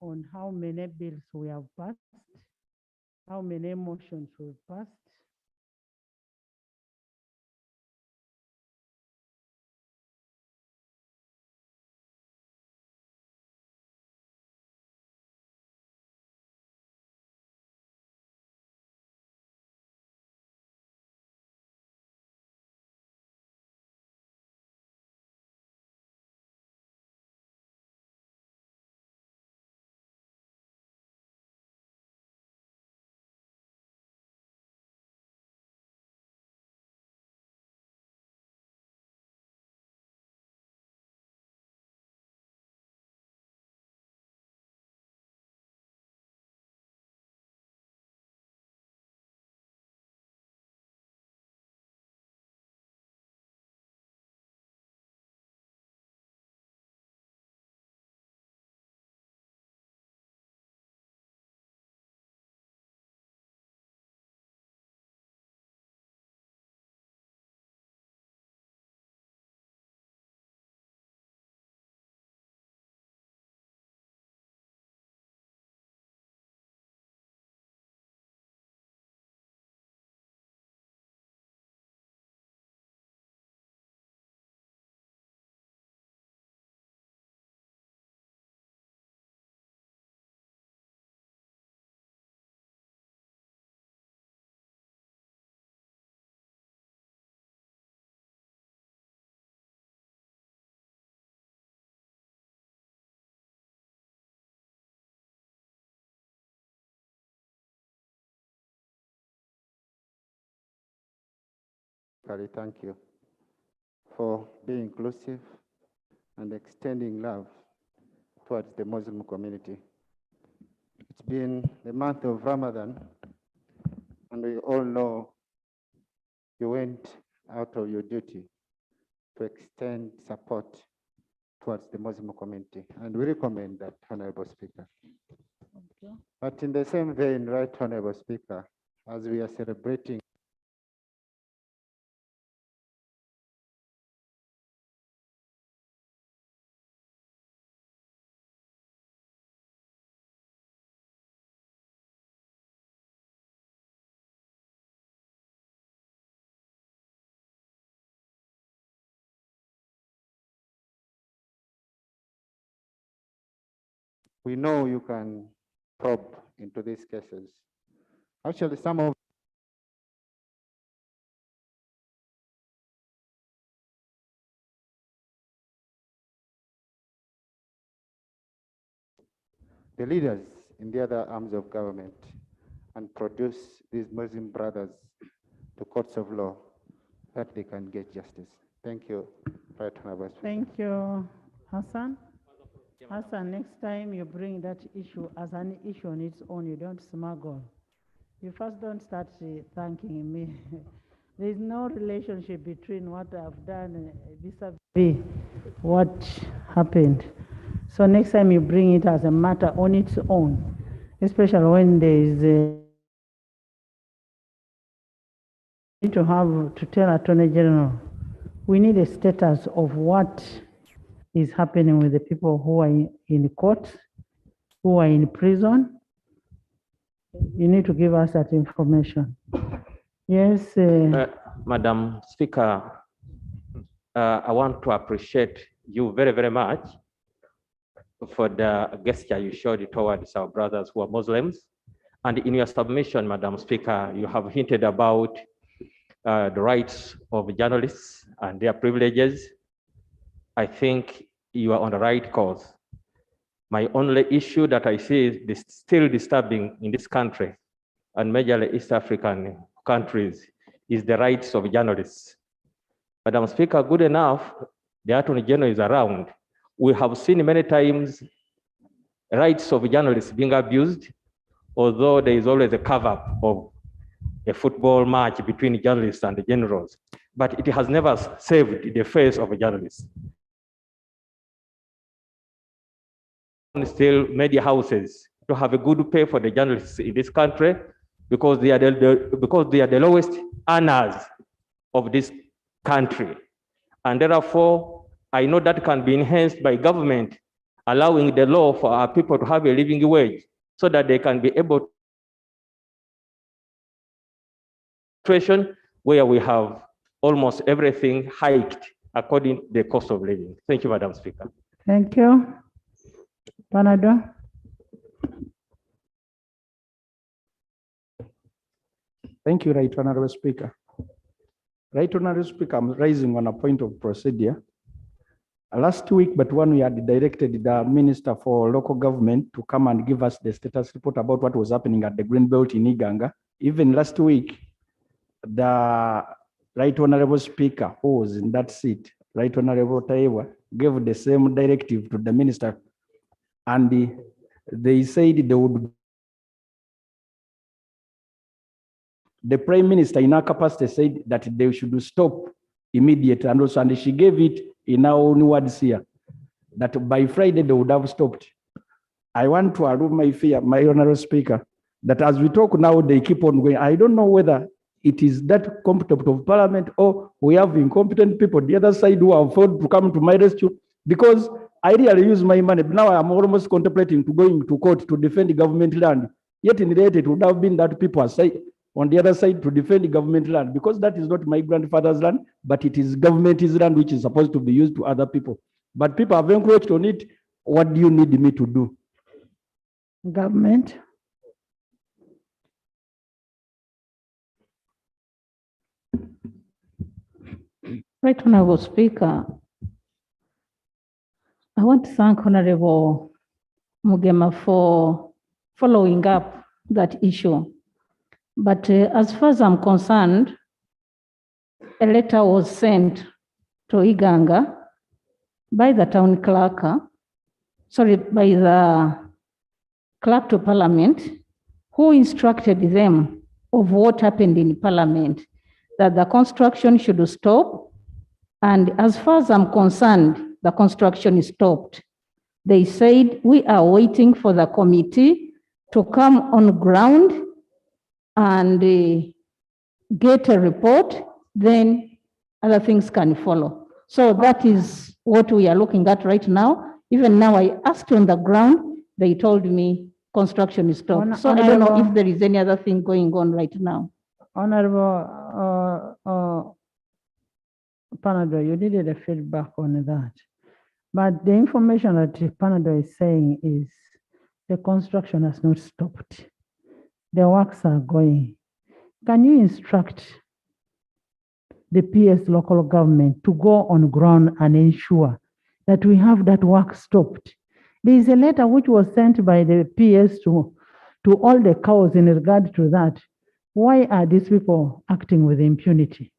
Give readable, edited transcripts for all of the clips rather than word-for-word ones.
on how many bills we have passed, how many motions we've passed. Thank you for being inclusive and extending love towards the Muslim community. It's been the month of Ramadan, and we all know you went out of your duty to extend support towards the Muslim community, and we recommend that, Honorable Speaker. Thank you. But in the same vein, Right Honorable Speaker, as we are celebrating we know you can probe into these cases. Actually, some of the leaders in the other arms of government and produce these Muslim brothers to courts of law that they can get justice. Thank you, Right Honorable Speaker. Thank you, Hassan. Hassan, next time you bring that issue as an issue on its own, you don't smuggle. You first don't start thanking me. There is no relationship between what I've done vis-a-vis what happened. So next time you bring it as a matter on its own, especially when there is a need to have to tell Attorney General, we need a status of what is happening with the people who are in court, who are in prison. You need to give us that information. Yes. Madam Speaker, I want to appreciate you very, very much for the gesture you showed towards our brothers who are Muslims. And in your submission, Madam Speaker, you have hinted about the rights of journalists and their privileges. I think you are on the right course. My only issue that I see is still disturbing in this country and majorly East African countries is the rights of journalists. Madam Speaker, good enough, the Attorney General is around. We have seen many times rights of journalists being abused, although there is always a cover-up of a football match between journalists and the generals, but it has never saved the face of a journalist. Still, media houses to have a good pay for the journalists in this country because they are the lowest earners of this country, and therefore I know that can be enhanced by government allowing the law for our people to have a living wage so that they can be able to situation where we have almost everything hiked according to the cost of living. Thank you, Madam Speaker. Thank you. Panado. Thank you, Right Honorable Speaker. Right Honorable Speaker, I'm raising on a point of procedure. Last week, but when we had directed the Minister for Local Government to come and give us the status report about what was happening at the Greenbelt in Uganda, even last week, the Right Honorable Speaker who was in that seat, Right Honorable Taiwa, gave the same directive to the Minister, and they said they would. The Prime Minister in her capacity said that they should stop immediately, and also, and she gave it in our own words here, that by Friday they would have stopped. I want to remove my fear, my Honorable Speaker, that as we talk now, they keep on going. I don't know whether it is that competent of Parliament or we have incompetent people the other side who have failed to come to my rescue, because I really use my money. Now I'm almost contemplating to going to court to defend the government land. Yet in the end, it would have been that people are saying, on the other side to defend the government land, because that is not my grandfather's land, but it is government's land, which is supposed to be used to other people. But people have encroached on it. What do you need me to do? Government. Right Honorable Speaker, I want to thank Honorable Mugema for following up that issue. But as far as I'm concerned, a letter was sent to Iganga by the town clerk, by the clerk to Parliament, who instructed them of what happened in Parliament, that the construction should stop. And as far as I'm concerned, the construction is stopped. They said, we are waiting for the committee to come on ground and get a report, then other things can follow. So that is what we are looking at right now. Even now, I asked on the ground, they told me construction is stopped. So I don't know if there is any other thing going on right now. Honorable Panado, you needed a feedback on that. But the information that Panado is saying is the construction has not stopped. The works are going. Can you instruct the PS local government to go on ground and ensure that we have that work stopped? There is a letter which was sent by the PS to all the cows in regard to that. Why are these people acting with impunity?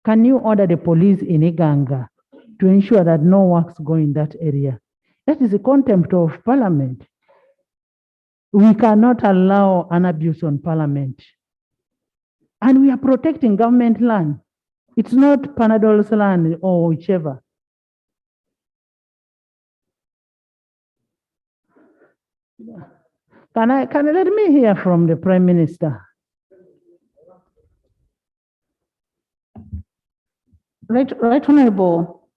Can you order the police in Iganga to ensure that no works go in that area? That is a contempt of Parliament. We cannot allow an abuse on Parliament. And we are protecting government land. It's not Panadol's land or whichever. Can you let me hear from the Prime Minister? Right, Honorable.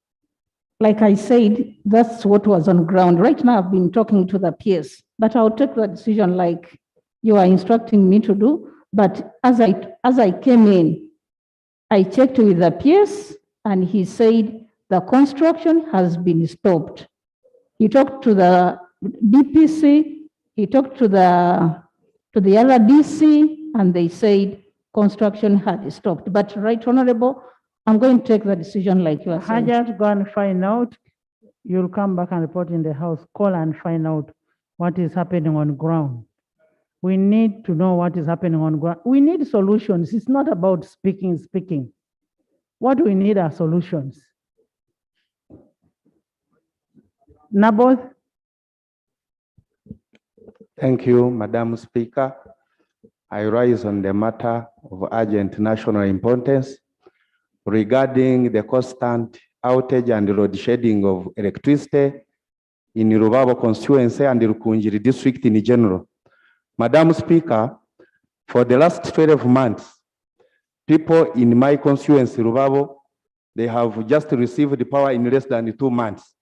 Like I said, that's what was on ground. Right now, I've been talking to the PS, but I'll take the decision like you are instructing me to do. But as I came in, I checked with the PS, and he said the construction has been stopped. He talked to the DPC, he talked to the other DC, and they said construction had stopped. But Right Honorable, I'm going to take the decision like you are saying. Hajat, go and find out. You'll come back and report in the House. Call and find out what is happening on ground. We need to know what is happening on ground. We need solutions. It's not about speaking. What we need are solutions. Naboth. Thank you, Madam Speaker. I rise on the matter of urgent national importance regarding the constant outage and load shedding of electricity in Rubabo constituency and Rukunjiri district in general. Madam Speaker, for the last 12 months, people in my constituency, Rubabo, they have just received the power in less than 2 months.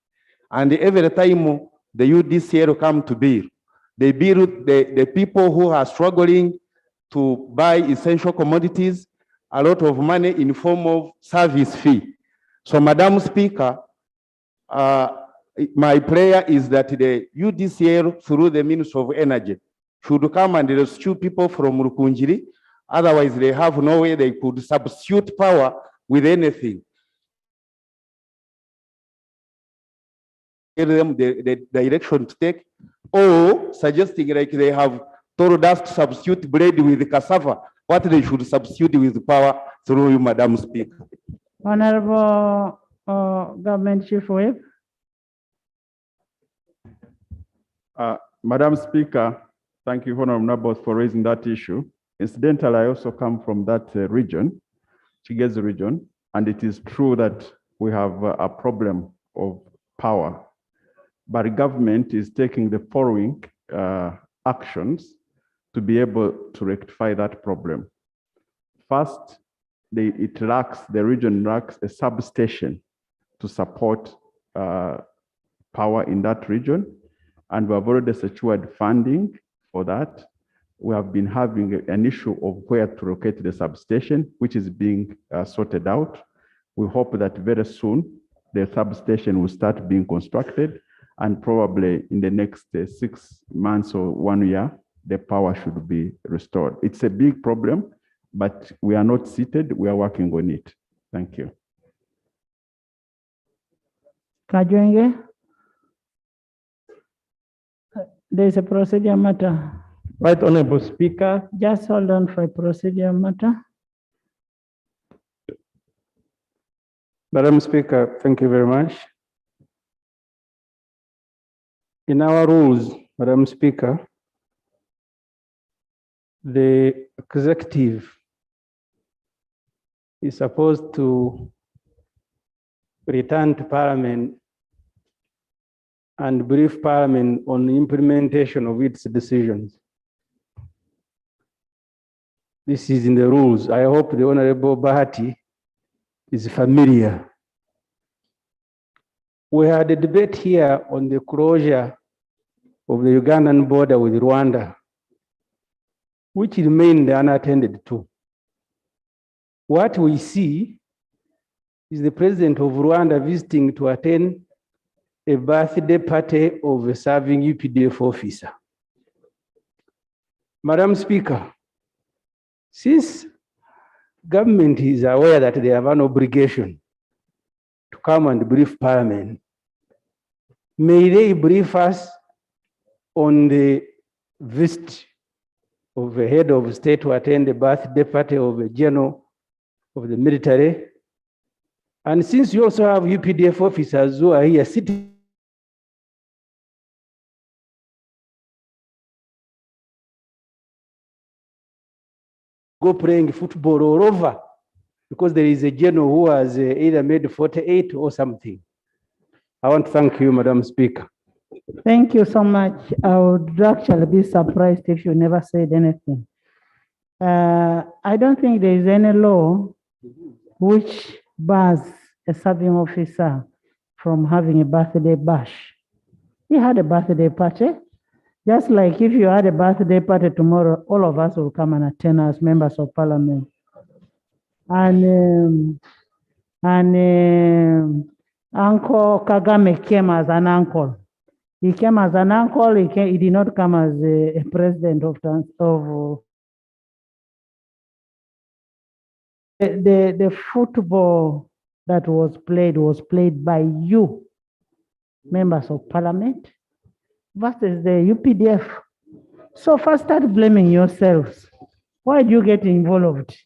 And every time the UDCL come to bill, they bill the people who are struggling to buy essential commodities a lot of money in form of service fee. So, Madam Speaker, my prayer is that the UDCL, through the Ministry of Energy, should come and rescue people from Rukunjiri. Otherwise, they have no way they could substitute power with anything. Give them the direction to take, or suggesting like they have told us to substitute bread with cassava, what they should substitute with power through you, Madam Speaker. Honorable Government Chief Whip. Madam Speaker, thank you, Honorable Nabos, for raising that issue. Incidentally, I also come from that region, Chigezi region, and it is true that we have a problem of power. But the government is taking the following actions to be able to rectify that problem. First, the region lacks a substation to support power in that region, and we have already secured funding for that. We have been having an issue of where to locate the substation, which is being sorted out. We hope that very soon the substation will start being constructed, and probably in the next 6 months or 1 year, the power should be restored. It's a big problem, but we are not seated, we are working on it. Thank you. Kajwenge. There is a procedure matter. Right, Honorable Speaker. Just hold on for a procedure matter. Madam Speaker, thank you very much. In our rules, Madam Speaker, the executive is supposed to return to Parliament and brief Parliament on the implementation of its decisions. This is in the rules. I hope the Honorable Bahati is familiar. We had a debate here on the closure of the Ugandan border with Rwanda, which remained unattended to. What we see is the president of Rwanda visiting to attend a birthday party of a serving UPDF officer. Madam Speaker, since government is aware that they have an obligation to come and brief Parliament, may they brief us on the visit of a head of state to attend the birthday party of a general of the military. And since you also have UPDF officers who are here sitting, go playing football all over, because there is a general who has either made 48 or something. I want to thank you, Madam Speaker. Thank you so much. I would actually be surprised if you never said anything. I don't think there is any law which bars a serving officer from having a birthday bash. He had a birthday party. Just like if you had a birthday party tomorrow, all of us will come and attend as members of Parliament. And Uncle Kagame came as an uncle. He came as an uncle. He did not come as a president of the football that was played by you, members of Parliament, versus the UPDF. So first start blaming yourselves. Why do you get involved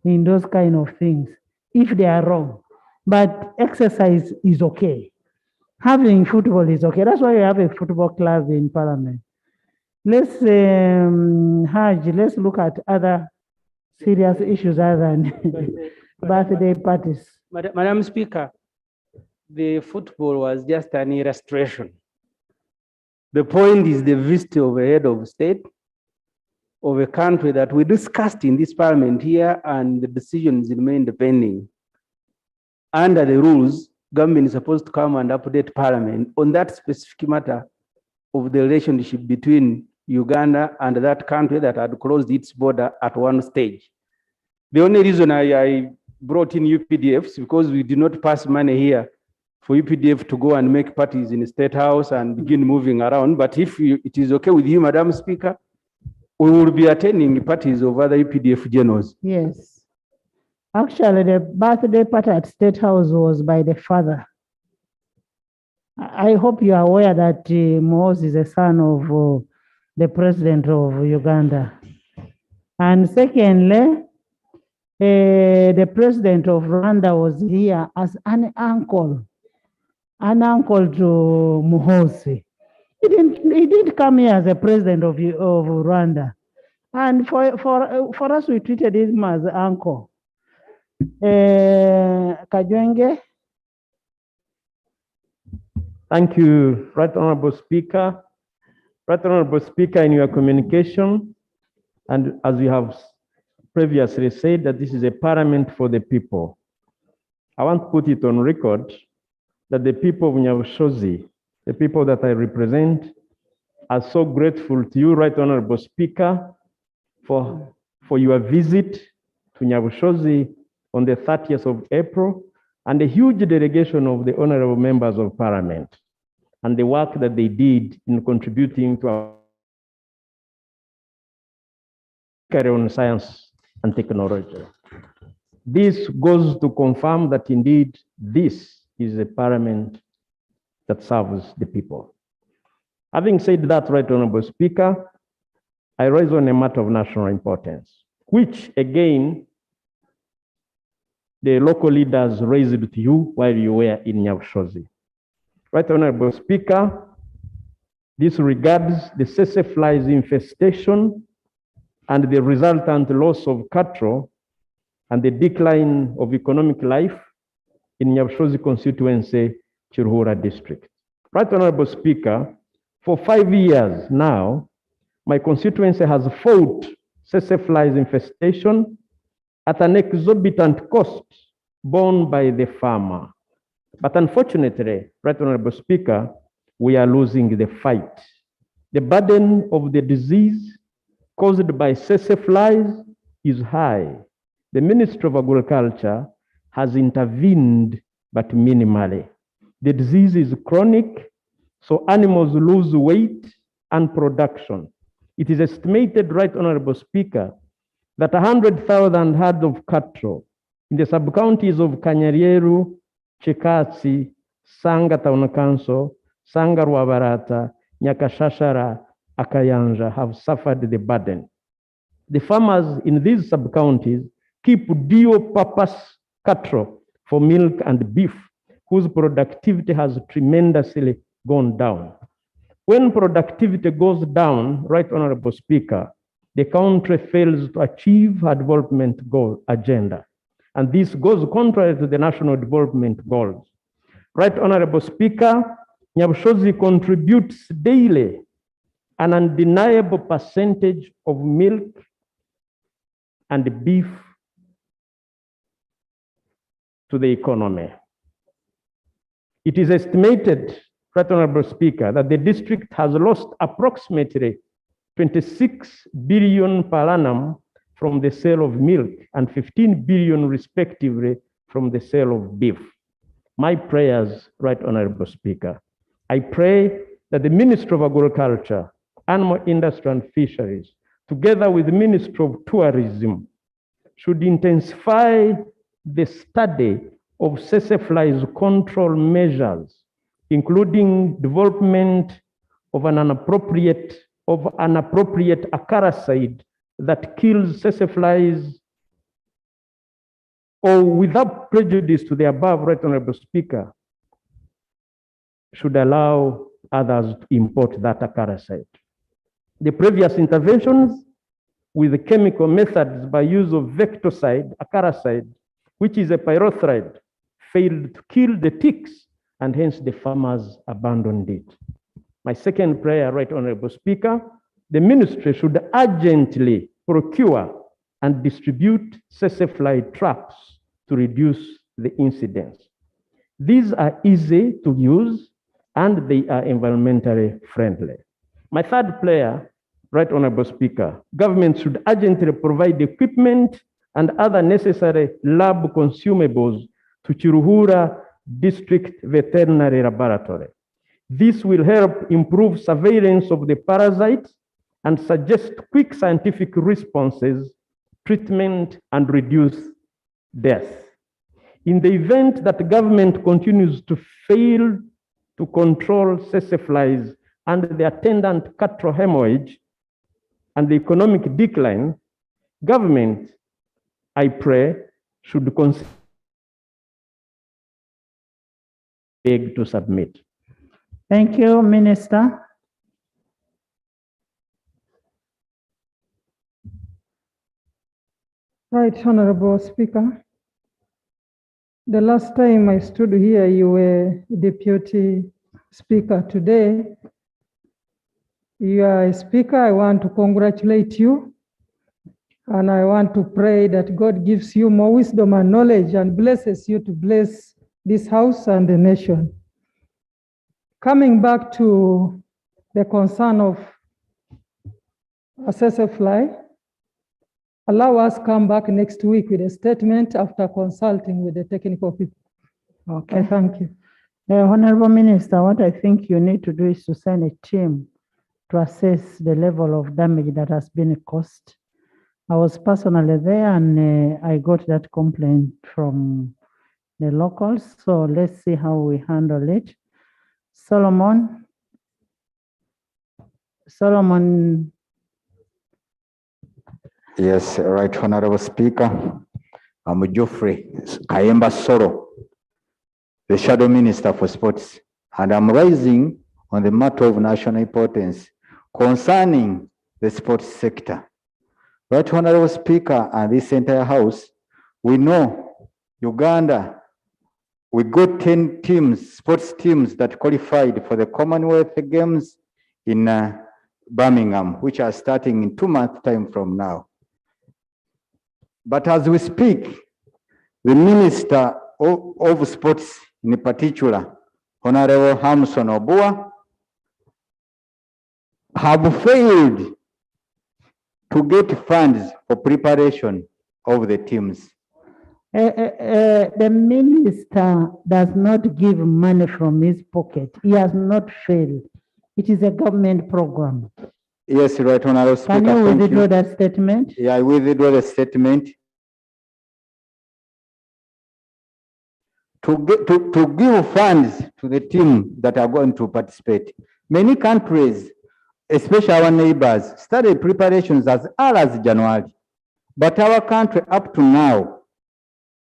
in those kind of things if they are wrong? But exercise is okay. Having football is okay. That's why you have a football club in Parliament. Let's let's look at other serious issues other than birthday parties. Madam Speaker, the football was just an illustration. The point is the visit of a head of state of a country that we discussed in this Parliament here, and the decisions remained pending. Under the rules, government is supposed to come and update Parliament on that specific matter of the relationship between Uganda and that country that had closed its border at one stage. The only reason I brought in UPDFs because we did not pass money here for UPDF to go and make parties in the State House and begin moving around. But if it is okay with you, Madam Speaker, we will be attending parties of other UPDF generals. Yes. Actually, the birthday party at State House was by the father. I hope you are aware that Moz is a son of the president of Uganda. And secondly, the president of Rwanda was here as an uncle to Muhoozi. He didn't come here as a president of Rwanda. And for us, we treated him as uncle. Kajwenge. Thank you, Right Honorable Speaker. Right Honorable Speaker, in your communication, and as you have previously said, that this is a parliament for the people. I want to put it on record that the people of Nyabushozi, the people that I represent, are so grateful to you, Right Honorable Speaker, for your visit to Nyabushozi on the 30th of April, and a huge delegation of the honorable members of Parliament, and the work that they did in contributing to our career on science and technology. This goes to confirm that indeed this is a parliament that serves the people. Having said that, Right Honorable Speaker, I raise on a matter of national importance, which again, the local leaders raised it to you while you were in Nyabushozi. Right Honorable Speaker, this regards the tsetse flies infestation and the resultant loss of cattle and the decline of economic life in Nyabushozi constituency, Chiruhura district. Right Honorable Speaker, for 5 years now, my constituency has fought tsetse flies infestation at an exorbitant cost borne by the farmer. But unfortunately, Right Honorable Speaker, we are losing the fight. The burden of the disease caused by tsetse flies is high. The Ministry of Agriculture has intervened, but minimally. The disease is chronic, so animals lose weight and production. It is estimated, Right Honorable Speaker, that 100,000 herds of cattle in the sub-counties of Kanyarieru, Chikatsi, Sanga Town Council, Sanga Rwabarata, Nyakashashara, Akayanja have suffered the burden. The farmers in these sub-counties keep dual-purpose cattle for milk and beef, whose productivity has tremendously gone down. When productivity goes down, Right Honorable Speaker, the country fails to achieve her development goal agenda. And this goes contrary to the national development goals. Right Honorable Speaker, Nyabushozi contributes daily an undeniable percentage of milk and beef to the economy. It is estimated, Right Honorable Speaker, that the district has lost approximately 26 billion per annum from the sale of milk and 15 billion respectively from the sale of beef. My prayers, Right Honorable Speaker, I pray that the Ministry of Agriculture, Animal Industry and Fisheries, together with the Ministry of Tourism, should intensify the study of tsetse flies control measures, including development of an appropriate acaricide that kills tsetse flies, or without prejudice to the above, Right Honorable Speaker, should allow others to import that acaricide. The previous interventions with the chemical methods by use of vectorcide, acaricide, which is a pyrethroid, failed to kill the ticks, and hence the farmers abandoned it. My second prayer, Right Honorable Speaker, the ministry should urgently procure and distribute tsetse fly traps to reduce the incidence. These are easy to use and they are environmentally friendly. My third player, Right Honorable Speaker, government should urgently provide equipment and other necessary lab consumables to Chiruhura District Veterinary Laboratory. This will help improve surveillance of the parasites and suggest quick scientific responses, treatment, and reduce death. In the event that the government continues to fail to control tsetse flies and the attendant cattle hemorrhage and the economic decline, government, I pray, should consider to submit. Thank you, Minister. Right, Honorable Speaker. The last time I stood here, you were Deputy Speaker. Today, you are a Speaker. I want to congratulate you. And I want to pray that God gives you more wisdom and knowledge and blesses you to bless this house and the nation. Coming back to the concern of tsetse fly, allow us come back next week with a statement after consulting with the technical people. Okay, thank you. Honorable Minister, what I think you need to do is to send a team to assess the level of damage that has been caused. I was personally there and I got that complaint from the locals. So let's see how we handle it. Solomon. Yes, Right Honorable Speaker. I'm Geoffrey Kayemba Soro, the Shadow Minister for Sports, and I'm rising on the matter of national importance concerning the sports sector. Right Honorable Speaker and this entire House, we know Uganda, we got 10 teams, sports teams that qualified for the Commonwealth Games in Birmingham, which are starting in 2 months' time from now. But as we speak, the Minister of Sports in particular, Honorable Hamson Obua, have failed to get funds for preparation of the teams. The minister does not give money from his pocket. He has not failed. It is a government program. Yes, Right Honorable Speaker. Can you withdraw that statement? Yeah, I withdraw the statement. To give funds to the team that are going to participate. Many countries, especially our neighbors, started preparations as early as January. But our country, up to now,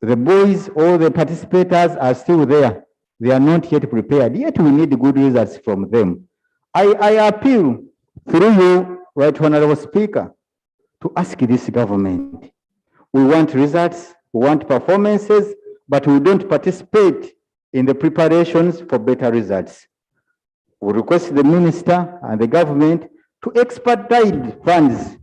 the boys, all the participators are still there. They are not yet prepared. Yet we need good results from them. I appeal through you, Right Honorable Speaker, to ask this government. We want results, we want performances, but we don't participate in the preparations for better results. We request the minister and the government to expedite funds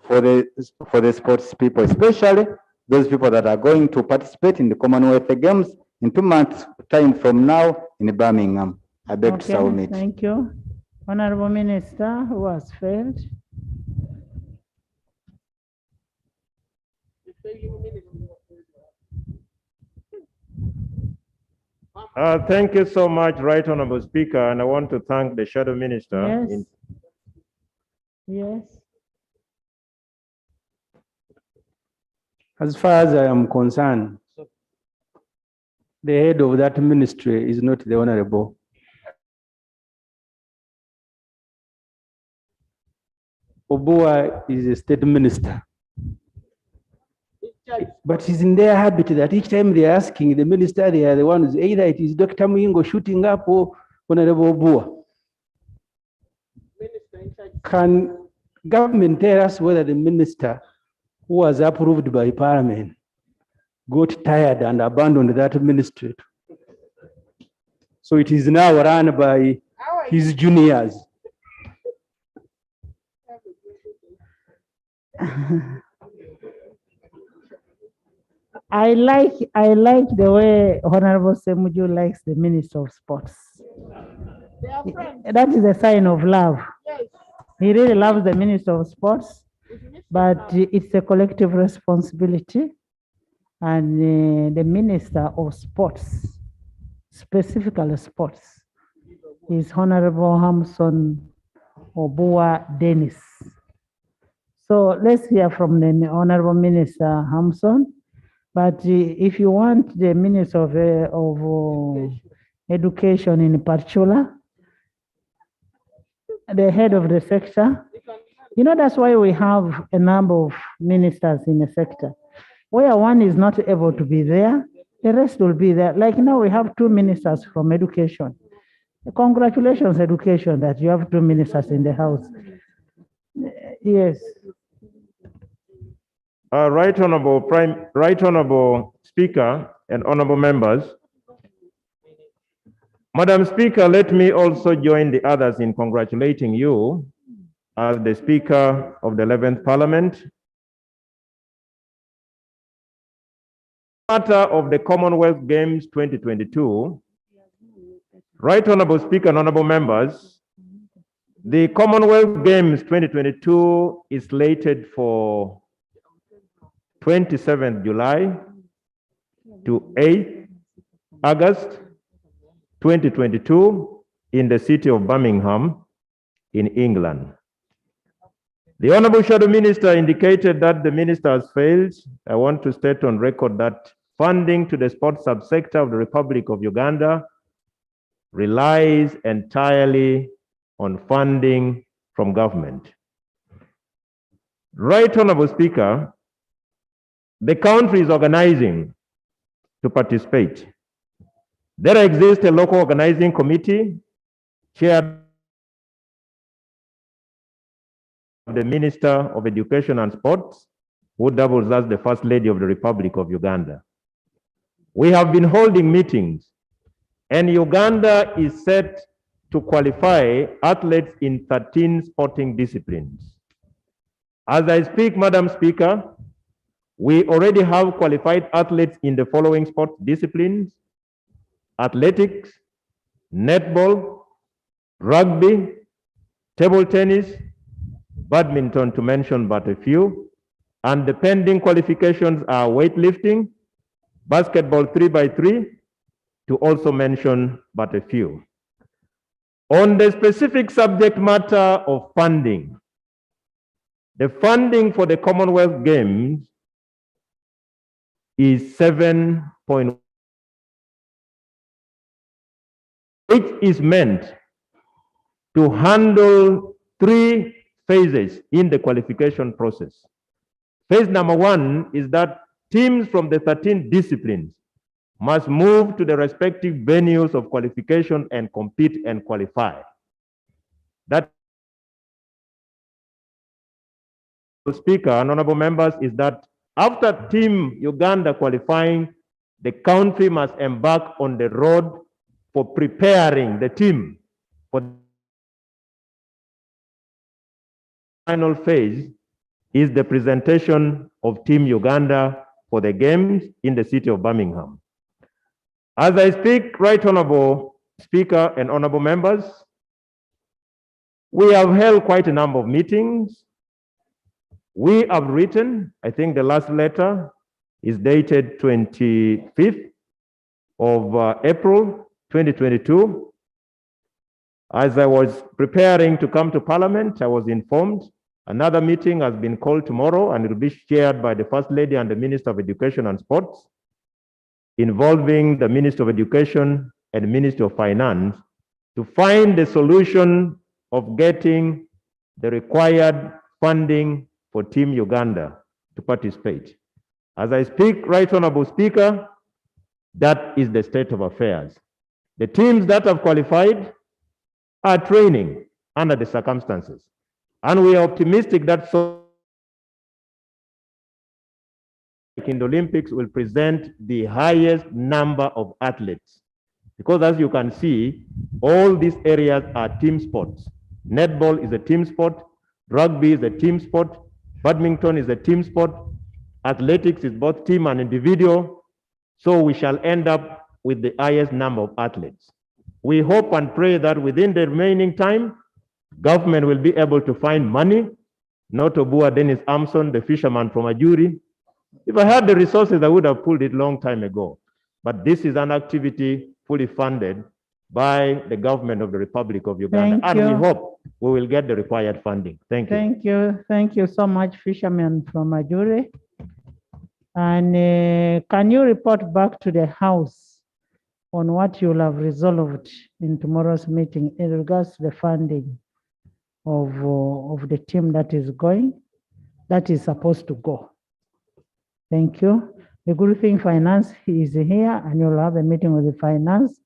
for the sports people, especially those people that are going to participate in the Commonwealth Games in 2 months' time from now in Birmingham. I beg to submit. Thank you. Honorable Minister, who has failed? Thank you so much, Right Honorable Speaker, and I want to thank the Shadow Minister. Yes. Yes. As far as I am concerned, the head of that ministry is not the Honorable. Obua is a state minister. But it's in their habit that each time they are asking the minister, they are the ones, either it is Dr. Muyingo shooting up or Honorable Obua. Can government tell us whether the minister who was approved by Parliament got tired and abandoned that ministry? So it is now run by his juniors. I like the way Honorable Semuju likes the Minister of Sports. That is a sign of love. He really loves the Minister of Sports, but it's a collective responsibility. And the Minister of Sports, specifically sports, is Honorable Hamson Obua Dennis. So let's hear from the Honorable Minister Hamson. But if you want the Minister of Education in particular, the head of the sector, you know, that's why we have a number of ministers in the sector. Where one is not able to be there, the rest will be there. Like now we have 2 ministers from education. Congratulations, education, that you have 2 ministers in the house. Yes. Right Honorable Speaker and honorable members. Madam Speaker, let me also join the others in congratulating you as the Speaker of the 11th Parliament. Matter of the Commonwealth Games 2022, Right Honorable Speaker and honorable members, the Commonwealth Games 2022 is slated for 27th July to 8th August 2022 in the city of Birmingham in England. The Honorable Shadow Minister indicated that the minister has failed. I want to state on record that funding to the sports subsector of the Republic of Uganda relies entirely on funding from government. Right Honorable Speaker, the country is organizing to participate. There exists a local organizing committee chaired by the Minister of Education and Sports, who doubles as the First Lady of the Republic of Uganda. We have been holding meetings, and Uganda is set to qualify athletes in 13 sporting disciplines. As I speak, Madam Speaker, we already have qualified athletes in the following sport disciplines: athletics, netball, rugby, table tennis, badminton, to mention but a few. And the pending qualifications are weightlifting, basketball 3x3, to also mention but a few. On the specific subject matter of funding, the funding for the Commonwealth Games is 7.1, which is meant to handle 3 phases in the qualification process. Phase number 1 is that teams from the 13 disciplines must move to the respective venues of qualification and compete and qualify. That, Speaker and honorable members, is that after Team Uganda qualifying, the country must embark on the road for preparing the team for the final phase is the presentation of Team Uganda for the games in the city of Birmingham. As I speak, Right Honorable Speaker and honorable members, we have held quite a number of meetings. We have written, I think the last letter is dated 25th of April 2022. As I was preparing to come to Parliament, I was informed another meeting has been called tomorrow, and it will be chaired by the First Lady and the Minister of Education and Sports, involving the Minister of Education and Minister of Finance to find the solution of getting the required funding for Team Uganda to participate. As I speak, Right Honorable Speaker, that is the state of affairs. The teams that have qualified are training under the circumstances, and we are optimistic that in the Olympics will present the highest number of athletes, because as you can see, all these areas are team sports. Netball is a team sport, rugby is a team sport, badminton is a team sport, Athletics is both team and individual, so we shall end up with the highest number of athletes. We hope and pray that within the remaining time, government will be able to find money, not to Bua Dennis Amson, the fisherman from Ajuri. If I had the resources, I would have pulled it long time ago. But this is an activity fully funded by the government of the Republic of Uganda. Thank and you. we hope we will get the required funding. Thank you. Thank you. Thank you so much, fisherman from Ajuri. And can you report back to the House on what you'll have resolved in tomorrow's meeting in regards to the funding of the team that is supposed to go? Thank you. The good thing, finance is here, and you'll have a meeting with the finance.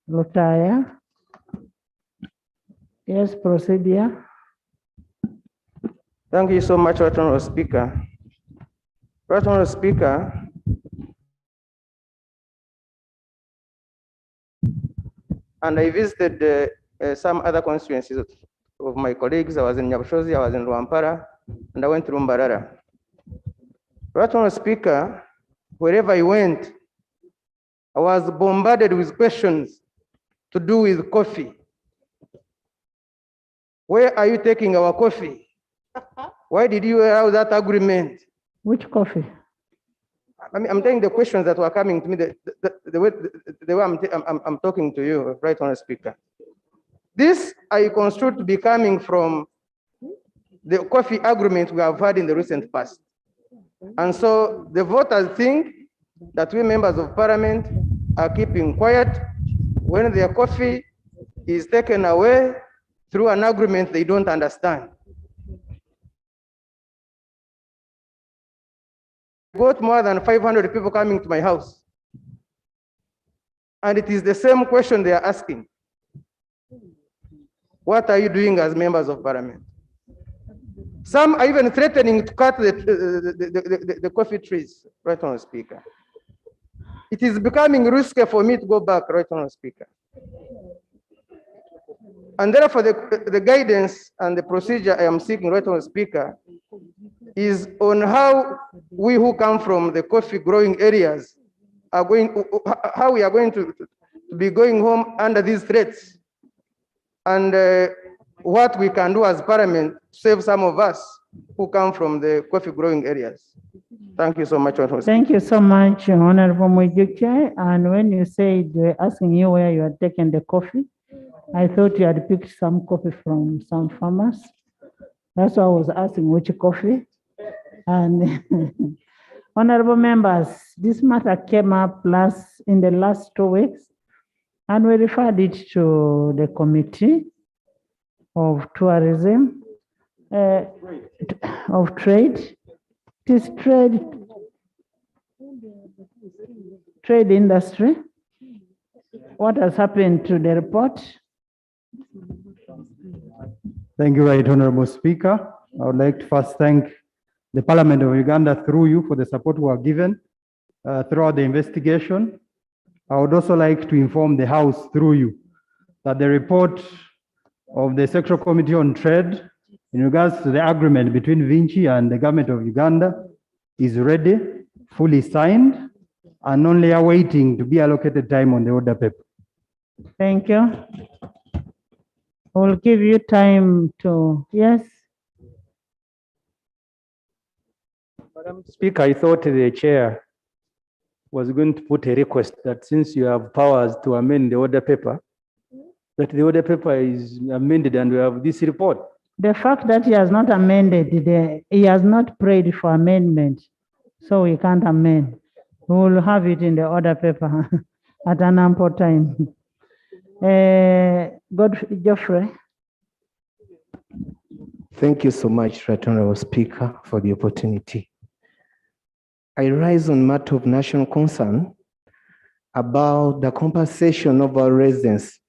Lotaya. Yes, proceed here. Thank you so much, Right Honorable Speaker. Right Honorable Speaker, and I visited some other constituencies of my colleagues. I was in Nyabushozi, I was in Rwampara, and I went through Mbarara. Right Honorable Speaker, wherever I went, I was bombarded with questions to do with coffee. Where are you taking our coffee? Why did you allow that agreement? Which coffee? I mean, I'm telling the questions that were coming to me, the way I'm talking to you, Right Honorable Speaker. This I construed to be coming from the coffee agreement we have had in the recent past. And so the voters think that we members of parliament are keeping quiet when their coffee is taken away through an agreement they don't understand. Got more than 500 people coming to my house. And it is the same question they are asking. What are you doing as members of parliament? Some are even threatening to cut the coffee trees, Right Honorable Speaker. It is becoming risky for me to go back, Right Honorable Speaker. And therefore, the guidance and the procedure I am seeking, Right Honorable Speaker, is on how we who come from the coffee growing areas are going, how we are going to be going home under these threats, and what we can do as parliament to save some of us who come from the coffee growing areas. Thank you so much. Thank you so much, Honorable Mujike. And when you said they were asking you where you had taken the coffee, I thought you had picked some coffee from some farmers. That's why I was asking which coffee. And honorable members, this matter came up in the last 2 weeks, and we referred it to the Committee of Tourism, of Trade. It is trade industry. What has happened to the report? Thank you, Right Honorable Speaker. I would like to first thank the Parliament of Uganda through you for the support we are given throughout the investigation. I would also like to inform the House through you that the report of the Sectoral Committee on Trade in regards to the agreement between Vinci and the government of Uganda is ready, fully signed, and only awaiting to be allocated time on the order paper. Thank you. We'll give you time to, yes. Madam Speaker, I thought the chair was going to put a request that since you have powers to amend the order paper, that the order paper is amended and we have this report. The fact that he has not amended, he has not prayed for amendment, so we can't amend. We will have it in the order paper at an ample time. Geoffrey. Thank you so much, Right Honorable Speaker, for the opportunity. I rise on matter of national concern about the compensation of our residents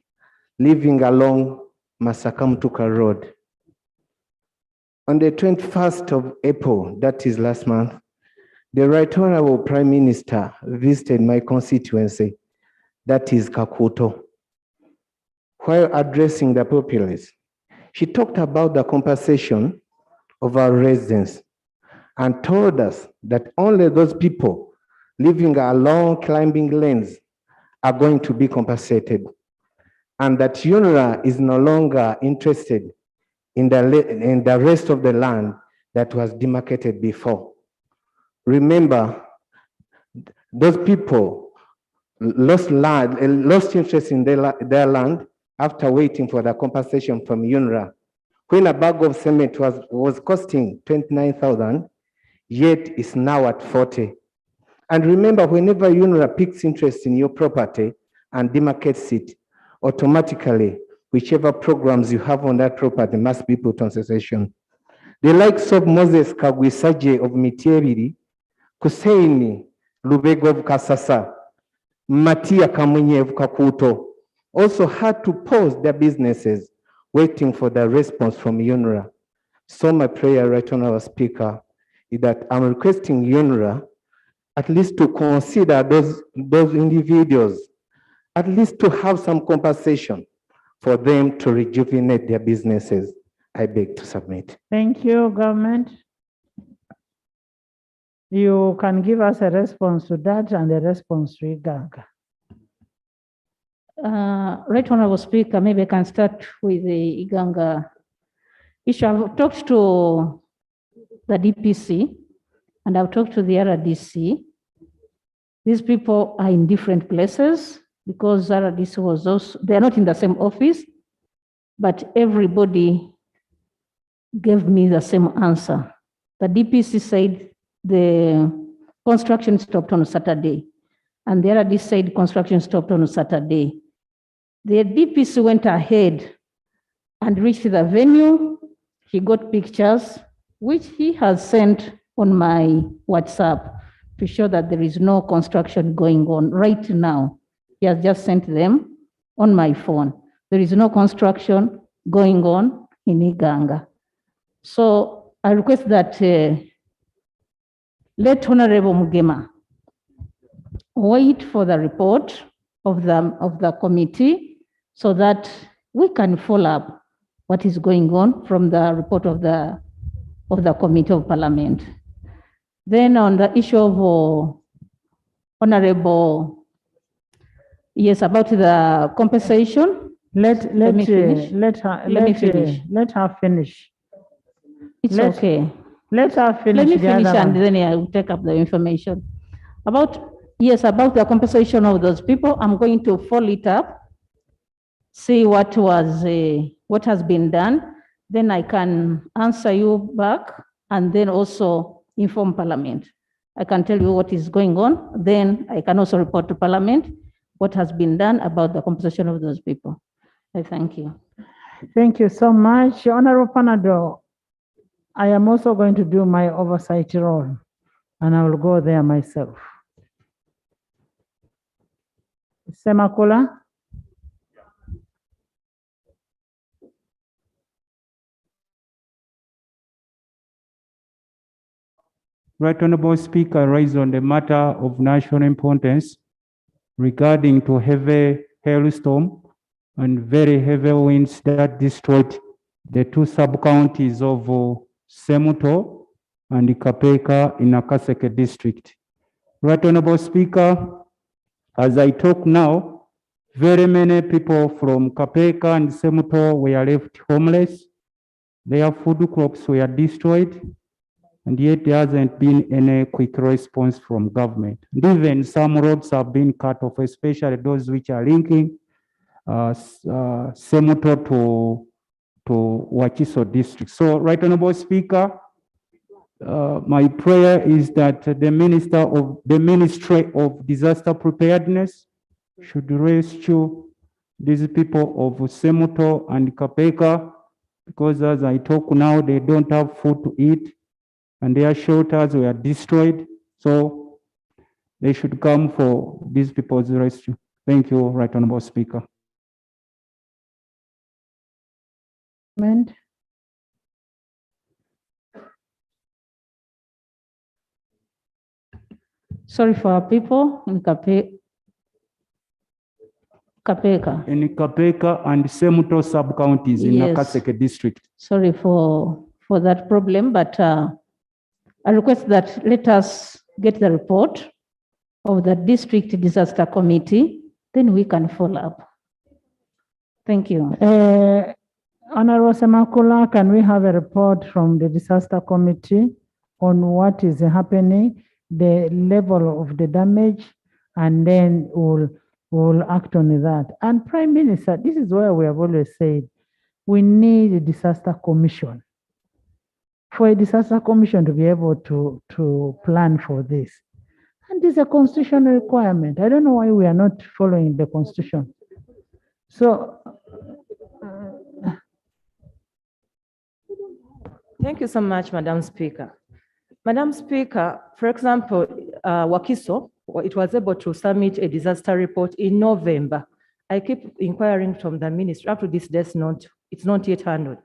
living along Masaka-Mutuka Road. On the 21st of April, that is last month, the Right Honorable Prime Minister visited my constituency, that is Kakuto. While addressing the populace, she talked about the compensation of our residents and told us that only those people living along climbing lanes are going to be compensated, and that UNRA is no longer interested in the rest of the land that was demarcated before. Remember, those people lost interest in their land after waiting for the compensation from UNRA. When a bag of cement was costing 29,000, yet it's now at 40. And remember, whenever UNRA picks interest in your property and demarcates it, automatically, whichever programs you have on that property must be put on cessation. The likes of Moses Kagwisaje of Mitiebiri, Kuseini Lubego of Kasasa, Matia Kamunye of Kakuto, also had to pause their businesses, waiting for the response from UNRA. So my prayer, Right Honorable Speaker, is that I'm requesting UNRA at least to consider those individuals, at least to have some compensation for them to rejuvenate their businesses. I beg to submit. Thank you, government. You can give us a response to that and a response to Uganda. Right Honorable Speaker, maybe I can start with the Iganga issue. I've talked to the DPC and I've talked to the RDC. These people are in different places because RDC was also, they're not in the same office, but everybody gave me the same answer. The DPC said the construction stopped on Saturday, and the RDC said construction stopped on Saturday. The DPC went ahead and reached the venue. He got pictures, which he has sent on my WhatsApp to show that there is no construction going on right now. He has just sent them on my phone. There is no construction going on in Iganga. So I request that let Honorable Mugema wait for the report of the committee so that we can follow up what is going on from the report of the Committee of Parliament. Then on the issue of Honorable, yes, about the compensation. Let her finish. It's okay. Let her finish. Let me finish and then I will take up the information. About the compensation of those people, I'm going to follow it up, see what has been done. Then I can answer you back and then also inform Parliament. I can tell you what is going on. Then I can also report to Parliament what has been done about the compensation of those people. I thank you. Thank you so much. Honorable Panado, I am also going to do my oversight role and I will go there myself. Semakula? Right Honorable Speaker, I rise on the matter of national importance regarding to heavy hailstorm and very heavy winds that destroyed the two sub-counties of Semuto and Kapeka in Akaseke district. Right Honorable Speaker, as I talk now, very many people from Kapeka and Semuto were left homeless. Their food crops were destroyed, and yet there hasn't been any quick response from government. And even some roads have been cut off, especially those which are linking Semuto to Wachiso district. So, Right Honorable Speaker, my prayer is that the Ministry of Disaster Preparedness should rescue these people of Semuto and Kapeka, because as I talk now, they don't have food to eat and their shelters were destroyed. So they should come for these people's rescue. Thank you, Right Honorable Speaker. Sorry for our people in Kapeka. In Kapeka and Semuto sub-counties in Yes. Akaseke district. Sorry for that problem, but I request that let us get the report of the district disaster committee, then we can follow up. Thank you. Honorable Semakula, can we have a report from the disaster committee on what is happening, the level of the damage, and then we'll act on that. And Prime Minister, this is where we have always said, we need a disaster commission. For a disaster commission to be able to plan for this. And it's a constitutional requirement. I don't know why we are not following the constitution. So, thank you so much, Madam Speaker. Madam Speaker, for example, Wakiso, it was able to submit a disaster report in November. I keep inquiring from the ministry. Up to this day, it's not yet handled.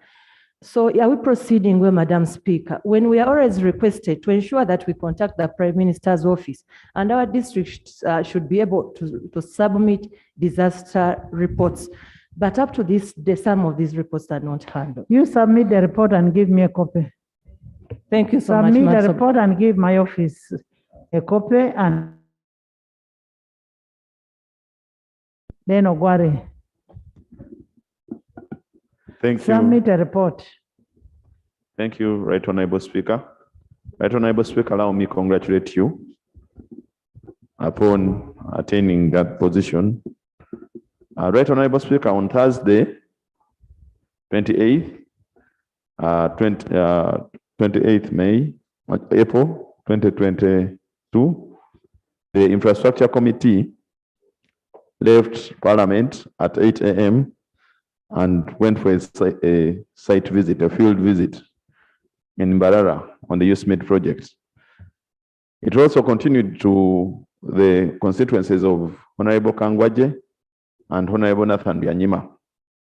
So are we proceeding well, Madam Speaker? When we are always requested to ensure that we contact the Prime Minister's office, and our district should be able to submit disaster reports. But up to this day, some of these reports are not handled. You submit the report and give me a copy. Thank you so much. Submit the report and give my office a copy, and then Ogware. Thank you. Submit a report. Thank you, Right Honorable Speaker. Right Honorable Speaker, allow me to congratulate you upon attaining that position. Right Honorable Speaker, on Thursday, 28th May, April 2022, the Infrastructure Committee left Parliament at 8 a.m. and went for a site visit, a field visit in Mbarara on the USMID project. It also continued to the constituencies of Honorable Kangwaje and Honorable Nathan Byanyima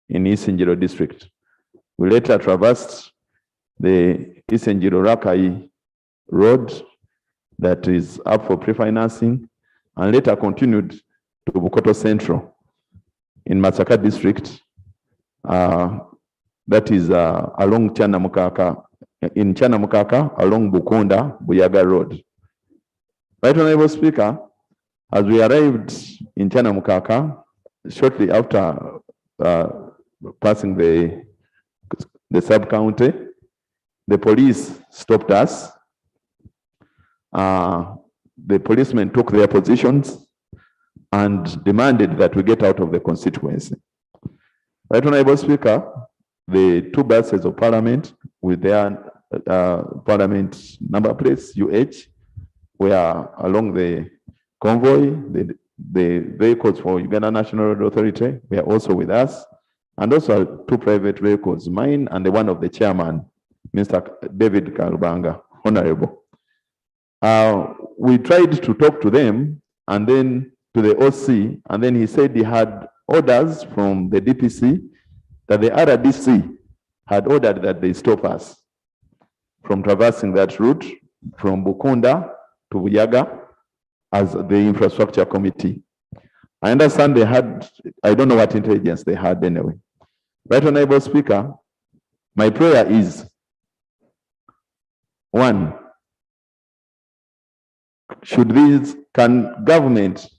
in East Njiro district. We later traversed the East Njiro Rakai road that is up for pre-financing, and later continued to Bukoto Central in Masaka district. That is along Chanamukaka, in Chanamukaka, along Bukunda, Buyaga Road. Right Honorable Speaker, as we arrived in Chanamukaka, shortly after passing the sub-county, the police stopped us. The policemen took their positions and demanded that we get out of the constituency. Right Honorable Speaker, the two buses of Parliament with their Parliament number plates, UH, were along the convoy. The vehicles for Uganda National Road Authority were also with us, and also two private vehicles, mine and the one of the chairman, Mr. David Kalbanga, Honorable. We tried to talk to them and then to the OC, and then he said he had orders from the DPC that the RDC had ordered that they stop us from traversing that route from Bukunda to Buyaga as the infrastructure committee. I understand they had, I don't know what intelligence they had anyway. Right Honorable Speaker, my prayer is, one, can government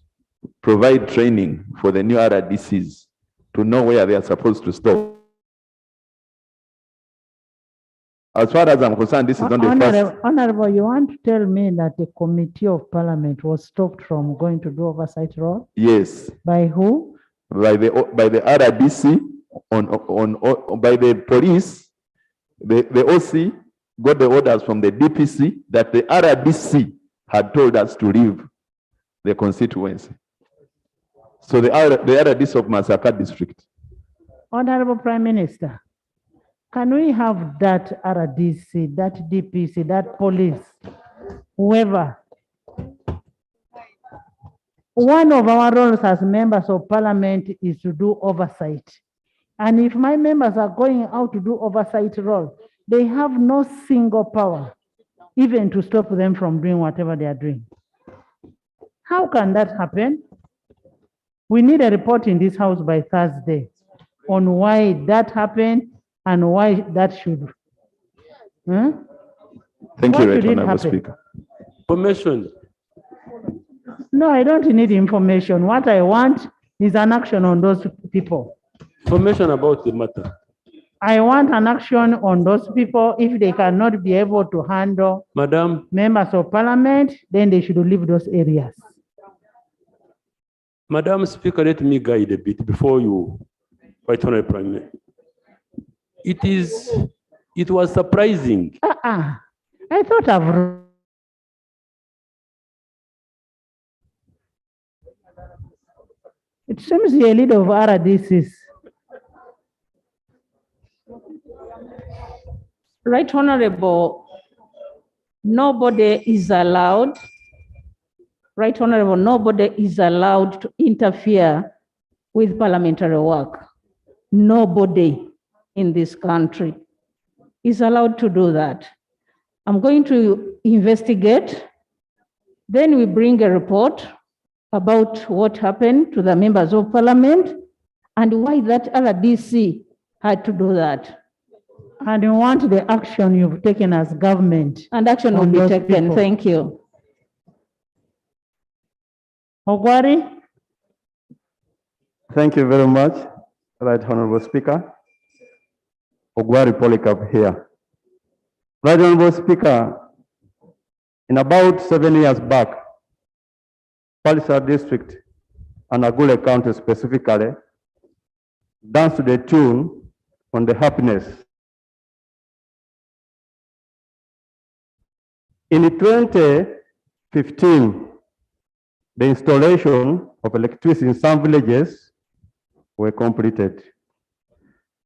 provide training for the new RDCs to know where they are supposed to stop? As far as I'm concerned, this is not the first. Honorable, you want to tell me that the Committee of Parliament was stopped from going to do oversight role? Yes. By who? By the RDC, by the police. The OC got the orders from the DPC that the RDC had told us to leave the constituency. So the RDC of Masaka district. Honorable Prime Minister, can we have that RDC, that DPC, that police, whoever? One of our roles as members of Parliament is to do oversight. And if my members are going out to do oversight role, they have no single power, even to stop them from doing whatever they are doing. How can that happen? We need a report in this house by Thursday on why that happened and why that should. Thank What you, Right did it Honorable happen? Speaker. Information. No, I don't need information. What I want is an action on those people. Information about the matter. I want an action on those people. If they cannot be able to handle Madam, members of parliament, then they should leave those areas. Madam Speaker, let me guide a bit before you, Right Honorable Prime Minister. It was surprising. I thought I've. It seems you're a leader of RDCs. Right Honorable, nobody is allowed, Right Honorable, nobody is allowed to interfere with parliamentary work. Nobody in this country is allowed to do that. I'm going to investigate, then we bring a report about what happened to the members of parliament and why that RDC had to do that. And you want the action you've taken as government. And action will on be those taken. people. Thank you. Ogwari? Thank you very much, Right Honorable Speaker. Ogwari Polycarp here. Right Honorable Speaker, in about 7 years back, Palisade District and Agule County specifically danced to the tune on the happiness. In 2015, the installation of electricity in some villages were completed.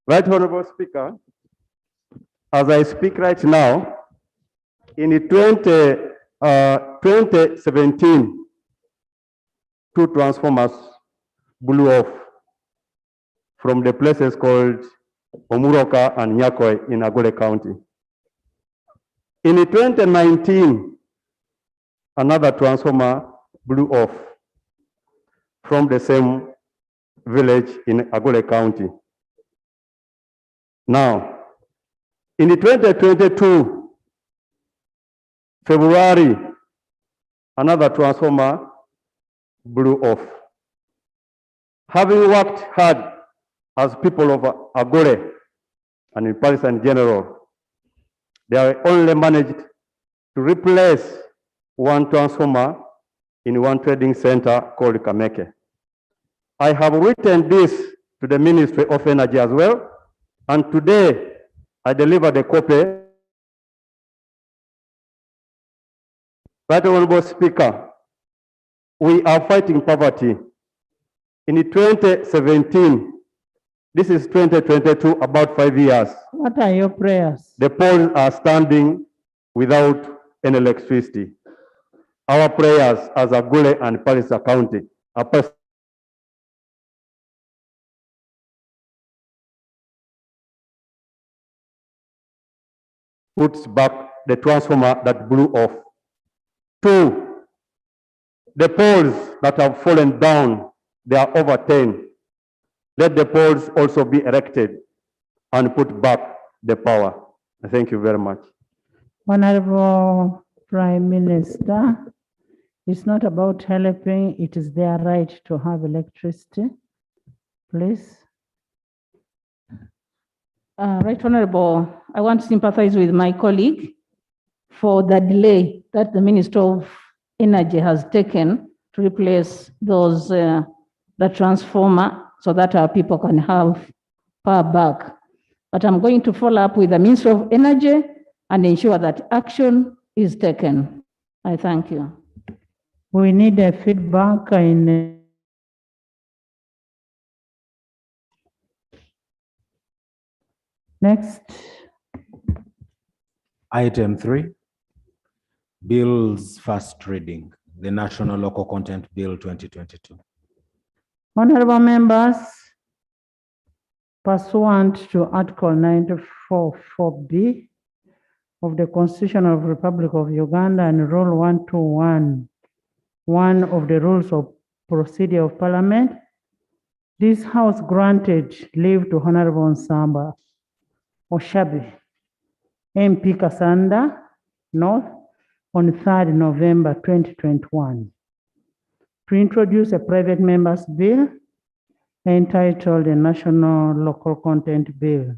Right Honorable Speaker, as I speak right now, in 2017, 2 transformers blew off from the places called Omuroka and Nyakoi in Agole County. In 2019, another transformer blew off from the same village in Agole County. Now, in 2022, February, another transformer blew off. Having worked hard as people of Agole and in Paris in general, they are only managed to replace 1 transformer in 1 trading center called Kameke. I have written this to the Ministry of Energy as well, and today I delivered a copy. Right Honorable Speaker, we are fighting poverty. In 2017, this is 2022, about 5 years. What are your prayers? The poles are standing without any electricity. Our prayers as Agule and Palisa County are puts back the transformer that blew off. 2, the poles that have fallen down, they are over 10. Let the poles also be erected and put back the power. Thank you very much. Honorable Prime Minister, it's not about helping, it is their right to have electricity. Please. Right Honorable, I want to sympathize with my colleague for the delay that the Minister of Energy has taken to replace those, the transformer so that our people can have power back. But I'm going to follow up with the Minister of Energy and ensure that action is taken. I thank you. We need a feedback in next. Item 3, Bills first reading, the National Local Content Bill 2022. Honorable members, pursuant to Article 94(4)(b) of the Constitution of the Republic of Uganda and Rule 121(1) of the Rules of Procedure of Parliament, this House granted leave to Honorable Nsamba Oshabi, MP Kasanda, North on 3rd November 2021 to introduce a private members bill entitled the National Local Content Bill.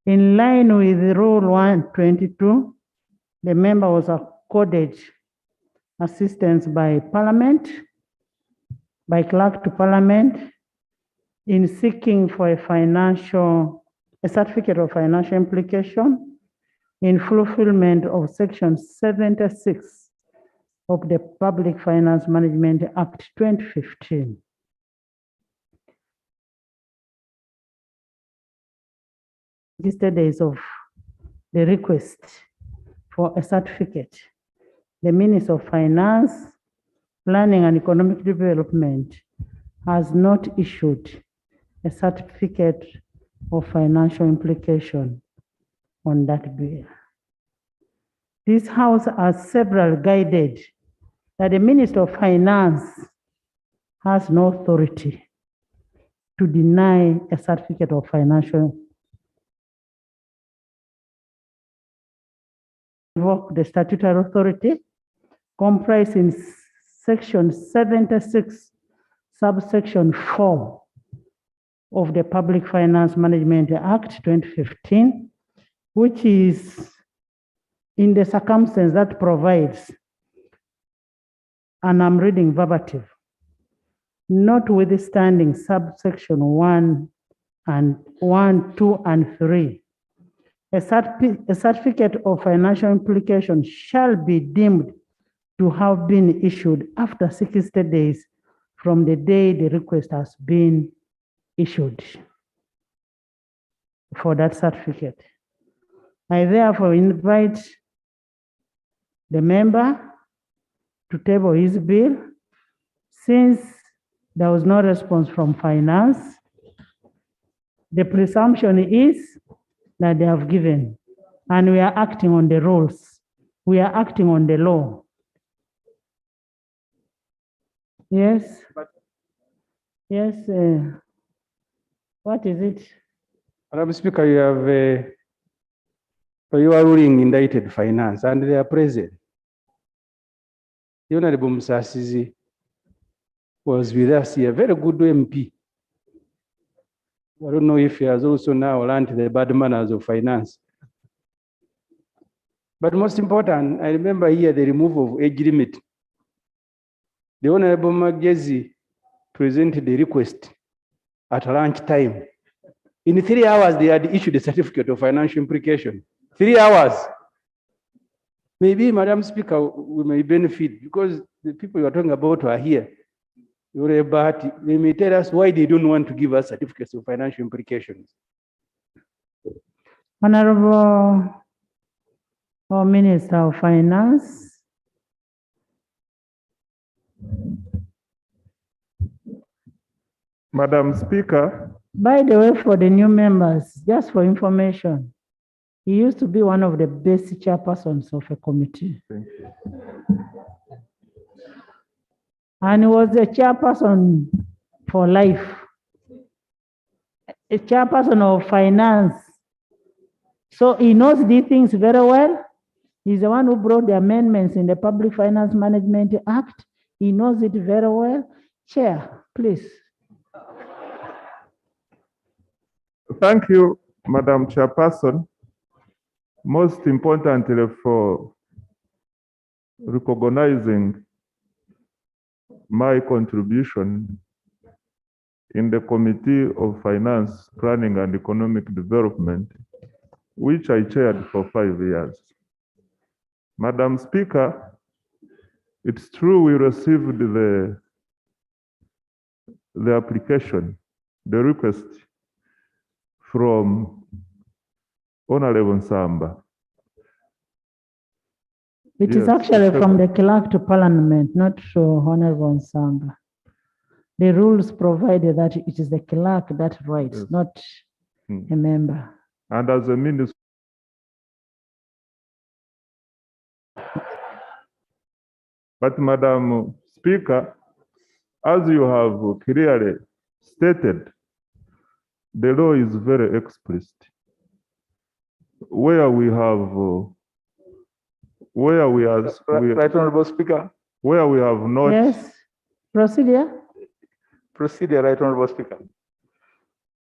In line with Rule 122, the member was accorded assistance by Parliament, by Clerk to Parliament, in seeking for a certificate of financial implication in fulfillment of Section 76 of the Public Finance Management Act 2015. Days of the request for a certificate. The Minister of Finance, Planning and Economic Development has not issued a certificate of financial implication on that bill. This House has several guided that the Minister of Finance has no authority to deny a certificate of financial. Invoke the statutory authority comprised in Section 76, subsection 4 of the Public Finance Management Act 2015, which is in the circumstance that provides, and I'm reading verbatim, notwithstanding subsection 1 and 1, 2, and 3, a certificate of financial implication shall be deemed to have been issued after 60 days from the day the request has been issued for that certificate. I therefore invite the member to table his bill. Since there was no response from finance, the presumption is that they have given, and we are acting on the rules. We are acting on the law. Yes? Yes. What is it? Madam Speaker, you have your ruling indicted finance, and they are present. The Honorable Musasizi was with us here, very good MP. I don't know if he has also now learned the bad manners of finance. But most important, I remember here the removal of age limit. The Honorable Magezi presented the request at lunch time. In 3 hours, they had issued a certificate of financial implication. 3 hours. Maybe, Madam Speaker, we may benefit because the people you are talking about are here. But they may tell us why they don't want to give us certificates of financial implications. Honorable Minister of Finance. Madam Speaker. By the way, for the new members, just for information, he used to be one of the best chairpersons of a committee. Thank you. And he was a chairperson for life, a chairperson of finance. So he knows these things very well. He's the one who brought the amendments in the Public Finance Management Act. He knows it very well. Chair, please. Thank you, Madam Chairperson. Most importantly, for recognizing my contribution in the Committee of Finance, Planning and Economic Development, which I chaired for 5 years. Madam Speaker, it's true we received the application, the request from Honorable Samba. It is actually from the clerk to Parliament, not to Honorable Samba. The rules provided that it is the clerk that writes, yes, not a member. And as a minister, but Madam Speaker, as you have clearly stated, the law is very explicit. Where we have where we are, Right Honorable Speaker. where we have not. Yes, procedure. Procedure, Right Honorable Speaker.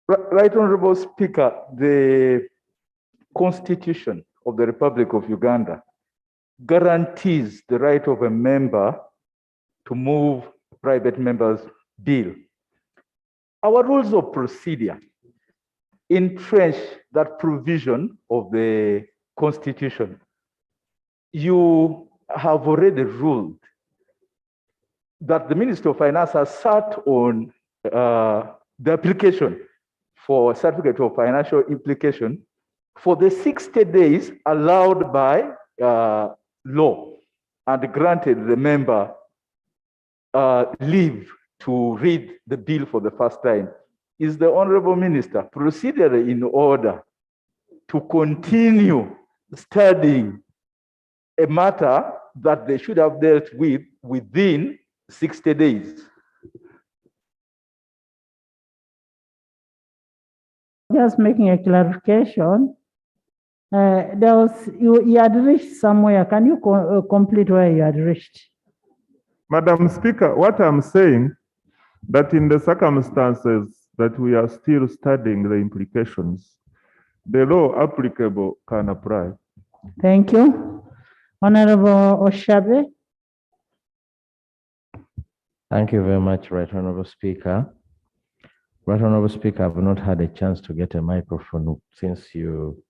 Right Honorable Speaker, the Constitution of the Republic of Uganda guarantees the right of a member to move private member's bill. Our rules of procedure entrench that provision of the Constitution. You have already ruled that the Minister of Finance has sat on the application for certificate of financial implication for the 60 days allowed by law and granted the member leave to read the bill for the first time. Is the Honorable Minister procedurally in order to continue studying a matter that they should have dealt with within 60 days? Just making a clarification. There was you had reached somewhere. Can you complete where you had reached? Madam Speaker, what I'm saying that in the circumstances that we are still studying the implications, the law applicable can apply. Thank you. Honorable Oshabe. Thank you very much, Right Honorable Speaker. Right Honorable Speaker, I've not had a chance to get a microphone since you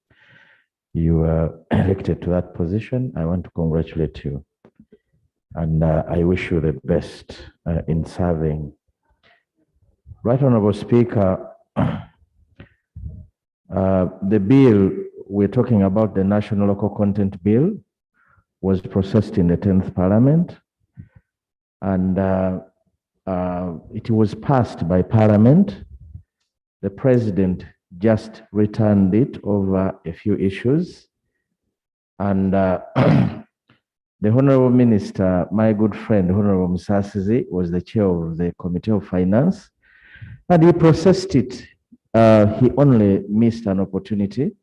were elected to that position. I want to congratulate you. And I wish you the best in serving. Right Honorable Speaker, the bill we're talking about, the National Local Content Bill, was processed in the 10th Parliament, and it was passed by Parliament. The President just returned it over a few issues, and the Honorable Minister, my good friend, Honorable Musasizi, was the chair of the Committee of Finance, and he processed it. He only missed an opportunity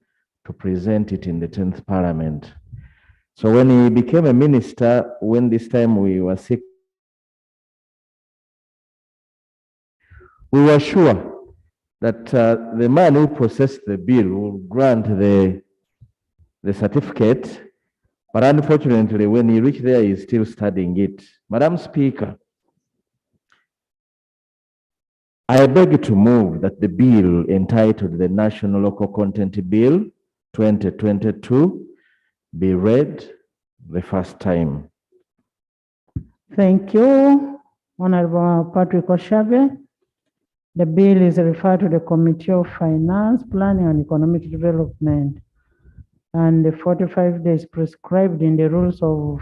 to present it in the 10th Parliament. So when he became a minister, when this time we were sick, we were sure that the man who processed the bill will grant the certificate. But unfortunately, when he reached there, he's still studying it. Madam Speaker, I beg to move that the bill entitled the National Local Content Bill 2022 be read the first time. Thank you, Honorable Patrick Oshabe. The bill is referred to the Committee of Finance, Planning and Economic Development, and the 45 days prescribed in the rules of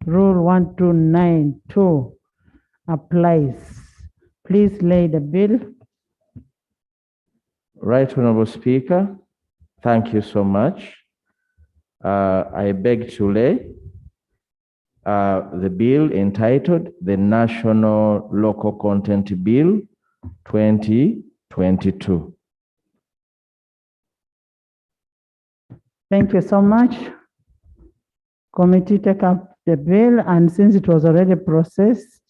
Rule 1292 applies. Please lay the bill. Right Honorable Speaker, thank you so much. I beg to lay the bill entitled the National Local Content Bill 2022. Thank you so much. Committee take up the bill, and since it was already processed,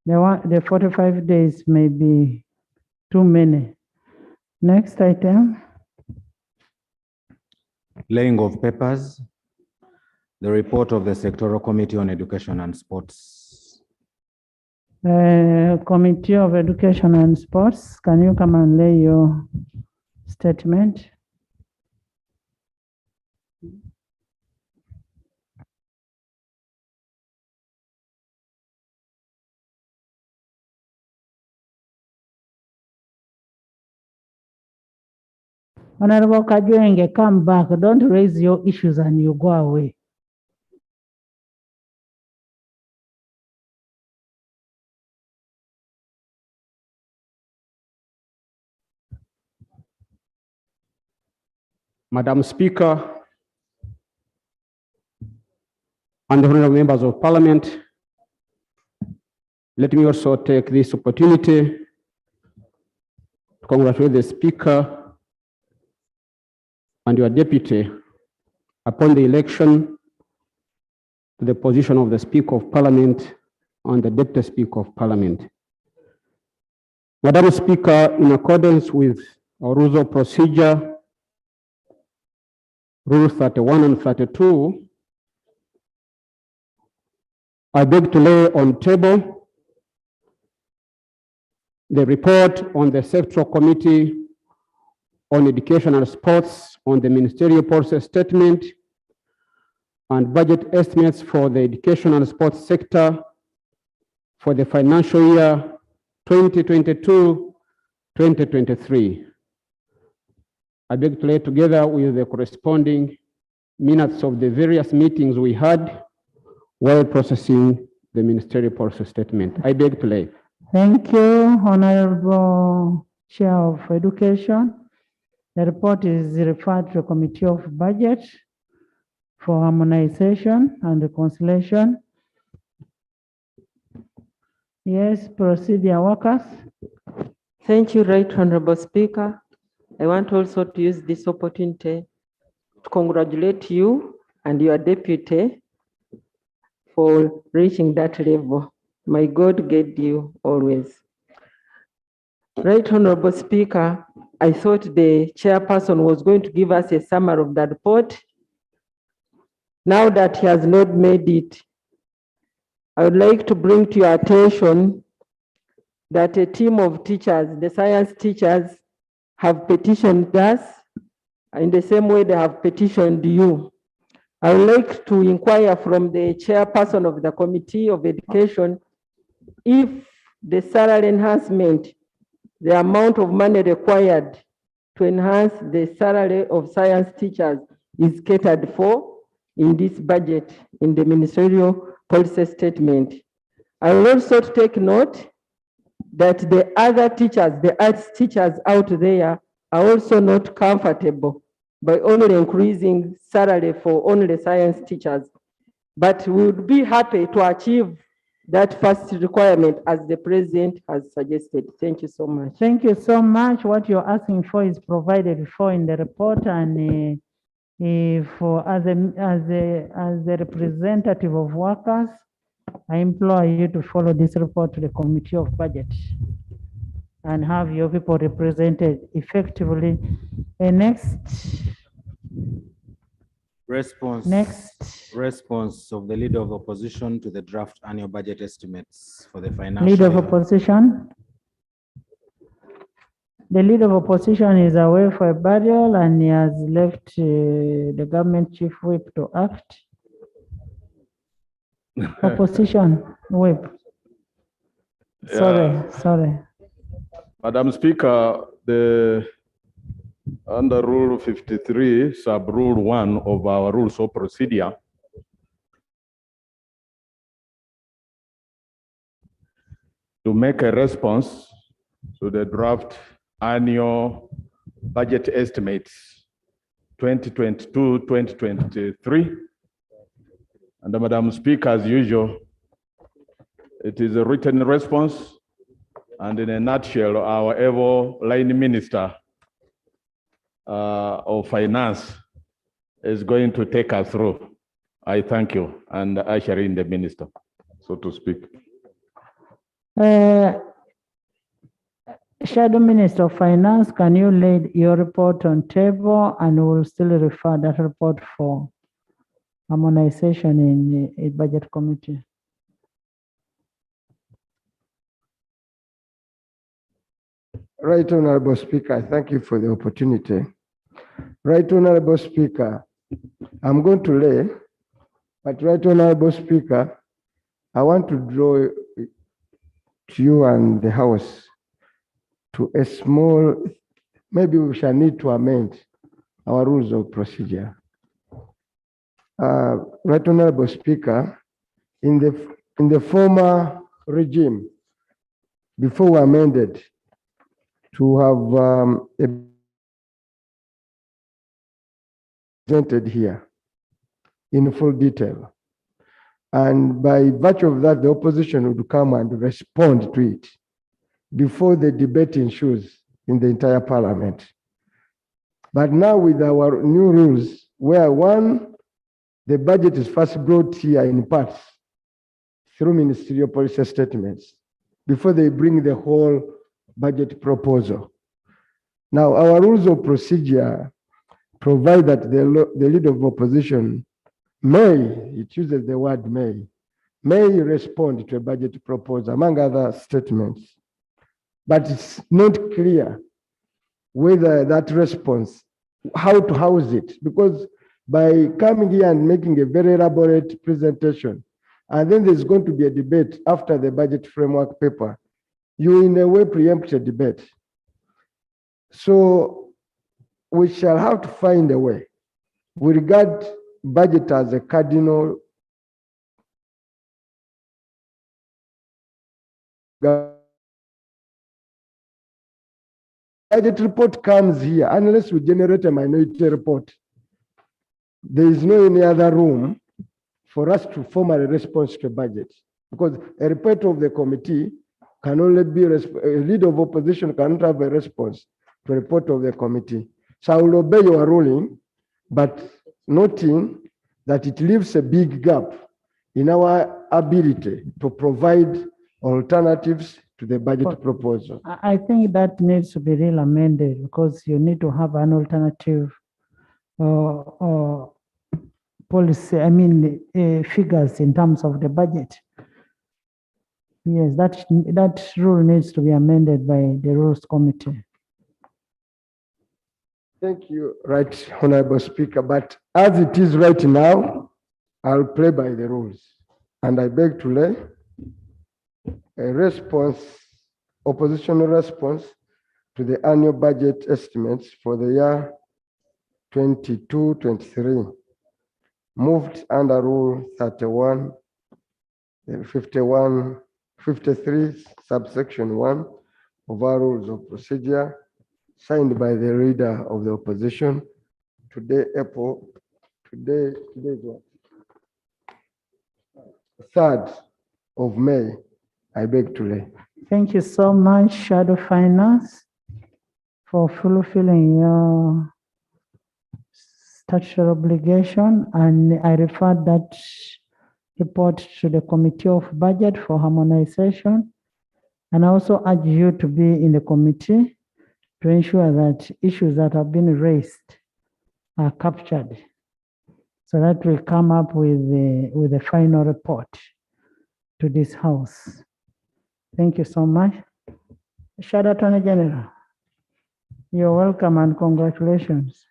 the 45 days may be too many. Next item. Laying of papers. The report of the Sectoral Committee on Education and Sports. Committee of Education and Sports, can you come and lay your statement? Honorable Kajwenge, come back. Don't raise your issues and you go away. Madam Speaker, and the honorable members of Parliament, let me also take this opportunity to congratulate the Speaker and your deputy upon the election to the position of the Speaker of Parliament and the Deputy Speaker of Parliament. Madam Speaker, in accordance with our rules of procedure, Rules 31 and 32, I beg to lay on table the report on the Sectoral Committee on Education and Sports on the Ministerial Policy Statement and budget estimates for the education and sports sector for the financial year 2022-2023. I beg to lay together with the corresponding minutes of the various meetings we had while processing the Ministerial Policy Statement. I beg to lay. Thank you, Honorable Chair of Education. The report is referred to the Committee of Budget for harmonization and reconciliation. Yes, procedure workers. Thank you, Right Honorable Speaker. I want also to use this opportunity to congratulate you and your deputy for reaching that level. May God guide you always. Right Honorable Speaker, I thought the chairperson was going to give us a summary of that report. Now that he has not made it, I would like to bring to your attention that a team of teachers, the science teachers, have petitioned us in the same way they have petitioned you. I would like to inquire from the chairperson of the Committee of Education if the salary enhancement, the amount of money required to enhance the salary of science teachers is catered for in this budget, in the Ministerial Policy Statement. I will also take note that the other teachers, the arts teachers out there are also not comfortable by only increasing salary for only science teachers. But we would be happy to achieve that first requirement as the President has suggested. Thank you so much. Thank you so much. What you're asking for is provided for in the report, and for as a representative of workers, I implore you to follow this report to the Committee of Budget and have your people represented effectively. Next. Response of the Leader of Opposition to the draft annual budget estimates for the financial Leader of year. Opposition. The Leader of Opposition is away for a burial and he has left the government chief whip to act. Opposition whip. Sorry. Madam Speaker, under Rule 53, Sub-Rule 1 of our Rules of Procedure, to make a response to the draft annual budget estimates 2022-2023. And Madam Speaker, as usual, it is a written response, and in a nutshell, our able line minister of finance is going to take us through. I thank you and usher in the minister, so to speak. Shadow Minister of Finance, can you lay your report on table, and we'll still refer that report for harmonization in a budget committee. Right Honorable Speaker, thank you for the opportunity. Right Honorable Speaker, I'm going to lay, but Right Honorable Speaker, I want to draw to you and the House to a small, maybe we shall need to amend our rules of procedure. Right Honorable Speaker, in the former regime, before we amended to have presented here in full detail, and by virtue of that, the opposition would come and respond to it before the debate ensues in the entire parliament. But now with our new rules, where one the budget is first brought here in parts through ministerial policy statements before they bring the whole budget proposal. Now, our rules of procedure provide that the leader of opposition may, it uses the word may respond to a budget proposal, among other statements. But it's not clear whether that response, how to house it, because by coming here and making a very elaborate presentation, and then there's going to be a debate after the budget framework paper, you in a way preempt a debate. So we shall have to find a way. We regard budget as a cardinal budget report comes here, unless we generate a minority report, there is no any other room for us to formally respond to a budget, because a report of the committee can only be, a leader of opposition cannot have a response to a report of the committee. So I will obey your ruling, but noting that it leaves a big gap in our ability to provide alternatives to the budget proposal. I think that needs to be really amended, because you need to have an alternative policy, figures in terms of the budget. Yes, that rule needs to be amended by the Rules Committee. Thank you, Right Honorable Speaker. But as it is right now, I'll play by the rules. And I beg to lay a response, oppositional response to the annual budget estimates for the year 22-23, moved under Rule 31, 53, subsection 1 of our rules of procedure, signed by the leader of the opposition. Today is what? 3rd of May. I beg to lay. Thank you so much, Shadow Finance, for fulfilling your statutory obligation, and I refer that report to the Committee of Budget for harmonization, and I also urge you to be in the committee to ensure that issues that have been raised are captured, so that we come up with the final report to this House. Thank you so much. Shadow Attorney General, you're welcome and congratulations.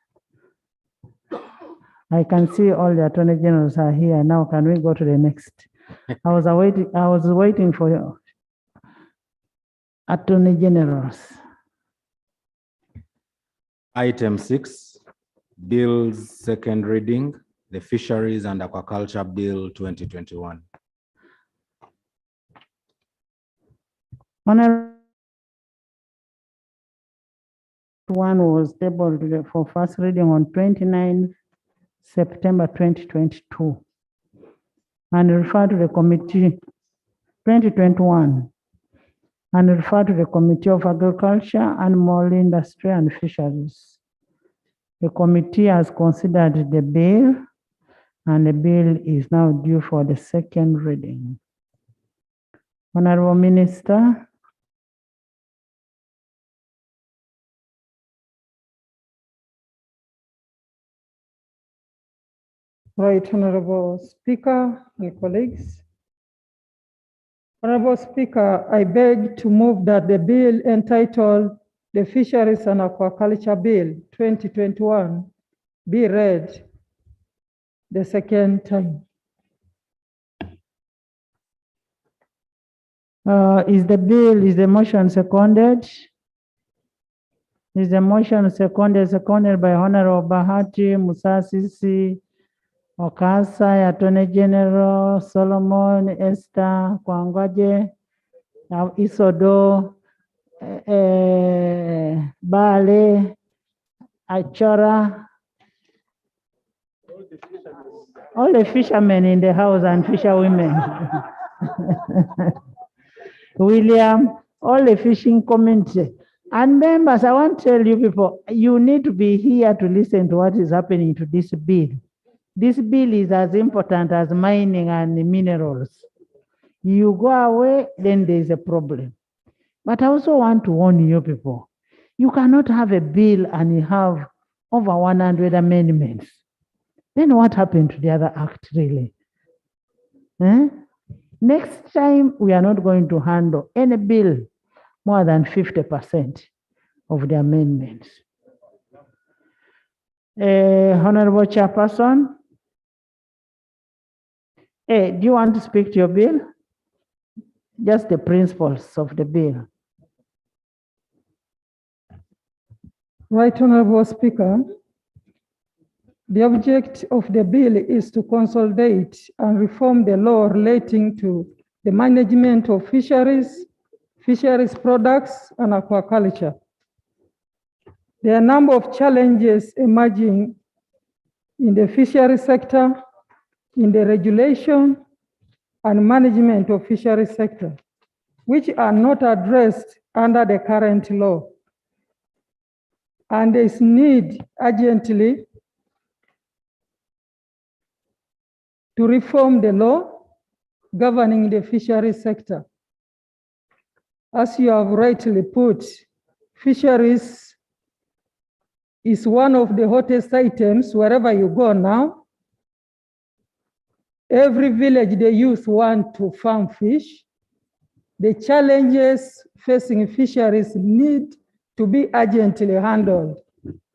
I can see all the Attorney Generals are here. Now can we go to the next? I was waiting for you. Attorney Generals. Item 6, Bills second reading, the Fisheries and Aquaculture Bill 2021. Honorable one was tabled for first reading on 29 September 2022 and referred to the committee 2021 and referred to the Committee of Agriculture, Animal Industry and Fisheries. The committee has considered the bill, and the bill is now due for the second reading. Honorable Minister. Right, Honorable Speaker and colleagues. Honorable Speaker, I beg to move that the bill entitled the Fisheries and Aquaculture Bill 2021 be read the second time. Is the motion seconded? Is the motion seconded by Honorable Bahati Musasisi Okasa, Attorney General Solomon, Esther Kwangwaje, Isodo, Bale, Achora, all the fishermen in the house and fisherwomen. William, all the fishing community. And members, I want to tell you people, you need to be here to listen to what is happening to this bill. This bill is as important as mining and minerals. You go away, then there's a problem. But I also want to warn you people, you cannot have a bill and you have over 100 amendments. Then what happened to the other act really? Next time, we are not going to handle any bill more than 50% of the amendments. Honorable Chairperson, do you want to speak to your bill? Just the principles of the bill. Right Honorable Speaker, the object of the bill is to consolidate and reform the law relating to the management of fisheries, fisheries products, and aquaculture. There are a number of challenges emerging in the fishery sector, in the regulation and management of fishery sector, which are not addressed under the current law. And there is need urgently to reform the law governing the fishery sector. As you have rightly put, fisheries is one of the hottest items wherever you go now. Every village, the youth want to farm fish. The challenges facing fisheries need to be urgently handled.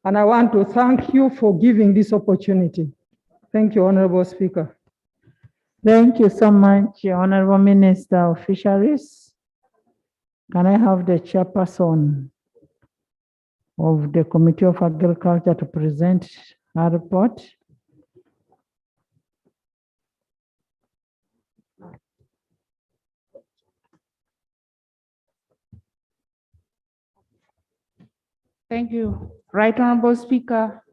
And I want to thank you for giving this opportunity. Thank you, Honorable Speaker. Thank you so much, Honorable Minister of Fisheries. Can I have the chairperson of the Committee of Agriculture to present her report? Thank you. Right Honorable Speaker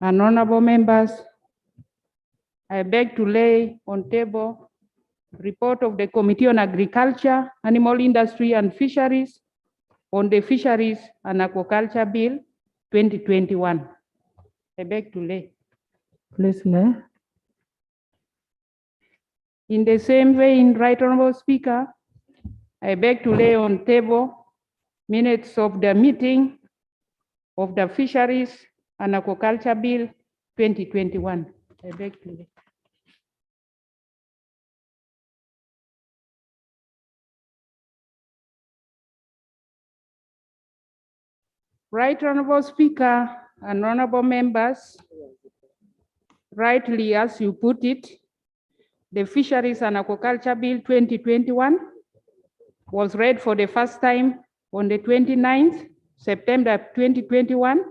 and honorable members, I beg to lay on table report of the Committee on Agriculture, Animal Industry and Fisheries on the Fisheries and Aquaculture Bill 2021. I beg to lay. Please lay. In the same vein, Right Honorable Speaker, I beg to lay on table minutes of the meeting of the Fisheries and Aquaculture Bill 2021. I beg to lay. Right Honorable Speaker and honorable members, rightly as you put it, the Fisheries and Aquaculture Bill 2021 was read for the first time on the 29th September 2021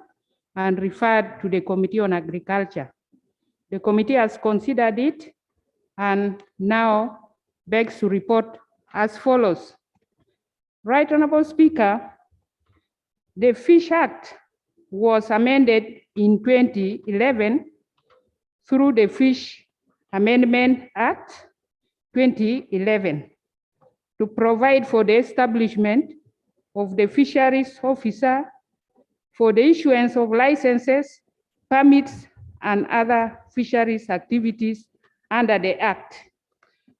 and referred to the Committee on Agriculture. The committee has considered it and now begs to report as follows. Right Honorable Speaker, the Fish Act was amended in 2011 through the Fish Amendment Act 2011 to provide for the establishment of the fisheries officer for the issuance of licenses, permits, and other fisheries activities under the Act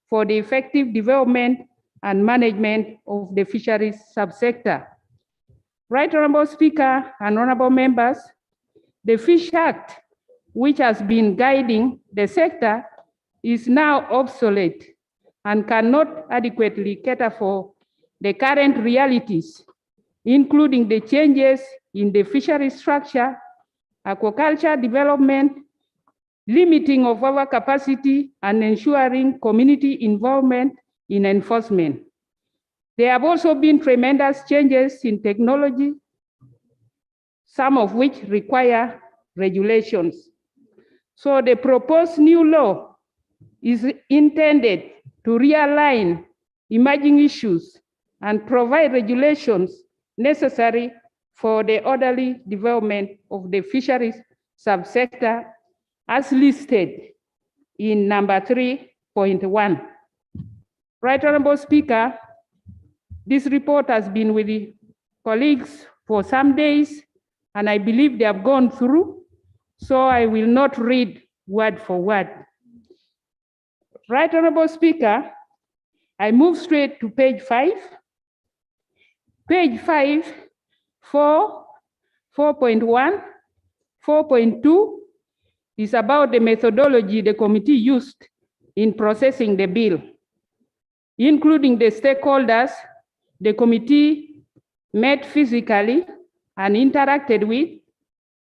for the effective development and management of the fisheries subsector. Right Honorable Speaker and honorable members, the Fish Act, which has been guiding the sector, is now obsolete and cannot adequately cater for the current realities, including the changes in the fishery structure, aquaculture development, limiting of our capacity, and ensuring community involvement in enforcement. There have also been tremendous changes in technology, some of which require regulations. So the proposed new law is intended to realign emerging issues and provide regulations necessary for the orderly development of the fisheries subsector as listed in number 3.1. Right Honorable Speaker, this report has been with the colleagues for some days, and I believe they have gone through, so I will not read word for word. Right Honorable Speaker, I move straight to page 5. Page 5, 4.1, 4.2 is about the methodology the committee used in processing the bill. Including the stakeholders, the committee met physically and interacted with,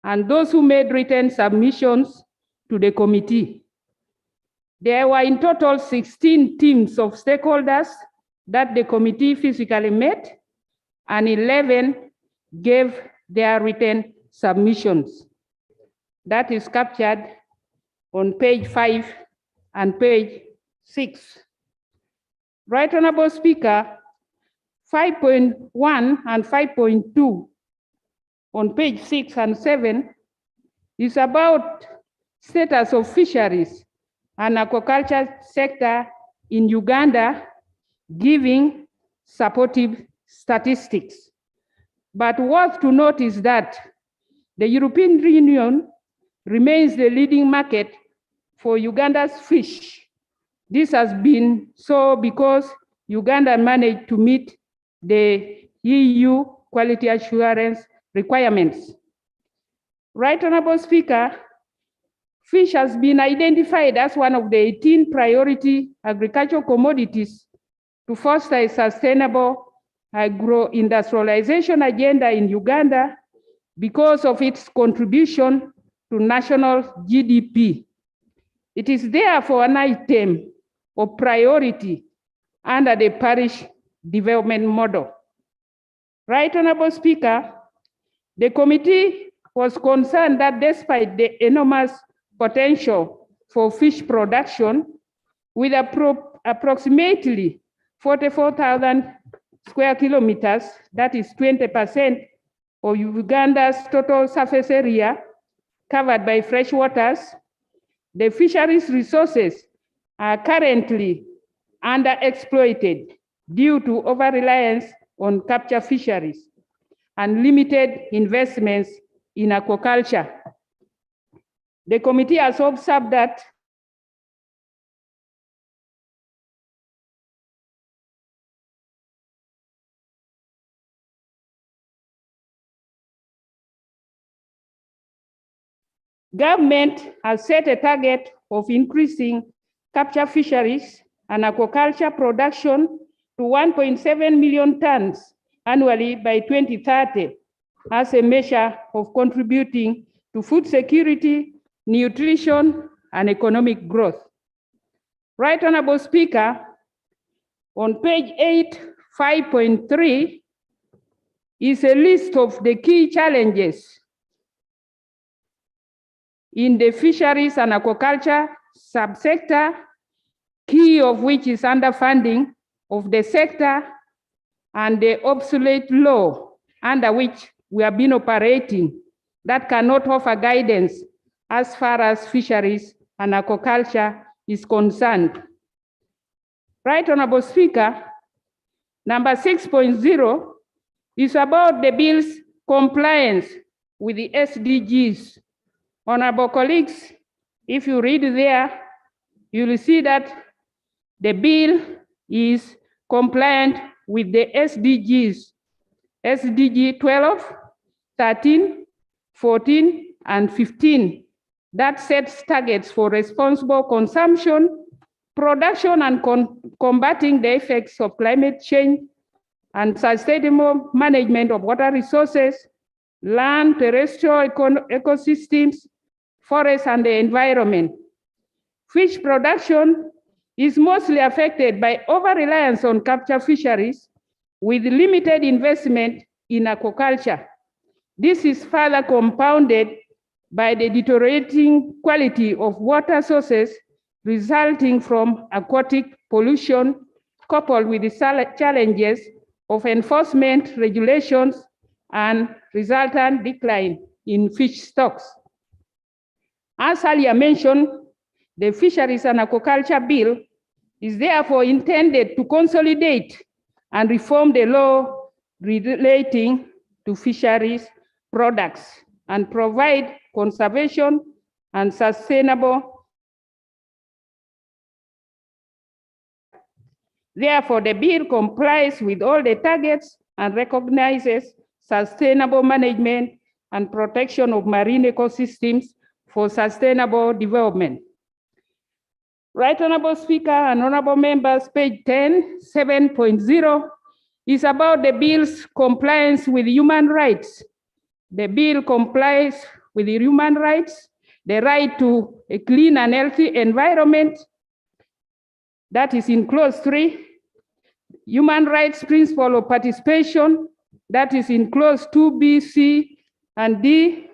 and those who made written submissions to the committee. There were in total 16 teams of stakeholders that the committee physically met, and 11 gave their written submissions. That is captured on page 5 and page 6. Right Honorable Speaker, 5.1 and 5.2 on page 6 and 7 is about status of fisheries and aquaculture sector in Uganda, giving supportive statistics. But worth to note is that the European Union remains the leading market for Uganda's fish. This has been so because Uganda managed to meet the EU quality assurance requirements. Right Honorable Speaker, fish has been identified as one of the 18 priority agricultural commodities to foster a sustainable agro-industrialization agenda in Uganda because of its contribution to national GDP. It is therefore an item of priority under the parish development model. Right Honorable Speaker, the committee was concerned that despite the enormous potential for fish production, with approximately 44,000 square kilometers, that is 20% of Uganda's total surface area covered by fresh waters, the fisheries resources are currently underexploited due to over-reliance on capture fisheries and limited investments in aquaculture. The committee has observed that government has set a target of increasing capture fisheries and aquaculture production to 1.7 million tons annually by 2030 as a measure of contributing to food security, nutrition, and economic growth. Right Honorable Speaker, on page 8, 5.3 is a list of the key challenges in the fisheries and aquaculture subsector, key of which is underfunding of the sector and the obsolete law under which we have been operating that cannot offer guidance as far as fisheries and aquaculture is concerned. Right Honorable Speaker, number 6.0 is about the bill's compliance with the SDGs. Honorable colleagues, if you read there, you will see that the bill is compliant with the SDGs, SDG 12, 13, 14, and 15, that sets targets for responsible consumption, production, and combating the effects of climate change, and sustainable management of water resources, land, terrestrial ecosystems, forests, and the environment. Fish production is mostly affected by over-reliance on capture fisheries with limited investment in aquaculture. This is further compounded by the deteriorating quality of water sources resulting from aquatic pollution, coupled with the challenges of enforcement regulations and resultant decline in fish stocks. As earlier mentioned, the Fisheries and Aquaculture Bill is therefore intended to consolidate and reform the law relating to fisheries products and provide conservation, and sustainable. Therefore, the bill complies with all the targets and recognizes sustainable management and protection of marine ecosystems for sustainable development. Right Honorable Speaker and Honorable Members, page 10, 7.0 is about the bill's compliance with human rights. The bill complies with the human rights, the right to a clean and healthy environment, that is in clause 3, human rights principle of participation, that is in clause 2B, C, and D,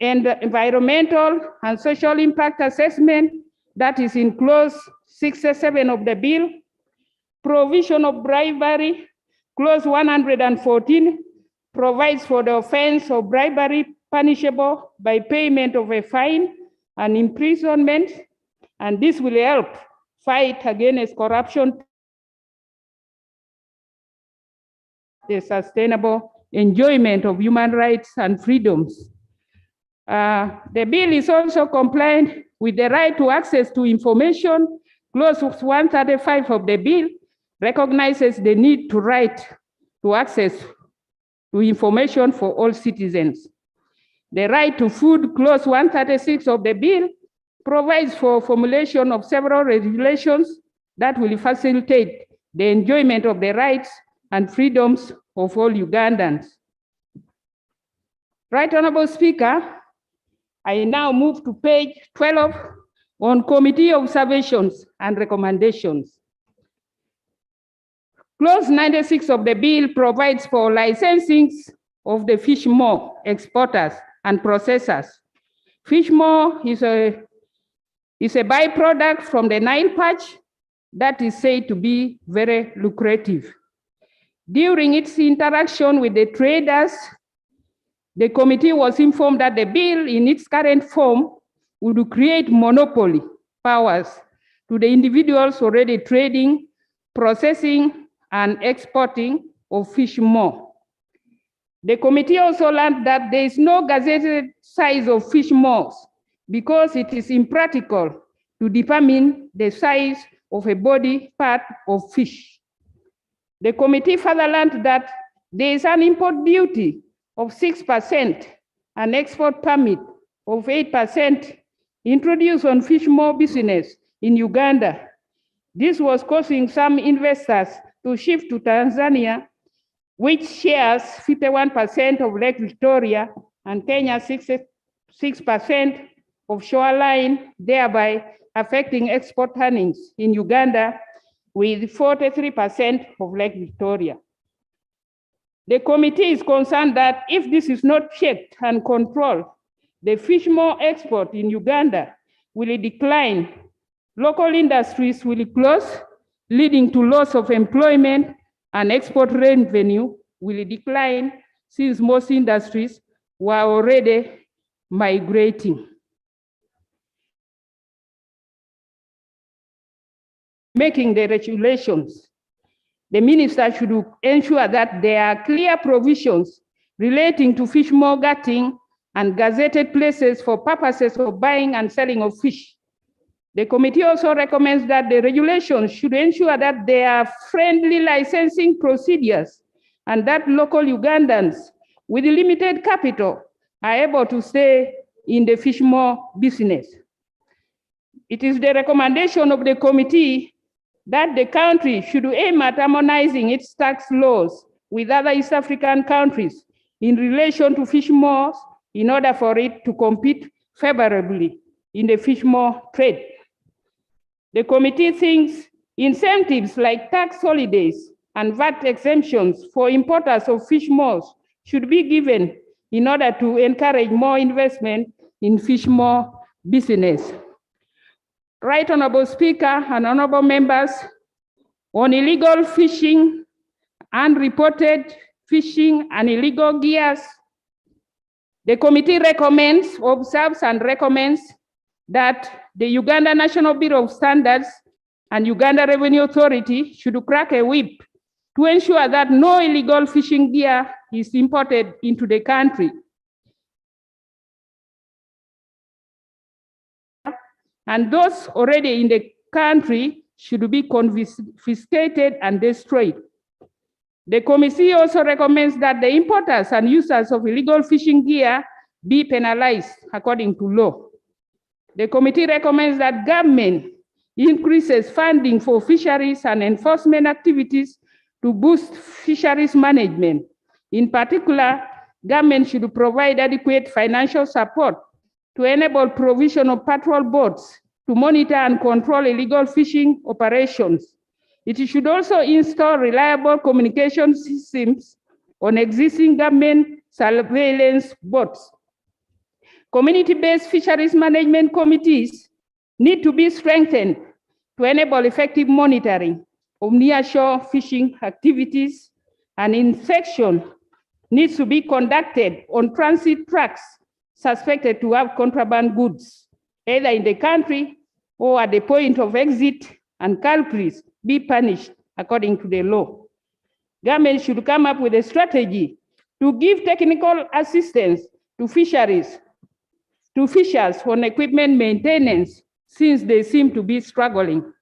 and the environmental and social impact assessment, that is in clause 67 of the bill, provision of bribery, clause 114 provides for the offense of bribery punishable by payment of a fine and imprisonment, and this will help fight against corruption, the sustainable enjoyment of human rights and freedoms. The bill is also compliant with the right to access to information. Clause 135 of the bill recognizes the need to right to access to information for all citizens. The right to food, clause 136 of the bill, provides for formulation of several regulations that will facilitate the enjoyment of the rights and freedoms of all Ugandans. Right Honorable Speaker, I now move to page 12 on committee observations and recommendations. Clause 96 of the bill provides for licensing of the fish maw exporters and processors. Fish maw is a byproduct from the Nile perch that is said to be very lucrative. During its interaction with the traders, the committee was informed that the bill in its current form would create monopoly powers to the individuals already trading, processing, and exporting of fish maw. The committee also learned that there is no gazetted size of fish maws because it is impractical to determine the size of a body part of fish. The committee further learned that there is an import duty of 6% and export permit of 8% introduced on fish maw business in Uganda. This was causing some investors to shift to Tanzania, which shares 51% of Lake Victoria and Kenya 6% of shoreline, thereby affecting export earnings in Uganda with 43% of Lake Victoria. The committee is concerned that if this is not checked and controlled, the fish maw export in Uganda will decline, local industries will close, leading to loss of employment, and export revenue will decline since most industries were already migrating. Making the regulations, the minister should ensure that there are clear provisions relating to fish maw gutting and gazetted places for purposes of buying and selling of fish. The committee also recommends that the regulations should ensure that there are friendly licensing procedures and that local Ugandans with limited capital are able to stay in the fish maw business. It is the recommendation of the committee that the country should aim at harmonizing its tax laws with other East African countries in relation to fish maws in order for it to compete favorably in the fish maw trade. The committee thinks incentives like tax holidays and VAT exemptions for importers of fish maws should be given in order to encourage more investment in fish maw business. Right Honorable Speaker and honorable members, on illegal fishing, unreported fishing, and illegal gears, the committee recommends, observes, and recommends that the Uganda National Bureau of Standards and Uganda Revenue Authority should crack a whip to ensure that no illegal fishing gear is imported into the country. and those already in the country should be confiscated and destroyed. The committee also recommends that the importers and users of illegal fishing gear be penalized according to law. The committee recommends that government increases funding for fisheries and enforcement activities to boost fisheries management. In particular, government should provide adequate financial support to enable provision of patrol boats to monitor and control illegal fishing operations. It should also install reliable communication systems on existing government surveillance boats. Community-based fisheries management committees need to be strengthened to enable effective monitoring of nearshore fishing activities, and inspection needs to be conducted on transit trucks suspected to have contraband goods, either in the country or at the point of exit, and culprits be punished according to the law. Government should come up with a strategy to give technical assistance to fishers on equipment maintenance, since they seem to be struggling.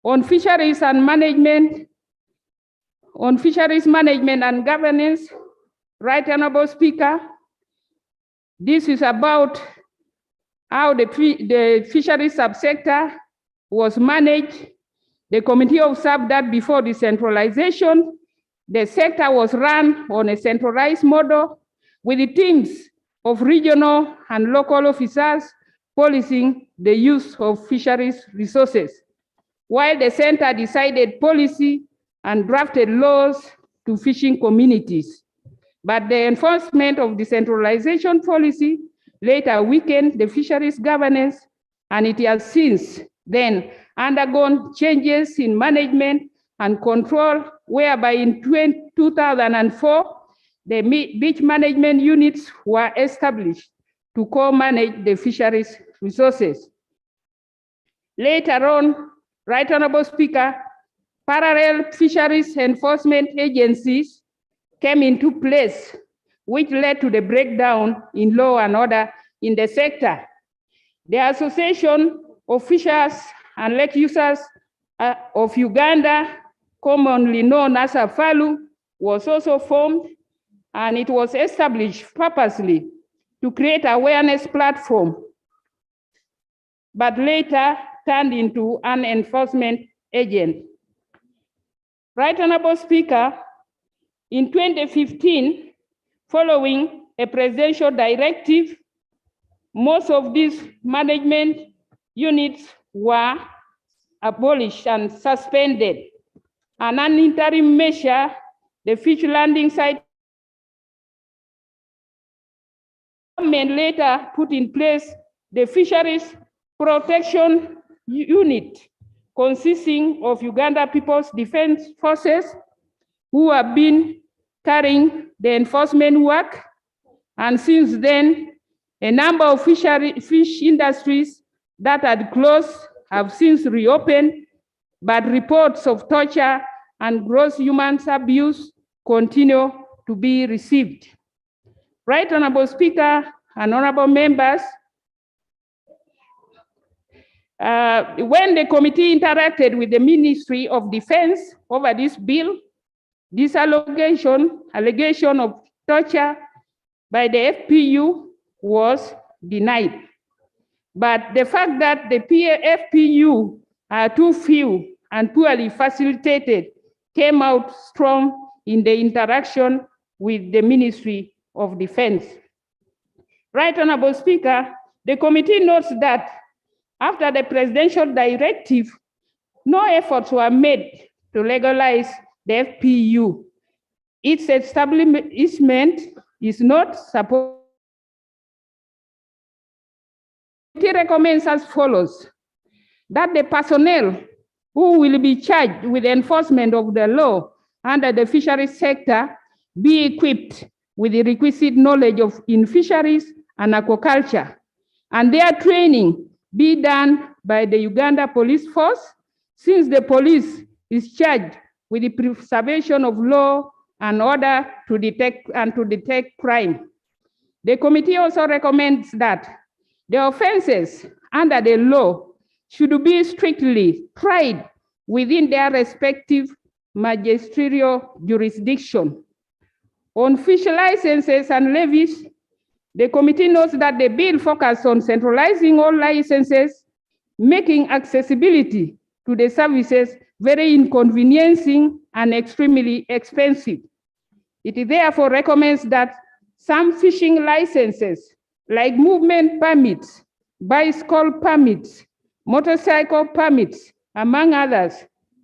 On fisheries management and governance, Right Honorable Speaker, this is about how the fishery subsector was managed. The committee observed that before decentralization, the sector was run on a centralized model with the teams of regional and local officers policing the use of fisheries resources, while the center decided policy and drafted laws to fishing communities. But the enforcement of decentralization policy later weakened the fisheries governance, and it has since then undergone changes in management and control, whereby in 2004, the beach management units were established to co-manage the fisheries resources. Later on, Right Honorable Speaker, parallel fisheries enforcement agencies came into place, which led to the breakdown in law and order in the sector. The Association of Fishers and Lake Users of Uganda, commonly known as AFALU, was also formed, and it was established purposely to create an awareness platform, but later turned into an enforcement agent. Right Honorable Speaker, in 2015, following a presidential directive, most of these management units were abolished and suspended. And an interim measure, the fish landing site, government later put in place the Fisheries Protection Unit, consisting of Uganda People's Defense Forces, who have been carrying the enforcement work. And since then, a number of fish industries that had closed have since reopened, but reports of torture and gross human abuse continue to be received. Right Honorable Speaker and honorable members, when the committee interacted with the Ministry of Defense over this bill, this allegation of torture by the FPU was denied. But the fact that the FPU are too few and poorly facilitated came out strong in the interaction with the Ministry of Defense. Right Honorable Speaker, the committee notes that after the presidential directive, no efforts were made to legalize the FPU. Its establishment is not supposed. It recommends as follows: that the personnel who will be charged with enforcement of the law under the fisheries sector be equipped with the requisite knowledge in fisheries and aquaculture, and their training be done by the Uganda Police Force, since the police is charged with the preservation of law and order to detect crime. The committee also recommends that the offenses under the law should be strictly tried within their respective magisterial jurisdiction. On fish licenses and levies, the committee notes that the bill focuses on centralizing all licenses, making accessibility to the services very inconveniencing and extremely expensive. It therefore recommends that some fishing licenses, like movement permits, bicycle permits, motorcycle permits, among others,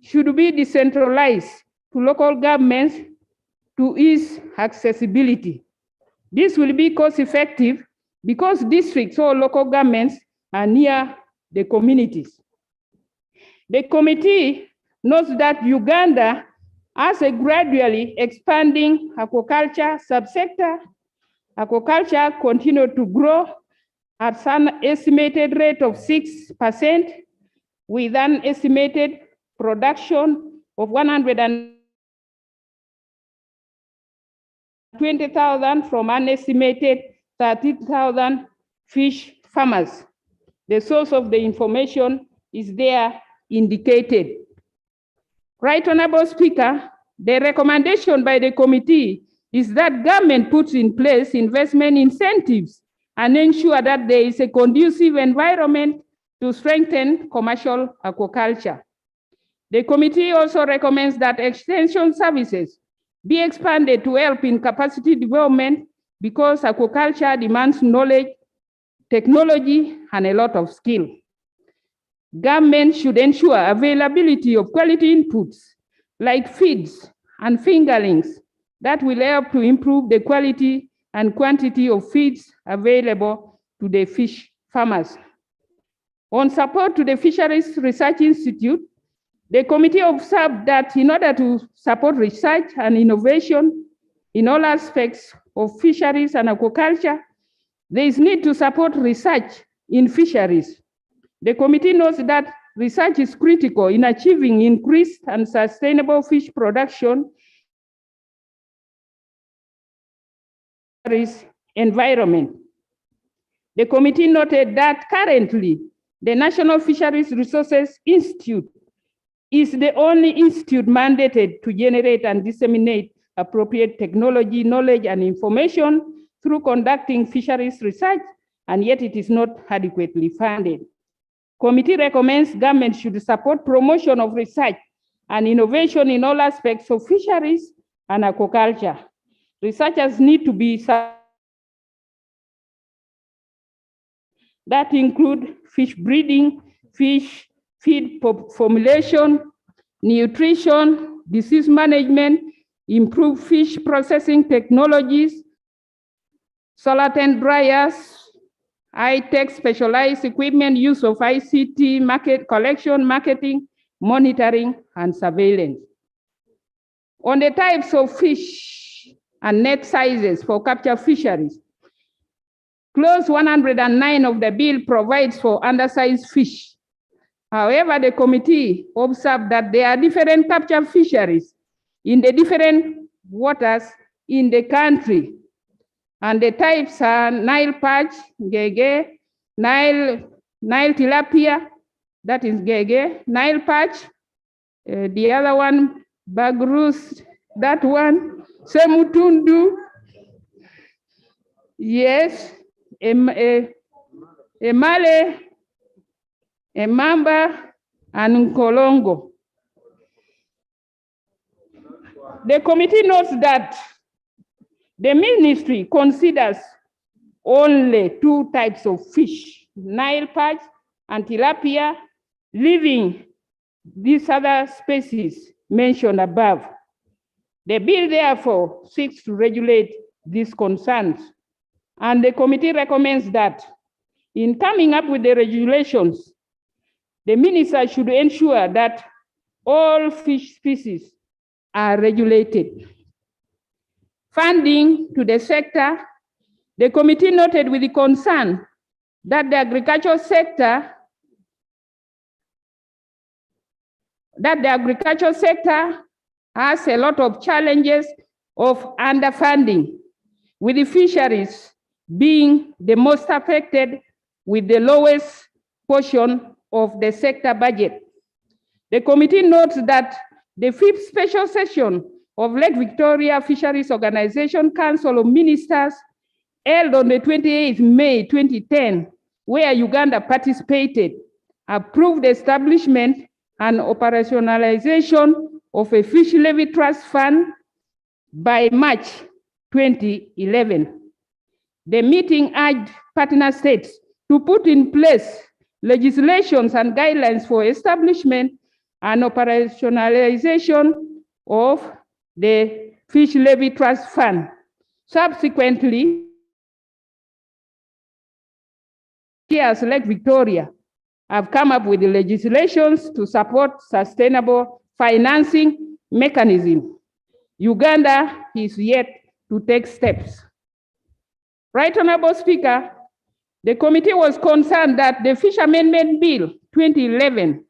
should be decentralized to local governments to ease accessibility. This will be cost-effective because districts or local governments are near the communities. The committee notes that Uganda has a gradually expanding aquaculture subsector. Aquaculture continued to grow at an estimated rate of 6%, with an estimated production of 120,000 from an estimated 30,000 fish farmers. The source of the information is there indicated. Right Honorable Speaker, the recommendation by the committee is that government puts in place investment incentives and ensure that there is a conducive environment to strengthen commercial aquaculture. The committee also recommends that extension services be expanded to help in capacity development because aquaculture demands knowledge, technology, and a lot of skill. Government should ensure availability of quality inputs like feeds and fingerlings that will help to improve the quality and quantity of feeds available to the fish farmers. On support to the Fisheries Research Institute, the committee observed that in order to support research and innovation in all aspects of fisheries and aquaculture, there is need to support research in fisheries. The committee notes that research is critical in achieving increased and sustainable fish production environment. The committee noted that currently the National Fisheries Resources Institute is the only institute mandated to generate and disseminate appropriate technology, knowledge, and information through conducting fisheries research, and yet it is not adequately funded. Committee recommends government should support promotion of research and innovation in all aspects of fisheries and aquaculture. Researchers need to be that include fish breeding, fish feed formulation, nutrition, disease management, improved fish processing technologies, solar tank dryers, high-tech specialized equipment, use of ICT, market collection, marketing, monitoring, and surveillance. On the types of fish and net sizes for capture fisheries, Clause 109 of the bill provides for undersized fish. However, the committee observed that there are different capture fisheries in the different waters in the country. And the types are Nile perch, gege, Nile tilapia, that is gege, Nile perch, the other one, bagrus, that one, semutundu, yes, emale, emamba, and nkolongo. The committee notes that the ministry considers only two types of fish, Nile perch and tilapia, leaving these other species mentioned above. The bill therefore seeks to regulate these concerns, and the committee recommends that in coming up with the regulations, the minister should ensure that all fish species are regulated. Funding to the sector, the committee noted with the concern that the agricultural sector has a lot of challenges of underfunding, with the fisheries being the most affected with the lowest portion of the sector budget. The committee notes that the 5th special session of Lake Victoria Fisheries Organization Council of Ministers held on the 28th May 2010, where Uganda participated, approved the establishment and operationalization of a fish levy trust fund by March 2011. The meeting urged partner states to put in place legislations and guidelines for establishment and operationalization of the fish levy trust fund. Subsequently, as Lake Victoria have come up with the legislations to support sustainable financing mechanism. Uganda is yet to take steps. Right Honorable Speaker, the committee was concerned that the Fish Amendment Bill 2011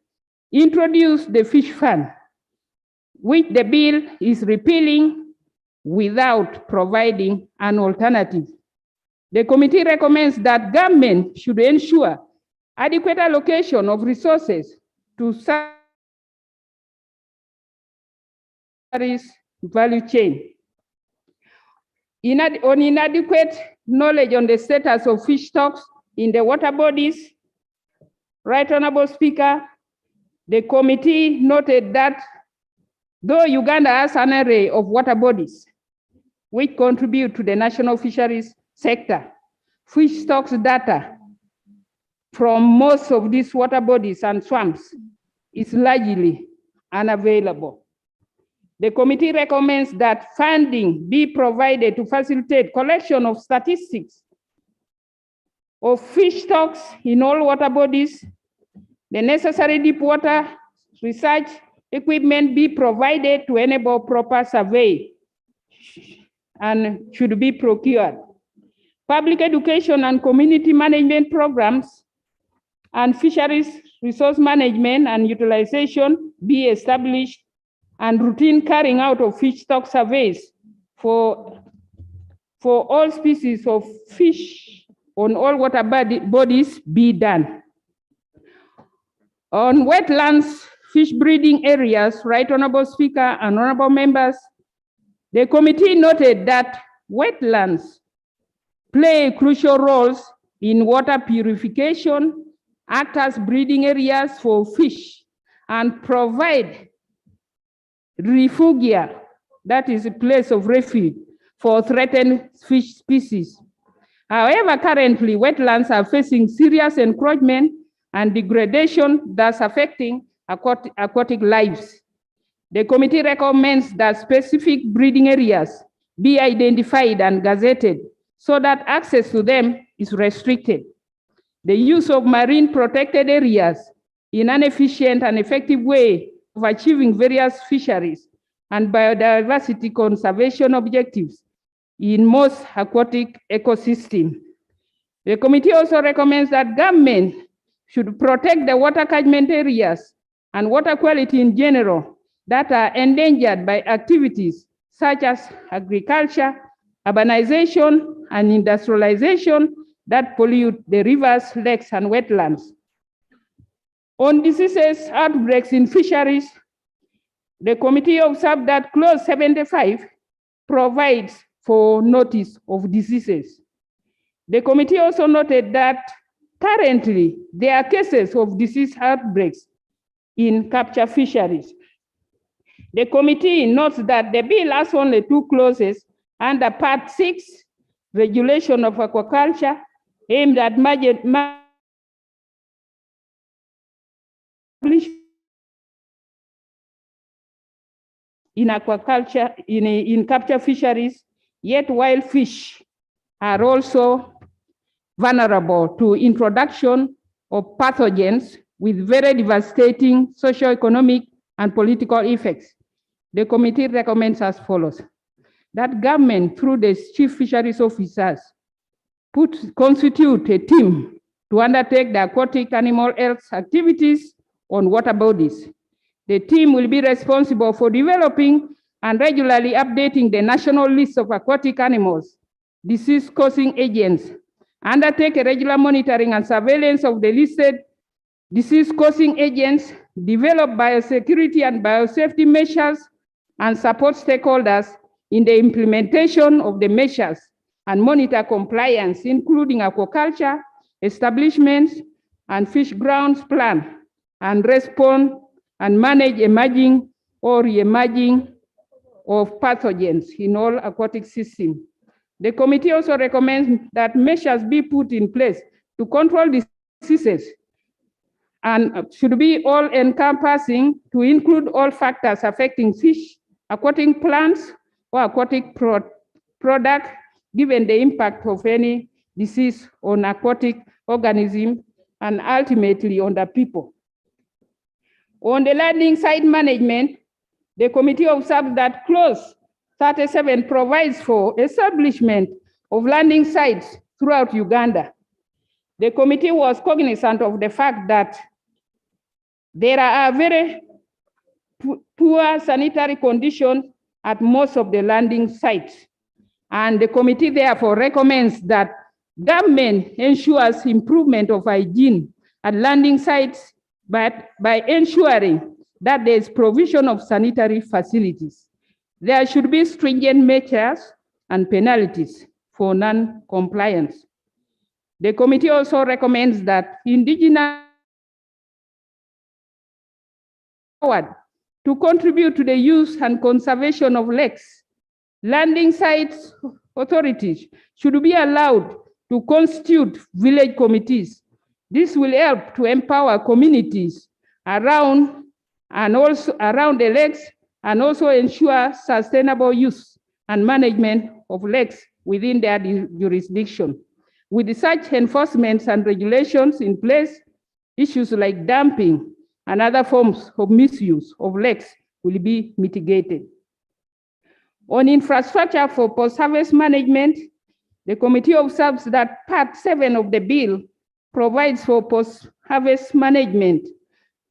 introduced the fish fund, which the bill is repealing without providing an alternative. The committee recommends that government should ensure adequate allocation of resources to fisheries value chain. On inadequate knowledge on the status of fish stocks in the water bodies, Right Honorable Speaker, the committee noted that though Uganda has an array of water bodies which contribute to the national fisheries sector, fish stocks data from most of these water bodies and swamps is largely unavailable. The committee recommends that funding be provided to facilitate collection of statistics of fish stocks in all water bodies. The necessary deep water research equipment be provided to enable proper survey and should be procured. Public education and community management programs and fisheries resource management and utilization be established, and routine carrying out of fish stock surveys for all species of fish on all water bodies be done. On wetlands, fish breeding areas, Right Honorable Speaker and honorable members, the committee noted that wetlands play crucial roles in water purification, act as breeding areas for fish, and provide refugia, that is a place of refuge for threatened fish species. However, currently wetlands are facing serious encroachment and degradation, thus affecting aquatic lives. The committee recommends that specific breeding areas be identified and gazetted so that access to them is restricted. The use of marine protected areas in an efficient and effective way of achieving various fisheries and biodiversity conservation objectives in most aquatic ecosystems. The committee also recommends that government should protect the water catchment areas and water quality in general that are endangered by activities such as agriculture, urbanization, and industrialization that pollute the rivers, lakes, and wetlands. On diseases outbreaks in fisheries, the committee observed that clause 75 provides for notice of diseases. The committee also noted that currently there are cases of disease outbreaks in capture fisheries. The committee notes that the bill has only 2 clauses under Part 6, Regulation of Aquaculture, aimed at in aquaculture, in capture fisheries, yet wild fish are also vulnerable to introduction of pathogens with very devastating socio-economic and political effects. The committee recommends as follows: that government, through the chief fisheries officers, constitute a team to undertake the aquatic animal health activities on water bodies. The team will be responsible for developing and regularly updating the national list of aquatic animals, disease-causing agents, undertake a regular monitoring and surveillance of the listed disease-causing agents, develop biosecurity and biosafety measures, and support stakeholders in the implementation of the measures and monitor compliance, including aquaculture, establishments, and fish grounds plan, and respond and manage emerging or re-emerging of pathogens in all aquatic systems. The committee also recommends that measures be put in place to control diseases and should be all-encompassing to include all factors affecting fish, aquatic plants, or aquatic product, given the impact of any disease on aquatic organism and ultimately on the people. On the landing site management, the committee observes that clause 37 provides for establishment of landing sites throughout Uganda. The committee was cognizant of the fact that there are very poor sanitary conditions at most of the landing sites. And the committee therefore recommends that government ensures improvement of hygiene at landing sites by ensuring that there is provision of sanitary facilities. There should be stringent measures and penalties for non-compliance. The committee also recommends that indigenous to contribute to the use and conservation of lakes. Landing sites authorities should be allowed to constitute village committees. This will help to empower communities around the lakes and also ensure sustainable use and management of lakes within their jurisdiction. With such enforcements and regulations in place, issues like dumping and other forms of misuse of lakes will be mitigated. On infrastructure for post-harvest management, the committee observes that Part 7 of the bill provides for post-harvest management,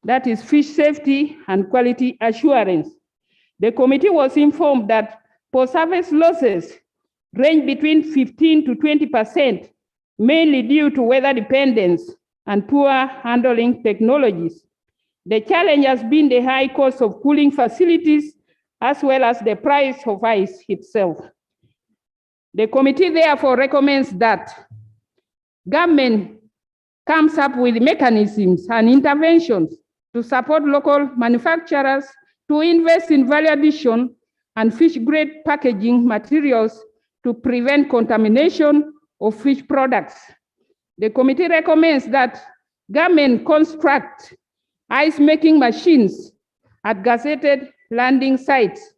that is fish safety and quality assurance. The committee was informed that post-harvest losses range between 15 to 20%, mainly due to weather dependence and poor handling technologies. The challenge has been the high cost of cooling facilities, as well as the price of ice itself. The committee therefore recommends that government comes up with mechanisms and interventions to support local manufacturers to invest in value addition and fish-grade packaging materials to prevent contamination of fish products. The committee recommends that government construct ice-making machines at gazetted landing sites.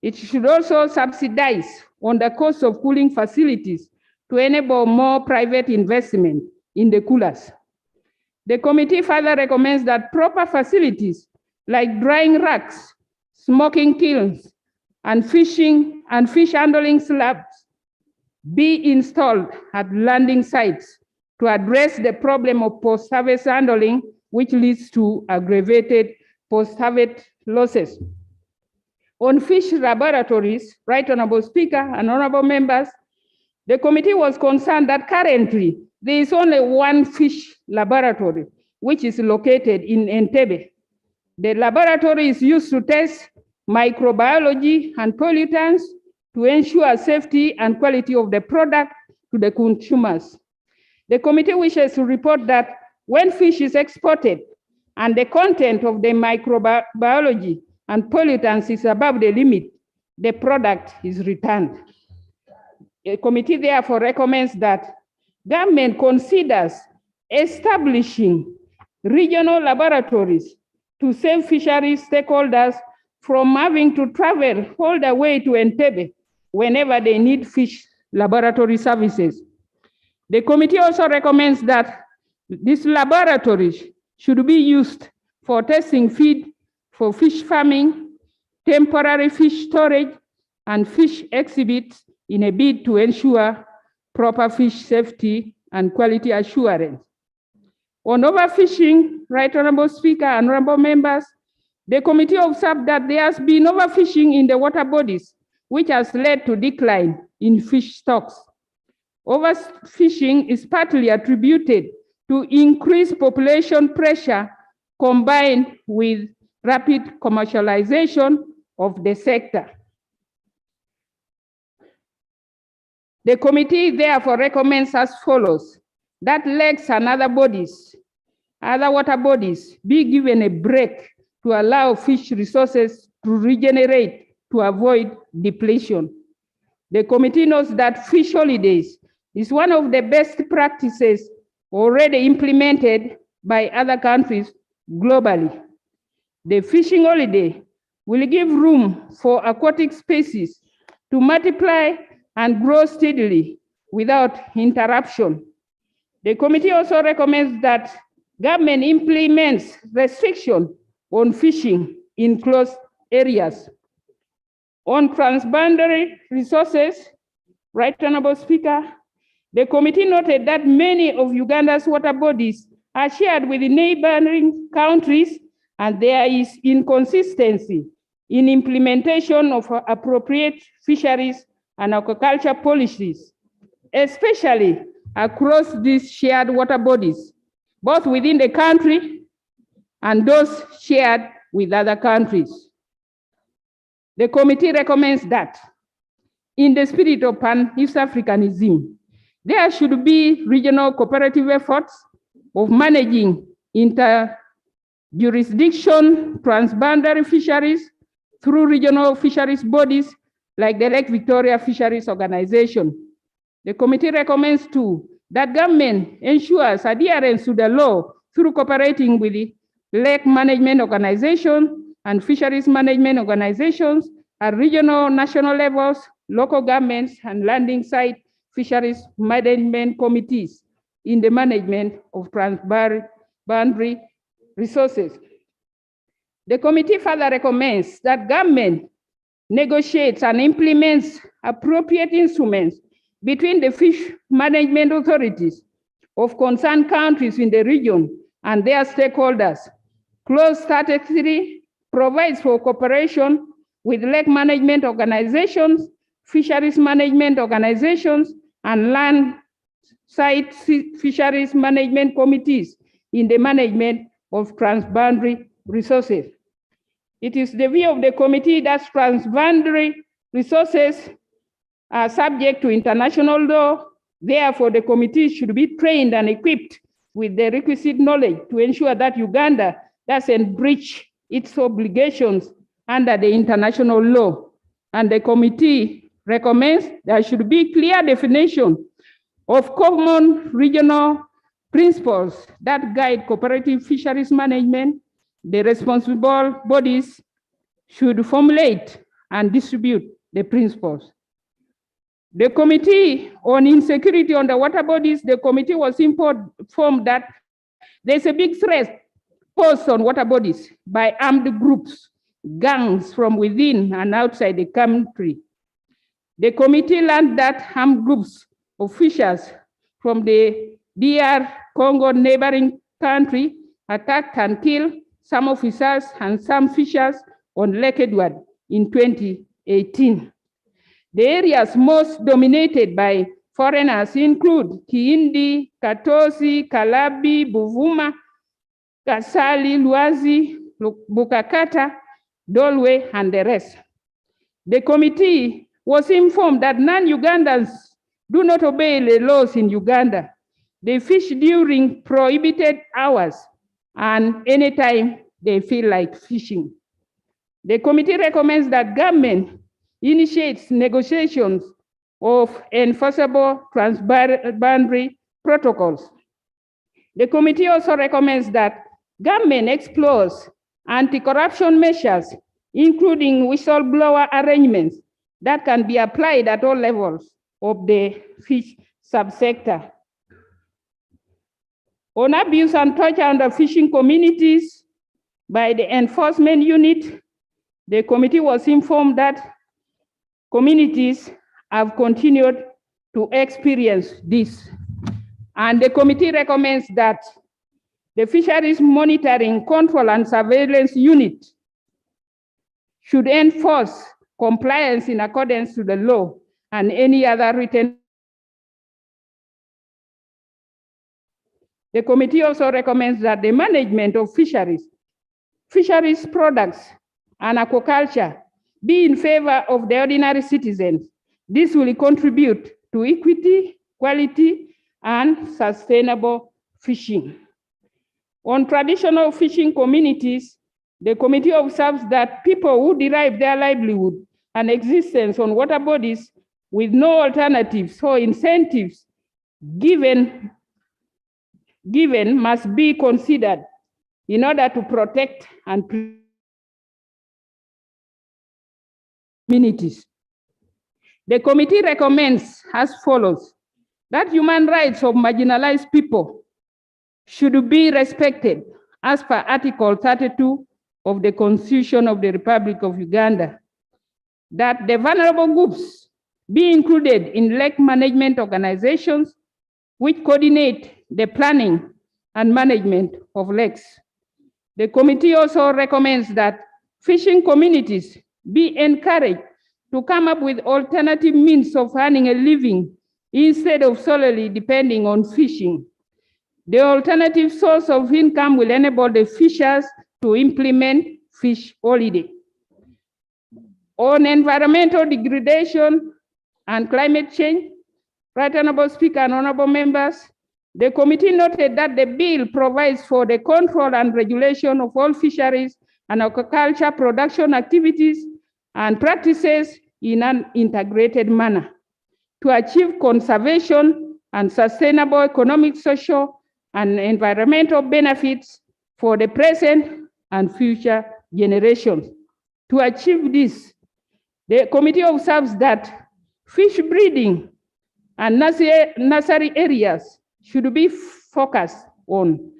It should also subsidize on the cost of cooling facilities to enable more private investment in the coolers. The committee further recommends that proper facilities like drying racks, smoking kilns, and fish handling slabs be installed at landing sites to address the problem of post-harvest handling, which leads to aggravated post-harvest losses. On fish laboratories, Right Honorable Speaker and honorable members, the committee was concerned that currently there is only one fish laboratory, which is located in Entebbe. The laboratory is used to test microbiology and pollutants to ensure safety and quality of the product to the consumers. The committee wishes to report that when fish is exported and the content of the microbiology and pollutants is above the limit, the product is returned. The committee therefore recommends that government considers establishing regional laboratories to save fisheries stakeholders from having to travel all the way to Entebbe whenever they need fish laboratory services. The committee also recommends that these laboratories should be used for testing feed for fish farming, temporary fish storage, and fish exhibits in a bid to ensure proper fish safety and quality assurance. On overfishing, Right Honorable Speaker and honorable members, the committee observed that there has been overfishing in the water bodies, which has led to decline in fish stocks. Overfishing is partly attributed to increase population pressure combined with rapid commercialization of the sector. The committee therefore recommends as follows: that lakes and other water bodies be given a break to allow fish resources to regenerate to avoid depletion. The committee notes that fish holidays is one of the best practices already implemented by other countries globally. The fishing holiday will give room for aquatic species to multiply and grow steadily without interruption. The committee also recommends that government implements restriction on fishing in closed areas. On transboundary resources, Right Honorable Speaker, the committee noted that many of Uganda's water bodies are shared with the neighboring countries, and there is inconsistency in implementation of appropriate fisheries and aquaculture policies, especially across these shared water bodies, both within the country and those shared with other countries. The committee recommends that, in the spirit of Pan-East Africanism, there should be regional cooperative efforts of managing inter-jurisdiction transboundary fisheries through regional fisheries bodies like the Lake Victoria Fisheries Organization. The committee recommends too that government ensures adherence to the law through cooperating with the lake management organization and fisheries management organizations at regional, national levels, local governments, and landing site fisheries management committees in the management of transboundary resources. The committee further recommends that government negotiates and implements appropriate instruments between the fish management authorities of concerned countries in the region and their stakeholders. Clause 33 provides for cooperation with lake management organizations, fisheries management organizations, and land site fisheries management committees in the management of transboundary resources. It is the view of the committee that transboundary resources are subject to international law. Therefore, the committee should be trained and equipped with the requisite knowledge to ensure that Uganda doesn't breach its obligations under the international law. And the committee recommends there should be clear definition of common regional principles that guide cooperative fisheries management. The responsible bodies should formulate and distribute the principles. The Committee on Insecurity on the Water Bodies, the committee was informed that there's a big threat posed on water bodies by armed groups, gangs from within and outside the country. The committee learned that armed groups of fishers from the DR Congo neighboring country attacked and killed some officers and some fishers on Lake Edward in 2018. The areas most dominated by foreigners include Kiindi, Katosi, Kalabi, Buvuma, Kasali, Luazi, Bukakata, Dolwe, and the rest. The committee was informed that non-Ugandans do not obey the laws in Uganda. They fish during prohibited hours and anytime they feel like fishing. The committee recommends that government initiates negotiations of enforceable transboundary protocols. The committee also recommends that government explores anti-corruption measures, including whistleblower arrangements that can be applied at all levels of the fish subsector. On abuse and torture under fishing communities by the enforcement unit, the committee was informed that communities have continued to experience this. And the committee recommends that the Fisheries Monitoring, Control and Surveillance Unit should enforce compliance in accordance to the law and any other written The committee also recommends that the management of fisheries products, and aquaculture be in favor of the ordinary citizens. This will contribute to equity, quality, and sustainable fishing. On traditional fishing communities, the committee observes that people who derive their livelihood and existence on water bodies with no alternatives or incentives given must be considered in order to protect and communities. The committee recommends as follows: that human rights of marginalized people should be respected as per Article 32 of the Constitution of the Republic of Uganda, that the vulnerable groups be included in lake management organizations which coordinate the planning and management of lakes. The committee also recommends that fishing communities be encouraged to come up with alternative means of earning a living instead of solely depending on fishing. The alternative source of income will enable the fishers to implement fish holiday. On environmental degradation and climate change, Right Honorable Speaker and honorable members, the committee noted that the bill provides for the control and regulation of all fisheries and aquaculture production activities and practices in an integrated manner to achieve conservation and sustainable economic, social, and environmental benefits for the present and future generations. To achieve this, the committee observes that fish breeding and nursery areas should be focused on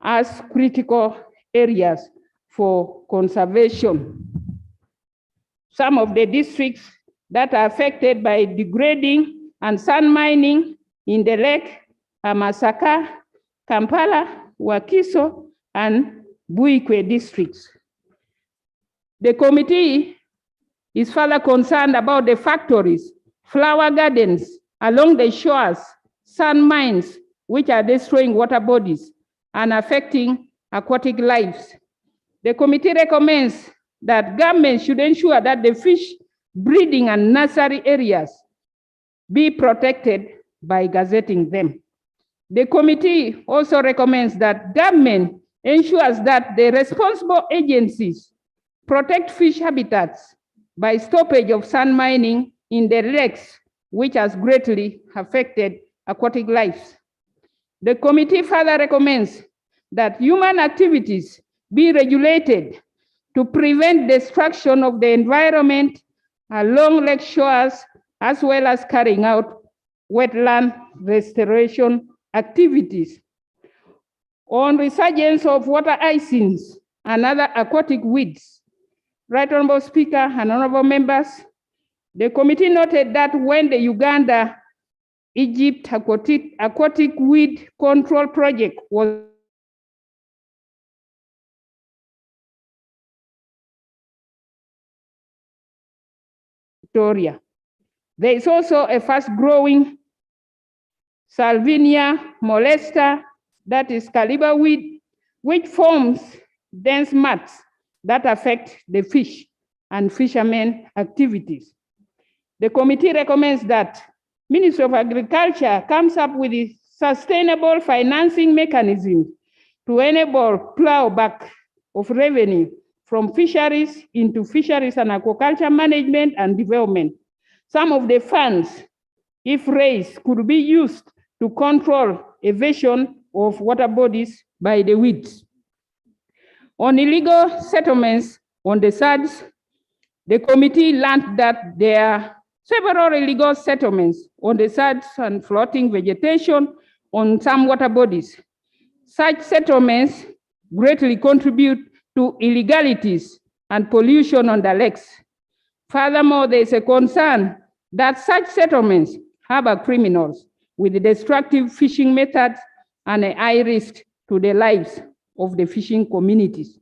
as critical areas for conservation. Some of the districts that are affected by degrading and sand mining in the lake are Masaka, Kampala, Wakiso, and Buikwe districts. The committee is further concerned about the factories, flower gardens along the shores, sand mines, which are destroying water bodies and affecting aquatic lives. The committee recommends that government should ensure that the fish breeding and nursery areas be protected by gazetting them. The committee also recommends that government ensures that the responsible agencies protect fish habitats by stoppage of sand mining in the lakes, which has greatly affected aquatic lives. The committee further recommends that human activities be regulated to prevent destruction of the environment along lake shores, as well as carrying out wetland restoration activities. On resurgence of water hyacinths and other aquatic weeds, Right Honorable Speaker and honorable members, the committee noted that when the Uganda Egypt aquatic weed control project was Victoria, there is also a fast-growing Salvinia molesta, that is caliber weed, which forms dense mats that affect the fish and fishermen activities. The committee recommends that Ministry of Agriculture comes up with a sustainable financing mechanism to enable plowback of revenue from fisheries into fisheries and aquaculture management and development. Some of the funds, if raised, could be used to control evasion of water bodies by the weeds. On illegal settlements on the SADS, the committee learned that there are several illegal settlements on the SADS and floating vegetation on some water bodies. Such settlements greatly contribute to illegalities and pollution on the lakes. Furthermore, there is a concern that such settlements harbor criminals with destructive fishing methods and a high risk to the lives of the fishing communities.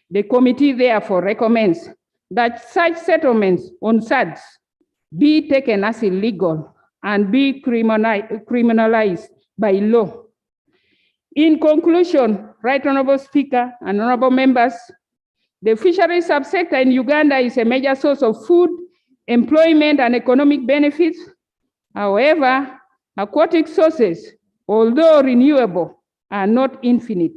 The committee therefore recommends that such settlements on SADS be taken as illegal and be criminalized by law. In conclusion, Right Honorable Speaker and honorable members, the fishery subsector in Uganda is a major source of food, employment, and economic benefits. However, aquatic sources, although renewable, are not infinite.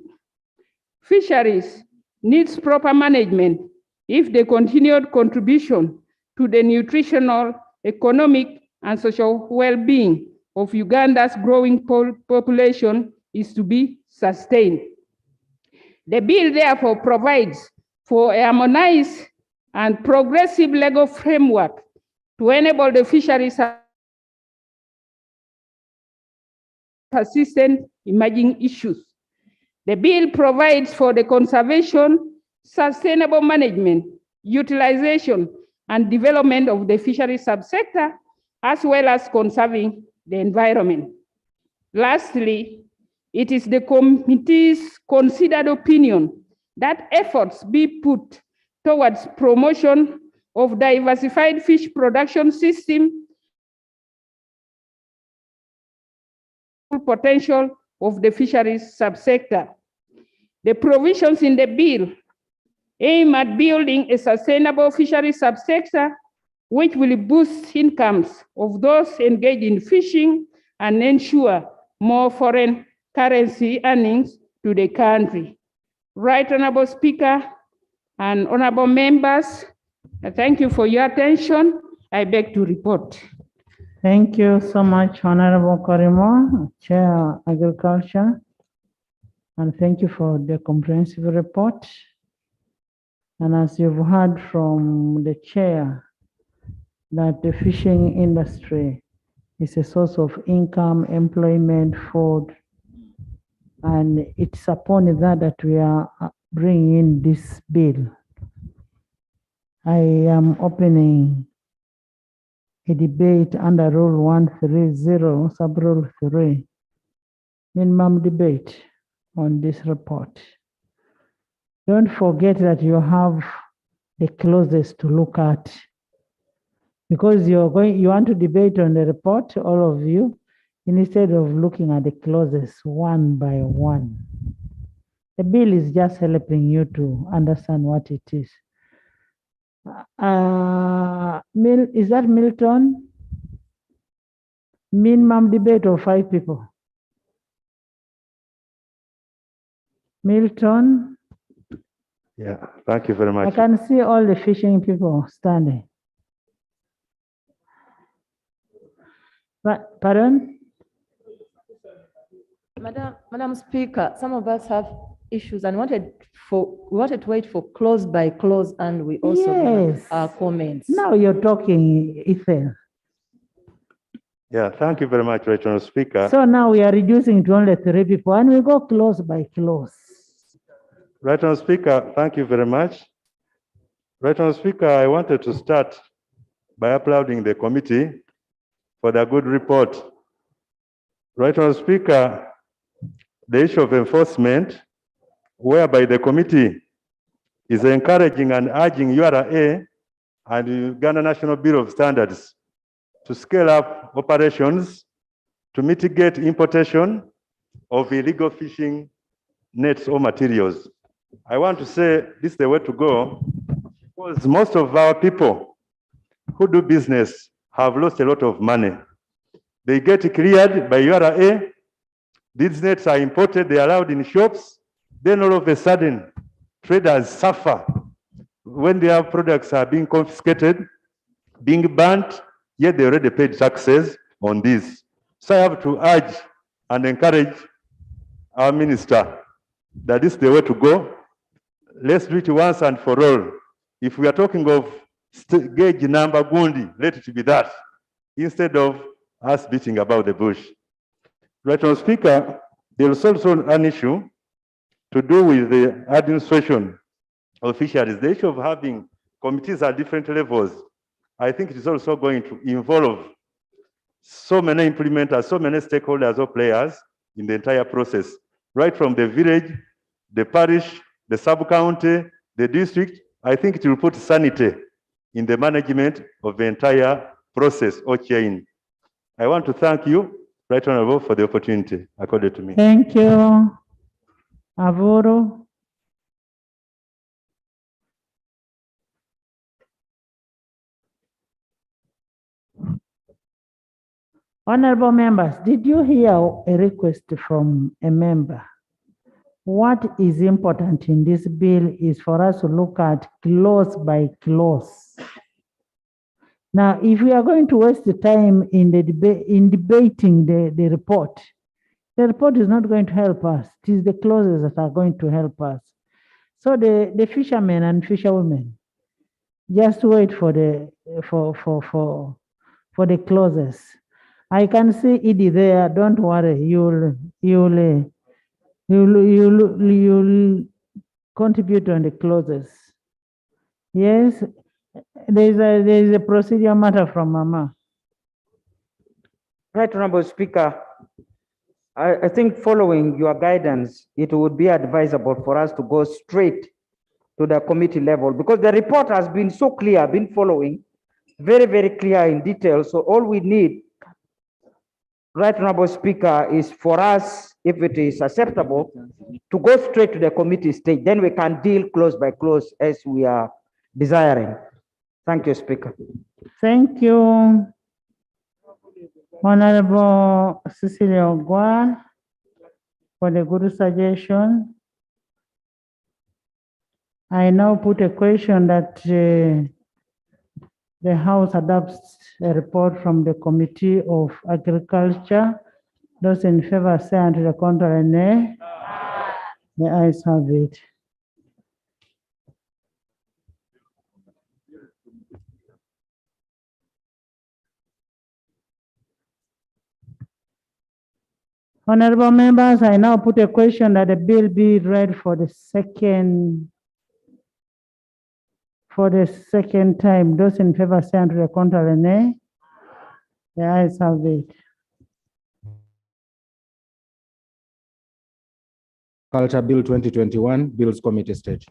Fisheries needs proper management if the continued contribution to the nutritional, economic, and social well-being of Uganda's growing population is to be sustained. The bill therefore provides for a harmonized and progressive legal framework to enable the fisheries persistent emerging issues. The bill provides for the conservation, sustainable management, utilization, and development of the fishery subsector, as well as conserving the environment. Lastly, it is the committee's considered opinion that efforts be put towards promotion of diversified fish production system potential of the fisheries subsector. The provisions in the bill aim at building a sustainable fishery subsector which will boost incomes of those engaged in fishing and ensure more foreign currency earnings to the country. Right Honorable Speaker and honorable members, I thank you for your attention. I beg to report. Thank you so much, Honorable Korimo, Chair Agriculture, and thank you for the comprehensive report. And as you've heard from the Chair, that the fishing industry is a source of income, employment, food, and it's upon that we are bringing in this bill. I am opening a debate under Rule 130, Sub-Rule 3, minimum debate on this report. Don't forget that you have the clauses to look at, because you want to debate on the report, all of you, instead of looking at the clauses one by one. The bill is just helping you to understand what it is. Is that Milton? Minimum debate of 5 people. Milton? Yeah, thank you very much. I can see all the fishing people standing. Pardon? Madam Speaker, some of us have issues and we wanted to wait for clause by clause, and we also Yes. our comments. Now you're talking, Ethel. Yeah, thank you very much, Right Honorable Speaker. So now we are reducing to only 3 people, and we go clause by clause. Right Honorable Speaker, thank you very much. Right Honorable Speaker, I wanted to start by applauding the committee for the good report. Right Honorable Speaker, the issue of enforcement, whereby the committee is encouraging and urging URA and the Uganda National Bureau of Standards to scale up operations to mitigate importation of illegal fishing nets or materials. I want to say this is the way to go, because most of our people who do business have lost a lot of money. They get cleared by URA, these nets are imported, they are allowed in shops, then all of a sudden, traders suffer when their products are being confiscated, being burnt, yet they already paid taxes on this. So I have to urge and encourage our minister that this is the way to go. Let's do it once and for all. If we are talking of gauge number gundi, let it be that, instead of us beating about the bush. Right Honorable Speaker, there is also an issue to do with the administration of fisheries. The issue of having committees at different levels, I think it is also going to involve so many implementers, so many stakeholders or players in the entire process, right from the village, the parish, the sub-county, the district. I think it will put sanity in the management of the entire process or chain. I want to thank you, Right Honorable, for the opportunity accorded to me. Thank you. Avoro. Honorable members, did you hear a request from a member? What is important in this bill is for us to look at clause by clause. Now, if we are going to waste the time in the debate, in debating the report is not going to help us. It is the clauses that are going to help us. So the fishermen and fisherwomen, just wait for the clauses. I can see Edie there. Don't worry. You'll contribute on the clauses. Yes, there is a procedural matter from Mama. Right, Honorable Speaker, I think following your guidance, it would be advisable for us to go straight to the committee level because the report has been so clear, been following very, very clear in detail. So all we need, Right, Honorable Speaker, is for us, if it is acceptable, to go straight to the committee stage. Then we can deal clause by clause as we are desiring. Thank you, Speaker. Thank you, Honorable Cecilia Ogwal, for the good suggestion. I now put a question that the House adopts a report from the Committee of Agriculture. Those in favor say and to the contrary, nay. The ayes have it. Honorable members, I now put a question that the bill be read for the second time. Those in favor say and to the contrary, nay. The ayes have it. Culture Bill 2021, Bills Committee stage.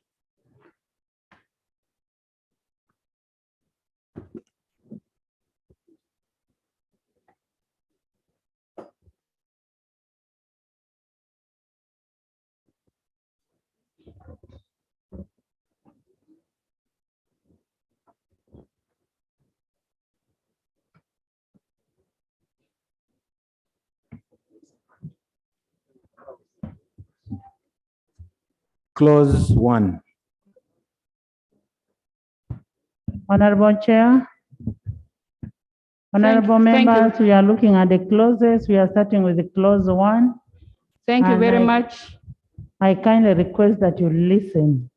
Clause 1. Honorable Chair. Honorable members, we are looking at the clauses. We are starting with the clause 1. Thank you very much. I kindly request that you listen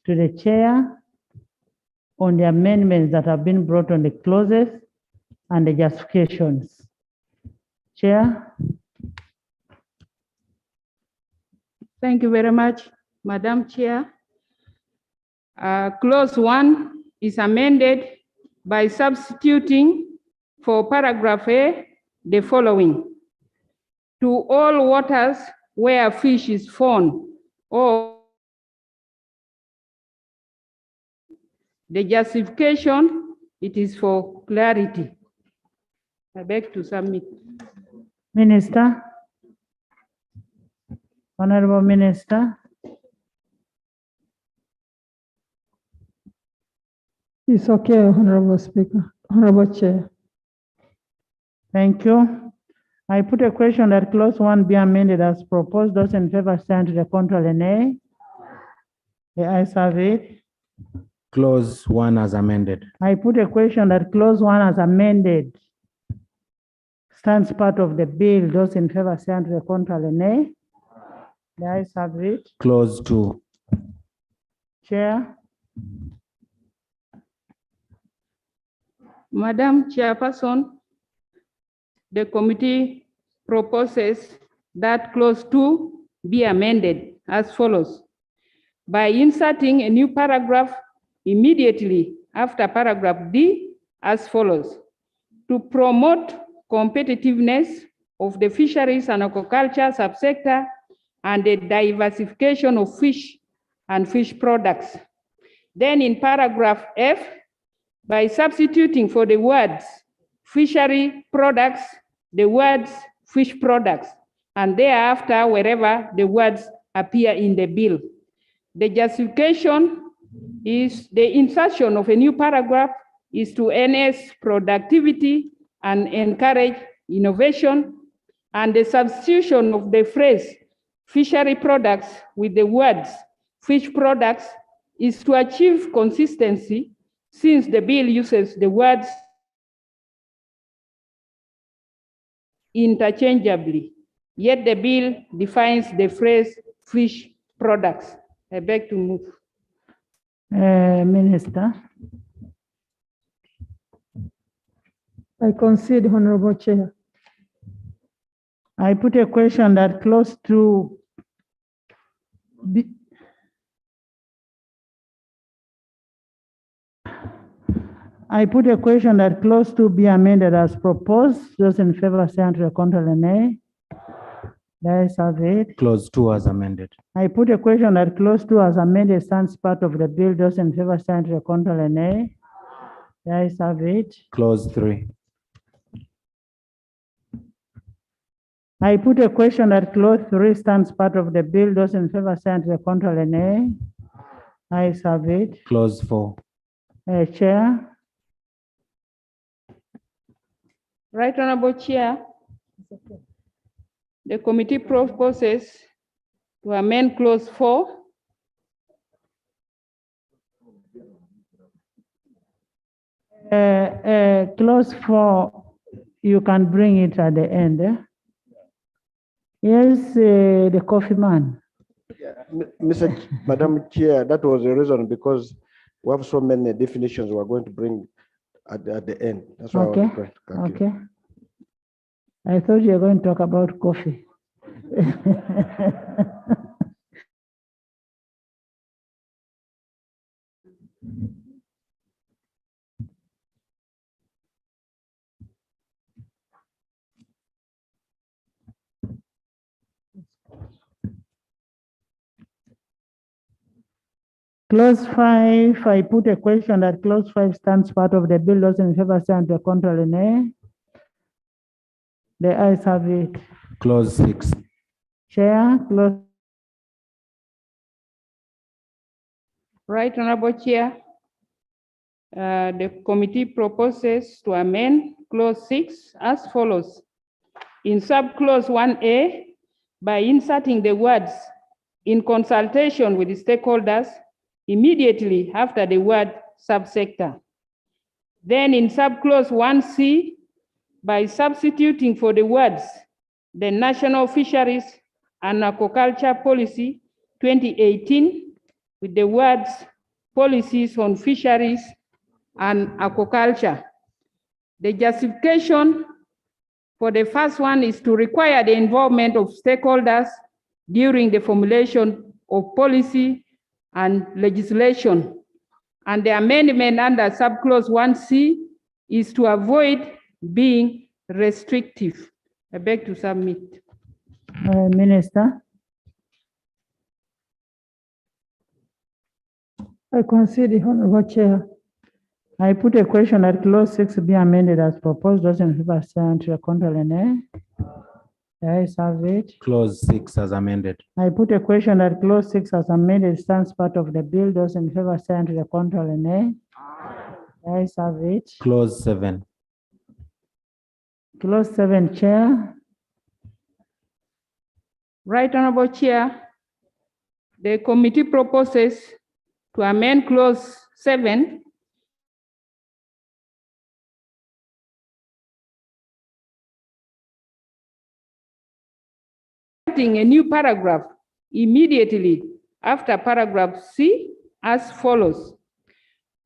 to the chair on the amendments that have been brought on the clauses and the justifications. Chair. Thank you very much, Madam Chair. Clause 1 is amended by substituting for paragraph A the following: to all waters where fish is found, or the justification, it is for clarity. I beg to submit. Minister. Honorable Minister. It's okay, Honorable Speaker, Honorable Chair. Thank you. I put a question that clause 1 be amended as proposed. Those in favor stand to the contrary, nay. The ayes have it. Clause 1 as amended. I put a question that clause 1 as amended stands part of the bill. Those in favor stand to the contrary, nay. The ayes have it. Clause 2. Chair. Madam Chairperson, the committee proposes that clause 2 be amended as follows: by inserting a new paragraph immediately after paragraph D as follows: to promote competitiveness of the fisheries and aquaculture subsector and the diversification of fish and fish products. Then in paragraph F, by substituting for the words fishery products, the words fish products, and thereafter, wherever the words appear in the bill. The justification is the insertion of a new paragraph is to enhance productivity and encourage innovation, and the substitution of the phrase fishery products with the words fish products is to achieve consistency, since the bill uses the words interchangeably, yet the bill defines the phrase fish products. I beg to move. Minister. I concede, Honorable Chair. I put a question that close to be amended as proposed. Those in favor say and contrary nay. The ayes have it. Clause 2 as amended. I put a question that clause 2 as amended stands part of the bill. Those in favor say and contrary nay. The ayes have it. Clause 3. I put a question that clause 3 stands part of the bill. Those in favor say and contrary nay. Ayes have it. Clause 4. Chair. Right Honorable Chair, the committee proposes to amend clause 4 clause 4, you can bring it at the end. Yes, the coffee man. Madam Chair, that was the reason, because we have so many definitions we're going to bring at the end. That's why Okay. I was trying to calculate. Okay. I thought you were going to talk about coffee. Clause 5, I put a question that clause 5 stands part of the bill. Those in favor say and contrary nay. The ayes have it. Clause 6. Chair, clause. Right Honorable Chair, the committee proposes to amend clause 6 as follows. In subclause 1A, by inserting the words in consultation with the stakeholders immediately after the word subsector. Then in subclause 1C, by substituting for the words the National Fisheries and Aquaculture Policy 2018 with the words policies on fisheries and aquaculture. The justification for the first one is to require the involvement of stakeholders during the formulation of policy and legislation. And the amendment under subclause 1C is to avoid being restrictive. I beg to submit. Minister. I concede, Honorable Chair. I put a question that clause 6 be amended as proposed. Those in favor say and contrary nay. The ayes have it. Clause 6 as amended. I put a question that clause 6 as amended stands part of the bill. Those in favor say and contrary nay. The ayes have it. Clause 7. Clause 7, Chair. Right Honorable Chair, the committee proposes to amend clause 7 a new paragraph immediately after paragraph C as follows.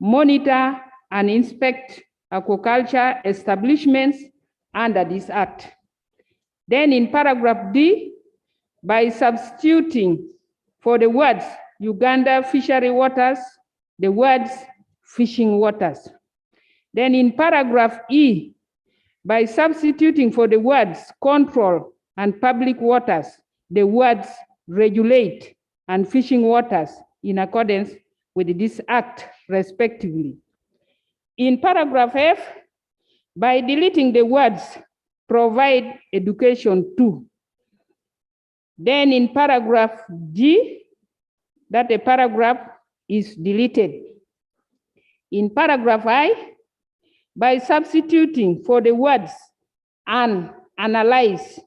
Monitor and inspect aquaculture establishments under this act. Then in paragraph D, by substituting for the words Uganda fishery waters, the words fishing waters. Then in paragraph E, by substituting for the words control and public waters, the words regulate and fishing waters in accordance with this act, respectively. In paragraph F, by deleting the words provide education to, Then in paragraph G, that the paragraph is deleted. In paragraph I, by substituting for the words and analyze,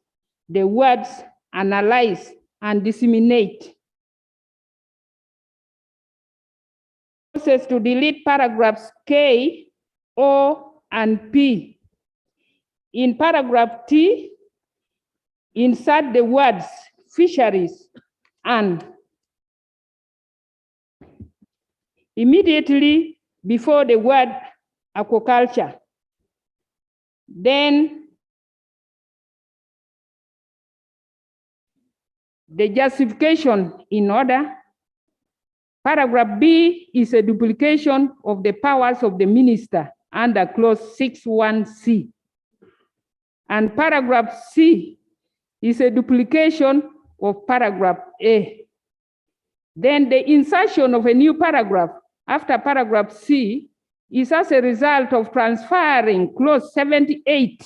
the words analyze and disseminate. Process to delete paragraphs K, O, and P. In paragraph T, insert the words fisheries and immediately before the word aquaculture. Then the justification in order. Paragraph B is a duplication of the powers of the minister under clause 6.1c. And paragraph C is a duplication of paragraph A. Then the insertion of a new paragraph after paragraph C is as a result of transferring clause 78,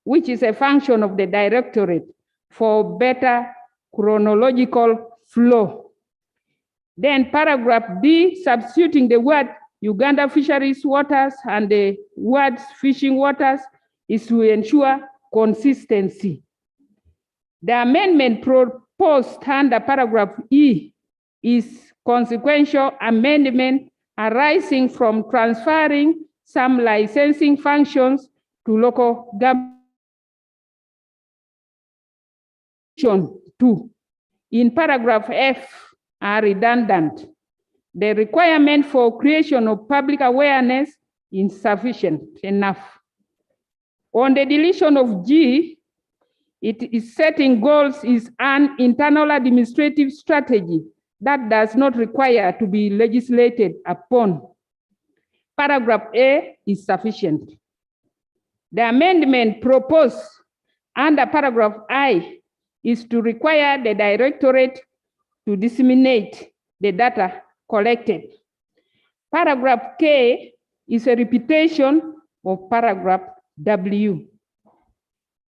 which is a function of the directorate for better chronological flow. Then paragraph D, substituting the word Uganda fisheries waters and the words fishing waters is to ensure consistency. The amendment proposed under paragraph E is consequential amendment arising from transferring some licensing functions to local government. In paragraph F are redundant. The requirement for creation of public awareness is insufficient enough. On the deletion of G, it is setting goals is an internal administrative strategy that does not require to be legislated upon. Paragraph A is sufficient. The amendment proposed under paragraph I is to require the directorate to disseminate the data collected. Paragraph K is a repetition of paragraph W.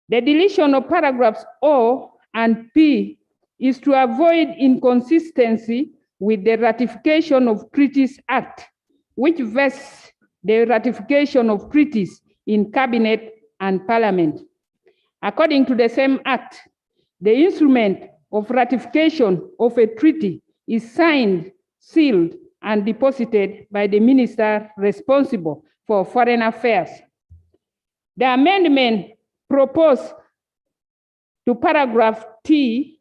The deletion of paragraphs O and P is to avoid inconsistency with the ratification of Treaties Act, which vests the ratification of treaties in Cabinet and Parliament. According to the same Act, the instrument of ratification of a treaty is signed, sealed, and deposited by the minister responsible for foreign affairs. The amendment proposed to paragraph T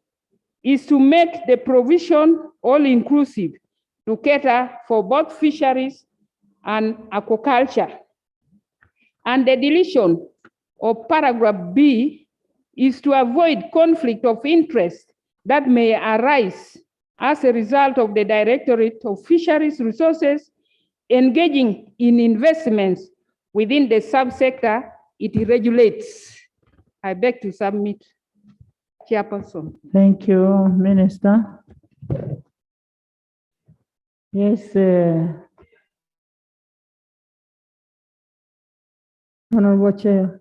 is to make the provision all-inclusive to cater for both fisheries and aquaculture. And the deletion of paragraph B is to avoid conflict of interest that may arise as a result of the Directorate of Fisheries Resources engaging in investments within the subsector it regulates. I beg to submit, Chairperson. Thank you, Minister. Yes, Honorable Chair,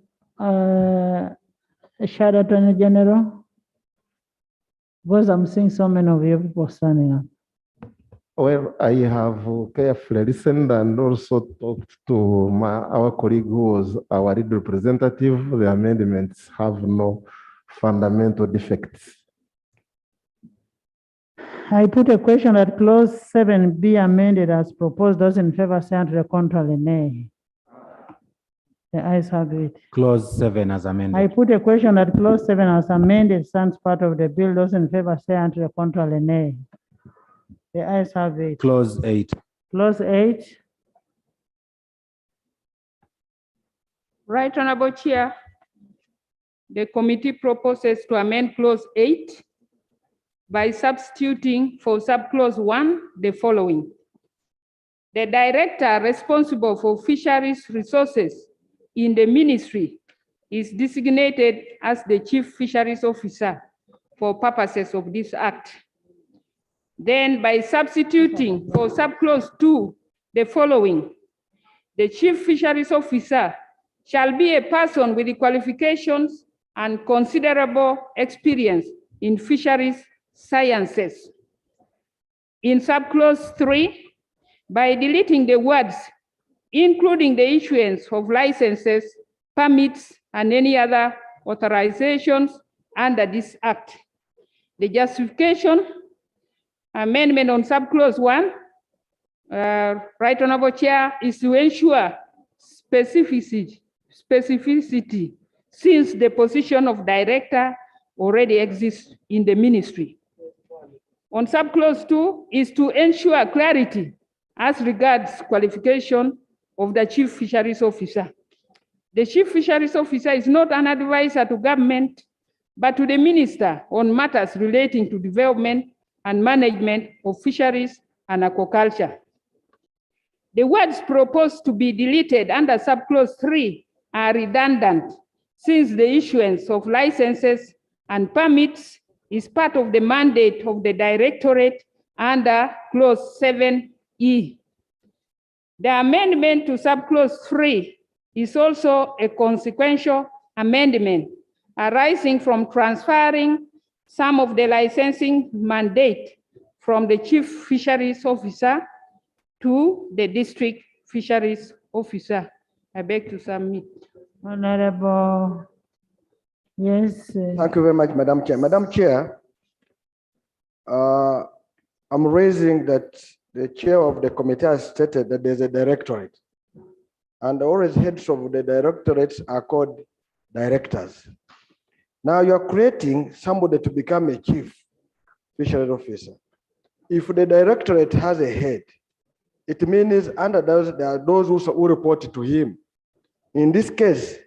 Shadow Attorney General, because I'm seeing so many of you people standing up. Well, I have carefully listened and also talked to our colleague who was our lead representative. The amendments have no fundamental defects. I put a question that clause 7 be amended as proposed. Those in favor say aye, contrary nay. The ayes have it. Clause 7 as amended. I put a question that clause 7 as amended stands part of the bill. Those in favor say aye, contrary nay. The ayes have it. Clause 8. Clause 8. Right Honorable Chair, the committee proposes to amend clause 8 by substituting for subclause 1 the following. The director responsible for fisheries resources in the ministry is designated as the chief fisheries officer for purposes of this act. Then by substituting for subclause 2 the following. The chief fisheries officer shall be a person with the qualifications and considerable experience in fisheries sciences. In subclause 3, by deleting the words, including the issuance of licenses, permits, and any other authorizations under this act. The justification amendment on subclause 1, Right Honorable Chair, is to ensure specificity, since the position of director already exists in the ministry. On subclause 2 is to ensure clarity as regards qualification of the Chief Fisheries Officer. The Chief Fisheries Officer is not an advisor to government, but to the minister on matters relating to development and management of fisheries and aquaculture. The words proposed to be deleted under subclause 3 are redundant, since the issuance of licenses and permits is part of the mandate of the Directorate under clause 7E. The amendment to subclause 3 is also a consequential amendment arising from transferring some of the licensing mandate from the Chief Fisheries Officer to the District Fisheries Officer. I beg to submit. Honorable, yes. Thank you very much, Madam Chair. Madam Chair, I'm raising that the chair of the committee has stated that there's a directorate, and always heads of the directorates are called directors. Now you're creating somebody to become a chief fisheries officer. If the directorate has a head, it means under those, there are those who report to him. In this case,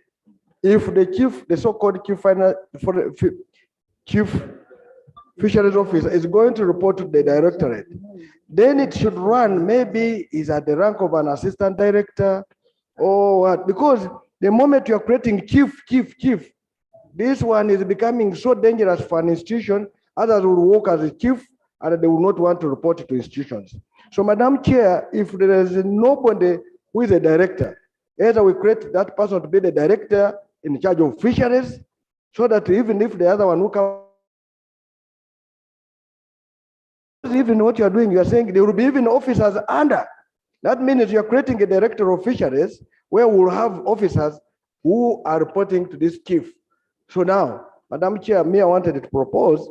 if the chief, the so-called chief fisheries officer is going to report to the directorate, then it should run, maybe is at the rank of an assistant director or what, because the moment you're creating chief, this one is becoming so dangerous for an institution, others will work as a chief and they will not want to report to institutions. So Madam Chair, if there is nobody who is a director, either we create that person to be the director in charge of fisheries, so that even if the other one will come, even what you're doing, you're saying there will be even officers under. That means you're creating a director of fisheries where we'll have officers who are reporting to this chief. So now, Madam Chair, I wanted to propose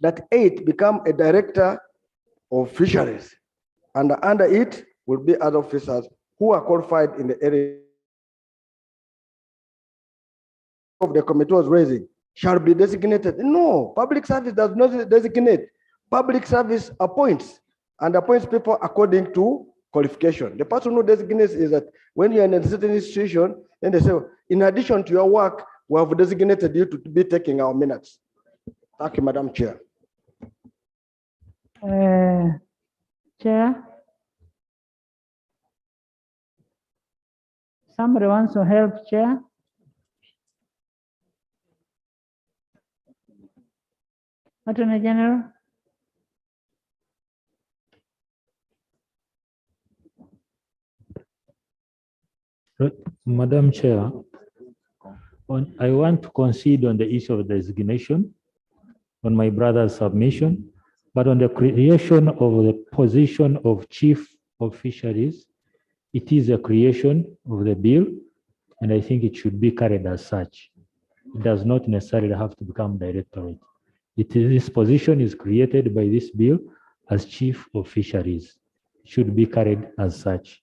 that 8 become a director of fisheries, and under it will be other officers who are qualified in the area of the committee was raising shall be designated. No, public service does not designate. Public service appoints and appoints people according to qualification. The person who designates is that when you're in a certain institution, then they say, in addition to your work, we have designated you to be taking our minutes. Thank you, Madam Chair. Chair. Somebody wants to help, Chair? Attorney General. Madam Chair, I want to concede on the issue of designation on my brother's submission, but on the creation of the position of Chief of Fisheries, it is a creation of the bill, and I think it should be carried as such. It does not necessarily have to become directorate. This position is created by this bill as Chief of Fisheries. It should be carried as such.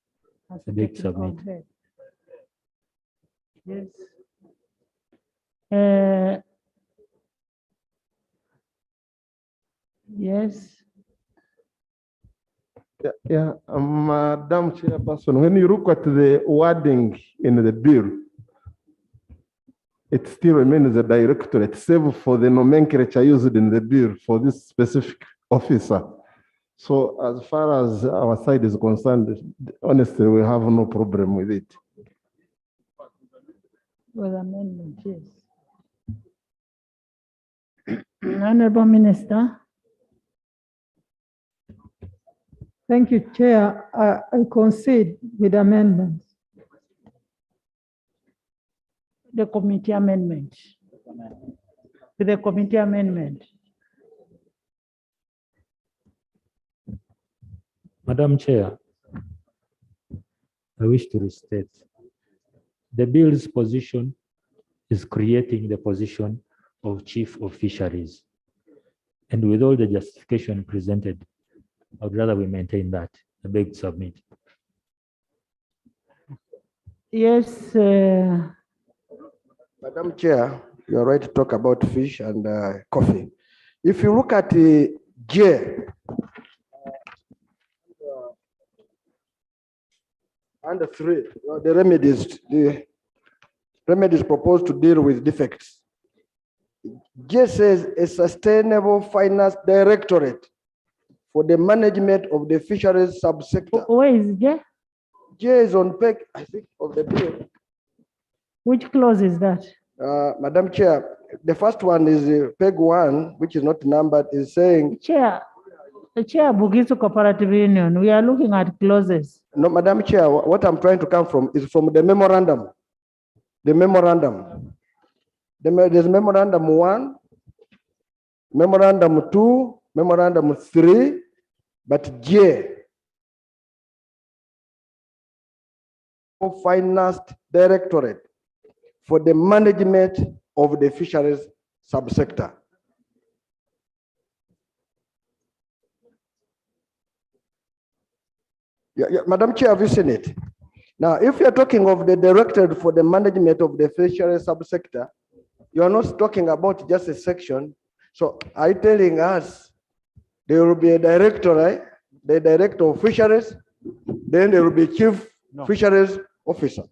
I beg to submit. Yes. Yes. Madam Chairperson, when you look at the wording in the bill, it still remains a directorate, save for the nomenclature used in the bill for this specific officer. So as far as our side is concerned, honestly, we have no problem with it. With amendment, yes. Honorable Minister. Thank you, Chair. I concede with amendments. The committee amendment. with the committee amendment. Madam Chair, I wish to restate. The bill's position is creating the position of Chief of Fisheries. And with all the justification presented, I would rather we maintain that. I beg to submit. Yes, Madam Chair, you're right to talk about fish and coffee. If you look at the J, under 3, the remedies proposed to deal with defects. J says a sustainable finance directorate for the management of the fisheries subsector. Where is J? J is on page, I think, of the bill. Which clause is that? Madam Chair, the first one is peg 1, which is not numbered, is saying. Chair, the Chair Bugisu Cooperative Union, we are looking at clauses. No, Madam Chair, what I'm trying to come from is from the memorandum. The memorandum. There's memorandum 1, memorandum 2, memorandum 3, but J. Finance Directorate for the management of the fisheries subsector. Yeah, Madam Chair, have you seen it? Now, if you're talking of the directorate for the management of the fisheries subsector, you're not talking about just a section. So are you telling us there will be a director, right? The director of fisheries, then there will be chief fisheries officer.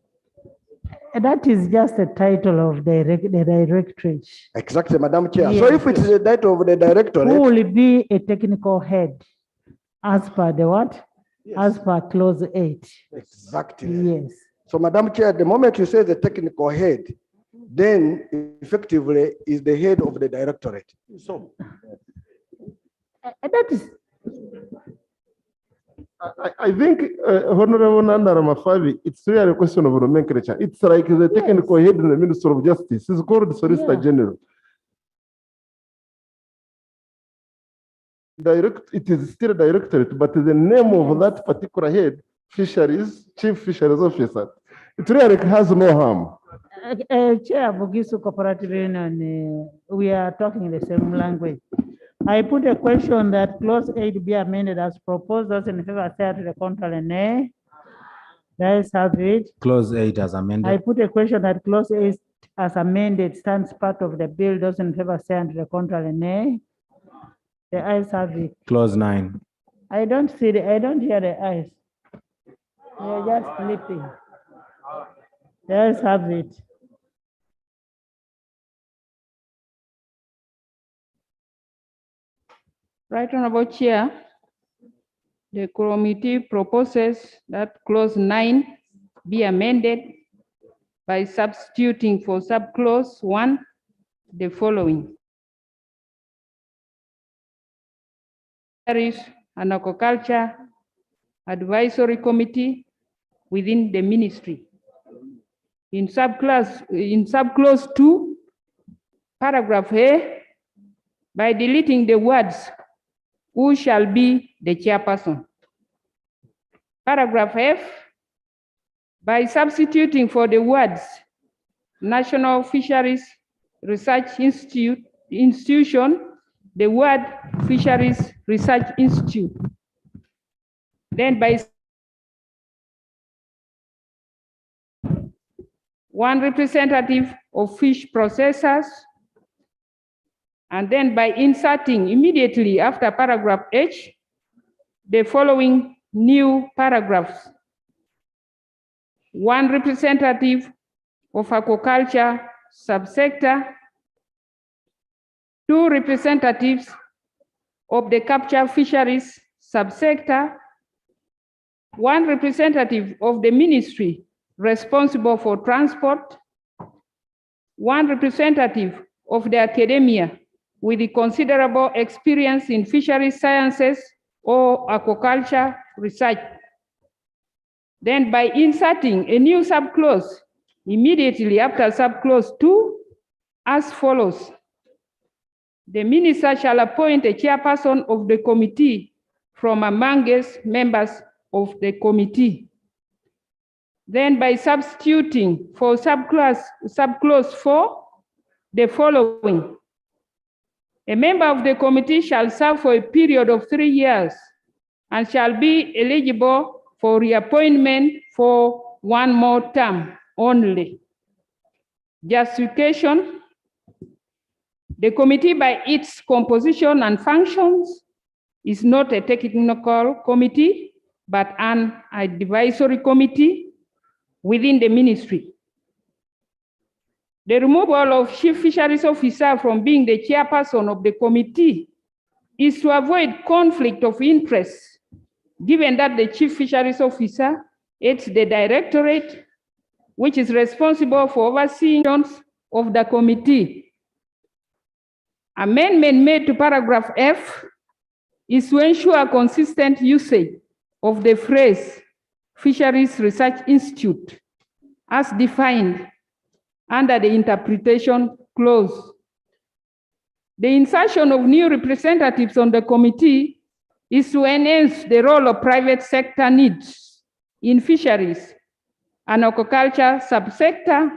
That is just a title of the directorate. Exactly, Madam Chair. Yes. So if it is the title of the directorate, who will be a technical head as per the what? Yes. As per clause 8. Exactly. Yes. So Madam Chair, the moment you say the technical head, then effectively is the head of the directorate. So that is. I think, Honorable Nandara Mafavi, it's really a question of nomenclature. It's like the technical head in the Minister of Justice. It's called Solicitor General. It is still a directorate, but the name of that particular head, Fisheries, Chief Fisheries Officer, it really has no harm. Chair Bugisu Cooperative Union, we are talking the same language. I put a question that clause 8 be amended as proposed. Those in favor say to the contrary, nay. That is have it. Clause 8 as amended. I put a question that clause 8 as amended stands part of the bill. Those in favor say to the contrary, nay. The ayes have it. Clause 9. I don't see I don't hear the ayes. They're just sleeping. The ayes have it. Right Honorable Chair, the committee proposes that clause 9 be amended by substituting for subclause 1 the following. Fisheries and Aquaculture Advisory Committee within the ministry. In subclause 2, paragraph A, by deleting the words who shall be the chairperson. Paragraph F, by substituting for the words National Fisheries Research Institution, the word Fisheries Research Institute. Then by one representative of fish processors, and then by inserting immediately after paragraph H, the following new paragraphs. One representative of aquaculture subsector, 2 representatives of the capture fisheries subsector, 1 representative of the ministry responsible for transport, 1 representative of the academia with the considerable experience in fisheries sciences or aquaculture research. Then by inserting a new subclause immediately after subclause 2 as follows. The minister shall appoint a chairperson of the committee from amongst members of the committee. Then by substituting for subclause 4, the following. A member of the committee shall serve for a period of 3 years and shall be eligible for reappointment for 1 more term only. Justification: the committee by its composition and functions is not a technical committee, but an advisory committee within the ministry. The removal of Chief Fisheries Officer from being the chairperson of the committee is to avoid conflict of interest, given that the Chief Fisheries Officer heads the directorate, which is responsible for overseeing of the committee. Amendment made to paragraph F is to ensure consistent usage of the phrase Fisheries Research Institute as defined under the interpretation clause. The insertion of new representatives on the committee is to enhance the role of private sector needs in fisheries and aquaculture subsector,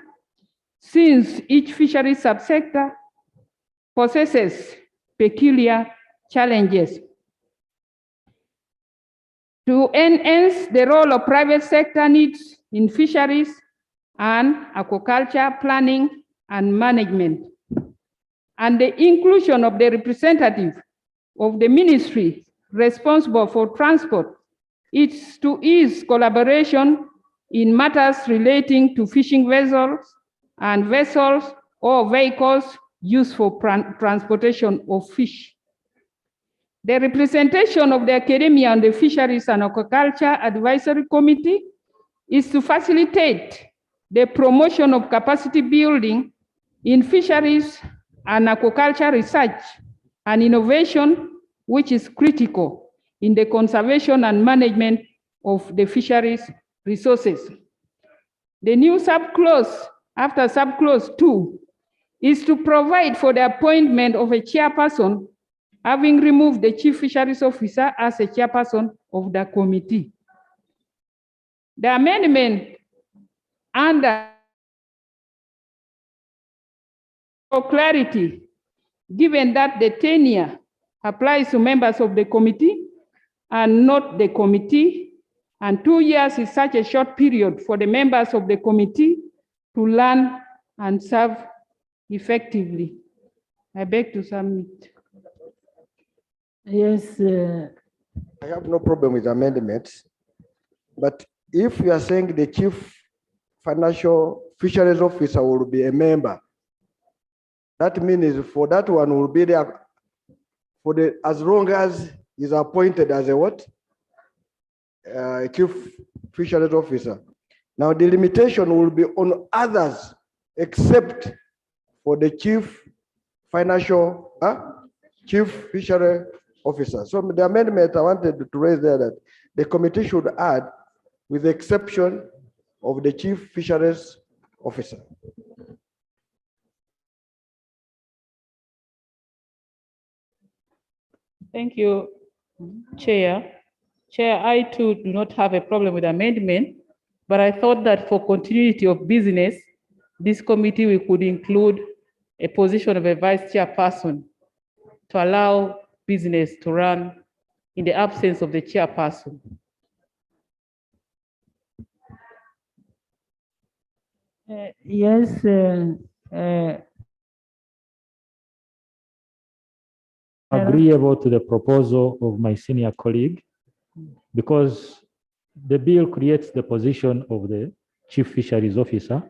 since each fisheries subsector possesses peculiar challenges. To enhance the role of private sector needs in fisheries and aquaculture planning and management, and the inclusion of the representative of the ministry responsible for transport is to ease collaboration in matters relating to fishing vessels and vessels or vehicles used for transportation of fish. The representation of the academia on the Fisheries and Aquaculture Advisory Committee is to facilitate the promotion of capacity building in fisheries and aquaculture research and innovation, which is critical in the conservation and management of the fisheries resources. The new subclause after subclause 2 is to provide for the appointment of a chairperson, having removed the Chief Fisheries Officer as a chairperson of the committee. The amendment under for clarity, given that the tenure applies to members of the committee and not the committee, and 2 years is such a short period for the members of the committee to learn and serve effectively. I beg to submit. Yes. I have no problem with amendments, but if you are saying the Chief Financial Fisheries Officer will be a member, that means for that one will be there for the as long as he's appointed as a what? Chief Fisheries Officer. Now the limitation will be on others except for the Chief Fishery Officer. So the amendment I wanted to raise there that the committee should add with the exception of the Chief Fisheries Officer. Thank you, Chair. Chair, I too do not have a problem with amendment, but I thought that for continuity of business, this committee we could include a position of a vice chairperson to allow business to run in the absence of the chairperson. Yes. Agreeable to the proposal of my senior colleague, because the bill creates the position of the Chief Fisheries Officer.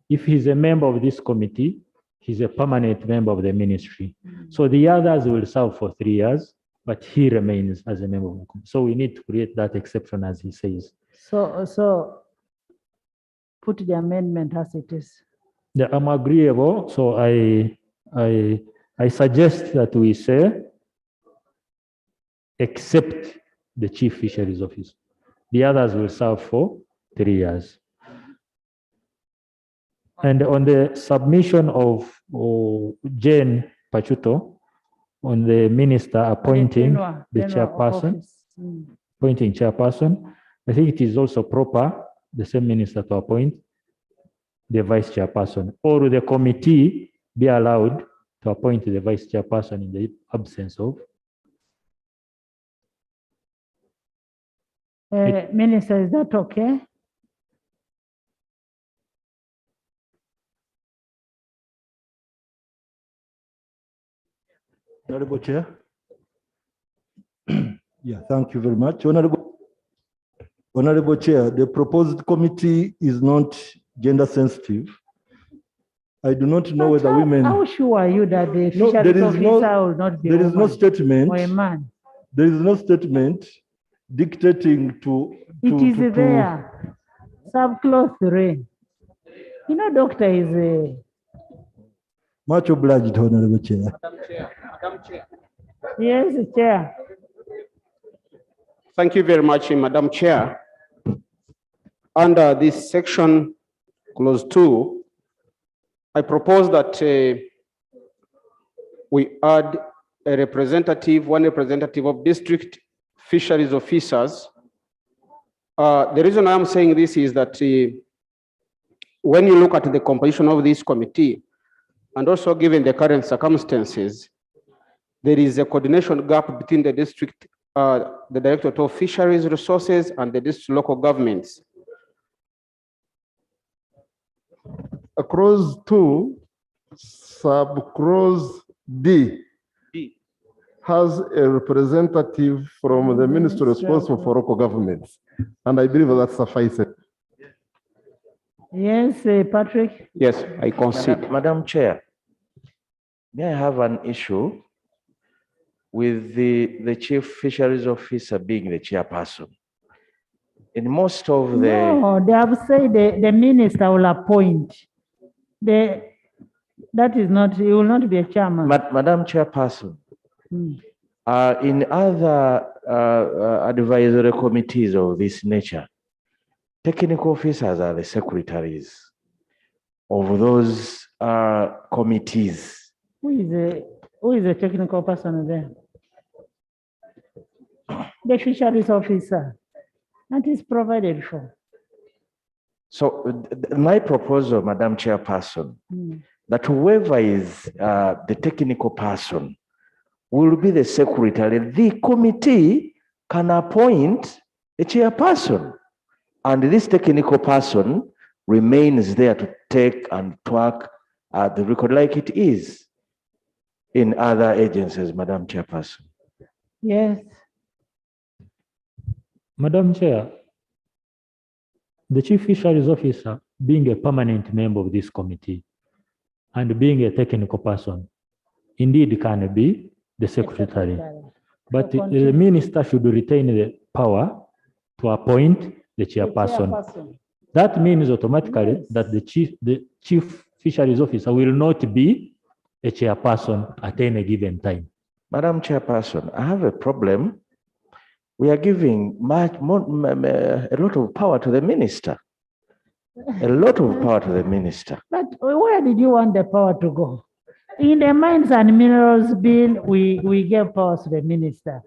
If he's a member of this committee, he's a permanent member of the ministry. So the others will serve for 3 years, but he remains as a member of the committee. So we need to create that exception, as he says. So put the amendment as it is. Yeah, I'm agreeable. So I suggest that we say, except the Chief Fisheries Officer. The others will serve for 3 years. And on the submission of Jane Pachuto, on the minister appointing tenure the of chairperson, office. appointing chairperson. I think it is also proper, the same minister to appoint the vice chairperson, or the committee be allowed to appoint the vice chairperson in the absence of. Minister, is that okay? Honorable Chair. Yeah, thank you very much. Honorable Chair, the proposed committee is not gender sensitive. I do not know whether women. How sure are you that the No, fisheries officer will not be a there is no woman statement. or a man? There is no statement dictating to. It is there. Subclause 3. You know, doctor is a. Much obliged, Honorable Chair. Madam Chair. Yes, Chair. Thank you very much, Madam Chair. Under this section, clause 2, I propose that we add a representative, one representative of district fisheries officers. The reason I'm saying this is that when you look at the composition of this committee, and also given the current circumstances, there is a coordination gap between the district, the Directorate of Fisheries Resources and the district local governments. Clause 2, subclause D has a representative from the ministry responsible for local governments. And I believe that suffices. Yes, Patrick. Yes, I concede. Madam Chair, may I have an issue with the chief fisheries officer being the chairperson? In most of the... No, they have said the minister will appoint. That is not, he will not be a chairman. Madam Chairperson, in other advisory committees of this nature, technical officers are the secretaries of those committees. Who is the technical person there? The fisheries officer. That is provided for. So my proposal, Madam Chairperson, that whoever is the technical person will be the secretary. The committee can appoint a chairperson, and this technical person remains there to take and track the record like it is in other agencies, Madam Chairperson. Yes. Madam Chair, the chief fisheries officer being a permanent member of this committee and being a technical person, indeed can be the secretary. But the minister should retain the power to appoint the chairperson. That means automatically that the chief fisheries officer will not be a chairperson at any given time. Madam Chairperson, I have a problem. We are giving much more, a lot of power to the minister. A lot of power to the minister. But where did you want the power to go? In the Mines and Minerals Bill, we gave powers to the minister.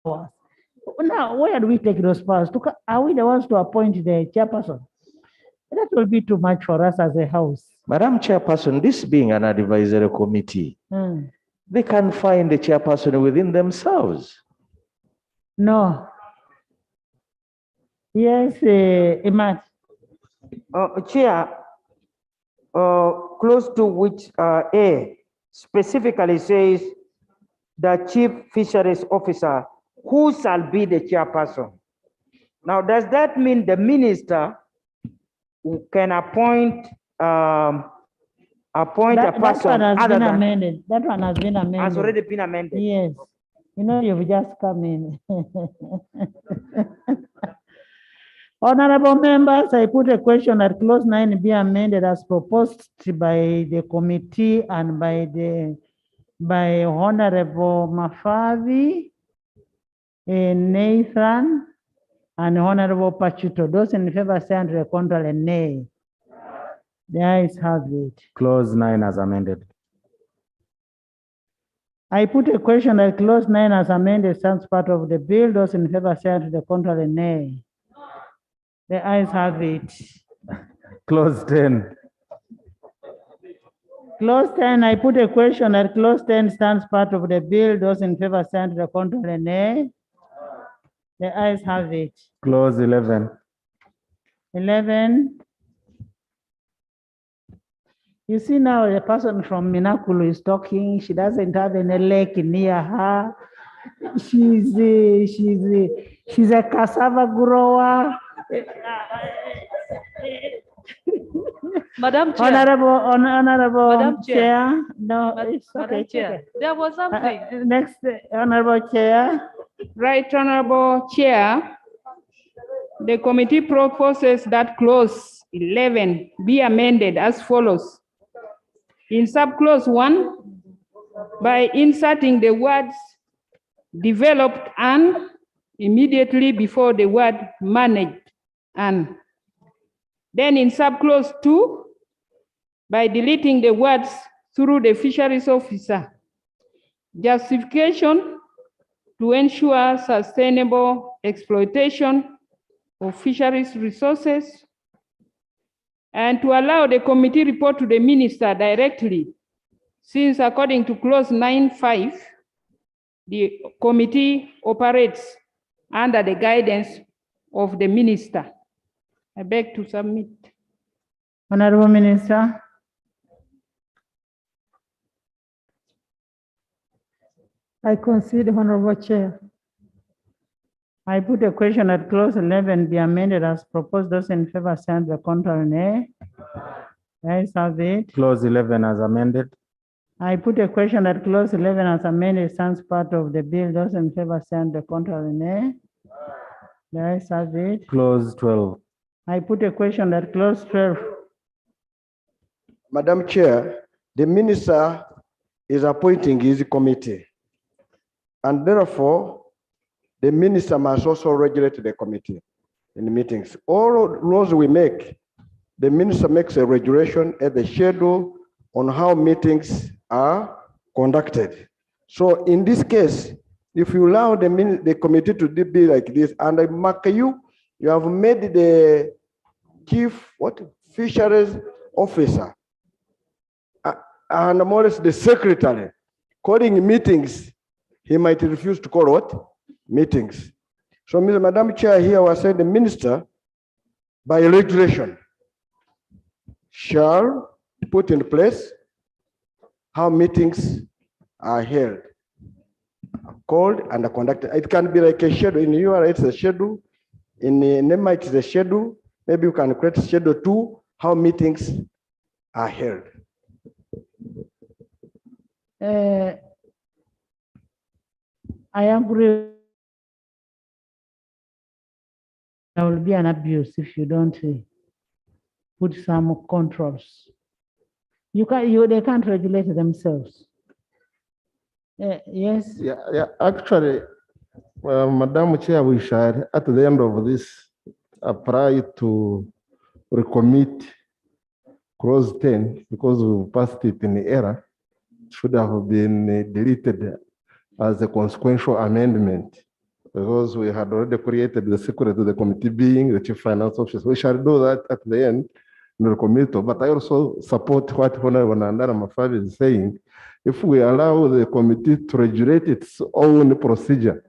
Now, where do we take those powers? Are we the ones to appoint the chairperson? That will be too much for us as a house. Madam Chairperson, this being an advisory committee, they can find the chairperson within themselves. No. Yes, Imat. Chair, close to which A specifically says the chief fisheries officer who shall be the chairperson. Now, does that mean the minister can appoint a person? That one has been amended. That one has been amended. Has already been amended. Yes. You know, you've just come in. Honorable members, I put a question that clause 9 be amended as proposed by the committee and by Honorable Mafavi, Nathan, and Honorable Pachuto. Those in favor say under contrary, nay. The ayes have it. Clause 9 as amended. I put a question that clause 9 as amended stands part of the bill. Those in favor say to the contrary, nay. The ayes have it. Clause 10. Clause 10, I put a question that clause 10 stands part of the bill. Those in favor say to the contrary, nay. The ayes have it. Clause 11. 11. You see now the person from Minakulu is talking. She doesn't have any lake near her. She's a cassava grower. Madam Chair. Honorable Madam Chair. No, it's okay. Madam it's Chair, okay. there was something. Next, Honorable Chair. Right, Honorable Chair. The committee proposes that clause 11 be amended as follows. In subclause 1, by inserting the words developed and immediately before the word managed and. Then in subclause 2, by deleting the words through the fisheries officer. Justification to ensure sustainable exploitation of fisheries resources and to allow the committee report to the minister directly, since according to clause 9.5, the committee operates under the guidance of the minister. I beg to submit. Honorable Minister. I concede, Honorable Chair. I put a question that clause 11 be amended as proposed. Those in favor say the contrary, nay. Ayes have it. Clause 11 as amended. I put a question that clause 11 as amended stands part of the bill. Those in favor say the contrary, nay. The ayes have it. Clause 12. I put a question that clause 12. Madam Chair, the minister is appointing his committee, and therefore the minister must also regulate the committee in the meetings. All laws we make, the minister makes a regulation at the schedule on how meetings are conducted. So in this case, if you allow the committee to be like this, and I mark you have made the chief fisheries officer and more or less the secretary calling meetings, he might refuse to call what? Meetings. So, Madam Chair, here was saying the minister, by regulation, shall put in place how meetings are held, called and conducted. It can be like a schedule. In URA, it's a schedule. In NEMA, it's a schedule. Maybe you can create schedule 2, how meetings are held. I agree. There will be an abuse if you don't put some controls. They can't regulate themselves. Yes. Yeah. Actually, Madam Chair, we shall at the end of this apply to recommit clause 10 because we passed it in error. It should have been deleted as a consequential amendment because we had already created the secretary to the committee being the chief finance officer. We shall do that at the end in the committee. But I also support what Honorable Nandara Mafabi is saying. If we allow the committee to regulate its own procedure,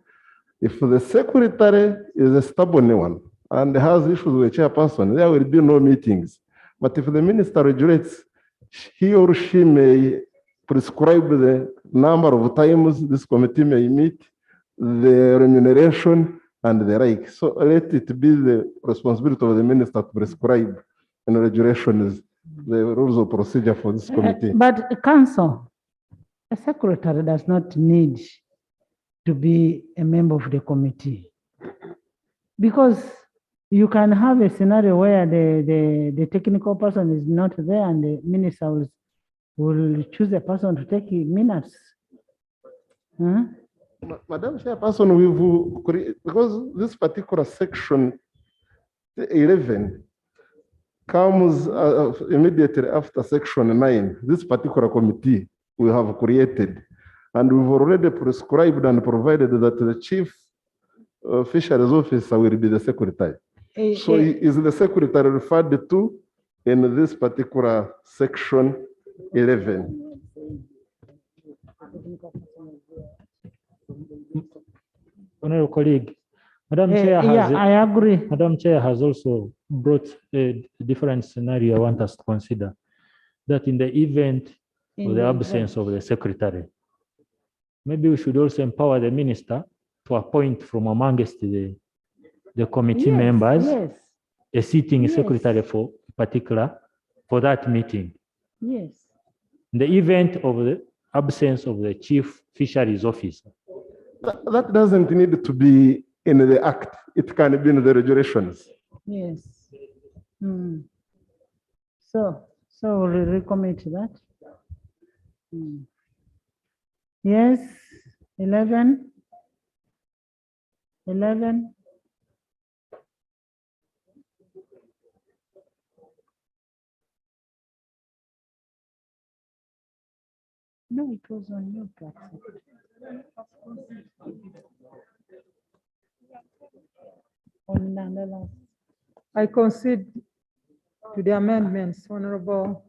if the secretary is a stubborn one and has issues with the chairperson, there will be no meetings. But if the minister regulates, he or she may prescribe the number of times this committee may meet, the remuneration, and the like. So let it be the responsibility of the minister to prescribe and regulations, the rules of procedure for this committee. But council, a secretary does not need to be a member of the committee, because you can have a scenario where the technical person is not there and the minister will choose a person to take minutes. Huh? Madam Chairperson, because this particular section 11 comes immediately after section 9, this particular committee we have created And we've already prescribed and provided that the chief fisheries officer will be the secretary. So is the secretary referred to in this particular section 11? Honorable colleague, Madam Chair has, yeah, I agree. Madam Chair has also brought a different scenario I want us to consider. That in the event of the absence of the secretary, maybe we should also empower the minister to appoint from amongst the committee members a sitting secretary for that meeting. Yes. In the event of the absence of the chief fisheries officer. That doesn't need to be in the act. It can be in the regulations. Yes. So we'll recommit that. Yes, 11. 11. No, it was on your platform. On Nandala. I concede to the amendments, Honorable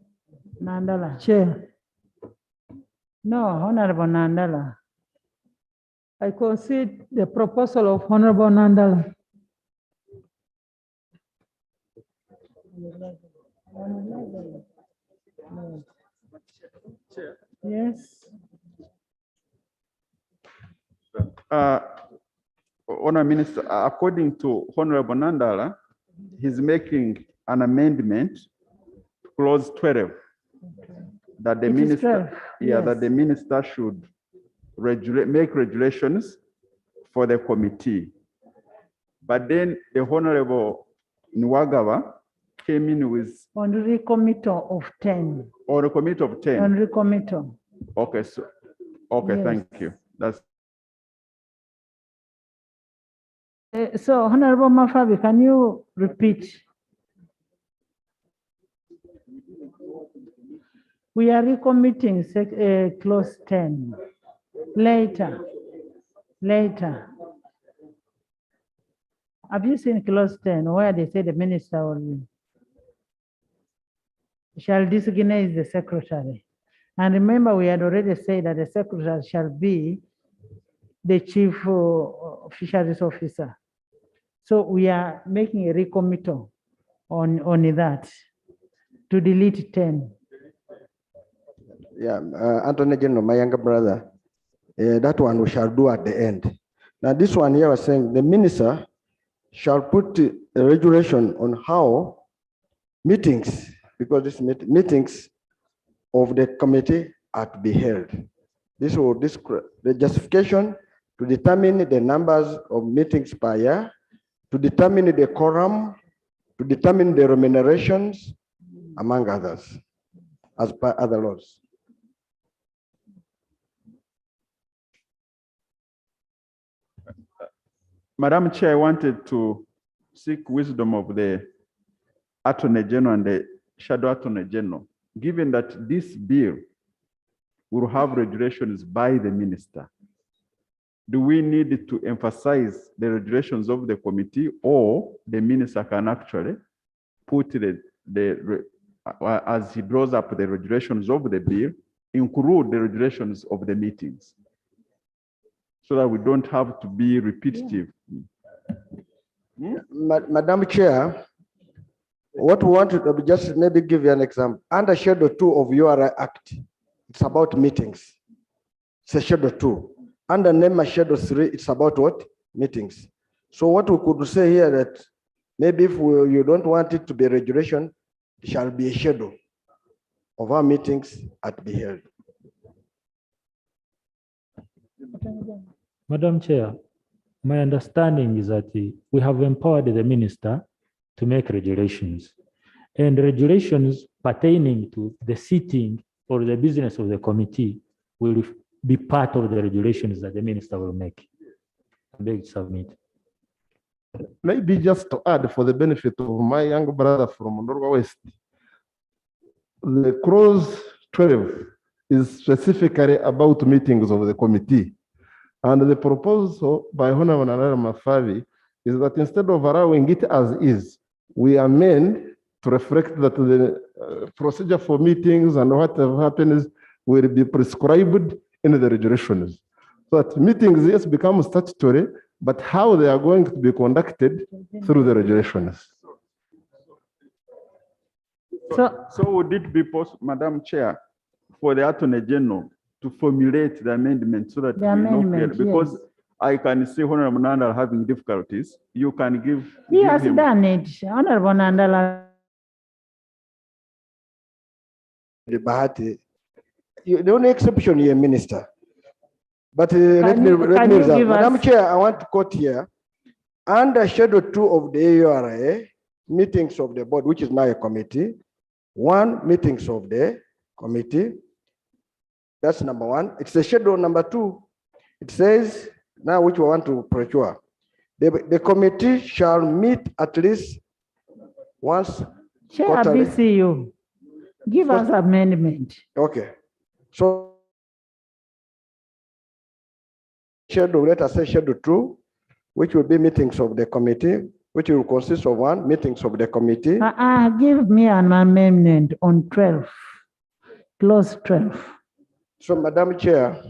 Nandala. Chair. No, Honorable Nandala. I concede the proposal of Honorable Nandala. Yes. Honourable Minister, according to Honorable Nandala, he's making an amendment to clause 12 that the minister, that the minister should make regulations for the committee. But then the Honorable Nwagawa came in with on the recommittal of 10. or a committee of 10. On recommittal. Okay, so okay, Yes. thank you. That's So, Honorable Mafabi, can you repeat? We are recommitting clause 10. Later. Have you seen clause 10 where they say the minister will shall designate the secretary? And remember, we had already said that the secretary shall be the chief fisheries officer. So we are making a recommittal on that to delete 10. Yeah, Anthony General, my younger brother, that one we shall do at the end. Now this one here was saying the minister shall put a regulation on how meetings, because this meetings of the committee are to be held. This will the justification to determine the numbers of meetings per year, to determine the quorum, to determine the remunerations, among others, as per other laws. Madam Chair, I wanted to seek wisdom of the Attorney General and the Shadow Attorney General, given that this bill will have regulations by the minister. Do we need to emphasize the regulations of the committee, or the minister can actually put as he draws up the regulations of the bill, include the regulations of the meetings, so that we don't have to be repetitive? Madam Chair, what we want to just maybe give you an example. Under Schedule 2 of your Act, it's about meetings. It's a Schedule 2. Under NEMA Schedule 3, it's about what? Meetings. So what we could say here that maybe if you don't want it to be a regulation, it shall be a schedule of our meetings are to be held. Madam Chair, my understanding is that we have empowered the minister to make regulations, and regulations pertaining to the sitting or the business of the committee will be part of the regulations that the minister will make. I beg to submit. Maybe just to add for the benefit of my young brother from Norway West, the clause 12 is specifically about meetings of the committee. And the proposal by Honorable Nana Mafavi is that instead of allowing it as is, we amend to reflect that the procedure for meetings and whatever happens will be prescribed in the regulations. So that meetings, yes, become statutory, but how they are going to be conducted through the regulations. So would it be possible, Madam Chair, for the Attorney General to formulate the amendment so that The we know amendment, clearly? Because yes. I can see Honorable Nandal having difficulties. You can give. He give has him. done it. Honorable Nandala. Bahati, the only exception here, Minister. But let me can you reserve. give Madam us- Chair, I want to quote here. Under Schedule 2 of the AURA, meetings of the board, which is now a committee, 1, meetings of the committee. That's number 1. It's a schedule number 2. It says, now which we want to procure. The committee shall meet at least once Chair quarterly. BCU, give us amendment. Okay. So schedule, let us say schedule 2, which will be meetings of the committee, which will consist of 1, meetings of the committee. Give me an amendment on 12, clause 12. So, Madam Chair,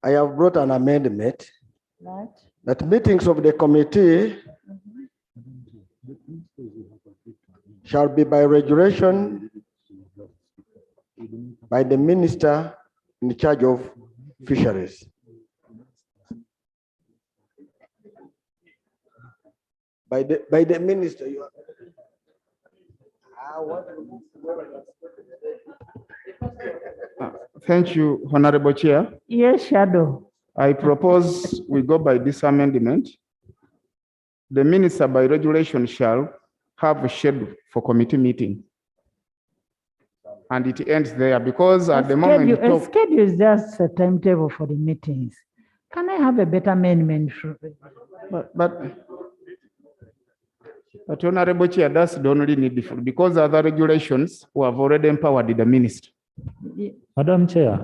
I have brought an amendment Right. that meetings of the committee shall be by regulation by the minister in charge of fisheries. By the minister. Thank you, Honorable Chair. Yes, Shadow. I propose we go by this amendment. The minister by regulation shall have a schedule for committee meeting. And it ends there because at the moment. A schedule is just a timetable for the meetings. Can I have a better amendment? But Honorable Chair, that's the only needful because other regulations who have already empowered the minister. Madam Chair,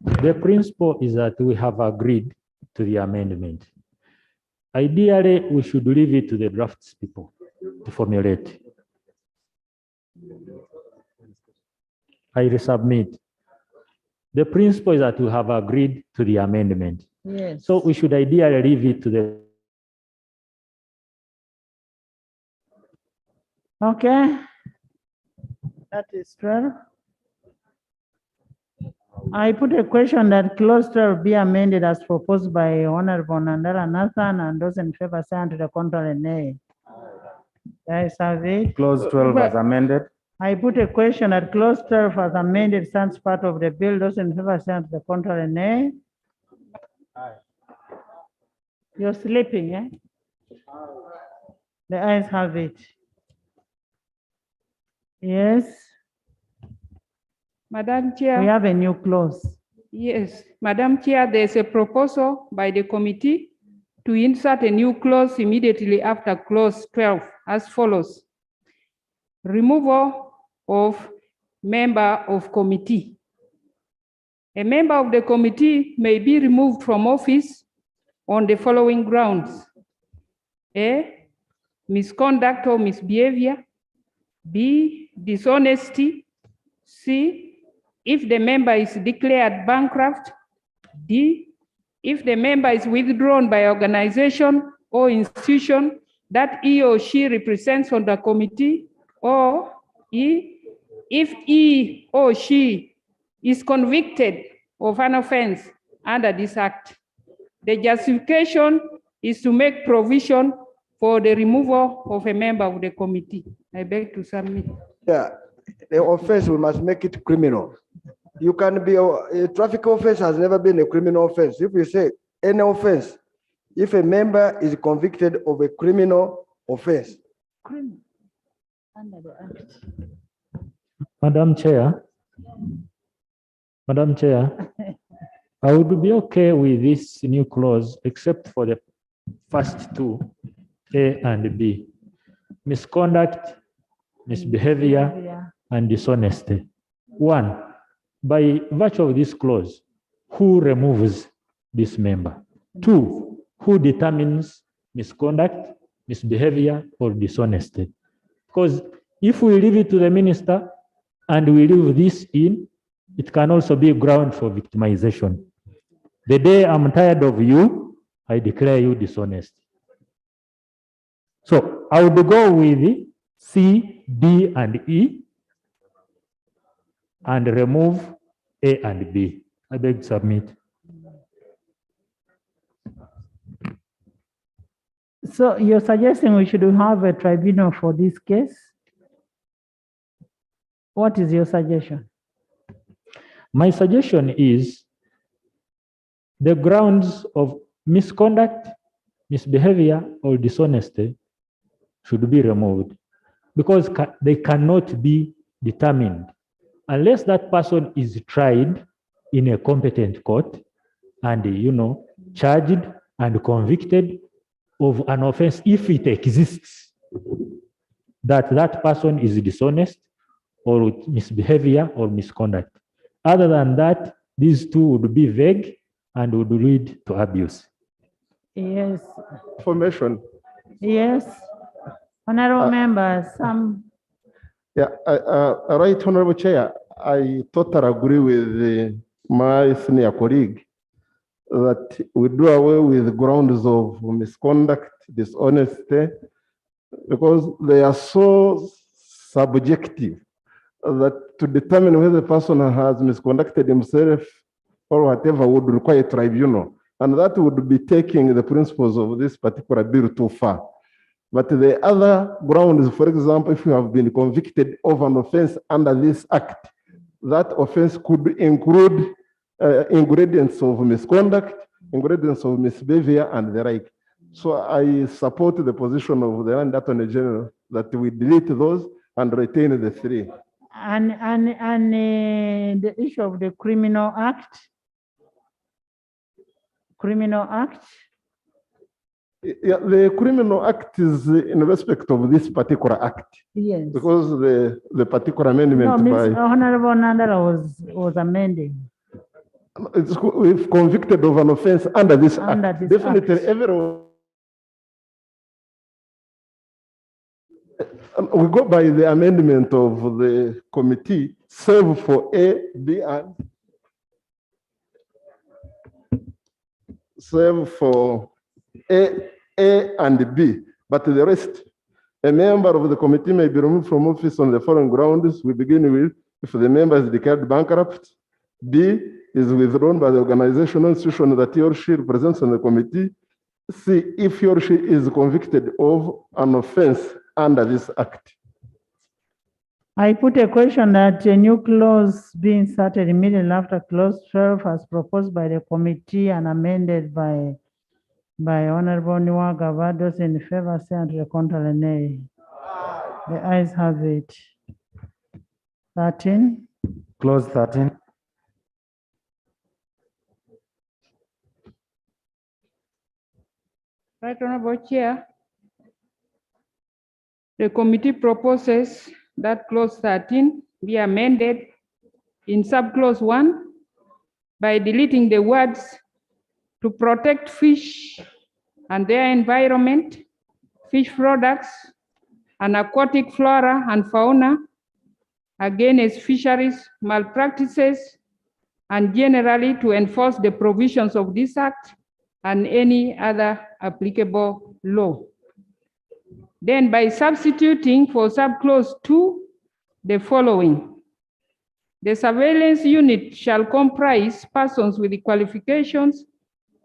the principle is that we have agreed to the amendment. Ideally, we should leave it to the drafts people to formulate. I resubmit. The principle is that we have agreed to the amendment. Yes. So we should ideally leave it to the. Okay. That is 12. I put a question that clause 12 be amended as proposed by Honorable Nandala Nathan, and those in favor say to the contrary, nay. I have it. Clause 12 as amended. I put a question that clause 12 as amended stands part of the bill. Those in favor say to the contrary, nay. You're sleeping, eh? The ayes have it. Yes. Madam Chair. We have a new clause. Yes, Madam Chair, there's a proposal by the committee to insert a new clause immediately after clause 12 as follows. Removal of member of committee. A member of the committee may be removed from office on the following grounds. A, misconduct or misbehavior. B, dishonesty. C, if the member is declared bankrupt. D, if the member is withdrawn by organization or institution that he or she represents on the committee, or E, if he or she is convicted of an offense under this act. The justification is to make provision for the removal of a member of the committee. I beg to submit. Yeah, the offense, we must make it criminal. You can be, a traffic offense has never been a criminal offense. If you say any offense, if a member is convicted of a criminal offense. Under the act. Madam Chair, I would be okay with this new clause except for the first two, A and B. Misconduct, misbehavior, and dishonesty. 1, by virtue of this clause, who removes this member? 2, who determines misconduct, misbehavior, or dishonesty? Because if we leave it to the minister and we leave this in, it can also be ground for victimization. The day I'm tired of you, I declare you dishonest. So I would go with C, D, and E and remove A and B. I beg to submit. So you're suggesting we should have a tribunal for this case? What is your suggestion? My suggestion is the grounds of misconduct, misbehavior, or dishonesty should be removed because they cannot be determined unless that person is tried in a competent court and, charged and convicted of an offense, if it exists, that person is dishonest or with misbehavior or misconduct. Other than that, these two would be vague and would lead to abuse. Yes. Information. Yes. Honorable members, Yeah, right, Honorable Chair, I totally agree with my senior colleague that we do away with grounds of misconduct, dishonesty, because they are so subjective that to determine whether the person has misconducted himself or whatever would require a tribunal. And that would be taking the principles of this particular bill too far. But the other grounds, for example, if you have been convicted of an offense under this act, that offense could include ingredients of misconduct, ingredients of misbehavior, and the like. So I support the position of the Land Attorney General that we delete those and retain the 3. and the issue of the Criminal Act. Yeah, the Criminal Act is in respect of this particular act. Yes. Because the particular amendment No, by Honorable Nandala was amending. it's we've convicted of an offense under this Under act. this Definitely act. everyone. We go by the amendment of the committee, save for A, B, and save for A and B, but the rest, a member of the committee may be removed from office on the following grounds. We begin with, if the member is declared bankrupt, B is withdrawn by the organizational institution that he or she represents on the committee, C, if he or she is convicted of an offense under this act. I put a question that a new clause be inserted immediately after clause 12 as proposed by the committee and amended by Honorable Niwaga. Those in favor say and to the contrary nay. The ayes have it. 13. Clause 13. Right, Honorable Chair. The committee proposes that clause 13 be amended in subclause 1 by deleting the words to protect fish and their environment, fish products, and aquatic flora and fauna against fisheries malpractices, and generally to enforce the provisions of this act and any other applicable law. Then by substituting for subclause 2, the following. The surveillance unit shall comprise persons with the qualifications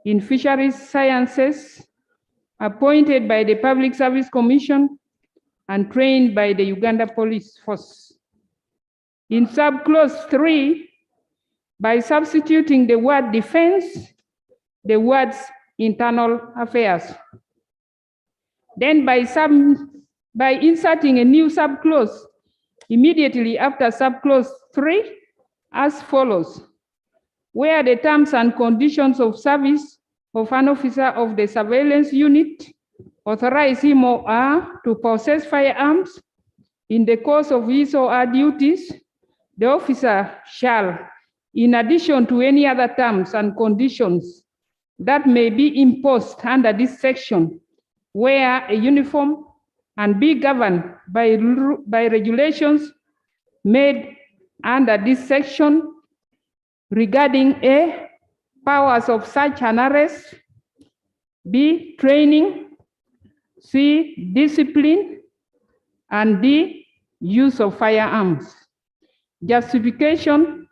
in fisheries sciences appointed by the Public Service Commission and trained by the Uganda Police Force. In subclause 3, by substituting the word defense, the words internal affairs. Then by inserting a new subclause immediately after subclause 3 as follows. Where the terms and conditions of service of an officer of the surveillance unit authorize him or her to possess firearms in the course of his or her duties, the officer shall, in addition to any other terms and conditions that may be imposed under this section, wear a uniform and be governed by regulations made under this section regarding A, powers of search and arrest, B, training, C, discipline, and D, use of firearms. Justification: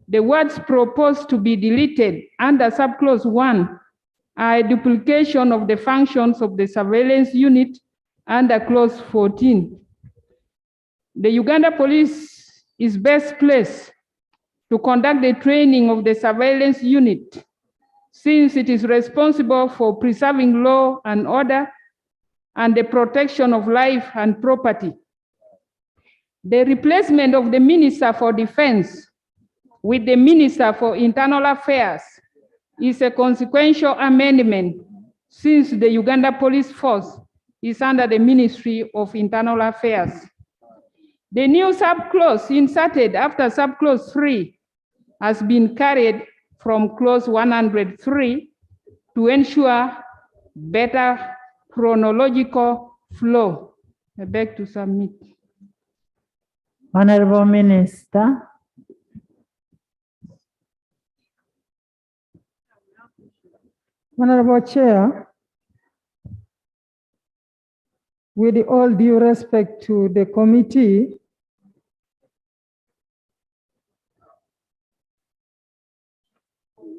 the words proposed to be deleted under subclause 1 are a duplication of the functions of the surveillance unit under clause 14. The Uganda Police is best placed to conduct the training of the surveillance unit, since it is responsible for preserving law and order and the protection of life and property. The replacement of the Minister for Defense with the Minister for Internal Affairs is a consequential amendment, since the Uganda Police Force is under the Ministry of Internal Affairs. The new subclause inserted after subclause 3 has been carried from clause 103 to ensure better chronological flow. I beg to submit. Honorable Minister. Honorable Chair, with all due respect to the committee,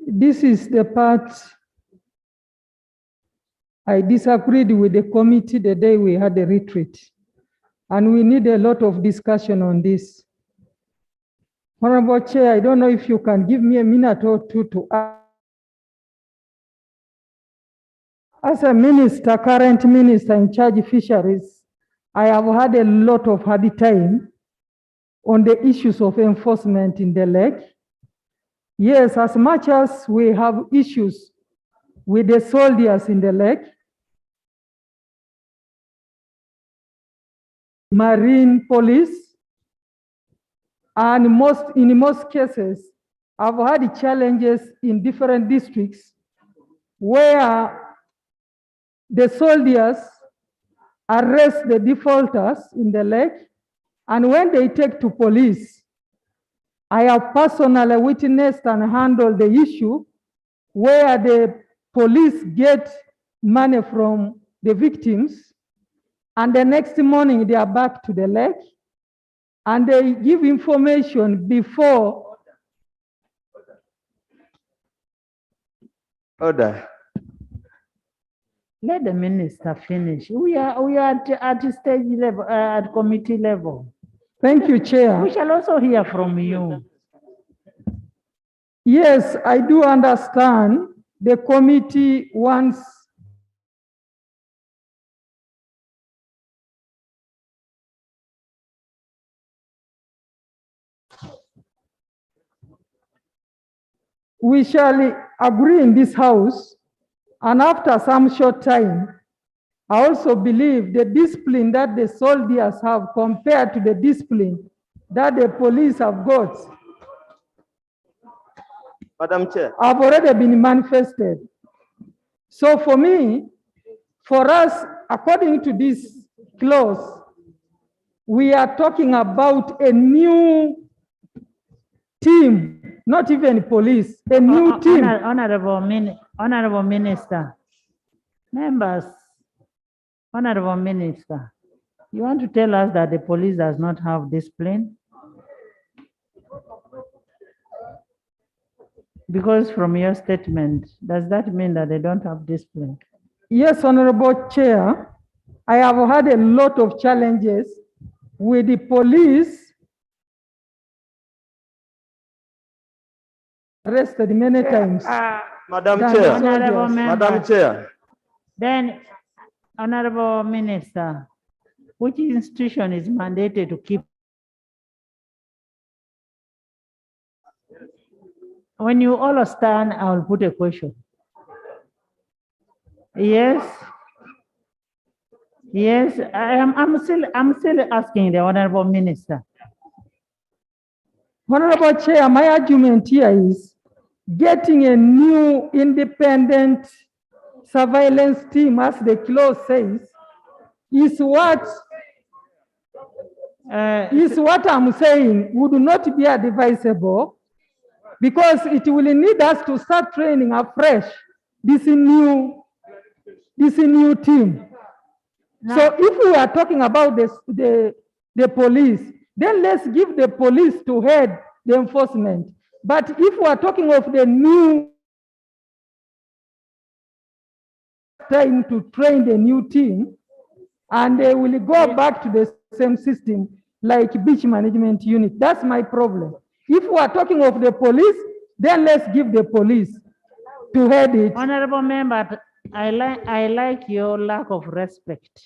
this is the part I disagreed with the committee the day we had a retreat, and we need a lot of discussion on this. Honorable Chair, I don't know if you can give me a minute or two to ask. As a minister, current minister in charge of fisheries, I have had a lot of hard time on the issues of enforcement in the lake. Yes, as much as we have issues with the soldiers in the lake, marine police, and in most cases, I've had challenges in different districts where the soldiers arrest the defaulters in the lake, and when they take to police, I have personally witnessed and handled the issue where the police get money from the victims, and the next morning they are back to the lake, and they give information before. Order. Let the minister finish. We are at stage level, at committee level. Thank you, Chair. We shall also hear from you. Yes, I do understand the committee wants we shall agree in this house, and after some short time, I also believe the discipline that the soldiers have compared to the discipline that the police have got, Madam Chair, have already been manifested. So for me, for us, according to this clause, we are talking about a new team, not even police, a new team. Honorable Minister, members, Honorable Minister, you want to tell us that the police does not have discipline? Because from your statement, does that mean that they don't have discipline? Yes, Honorable Chair, I have had a lot of challenges with the police arrested many times. Madam Chair, Madam Chair. Then, Honorable Minister, which institution is mandated to keep? When you all stand, I will put a question. Yes. Yes, I'm still asking the Honorable Minister. Honorable Chair, my argument here is getting a new independent surveillance team, as the clause says, is what I'm saying would not be advisable, because it will need us to start training afresh this new team. Now, So if we are talking about the police, then let's give the police to head the enforcement. But if we are talking of the new time to train the new team, and they will go back to the same system like beach management unit, that's my problem. If we are talking of the police, then let's give the police to head it. Honorable member, I like your lack of respect.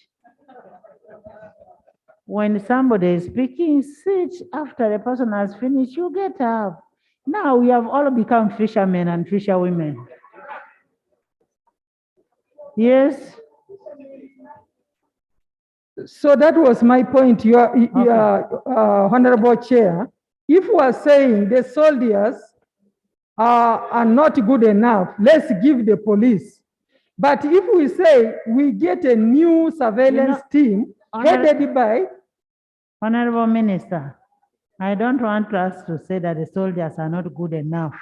When somebody is speaking, sit after the person has finished, you get up. Now we have all become fishermen and fisherwomen. Yes. So that was my point, your Honorable Chair. If we are saying the soldiers are not good enough, let's give the police. But if we say we get a new surveillance team headed by... Honorable Minister, I don't want us to say that the soldiers are not good enough.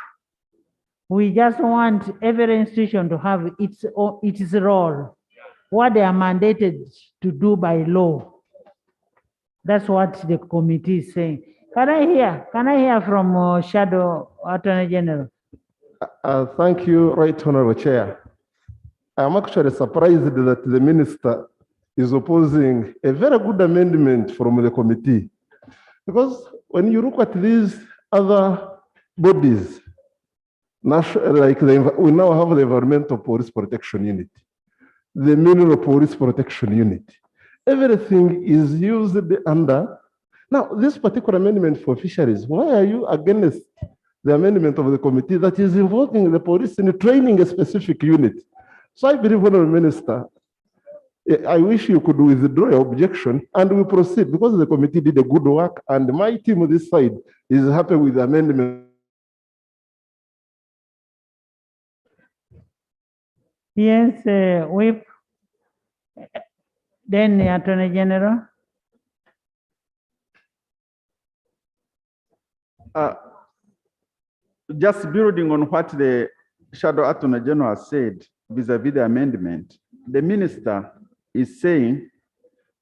We just want every institution to have its role, what they are mandated to do by law. That's what the committee is saying. Can I hear from Shadow Attorney General? Thank you, Right Honorable Chair. I'm actually surprised that the Minister is opposing a very good amendment from the committee. Because when you look at these other bodies, like we now have the Environmental Police Protection Unit, the Mineral Police Protection Unit, everything is used under. Now, this particular amendment for fisheries, why are you against the amendment of the committee that is involving the police in training a specific unit? So I believe, Honorable Minister, I wish you could withdraw your objection and we proceed, because the committee did a good work and my team on this side is happy with the amendment. Yes, Whip. Then the Attorney General. Just building on what the Shadow Attorney General said vis-a-vis the amendment, the Minister is saying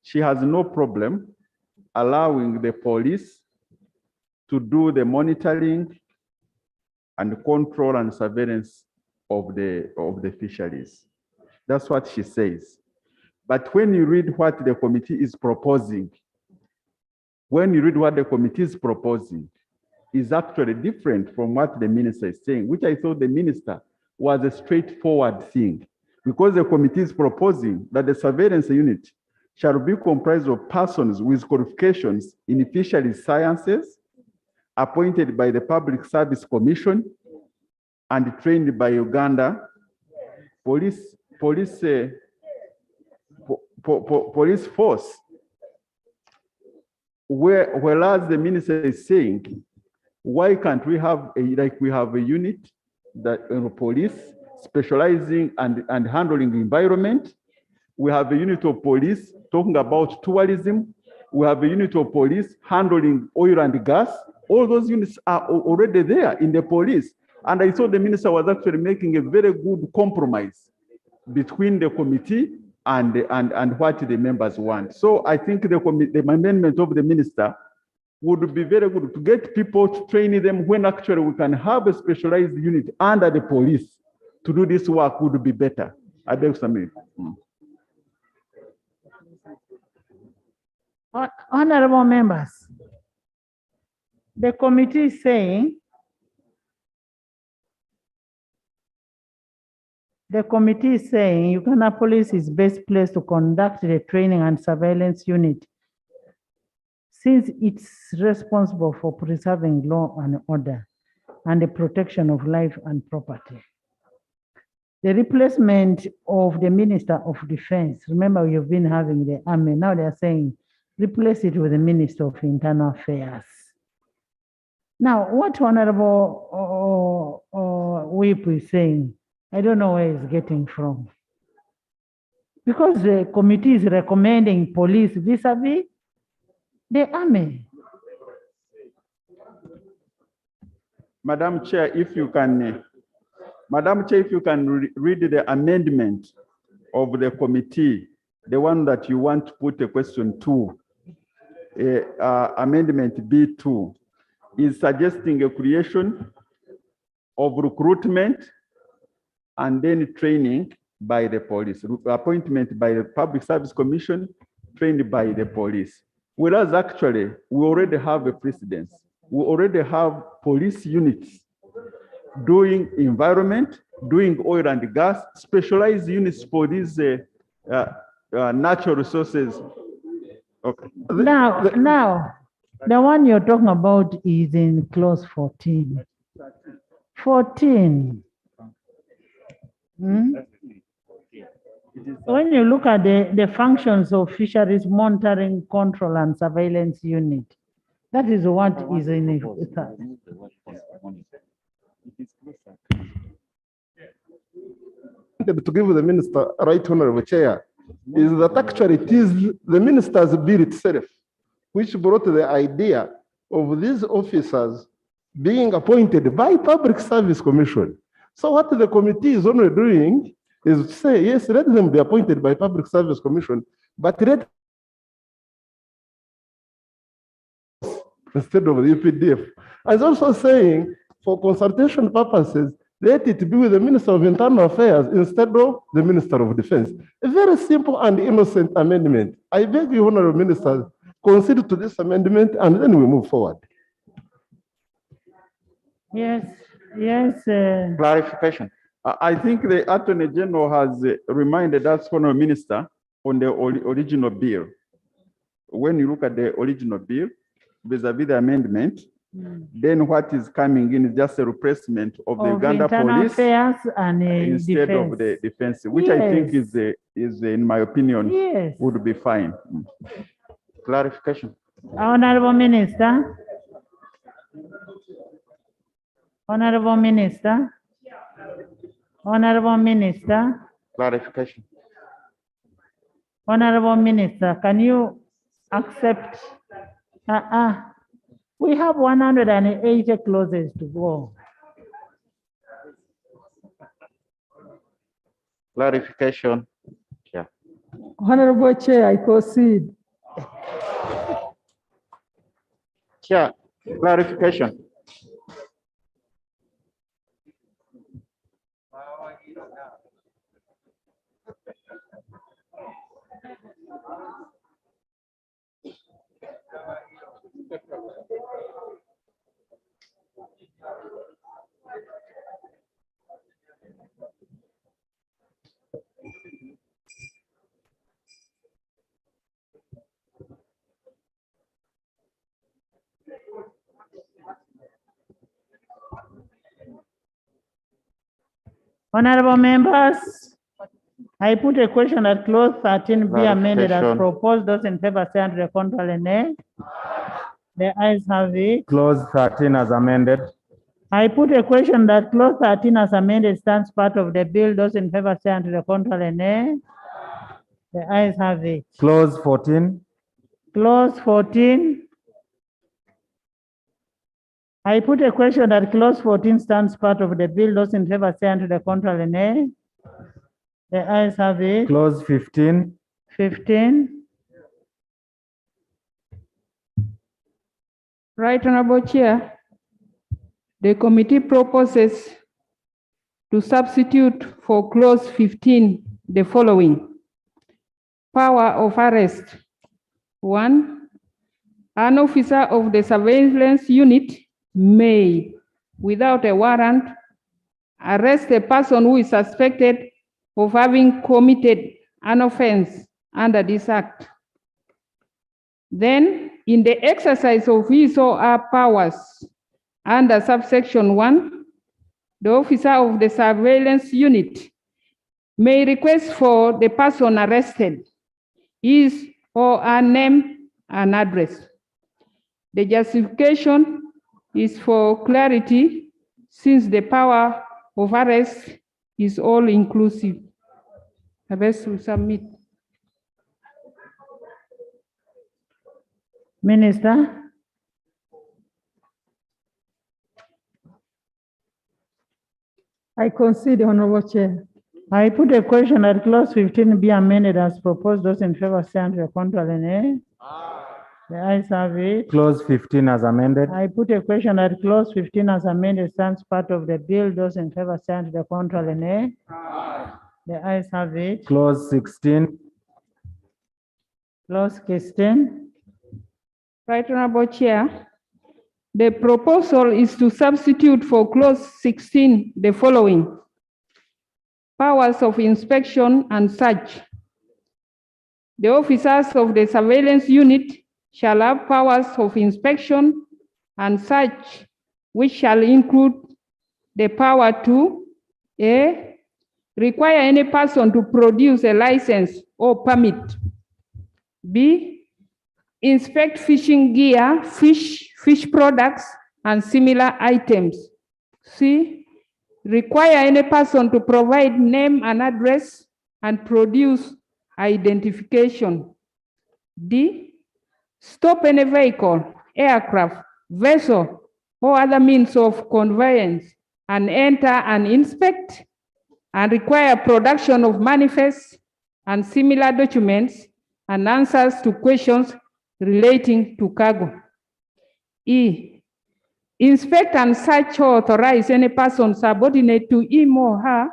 she has no problem allowing the police to do the monitoring and control and surveillance of the fisheries. That's what she says. But when you read what the committee is proposing, is actually different from what the minister is saying, which I thought the minister was a straightforward thing, because the committee is proposing that the surveillance unit shall be comprised of persons with qualifications in fisheries sciences, appointed by the Public Service Commission and trained by Uganda police force. Whereas the minister is saying, why can't we have we have a unit that police specializing and handling the environment? We have a unit of police talking about tourism. We have a unit of police handling oil and gas. All those units are already there in the police. And I thought the minister was actually making a very good compromise between the committee and what the members want. So I think the amendment of the minister would be very good to get people to train them, when actually we can have a specialized unit under the police to do this work would be better. I beg some. Honorable members, the committee is saying Uganda Police is best placed to conduct the training and surveillance unit, since it's responsible for preserving law and order and the protection of life and property. The replacement of the Minister of Defense, remember we've been having the army, now they're saying replace it with the Minister of Internal Affairs. Now, what Honorable Whip is saying, I don't know where he's getting from. Because the committee is recommending police vis-a-vis the army. Madam Chair, if you can, read the amendment of the committee, the one that you want to put a question to, amendment B2 is suggesting a creation of recruitment and then training by the police, appointment by the Public Service Commission, trained by the police. Whereas actually, we already have a precedence. We already have police units doing environment, doing oil and gas, specialized units for these natural resources. Okay. Now, the one you're talking about is in clause 14. 14. When you look at the functions of fisheries monitoring, control, and surveillance unit, that is what is in it. To give the minister, right honorable chair, is that actually it is the minister's bill itself which brought the idea of these officers being appointed by Public Service Commission. So what the committee is only doing is to say, yes, let them be appointed by Public Service Commission, but let instead of the UPDF. And it's also saying, for consultation purposes, let it be with the Minister of Internal Affairs instead of the Minister of Defense. A very simple and innocent amendment. I beg you, Honorable Ministers, consider to this amendment and then we move forward. Yes. Clarification. I think the Attorney General has reminded us, Honorable Minister, on the original bill. When you look at the original bill, vis-a-vis the amendment, then what is coming in is just a replacement of the Uganda police affairs and instead defense. of the defense, which I think is in my opinion, Yes. would be fine. Clarification. Honorable Minister. Honorable Minister. Honorable Minister. Clarification. Honorable Minister, can you accept? We have 180 clauses to go. Clarification. Yeah. Honorable Chair, I concede. Chair, clarification. Honorable members, I put a question that clause 13 be amended as proposed. Those in favor say under the control and nay. The ayes have it. Clause 13 as amended. I put a question that clause 13 as amended stands part of the bill. Those in favor say under the control and nay. The ayes have it. Clause 14. Clause 14. I put a question that clause 14 stands part of the bill. Those in favor say under the control and nay. The ayes have it. Clause 15. 15. Right Honorable Chair, the committee proposes to substitute for clause 15 the following. Power of arrest. 1. An officer of the surveillance unit may, without a warrant, arrest a person who is suspected of having committed an offense under this act. Then, in the exercise of his or her powers under subsection 1, the officer of the surveillance unit may request for the person arrested his or her name and address. The justification is for clarity, since the power of arrest is all inclusive. The best will submit. Minister? I concede, Honorable Chair. I put a question that clause 15 be amended as proposed. Those in favor say and contrary, nay. The ayes have it. Clause 15 as amended. I put a question that clause 15 as amended stands part of the bill. Those in favor say and contrary, nay. The ayes have it. Clause 16. Clause 16. Right, Honorable Chair. The proposal is to substitute for clause 16 the following: powers of inspection and search. The officers of the surveillance unit shall have powers of inspection and search, which shall include the power to A, require any person to produce a license or permit. B, inspect fishing gear, fish products, and similar items. C, require any person to provide name and address and produce identification. D, stop any vehicle, aircraft, vessel, or other means of conveyance and enter and inspect and require production of manifests and similar documents and answers to questions relating to cargo. E, inspect and search or authorize any person subordinate to him or her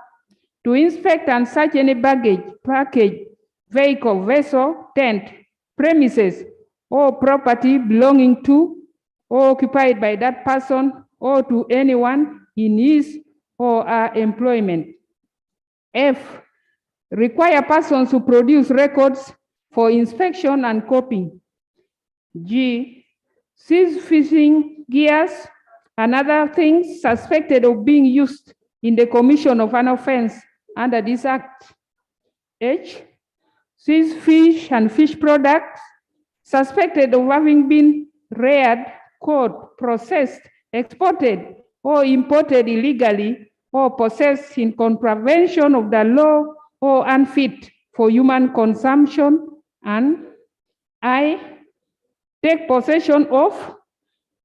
to inspect and search any baggage, package, vehicle, vessel, tent, premises, or property belonging to or occupied by that person or to anyone in his or her employment. F, require persons to produce records for inspection and copying. G, seize fishing gears and other things suspected of being used in the commission of an offense under this act. H, seize fish and fish products suspected of having been reared, caught, processed, exported, or imported illegally, or possessed in contravention of the law or unfit for human consumption. And I, take possession of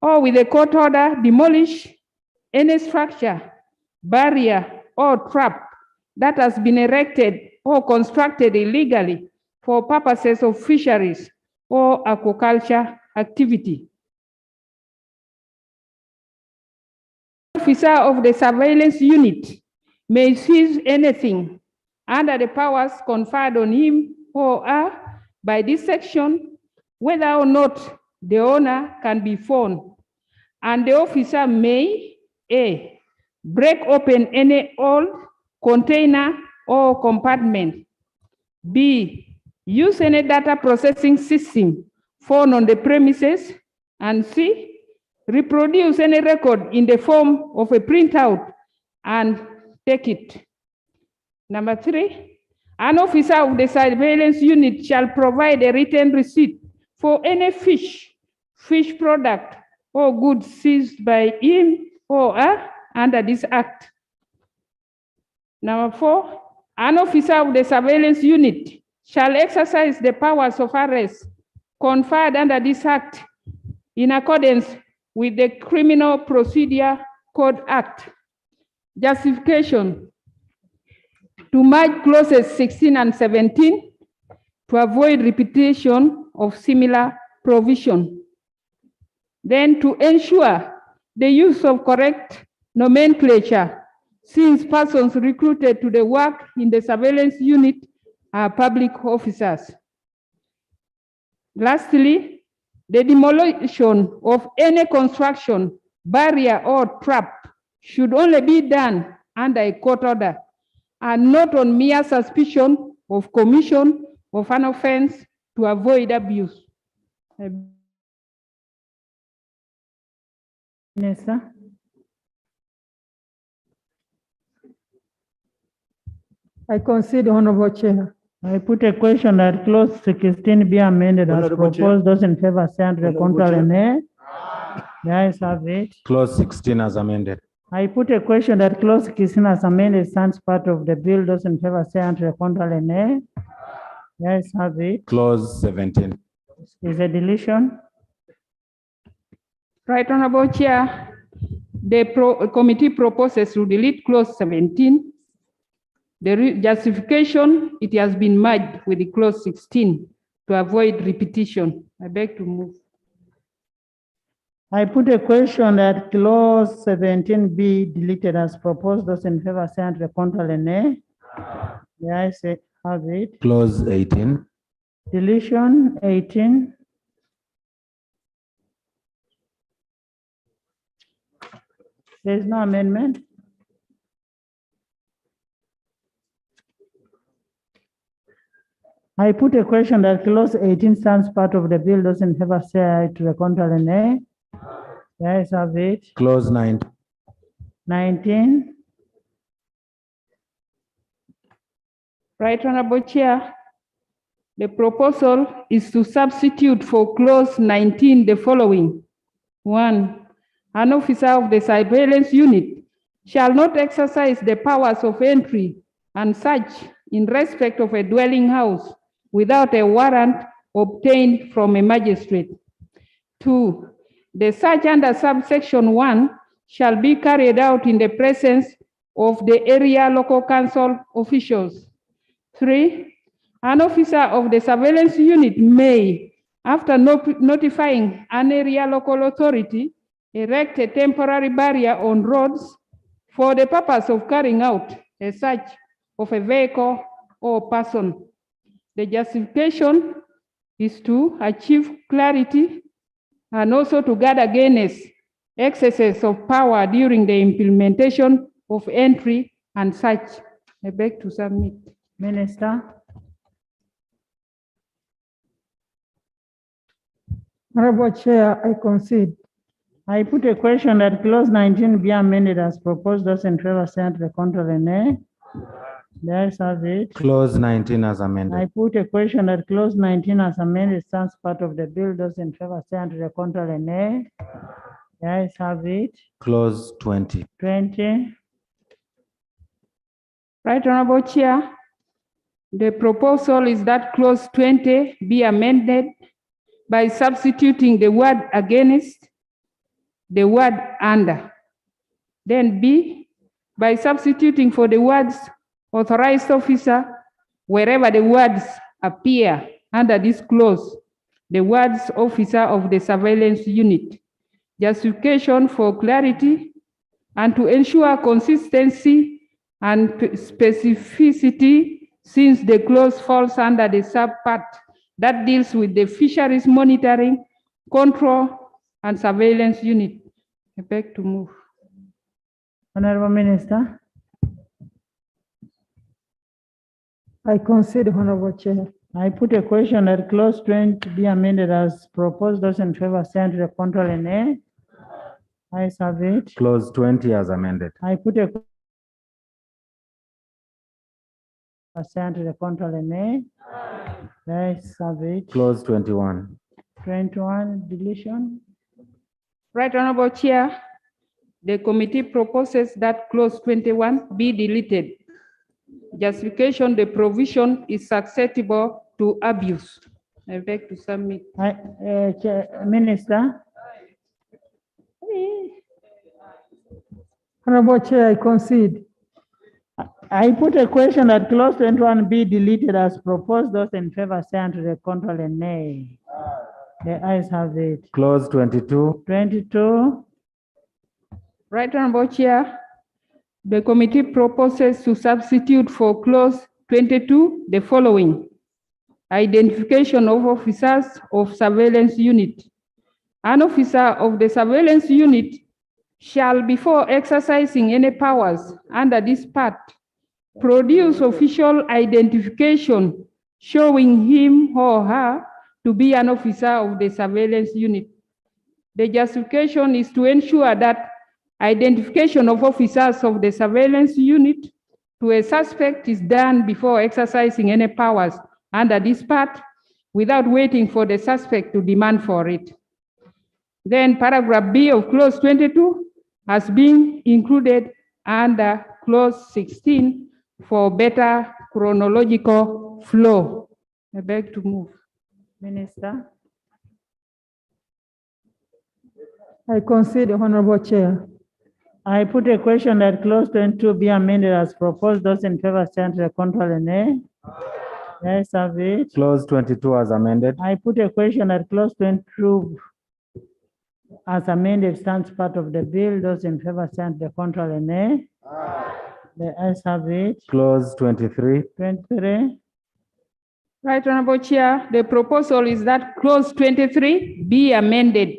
or with a court order demolish any structure, barrier, or trap that has been erected or constructed illegally for purposes of fisheries or aquaculture activity. Officer of the surveillance unit may seize anything under the powers conferred on him or her by this section, whether or not the owner can be found, and the officer may A, break open any old container or compartment. B, use any data processing system found on the premises. And C, reproduce any record in the form of a printout and take it. Number 3, an officer of the surveillance unit shall provide a written receipt for any fish product, or goods seized by him or her under this act. Number 4, an officer of the surveillance unit shall exercise the powers of arrest conferred under this act in accordance with the Criminal Procedure Code Act. Justification: to merge clauses 16 and 17 to avoid repetition of similar provision. Then to ensure the use of correct nomenclature, since persons recruited to the work in the surveillance unit are public officers. Lastly, the demolition of any construction, barrier, or trap should only be done under a court order and not on mere suspicion of commission of an offense to avoid abuse. Minister. I concede, Honorable Chair. I put a question that clause 16 be amended as Honorable proposed. Those in favor say and contrary, nay. The ayes have it. Clause 16 as amended. I put a question that clause 16 as amended stands part of the bill. Those in favor say aye, to the contrary nay. The ayes have it. Clause 17. Is a deletion. Right Honorable Chair, the committee proposes to delete clause 17. The justification, it has been merged with the clause 16 to avoid repetition. I beg to move. I put a question that clause 17 be deleted as proposed. Those in favor say aye, to the contrary nay. The ayes have it. Clause 18. Deletion 18. There is no amendment. I put a question that clause 18 stands part of the bill. Those in favor say aye, to the contrary nay. The ayes have it. Clause 19. 19. Right Honorable Chair, the proposal is to substitute for clause 19 the following. 1. An officer of the surveillance unit shall not exercise the powers of entry and search in respect of a dwelling house without a warrant obtained from a magistrate. 2. The search under subsection 1 shall be carried out in the presence of the area local council officials. 3. An officer of the surveillance unit may, after notifying an area local authority, erect a temporary barrier on roads for the purpose of carrying out a search of a vehicle or person. The justification is to achieve clarity and also to guard against excesses of power during the implementation of entry and search. I beg to submit. Minister. Honorable Chair, I concede. I put a question that clause 19 be amended as proposed. Those in favor say aye, to the contrary nay. The ayes have it. Clause 19 as amended. I put a question that clause 19 as amended stands part of the bill. Those in favor say aye, to the contrary nay. The ayes have it. Clause 20. 20. Right Honorable Chair, the proposal is that clause 20 be amended by substituting the word against the word under. Then B, by substituting for the words authorized officer, wherever the words appear under this clause, the words officer of the surveillance unit. Justification for clarity and to ensure consistency and specificity, since the clause falls under the subpart that deals with the fisheries monitoring, control, and surveillance unit. I beg to move. Honorable Minister. I concede, Honorable Chair. I put a question that clause 20 be amended as proposed. Those in favor say to the contrary nay. Ayes have it. Clause 20 as amended. I put a say to the contrary nay. Ayes have it. Clause 21. 21 deletion. Right Honorable Chair, the committee proposes that clause 21 be deleted. Justification, the provision is susceptible to abuse. I beg to submit. Minister. Honorable Chair, I concede. I put a question that clause 21 be deleted as proposed. Those in favor say to the contrary nay. The ayes have it. Clause 22. 22. Right Honorable Chair, the committee proposes to substitute for clause 22 the following. Identification of officers of surveillance unit. An officer of the surveillance unit shall, before exercising any powers under this part, produce official identification showing him or her to be an officer of the surveillance unit. The justification is to ensure that identification of officers of the surveillance unit to a suspect is done before exercising any powers under this part without waiting for the suspect to demand for it. Then paragraph B of clause 22 has been included under clause 16 for better chronological flow. I beg to move. Minister. I concede, Honorable Chair. I put a question that clause 22 be amended as proposed. Those in favor stand to the contrary, nay. Yes, have it. Clause 22 as amended. I put a question that clause 22 as amended stands part of the bill. Those in favor stand to the contrary, nay. The ayes have it. Clause 23. 23. Right, Honorable Chair, the proposal is that clause 23 be amended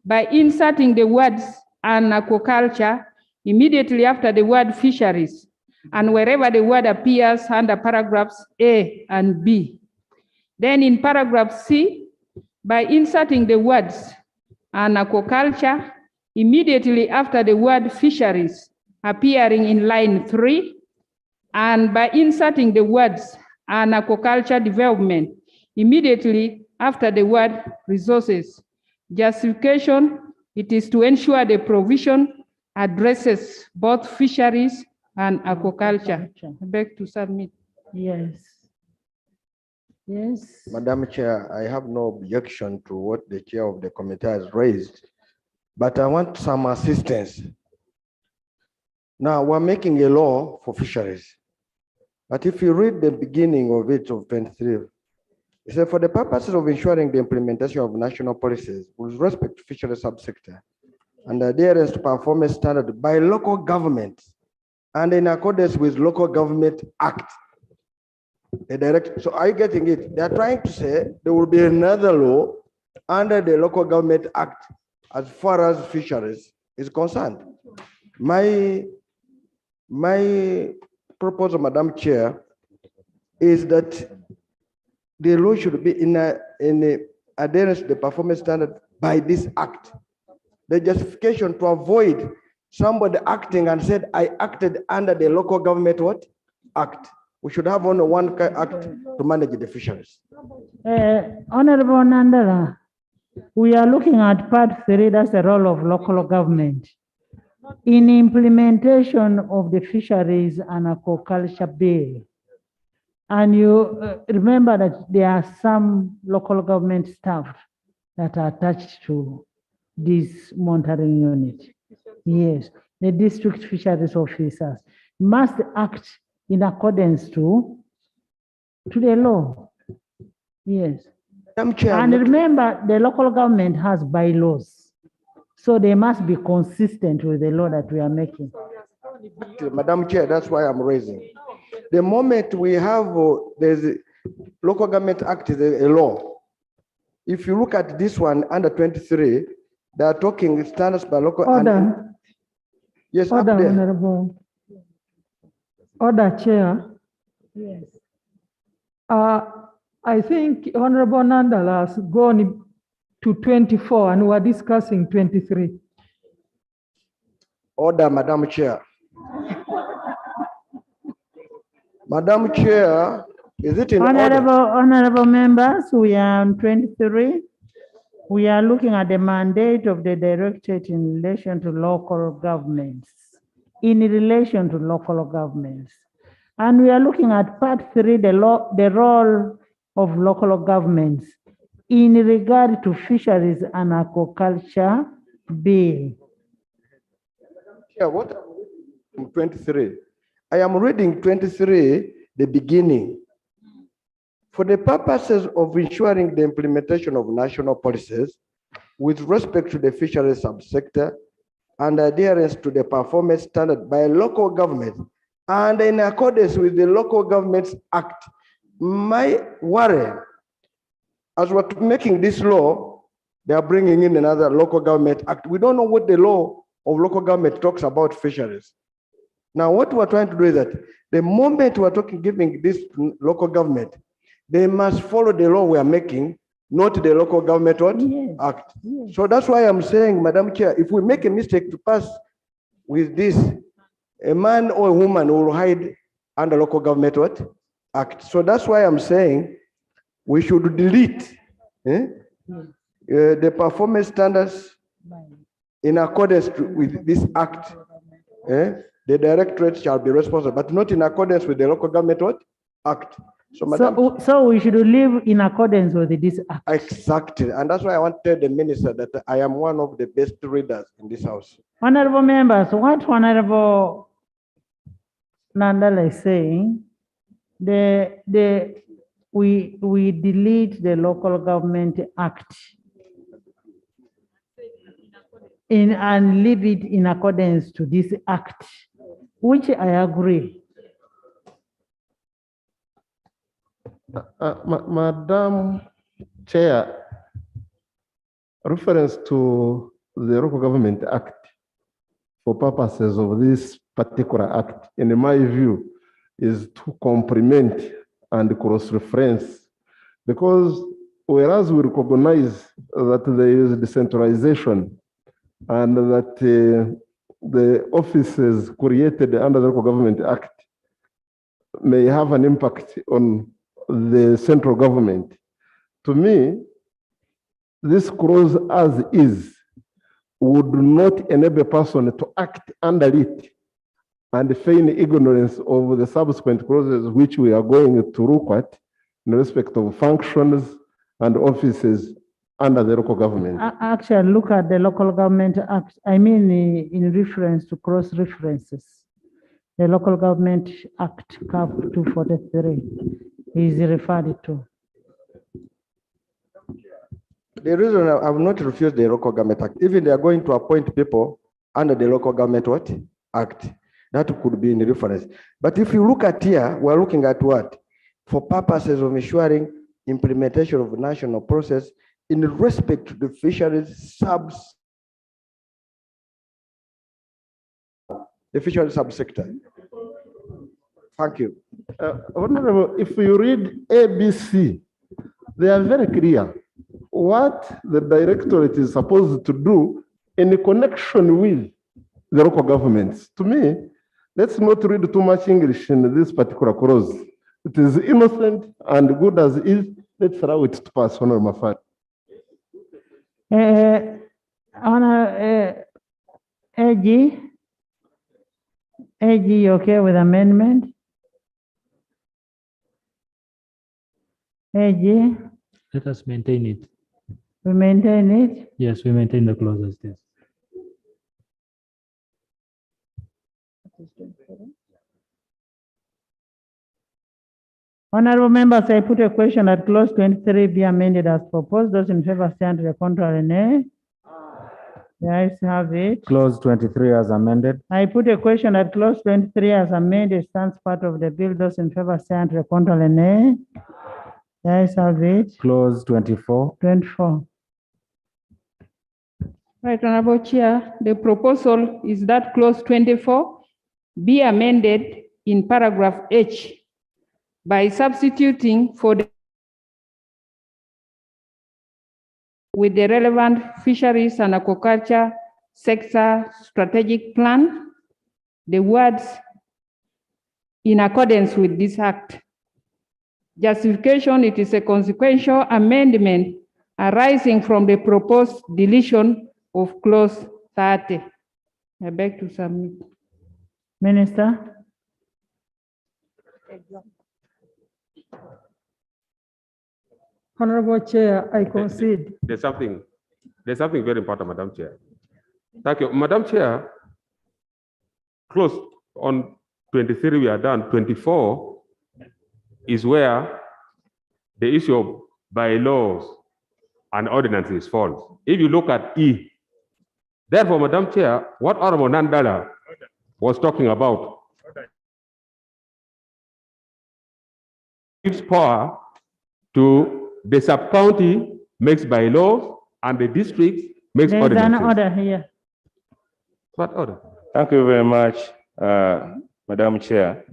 by inserting the words "and aquaculture" immediately after the word fisheries, and wherever the word appears under paragraphs A and B. Then in paragraph C, by inserting the words "and aquaculture" immediately after the word fisheries appearing in line 3, and by inserting the words "and aquaculture development" immediately after the word resources. Justification: it is to ensure the provision addresses both fisheries and aquaculture. I beg to submit. Yes. Yes. Madam Chair, I have no objection to what the chair of the committee has raised, but I want some assistance. Now, we're making a law for fisheries, but if you read the beginning of it, of 23, it says, for the purposes of ensuring the implementation of national policies with respect to fishery subsector and adherence to performance standards by local governments and in accordance with Local Government Act. So are you getting it? They're trying to say there will be another law under the Local Government Act as far as fisheries is concerned. My proposal, Madam Chair, is that the law should be in adherence to the performance standard by this act. The justification to avoid somebody acting and said, I acted under the Local Government what? Act. We should have only one act to manage the fisheries. Honorable Nandala, we are looking at part 3, that's the role of local government. In implementation of the Fisheries and Aquaculture Bill, and you remember that there are some local government staff that are attached to this monitoring unit. Yes, the district fisheries officers must act in accordance to the law. Yes. And remember, the local government has bylaws, so they must be consistent with the law that we are making. Madam Chair, that's why I'm raising. The moment we have, there's a Local Government Act is a law. If you look at this one under 23, they are talking standards by local. Order. Yes, Order, up there. Honorable. Order, Chair. Yes. I think Honorable Nandala has gone to 24 and we're discussing 23. Order, Madam Chair. Madam Chair, is it in order? Honorable members, we are on 23. We are looking at the mandate of the directorate in relation to local governments. In relation to local governments. And we are looking at part 3, the role of local governments in regard to fisheries and aquaculture bill. Yeah, what am 23? I am reading 23, the beginning. For the purposes of ensuring the implementation of national policies with respect to the fisheries subsector and adherence to the performance standard by local government and in accordance with the Local Governments Act. My worry, as we're making this law, they are bringing in another Local Government Act. We don't know what the law of local government talks about fisheries. Now, what we're trying to do is that the moment we're giving this local government, they must follow the law we are making, not the Local Government Act. Yes. So that's why I'm saying, Madam Chair, if we make a mistake to pass with this, a man or a woman will hide under Local Government Act. So that's why I'm saying we should delete the performance standards in accordance with this act, the directorate shall be responsible, but not in accordance with the local government act. So, Madam, So we should live in accordance with this act. exactly, and that's why I want to tell the minister that I am one of the best readers in this house. Honorable members, what Honorable Nandala is saying, we delete the local government act and leave it in accordance to this act, which I agree. Madam Chair, reference to the Local Government Act for purposes of this particular act, in my view, is to complement and cross-reference, because whereas we recognize that there is decentralization and that the offices created under the Local Government Act may have an impact on the central government. To me, this clause as is would not enable a person to act under it and feign ignorance of the subsequent clauses which we are going to look at in respect of functions and offices under the local government. Actually, look at the Local Government Act. I mean, in reference to cross references. The Local Government Act, CAP 243, is referred to. The reason I will not refuse the Local Government Act, even they are going to appoint people under the Local Government Act, that could be in reference. But if you look at here, we're looking at what? For purposes of ensuring implementation of national process in respect to the fisheries the fisheries sub sector. Thank you. Honorable, if you read ABC, they are very clear what the directorate is supposed to do in connection with the local governments. To me, let's not read too much English in this particular clause. It is innocent and good as is. Let's allow it to pass, Honorable Mafat. AG, you okay with amendment? AG, Let us maintain it. we maintain it? Yes, we maintain the clause as this. Honorable members, I put a question that clause 23 be amended as proposed. Those in favor stand to the contrary, nay. The ayes have it. Clause 23 as amended. I put a question that clause 23 as amended stands part of the bill. Those in favor stand to the contrary, nay. The ayes have it. Clause 24. 24. Right, Honorable Chair, the proposal is that clause 24 be amended in paragraph H by substituting for the with the relevant fisheries and aquaculture sector strategic plan, the words in accordance with this act. Justification, it is a consequential amendment arising from the proposed deletion of clause 30. I beg to submit. Minister. Honorable Chair, I concede. There's something very important, Madam Chair. Thank you. Madam Chair, close on 23, we are done. 24 is where the issue of bylaws and ordinances falls. If you look at E, therefore, Madam Chair, what Honorable Nandala was talking about gives power to the sub-county makes bylaws and the district makes There's ordinances. an order here. What order? Thank you very much, Madam Chair.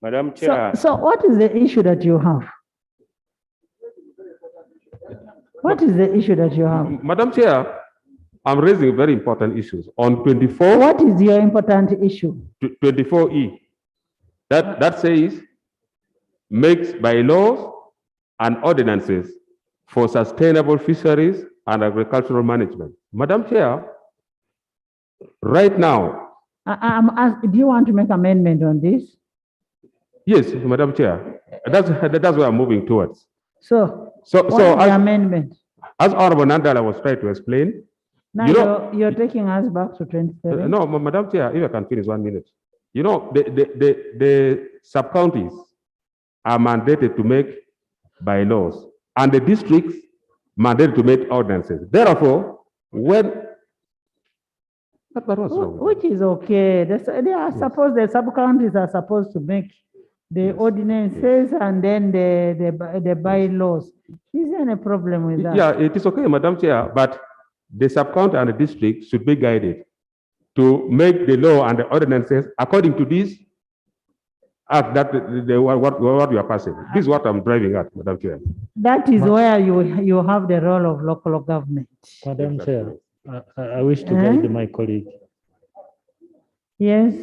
Madam Chair. So what is the issue that you have? What is the issue that you have? Madam Chair, I'm raising very important issues. On 24. What is your important issue? 24E. That says makes bylaws and ordinances for sustainable fisheries and agricultural management. Madam Chair, right now, do you want to make amendment on this? yes, Madam Chair, that's where I'm moving towards. So what is the amendment? As Honorable Nandala was trying to explain, Now you're taking us back to 27. no, Madam Chair, if I can finish 1 minute. You know, the sub-counties are mandated to make bylaws, and the districts mandated to make ordinances. Therefore, when which is okay. They are supposed, the sub-counties are supposed to make the ordinances and then the bylaws. Is there any problem with that? Yeah, it is okay, Madam Chair, but the sub-county and the district should be guided to make the law and the ordinances according to this act that what we are passing. This is what I'm driving at, Madam Chair. That is where you have the role of local government. Madam Chair, I wish to guide my colleague. Yes.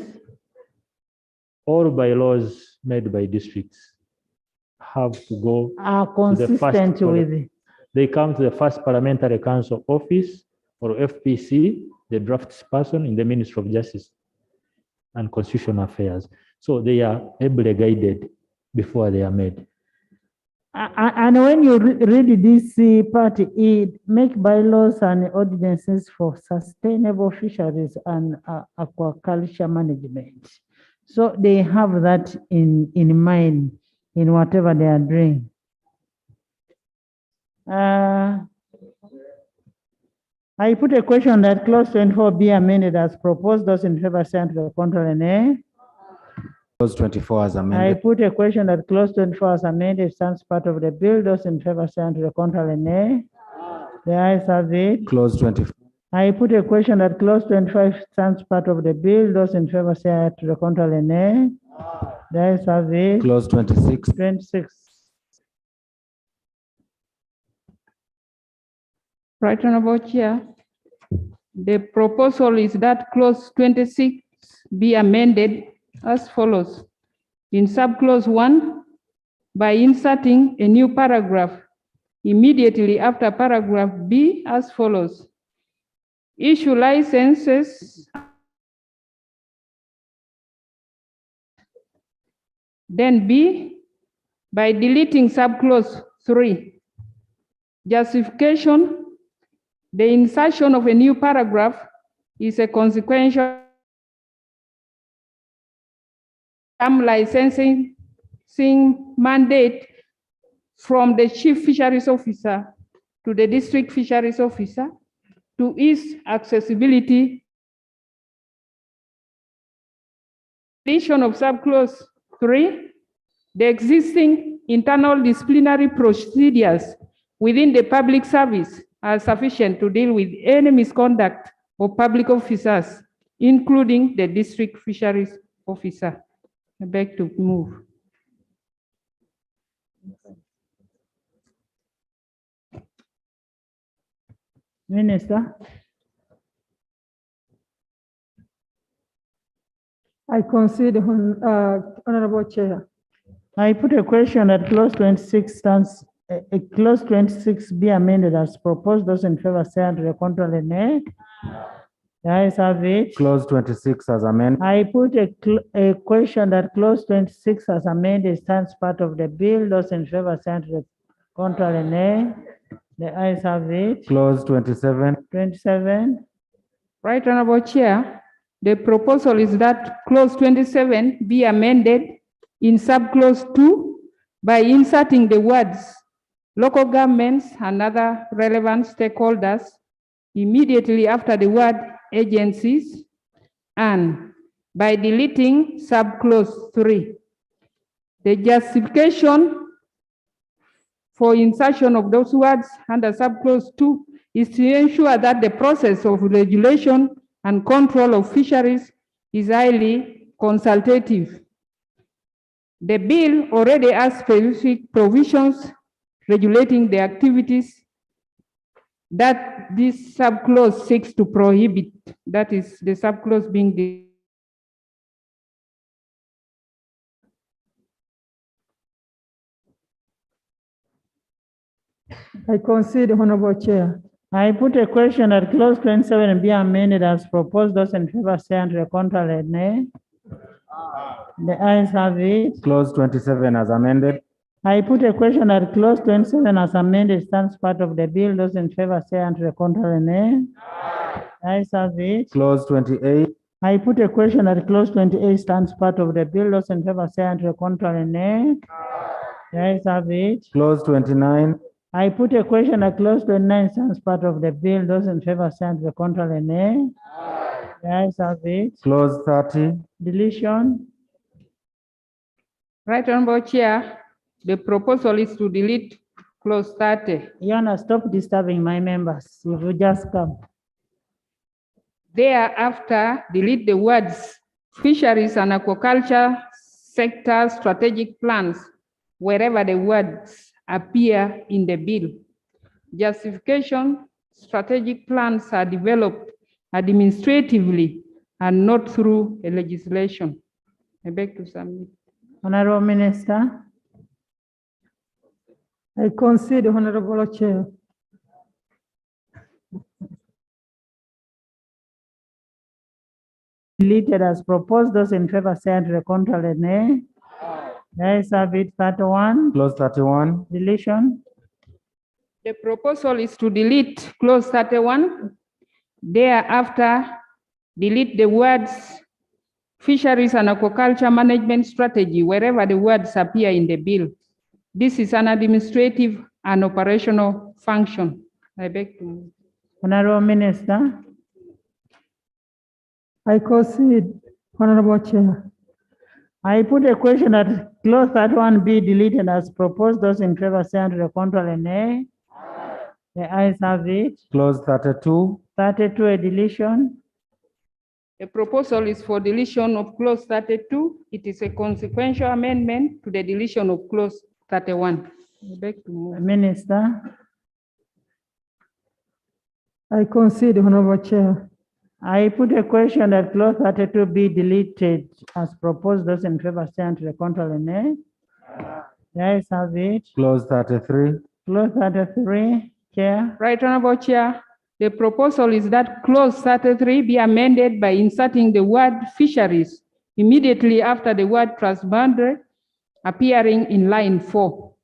All bylaws made by districts have to go Are consistent with it. They come to the first Parliamentary Council office or FPC, the drafts person in the Ministry of Justice and Constitutional Affairs. So they are ably guided before they are made. And when you read this part, it make bylaws and ordinances for sustainable fisheries and aquaculture management. So they have that in mind in whatever they are doing. I put a question that clause 24 be amended as proposed. Those in favor say to the contrary, nay. Clause 24 as amended. I put a question that clause 24 as amended stands part of the bill. Those in favor say to the contrary, nay. The ayes have it. Clause 24. I put a question that clause 25 stands part of the bill. Those in favor say to the contrary, nay. The ayes have it. Clause 26. 26. Right Honorable Chair, the proposal is that clause 26 be amended as follows. In subclause 1, by inserting a new paragraph immediately after paragraph B as follows. Issue licenses, then B, by deleting subclause 3. Justification, the insertion of a new paragraph is a consequential licensing mandate from the Chief Fisheries Officer to the District Fisheries Officer to ease accessibility. Addition of subclause 3, the existing internal disciplinary procedures within the public service are sufficient to deal with any misconduct of public officers, including the District Fisheries Officer. I beg to move. Minister. I concede, Honorable Chair. I put a question that clause 26 stands, clause 26 be amended as proposed. Those in favor say to the contrary, nay. The ayes have it. Clause 26 as amended. I put a question that clause 26 as amended stands part of the bill. Those in favor say to the contrary, nay. The ayes have it. Clause 27. 27. Right Honorable Chair, the proposal is that clause 27 be amended in subclause 2 by inserting the words local governments and other relevant stakeholders immediately after the word agencies, and by deleting subclause 3. The justification for insertion of those words under subclause 2 is to ensure that the process of regulation and control of fisheries is highly consultative. The bill already has specific provisions regulating the activities that this subclause seeks to prohibit. That is the subclause being the I concede, Honorable Chair. I put a question that clause 27 be amended as proposed. Those in favor say and the contrary, nay. The ayes have it. Clause 27 as amended. I put a question that clause 27 as amended stands part of the bill. Those in favor say and the contrary, nay. The ayes have it. Clause 28. I put a question that clause 28 stands part of the bill. Those in favor say and the contrary, nay. The ayes have it. Clause 29. I put a question that clause 29 stands part of the bill. Those in favor say and the contrary, nay. The ayes have it. Clause 30. Deletion. Right Honorable Chair, the proposal is to delete clause 30. Yana, stop disturbing my members. If you just come. Thereafter, delete the words fisheries and aquaculture sector strategic plans wherever the words appear in the bill. Justification: strategic plans are developed administratively and not through a legislation. I beg to submit. Honorable Minister. I concede, Honorable Chair. Deleted as proposed. Those in favor say and the contrary, nay. The ayes have it. 31. Clause 31. Deletion. The proposal is to delete clause 31. Thereafter, delete the words fisheries and aquaculture management strategy wherever the words appear in the bill. This is an administrative and operational function. I beg to move. Honorable Minister. I concede, Honorable Chair. I put a question that clause 31 be deleted as proposed. Those in favor say and the contrary, nay. The ayes have it. Clause 32. 32, a deletion. The proposal is for deletion of clause 32. It is a consequential amendment to the deletion of clause 31. I beg to move. Minister. I concede, Honorable Chair. I put a question that clause 32 be deleted as proposed. Those in favor say and the contrary, nay. The ayes have it. Clause 33. Clause 33, Chair. Right Honorable Chair, the proposal is that clause 33 be amended by inserting the word fisheries immediately after the word transboundary appearing in line 4.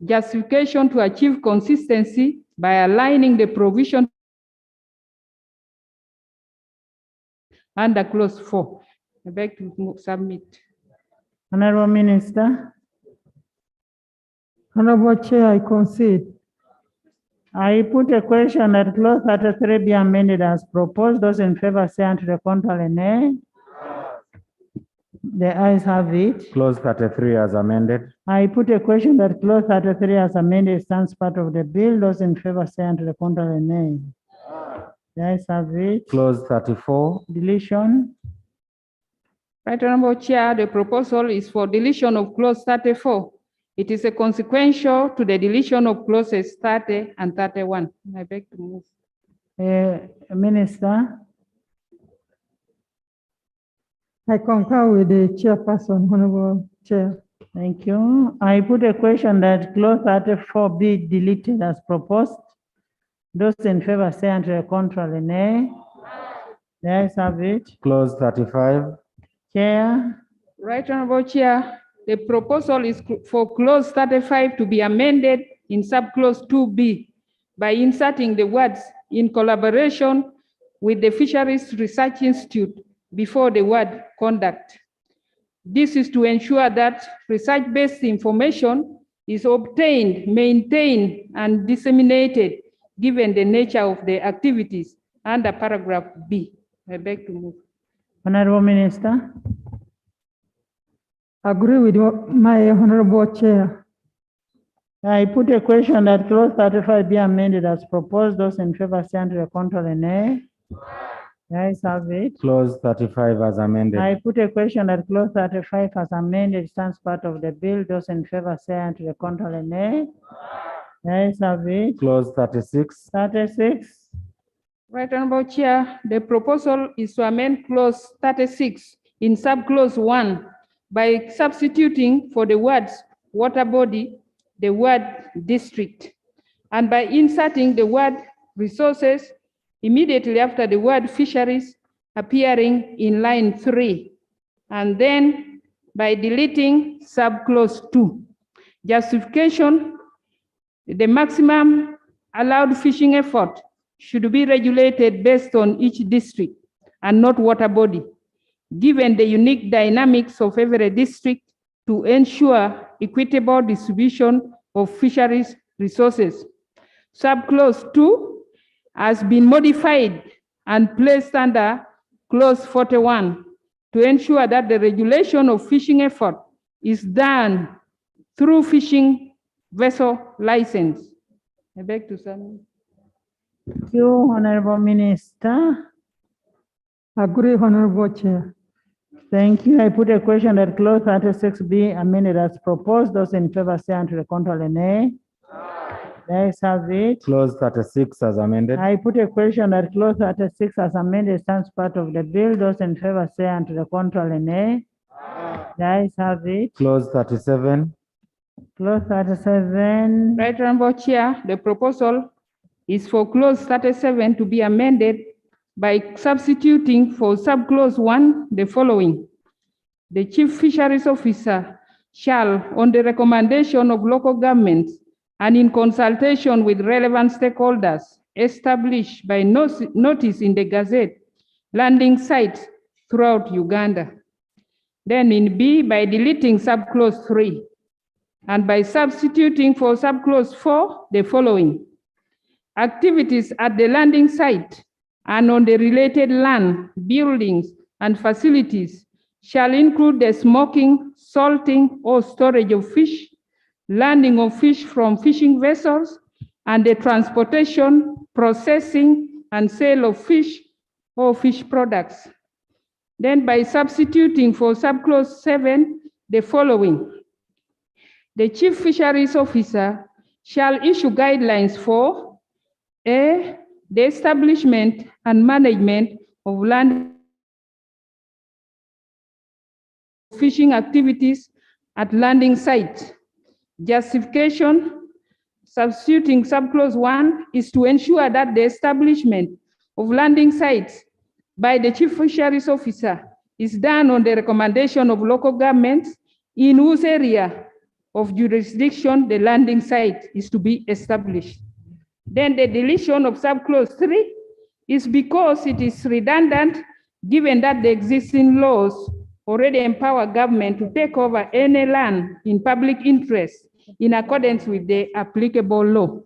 Justification: to achieve consistency by aligning the provision under clause 4. I beg to submit. Honorable Minister. Honorable Chair, I concede. I put a question that clause 33 be amended as proposed. Those in favor say and the contrary, nay. The ayes have it. Clause 33 as amended. I put a question that clause 33 as amended stands part of the bill. Those in favor say and the contrary, nay. The ayes have it. Clause 34. Deletion. Right Honorable Chair, the proposal is for deletion of clause 34. It is a consequential to the deletion of clauses 30 and 31. I beg to move. Minister. I concur with the chairperson, Honorable Chair. Thank you. I put a question that clause 34 be deleted as proposed. Those in favor say and the contrary, nay. The ayes have it. Clause 35. Chair. Right Honorable Chair, the proposal is for clause 35 to be amended in subclause 2B by inserting the words in collaboration with the Fisheries Research Institute before the word conduct. This is to ensure that research-based information is obtained, maintained, and disseminated given the nature of the activities under paragraph B. I beg to move. Honorable Minister. Agree with my Honorable Chair. I put a question that clause 35 be amended as proposed. Those in favor say and the contrary, nay. The ayes have it. Clause 35 as amended. I put a question that clause 35 as amended stands part of the bill. Those in favor say and the contrary, nay. The ayes have it. Clause 36. 36. Right Honorable Chair, the proposal is to amend clause 36 in subclause 1 by substituting for the words water body the word district, and by inserting the word resources immediately after the word fisheries appearing in line 3, and then by deleting subclause 2. Justification: the maximum allowed fishing effort should be regulated based on each district and not water body, given the unique dynamics of every district, to ensure equitable distribution of fisheries resources. Subclause 2 has been modified and placed under clause 41 to ensure that the regulation of fishing effort is done through fishing vessel license. I beg to submit. Thank you, Honorable Minister. Agree, Honorable Chair. Thank you. I put a question that clause 36 be amended as proposed. Those in favor say unto the contrary, nay. The ayes have it. Clause 36 as amended. I put a question that clause 36 as amended stands part of the bill. Those in favor say unto the contrary, nay. The ayes have it. Clause 37. Clause 37. Right Honorable Chair, the proposal is for clause 37 to be amended by substituting for subclause 1 the following: the Chief Fisheries Officer shall, on the recommendation of local governments and in consultation with relevant stakeholders, establish by notice in the Gazette landing sites throughout Uganda. Then in B, by deleting subclause 3, and by substituting for subclause 4 the following: activities at the landing site and on the related land, buildings, and facilities shall include the smoking, salting, or storage of fish, landing of fish from fishing vessels, and the transportation, processing, and sale of fish or fish products. Then by substituting for subclause 7 the following: the Chief Fisheries Officer shall issue guidelines for A, the establishment and management of land fishing activities at landing sites. Justification: substituting subclause 1 is to ensure that the establishment of landing sites by the Chief Fisheries Officer is done on the recommendation of local governments in whose area of jurisdiction the landing site is to be established. Then the deletion of subclause 3 is because it is redundant, given that the existing laws already empower government to take over any land in public interest in accordance with the applicable law.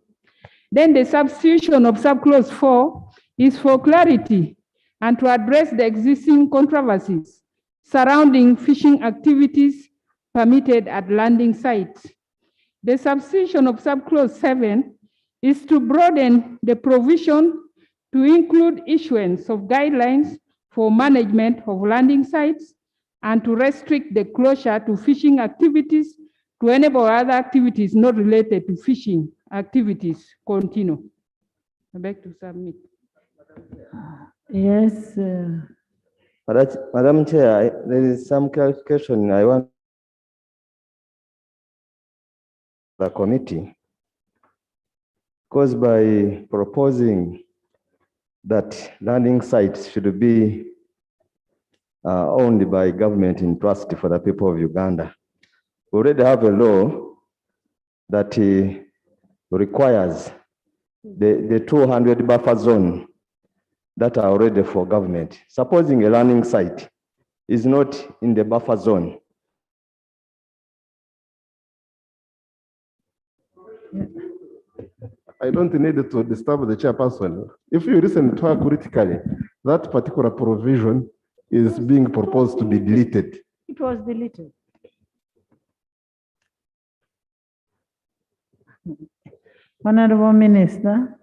Then the substitution of subclause 4 is for clarity and to address the existing controversies surrounding fishing activities permitted at landing sites. The substitution of subclause 7 is to broaden the provision to include issuance of guidelines for management of landing sites and to restrict the closure to fishing activities to enable other activities not related to fishing activities continue. I beg to submit. Yes. Madam Chair, there is some clarification I want the committee, because by proposing that landing sites should be owned by government in trust for the people of Uganda, we already have a law that requires the 200 buffer zone that are already for government. Supposing a landing site is not in the buffer zone, I don't need to disturb the chairperson. If you listen to her critically, that particular provision is being proposed to be deleted. It was deleted. Honorable Minister.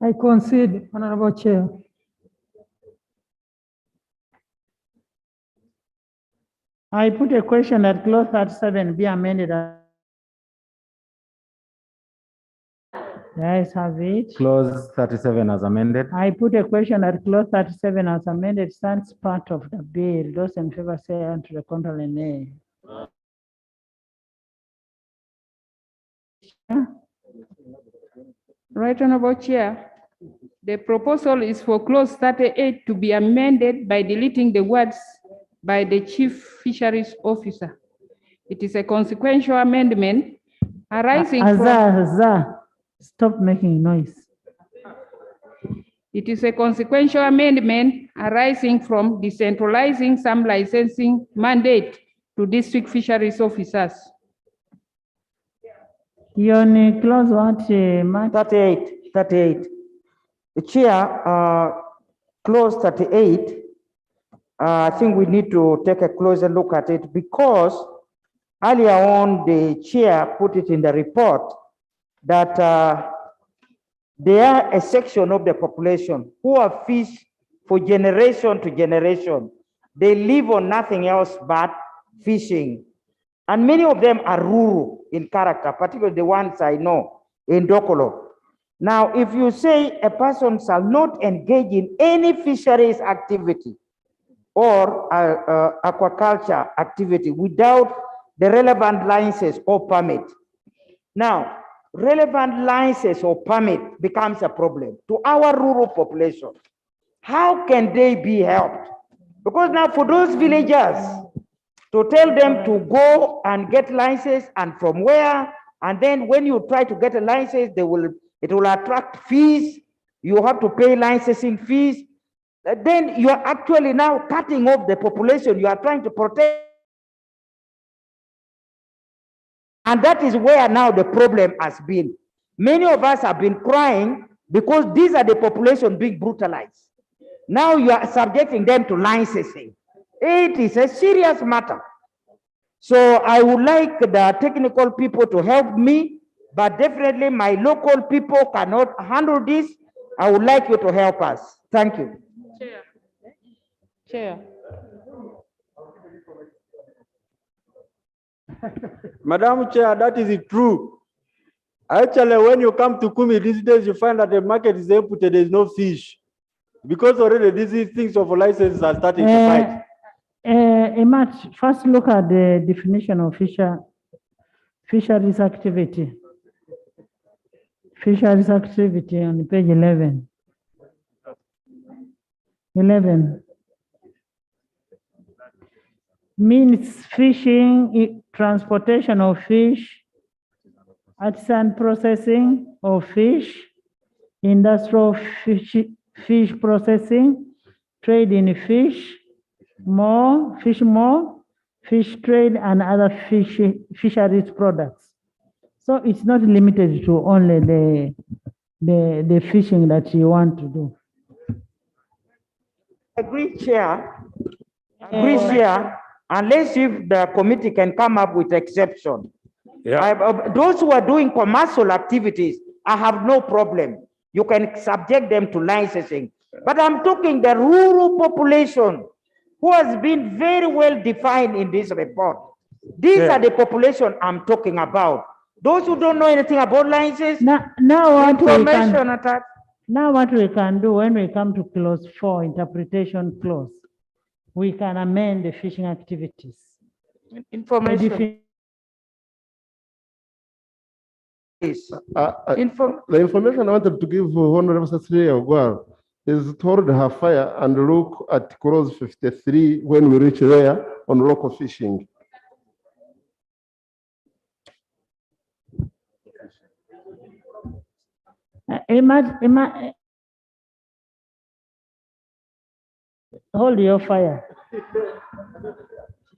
I concede, Honorable Chair. I put a question that clause 37 be amended. The ayes have it. Clause 37 as amended. I put a question that clause 37 as amended stands part of the bill. Those in favor say unto the contrary, nay. Right Honorable Chair, the proposal is for clause 38 to be amended by deleting the words by the Chief Fisheries Officer. It is a consequential amendment arising from... Azar, stop making noise. It is a consequential amendment arising from decentralizing some licensing mandate to district fisheries officers. You're on clause what, Mark? 38. Chair, clause 38, I think we need to take a closer look at it because earlier on the chair put it in the report that there are a section of the population who have fished for generation to generation. They live on nothing else but fishing. And many of them are rural in character, particularly the ones I know in Dokolo. Now, if you say a person shall not engage in any fisheries activity or aquaculture activity without the relevant license or permit. Now, relevant license or permit becomes a problem to our rural population. How can they be helped? Because now for those villagers, to tell them to go and get license and from where, and then when you try to get a license, it will attract fees. You have to pay licensing fees. Then you are actually now cutting off the population you are trying to protect. And that is where now the problem has been. Many of us have been crying because these are the population being brutalized. Now you are subjecting them to licensing. It is a serious matter. So I would like the technical people to help me, but definitely my local people cannot handle this. I would like you to help us. Thank you. Chair. Madam Chair, that is true. Actually, when you come to Kumi these days, you find that the market is empty, there is no fish. Because already these things of licenses are starting to fight. Emat, first look at the definition of fisheries activity. Fisheries activity on page 11. 11 means fishing, transportation of fish, artisan processing of fish, industrial fish processing, trade in fish, fish trade, and other fisheries products. So it's not limited to only the fishing that you want to do. Agree, Chair. Agree, Chair. Unless if the committee can come up with exception. Yeah. Those who are doing commercial activities, I have no problem. You can subject them to licensing. But I'm talking the rural population who has been very well defined in this report. These are the population I'm talking about. Those who don't know anything about license, now what we can do when we come to clause 4, interpretation clause, we can amend the fishing activities. Information. The information I wanted to give Honorable Cecilia Ogwal is toward her fire and look at clause 53 when we reach there on local fishing. Hold your fire.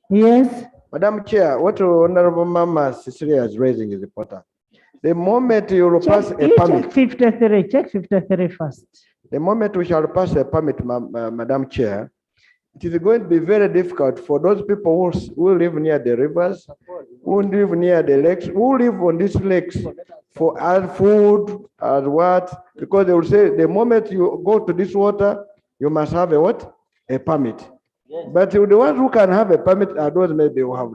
Yes. Madam Chair, what Honorable Mama Cecilia is raising is important. The moment you will pass a permit. Check 53 first. The moment we shall pass a permit, Madam Chair, it is going to be very difficult for those people who live near the rivers, who live near the lakes, who live on these lakes for food, as what, because they will say the moment you go to this water, you must have a what? A permit. Yes. But the ones who can have a permit are those maybe who have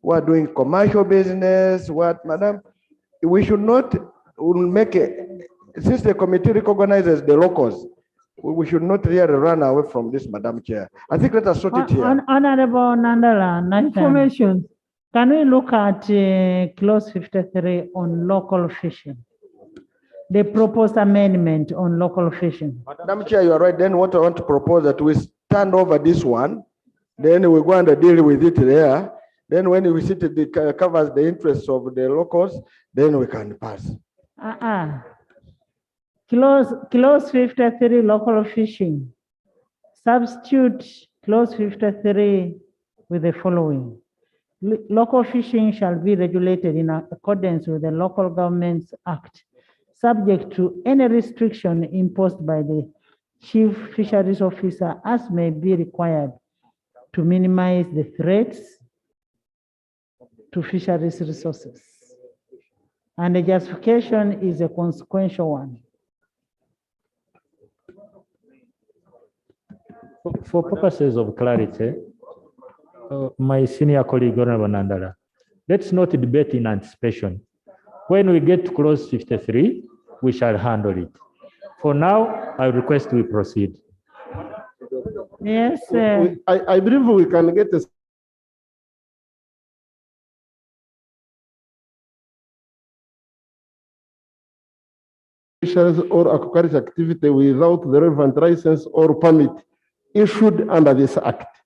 who are doing commercial business, what, Madam? We should not make it, since the committee recognizes the locals, we should not really run away from this, Madam Chair. I think let us sort it here. Honorable Nandala, information. Can we look at clause 53 on local fishing? the proposed amendment on local fishing. Madam Chair, you are right. Then what I want to propose that we stand over this one, then we go and deal with it there. Then when we see it covers the interests of the locals, then we can pass. Clause 53, local fishing. Substitute clause 53 with the following. Local fishing shall be regulated in accordance with the Local Governments Act, subject to any restriction imposed by the Chief Fisheries Officer as may be required to minimize the threats to fisheries resources. And the justification is a consequential one. For purposes of clarity, my senior colleague, Honorable Nandala, let's not debate in anticipation. When we get to clause 53, we shall handle it. For now, I request we proceed. Yes. I believe we can get a fisheries or aquaculture activity without the relevant license or permit issued under this act.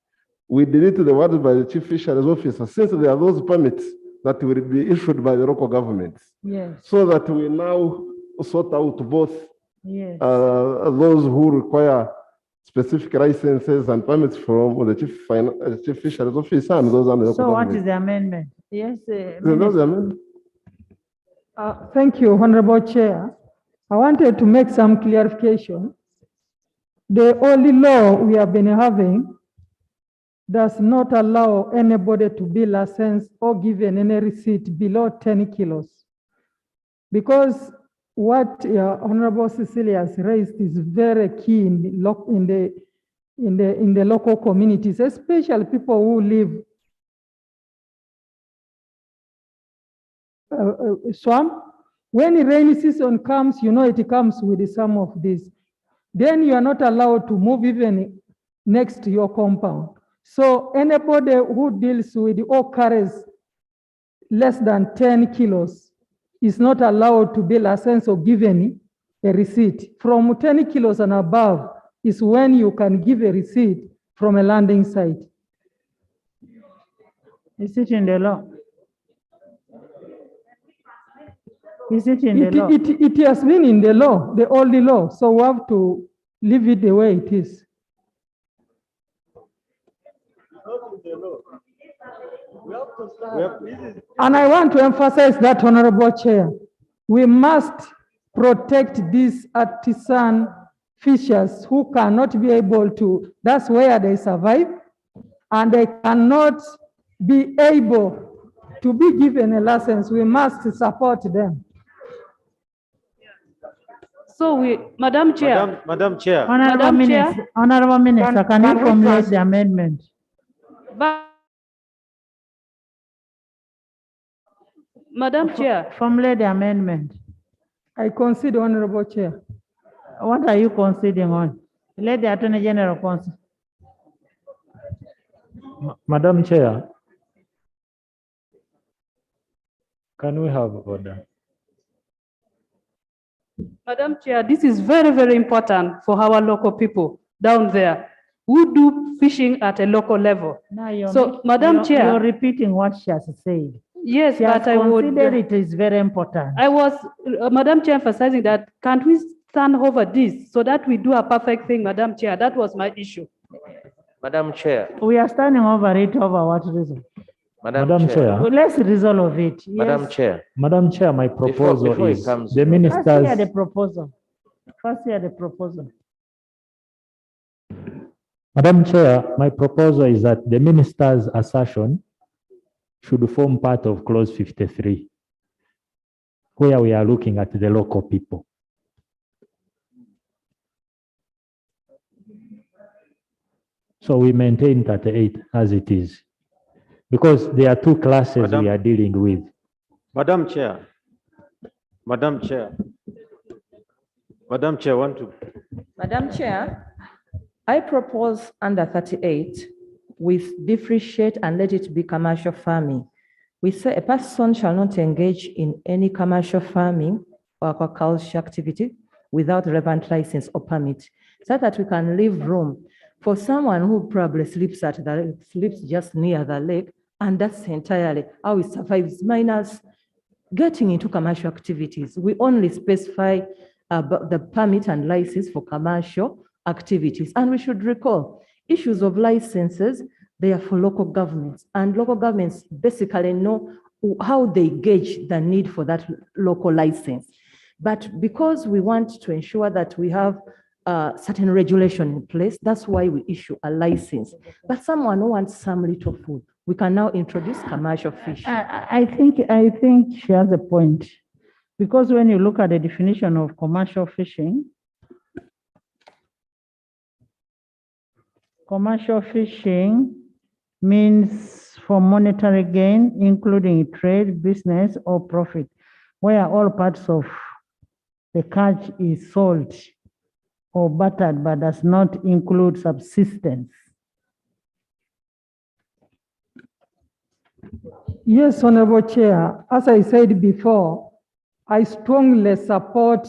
We delete the words by the Chief Fisheries Officer since there are those permits that will be issued by the local governments. Yes. So that we now sort out both Yes. Those who require specific licenses and permits from the Chief Fisheries Officer and those under the So local what government. is the amendment? Yes. There's no amendment. Thank you, Honorable Chair. I wanted to make some clarification. The only law we have been having does not allow anybody to be licensed or given any receipt below 10 kilos. Because what Honorable Cecilia has raised is very key in the local communities, especially people who live swamp. When the rainy season comes, you know it comes with some of this. Then you are not allowed to move even next to your compound. So anybody who deals with or carries less than 10 kilos is not allowed to be licensed or given a receipt. From 10 kilos and above is when you can give a receipt from a landing site. Is it in the law? Is it in the law? It has been in the law, the only law. So we have to leave it the way it is. And I want to emphasize that, Honorable Chair, we must protect these artisan fishers who cannot be able to, that's where they survive, and they cannot be able to be given a license. We must support them. So Madam Chair. Madam Chair. Honorable Minister, can you formulate the amendment? Madam Chair. Formulate the amendment. I concede, Honorable Chair. What are you conceding on? Let the Attorney General concede. Madam Chair, can we have order? Madam Chair, this is very, very important for our local people down there who do fishing at a local level. Madam Chair. You're repeating what she has said. Yes, she but I would. Consider it is very important. I was, Madam Chair, emphasizing that can't we stand over this so that we do a perfect thing, Madam Chair? That was my issue. Madam Chair. We are standing over it over what reason? Madam Chair. Well, let's resolve it. Madam Yes. Chair. Madam Chair, my proposal Before it is comes the to- ministers. First hear the proposal. First hear the proposal. Madam Chair, my proposal is that the minister's assertion should form part of clause 53, where we are looking at the local people. So we maintain 38 as it is, because there are two classes we are dealing with. Madam Chair. Madam Chair. Madam Chair, Madam Chair, I propose under 38 with differentiate and let it be commercial farming. We say a person shall not engage in any commercial farming aquaculture activity without relevant license or permit, so that we can leave room for someone who probably sleeps just near the lake, and that's entirely how it survives, minus getting into commercial activities. We only specify the permit and license for commercial activities. And we should recall, issues of licenses, they are for local governments, and local governments basically know how they gauge the need for that local license. But because we want to ensure that we have certain regulation in place, that's why we issue a license. But someone who wants some little food, we can now introduce commercial fish. I think she has a point, because when you look at the definition of commercial fishing means for monetary gain, including trade, business, or profit, where all parts of the catch is sold or bartered, but does not include subsistence. Yes, Honorable Chair. As I said before, I strongly support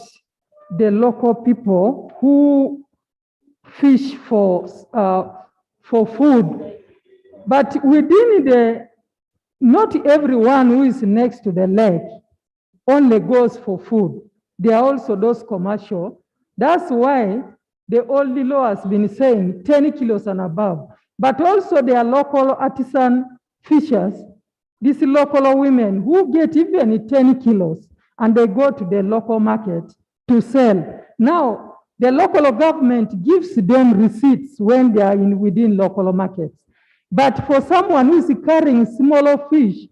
the local people who fish for food. But within not everyone who is next to the lake only goes for food. There are also those commercial. That's why the old law has been saying 10 kilos and above. But also there are local artisan fishers, these local women who get even 10 kilos and they go to the local market to sell. Now, the local government gives them receipts when they are within local markets. But for someone who is carrying smaller fish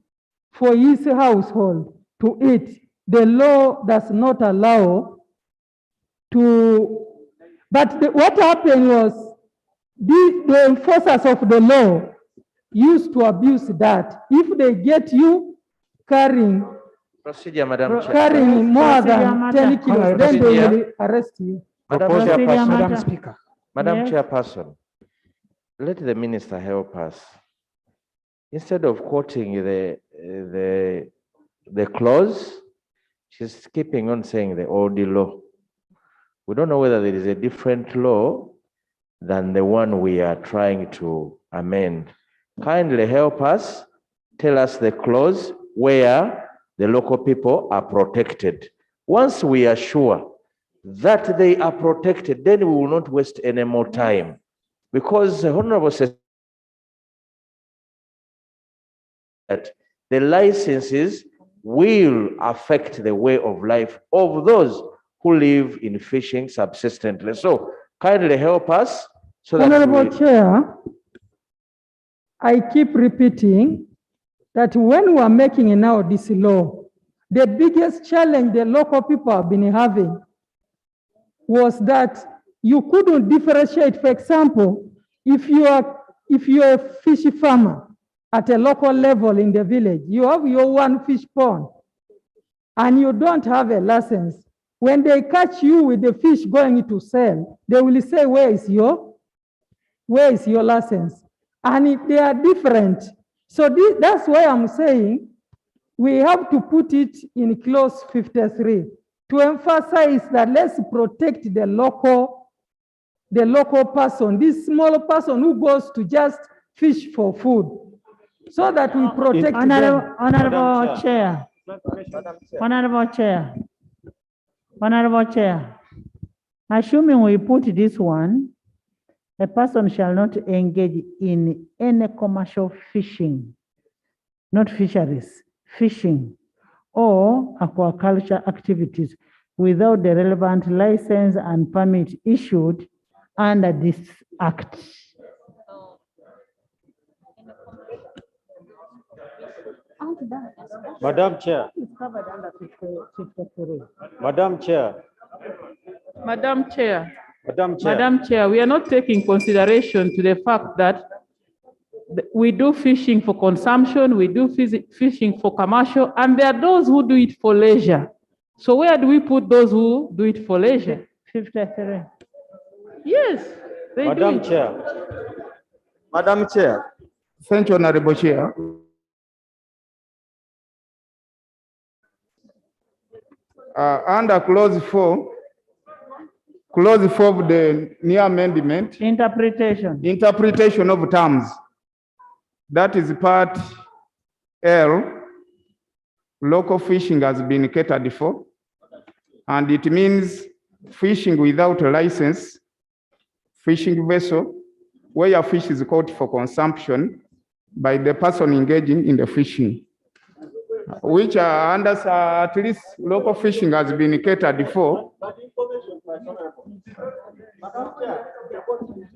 for his household to eat, the law does not allow to. But what happened was the enforcers of the law used to abuse that. If they get you carrying Procedure, Madam Chair. carrying more than 10 kilos, then they will arrest you. Madam Speaker. Madam Yes. Chairperson, let the minister help us. Instead of quoting the clause, she's keeping on saying the old law. We don't know whether there is a different law than the one we are trying to amend. Kindly help us, tell us the clause where the local people are protected. Once we are sure that they are protected, then we will not waste any more time. Because the Honorable says that the licenses will affect the way of life of those who live in fishing subsistently. So kindly help us so that Honorable Chair, I keep repeating that when we are making now this law, the biggest challenge the local people have been having was that you couldn't differentiate. For example, if you are a fish farmer at a local level in the village, you have your one fish pond and you don't have a license. When they catch you with the fish going to sell, they will say, where is your license? And they are different. So that's why I'm saying we have to put it in clause 53 to emphasize that let's protect the local person, this small person who goes to just fish for food, so that we protect them. Honorable Chair. Honorable Chair, assuming we put this one, a person shall not engage in any commercial fishing, not fisheries, fishing or aquaculture activities without the relevant license and permit issued under this act. Madam Chair. It's covered under 53. Madam Chair. Madam Chair. Madam Chair. Madam Chair, we are not taking consideration to the fact that we do fishing for consumption, we do fishing for commercial, and there are those who do it for leisure. So where do we put those who do it for leisure? 53. Yes, they Madam do it. Chair. Madam Chair. Thank you, Honorable Chair. Under clause 4 of the new amendment, interpretation of terms. That is part L. Local fishing has been catered for, and it means fishing without a license, fishing vessel, where a fish is caught for consumption by the person engaging in the fishing, which under at least local fishing has been catered for.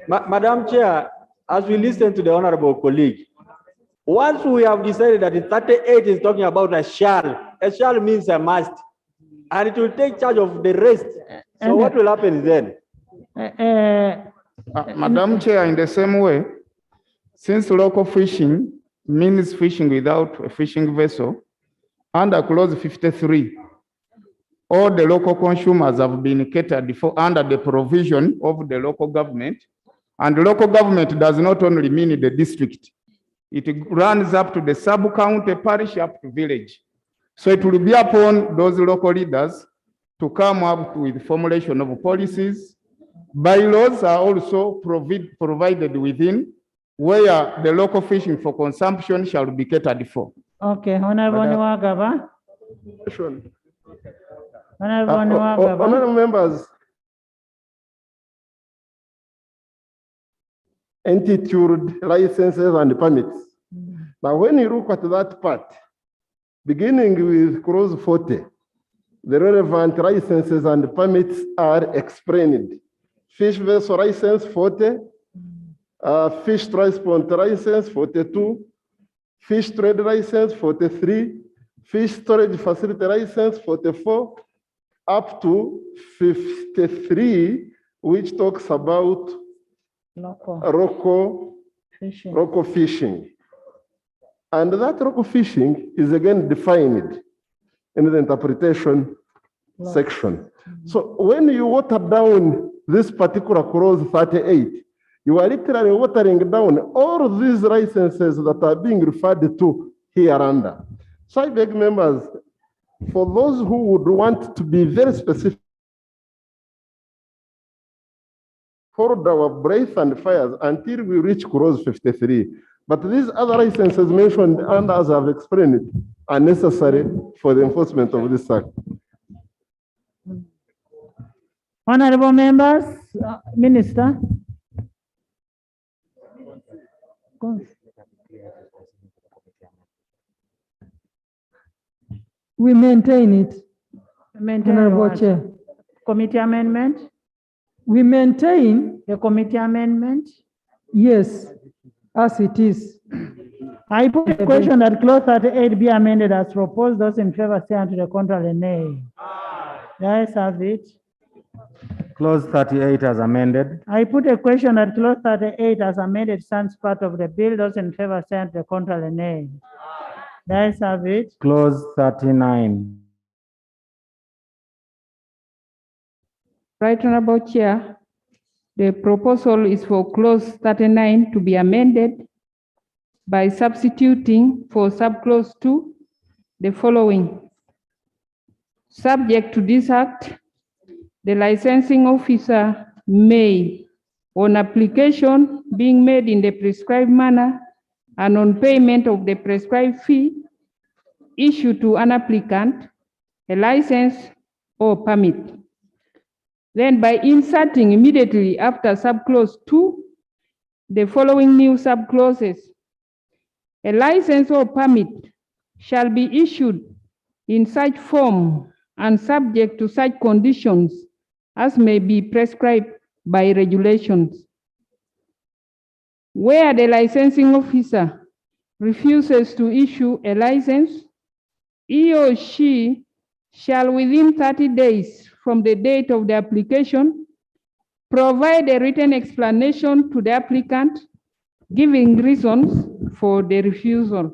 Madam Chair, as we listen to the honorable colleague, once we have decided that 38 is talking about a shall means a must, and it will take charge of the rest. So what will happen then? Madam Chair, in the same way, since local fishing means fishing without a fishing vessel, under clause 53, all the local consumers have been catered for under the provision of the local government, and the local government does not only mean the district. It runs up to the sub-county, parish, up to village. So it will be upon those local leaders to come up with formulation of policies. Bylaws are also provided within, where the local fishing for consumption shall be catered for. Okay, Honorable Nwagaba. Honorable Nwagaba. Honorable members, entitled licenses and permits. Now, when you look at that part, beginning with clause 40, the relevant licenses and permits are explained. Fish vessel license 40, fish transport license 42, fish trade license 43, fish storage facility license 44, up to 53, which talks about local fishing. And that local fishing is again defined in the interpretation section. So when you water down this particular clause 38, you are literally watering down all these licenses that are being referred to here under. So I beg members, for those who would want to be very specific, hold our breath and fires until we reach clause 53. But these other licenses mentioned and as I've explained are necessary for the enforcement of this act. Honorable members, Minister. We maintain it. Honorable what? Chair. Committee amendment? We maintain the committee amendment? Yes, as it is. I put a question that clause 38 be amended as proposed. Those in favor say unto the contrary, nay. The ayes have it. Clause 38 as amended. I put a question that clause 38 as amended stands part of the bill. Those in favor say unto the contrary, nay. The ayes have it. Clause 39. Right, Honorable Chair, the proposal is for clause 39 to be amended by substituting for subclause 2 the following. Subject to this act, the licensing officer may, on application being made in the prescribed manner and on payment of the prescribed fee, issue to an applicant a license or permit. Then by inserting immediately after subclause 2, the following new subclauses. A license or permit shall be issued in such form and subject to such conditions as may be prescribed by regulations. Where the licensing officer refuses to issue a license, he or she shall within 30 days from the date of the application provide a written explanation to the applicant giving reasons for the refusal.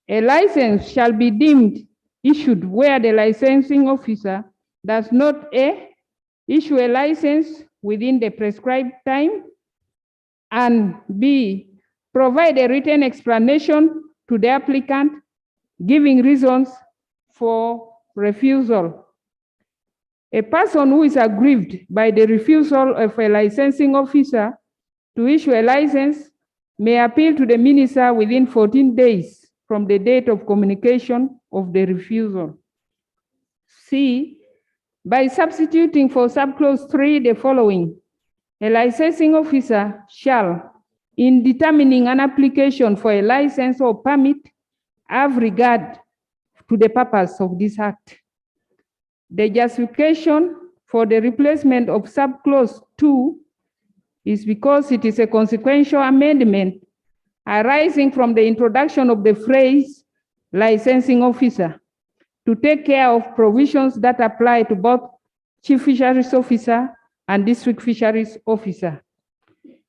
A license shall be deemed issued where the licensing officer does not A, issue a license within the prescribed time, and B, provide a written explanation to the applicant giving reasons for refusal. A person who is aggrieved by the refusal of a licensing officer to issue a license may appeal to the minister within 14 days from the date of communication of the refusal. C, by substituting for subclause 3 the following: a licensing officer shall, in determining an application for a license or permit, have regard to the purpose of this act. The justification for the replacement of subclause 2 is because it is a consequential amendment arising from the introduction of the phrase licensing officer to take care of provisions that apply to both Chief Fisheries Officer and District Fisheries Officer.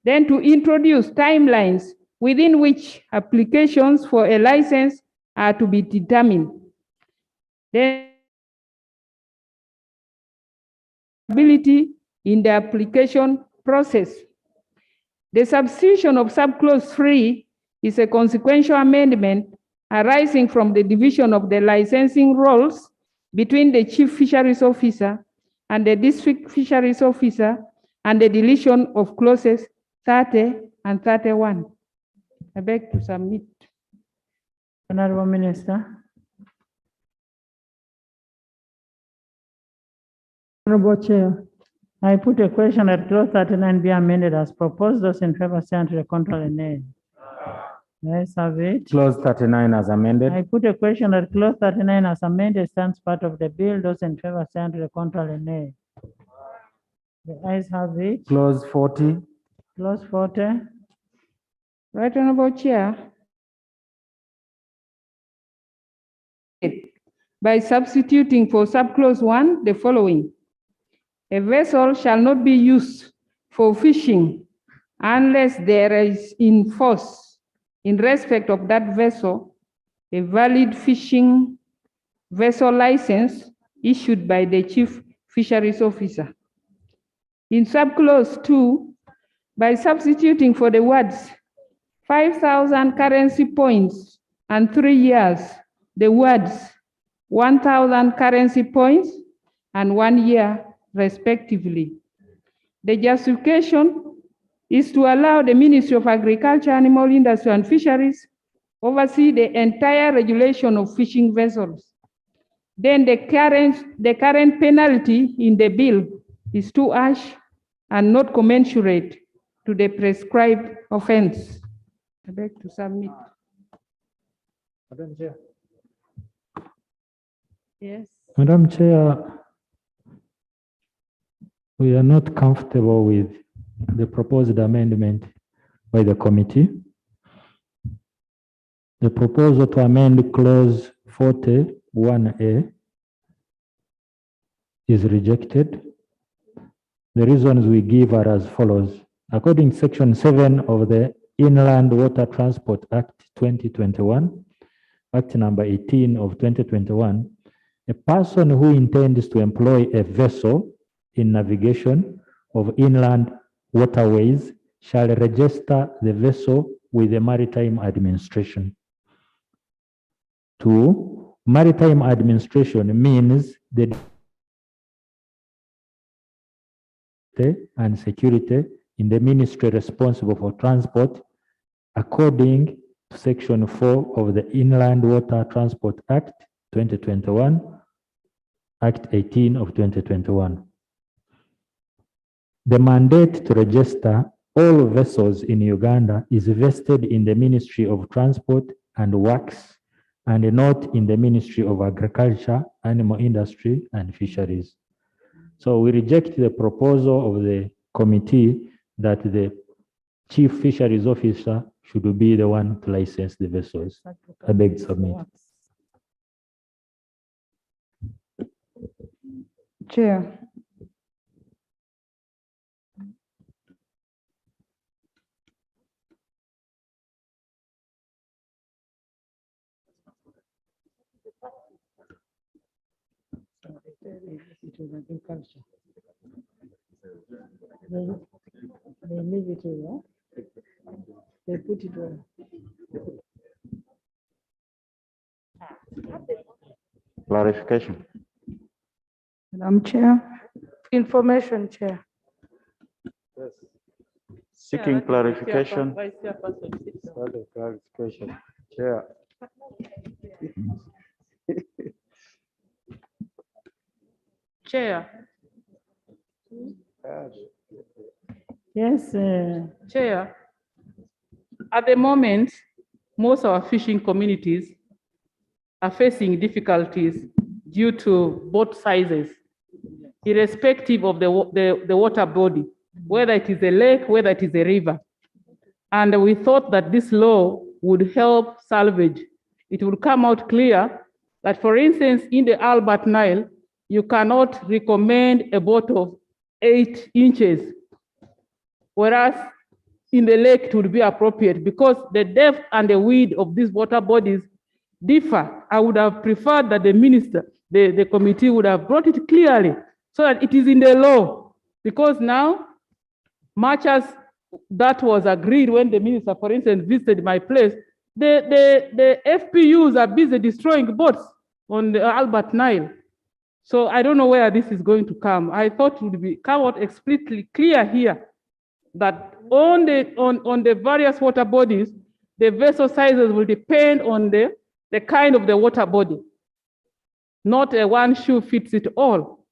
Then to introduce timelines within which applications for a license are to be determined. Then ability in the application process. The substitution of subclause 3 is a consequential amendment arising from the division of the licensing roles between the Chief Fisheries Officer and the District Fisheries Officer and the deletion of clauses 30 and 31. I beg to submit. Honorable Minister. Honorable Chair. I put a question that clause 39 be amended as proposed. Those in favor say to the contrary, nay. Ayes have it. Clause 39 as amended. I put a question that clause 39 as amended stands part of the bill. Those in favor say to the contrary, nay. The ayes have it. Clause 40. Clause 40. Right, Honorable Chair. By substituting for subclause 1 the following: a vessel shall not be used for fishing unless there is in force, in respect of that vessel, a valid fishing vessel license issued by the Chief Fisheries Officer. In subclause 2, by substituting for the words 5,000 currency points and 3 years, the words 1,000 currency points and 1 year, respectively. The justification is to allow the Ministry of Agriculture, Animal Industry and Fisheries oversee the entire regulation of fishing vessels. Then the current penalty in the bill is too harsh and not commensurate to the prescribed offense. I beg to submit. Madam Chair. Yes. Madam Chair, we are not comfortable with the proposed amendment by the committee. The proposal to amend clause 41A is rejected. The reasons we give are as follows. According to Section 7 of the Inland Water Transport Act 2021, Act number 18 of 2021, a person who intends to employ a vessel in navigation of inland waterways shall register the vessel with the Maritime Administration. 2, Maritime Administration means the and security in the ministry responsible for transport according to Section 4 of the Inland Water Transport Act 2021, Act 18 of 2021. The mandate to register all vessels in Uganda is vested in the Ministry of Transport and Works and not in the Ministry of Agriculture, Animal Industry and Fisheries. So we reject the proposal of the committee that the Chief Fisheries Officer should be the one to license the vessels. I beg to submit. Chair. Agriculture. They leave it over. They put it over. Clarification. Madam Chair. Information, Chair. Seeking clarification. Clarification. Chair. Chair. Yes. Chair, at the moment, most of our fishing communities are facing difficulties due to boat sizes, irrespective of the water body, whether it is a lake, whether it is a river. And we thought that this law would help salvage. It would come out clear that, for instance, in the Albert Nile, you cannot recommend a boat of 8 inches, whereas in the lake it would be appropriate because the depth and the width of these water bodies differ. I would have preferred that the minister, the committee would have brought it clearly so that it is in the law, because now, much as that was agreed when the minister, for instance, visited my place, the FPUs are busy destroying boats on the Albert Nile. So I don't know where this is going to come. I thought it would be come out explicitly clear here that on the various water bodies, the vessel sizes will depend on the kind of the water body. Not a one shoe fits it all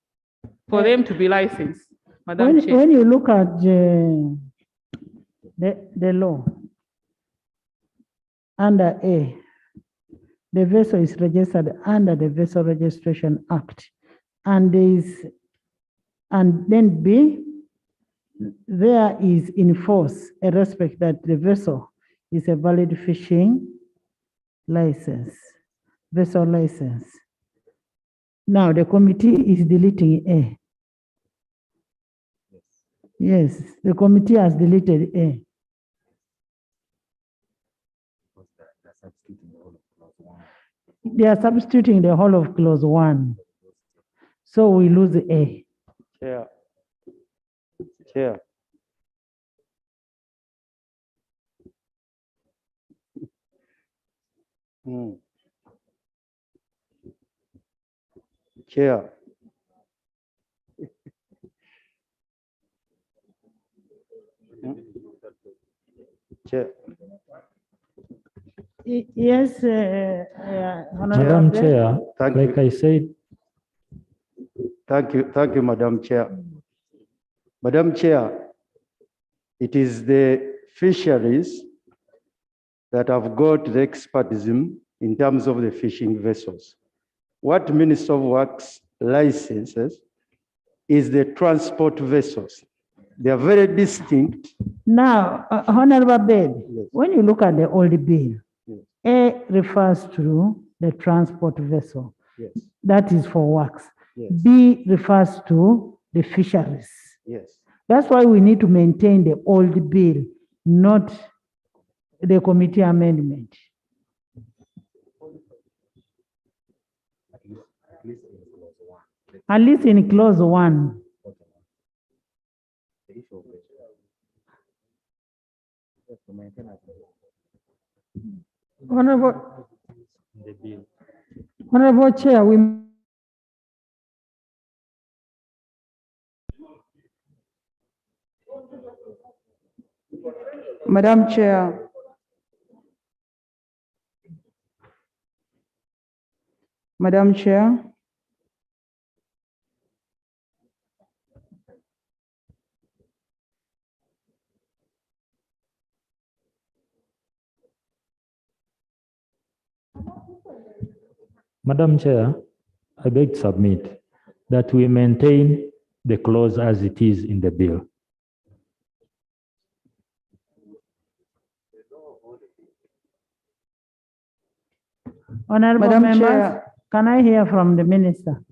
for them to be licensed. Madam Chair. When you look at the law, under A, the vessel is registered under the Vessel Registration Act. And then B, there is in force a respect that the vessel is a valid fishing license, vessel license. Now the committee is deleting A. Yes, the committee has deleted A. They are substituting the whole of clause 1. So we lose A. Chair. Chair. Chair. Chair. Yes, Madam Chair, like I said. Thank you, Madam Chair. Madam Chair, it is the fisheries that have got the expertism in terms of the fishing vessels. What Minister of Works licenses is the transport vessels. They are very distinct. Now, Honorable Bed, when you look at the old bill, A refers to the transport vessel. Yes. That is for works. Yes. B refers to the fisheries. Yes. That's why we need to maintain the old bill, not the committee amendment. At least in clause 1. Honorable Chair, Madam Chair. Madam Chair. Madam Chair, I beg to submit that we maintain the clause as it is in the bill. Honorable Madam members, Chair. can I hear from the minister?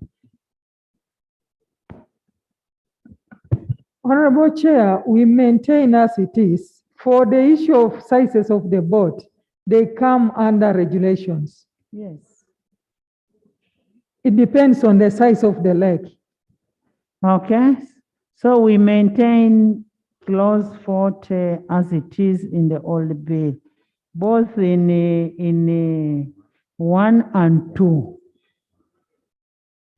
Honorable Chair, we maintain as it is. For the issue of sizes of the boat, they come under regulations. Yes. It depends on the size of the lake. Okay, so we maintain clause 40 as it is in the old bill, both in 1 and 2.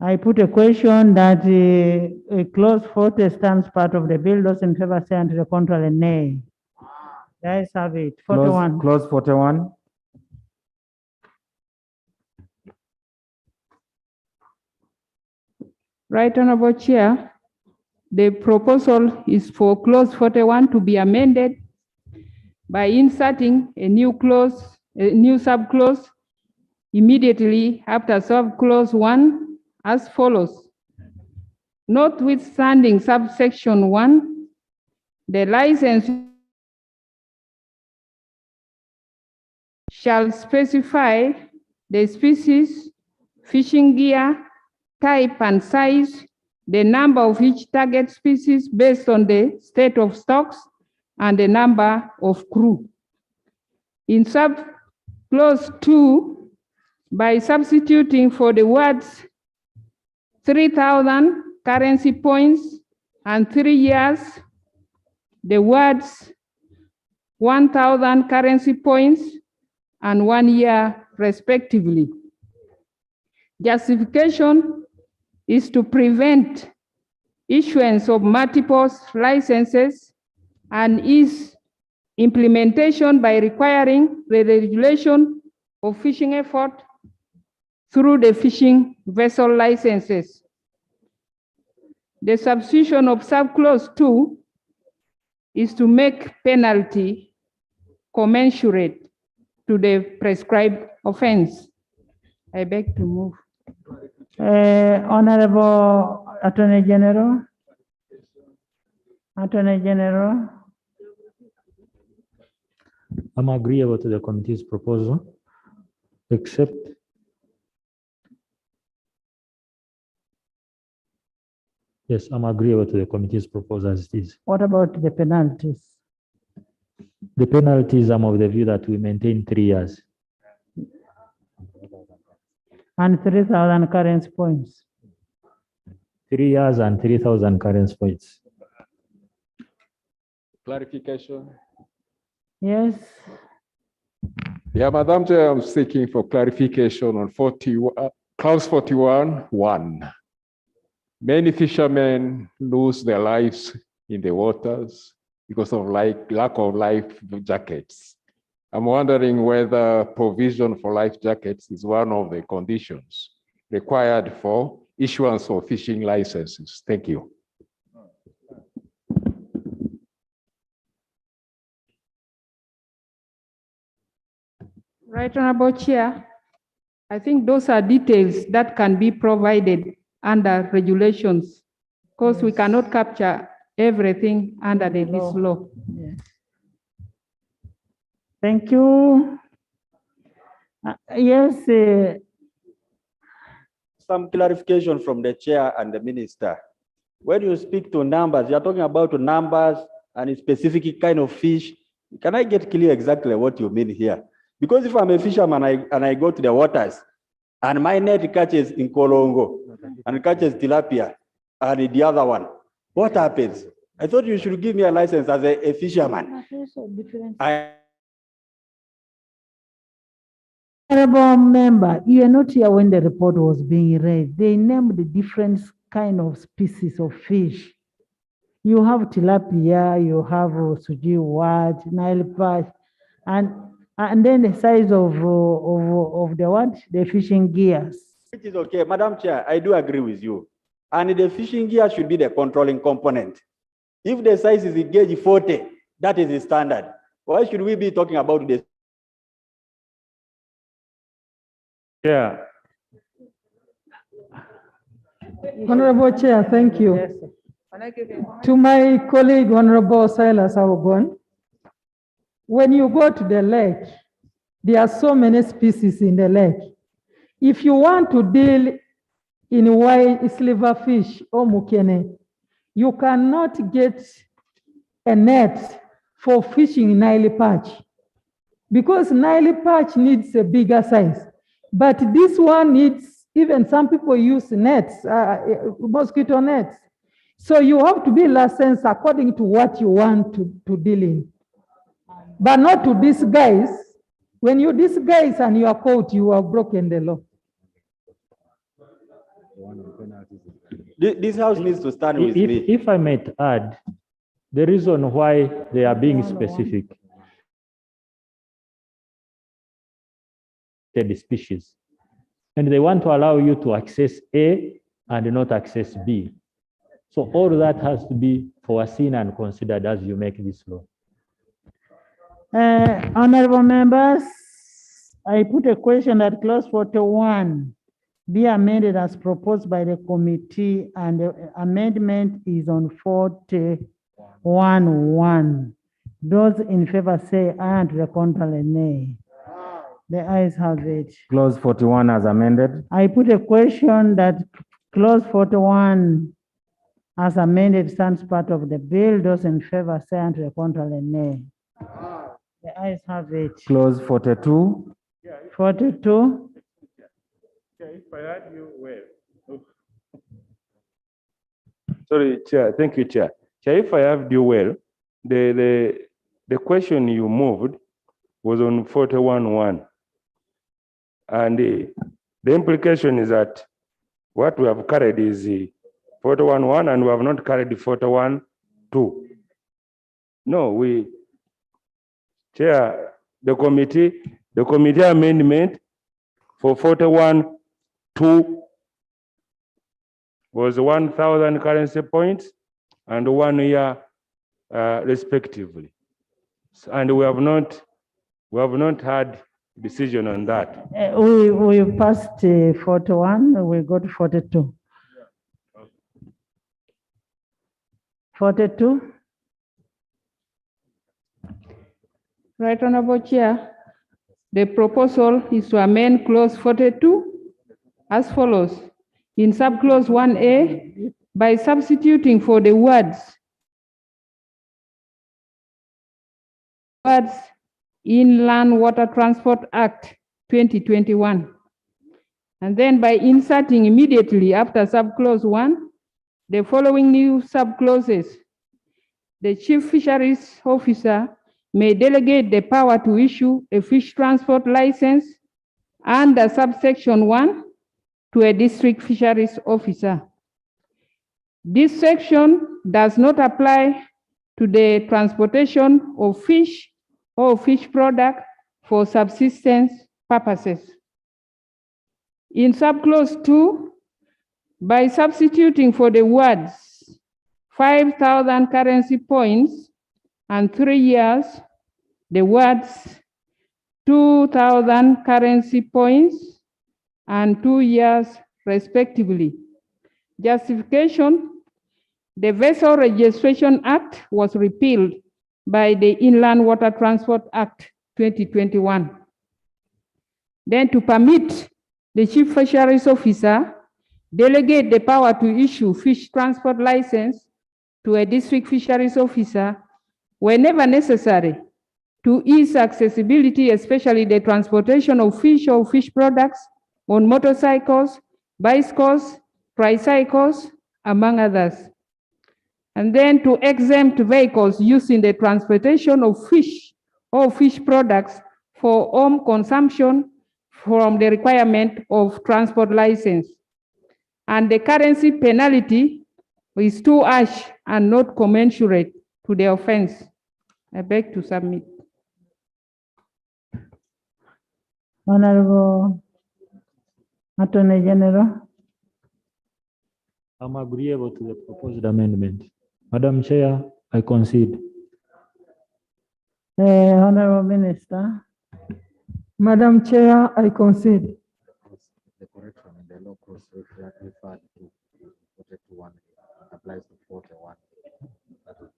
I put a question that clause 40 stands part of the bill. Those in favor say and the contrary, nay. The ayes have it. 41. Clause 41. Right Honorable Chair, the proposal is for clause 41 to be amended by inserting a new clause, a new subclause immediately after subclause 1 as follows. Notwithstanding subsection 1, the license shall specify the species, fishing gear, type and size, the number of each target species based on the state of stocks, and the number of crew. In clause 2, by substituting for the words 3,000 currency points and 3 years, the words 1,000 currency points and 1 year respectively. Justification is to prevent issuance of multiple licenses and is implementation by requiring the regulation of fishing effort through the fishing vessel licenses. The substitution of subclause 2 is to make penalty commensurate to the prescribed offense. I beg to move. Honorable Attorney General. Attorney General. I'm agreeable to the committee's proposal, except yes, I'm agreeable to the committee's proposal as it is. What about the penalties? The penalties, I'm of the view that we maintain 3 years. And 3,000 currency points. 3 years and 3,000 currency points. Clarification. Yes. Yeah, Madam Chair, I'm seeking for clarification on clause 41(1). Many fishermen lose their lives in the waters because of lack of life jackets. I'm wondering whether provision for life jackets is one of the conditions required for issuance of fishing licenses. Thank you. Right Honorable Chair, I think those are details that can be provided under regulations because we cannot capture everything under this law. Yes. Thank you. Yes. Some clarification from the chair and the minister. When you speak to numbers, you're talking about numbers and a specific kind of fish. Can I get clear exactly what you mean here? Because if I'm a fisherman and I go to the waters and my net catches in Kolongo and catches tilapia and the other one, what happens? I thought you should give me a license as a fisherman. Honorable member, you are not here when the report was being read. They named the different kind of species of fish. You have tilapia, you have suji wat, Nile perch, and then the size of the what? The fishing gears. Which is okay, Madam Chair, I do agree with you. And the fishing gear should be the controlling component. If the size is gauge 40, that is the standard. Why should we be talking about this? Yeah. Honorable Chair, thank you. Yes. To my colleague, Honorable Silas Awogon, when you go to the lake, there are so many species in the lake. If you want to deal in white silverfish or mukene, you cannot get a net for fishing Nile perch because Nile perch needs a bigger size. But this one needs, even some people use nets, mosquito nets. So you have to be licensed according to what you want to deal in. But not to disguise. When you disguise and you are caught, you have broken the law. This house needs to stand with me. If I might add, the reason why they are being specific, the species, and they want to allow you to access A and not access B. So all that has to be foreseen and considered as you make this law. Honorable members, I put a question that clause 41 be amended as proposed by the committee, and the amendment is on 41(1). Those in favor say aye, and to the contrary nay. The ayes have it. Clause 41 as amended. I put a question that clause 41 as amended stands part of the bill. Those in favor say aye, and to the contrary nay. The ayes have it. Clause 42. 42. If I heard you well. Sorry, Chair. Thank you, Chair. Chair, if I heard you well, the question you moved was on 41(1). And the implication is that what we have carried is 41(1), and we have not carried 41(2). No, Chair, the committee amendment for 41(2) was 1,000 currency points and 1 year respectively. And we have not had decision on that. We passed 41, we got 42. 42. Right, Honorable Chair. The proposal is to amend clause 42 as follows. In subclause 1A, by substituting for the words Inland Water Transport Act 2021. And then by inserting immediately after subclause 1, the following new subclauses. The Chief Fisheries Officer may delegate the power to issue a fish transport license under subsection 1 to a district fisheries officer. This section does not apply to the transportation of fish or fish product for subsistence purposes. In subclause 2, by substituting for the words 5,000 currency points and 3 years, the words 2,000 currency points and 2 years respectively. Justification: the Vessel Registration Act was repealed by the Inland Water Transport Act 2021. Then to permit the Chief Fisheries Officer delegate the power to issue fish transport license to a district fisheries officer whenever necessary to ease accessibility, especially the transportation of fish or fish products on motorcycles, bicycles, tricycles, among others. And then to exempt vehicles used in the transportation of fish or fish products for home consumption from the requirement of transport license. And the currency penalty is too harsh and not commensurate to the offense. I beg to submit. Honorable Attorney General. I'm agreeable to the proposed amendment. Madam Chair, I concede. Honorable Minister. Madam Chair, I concede. The correction in the law clause referred to 41 applies to 41. That is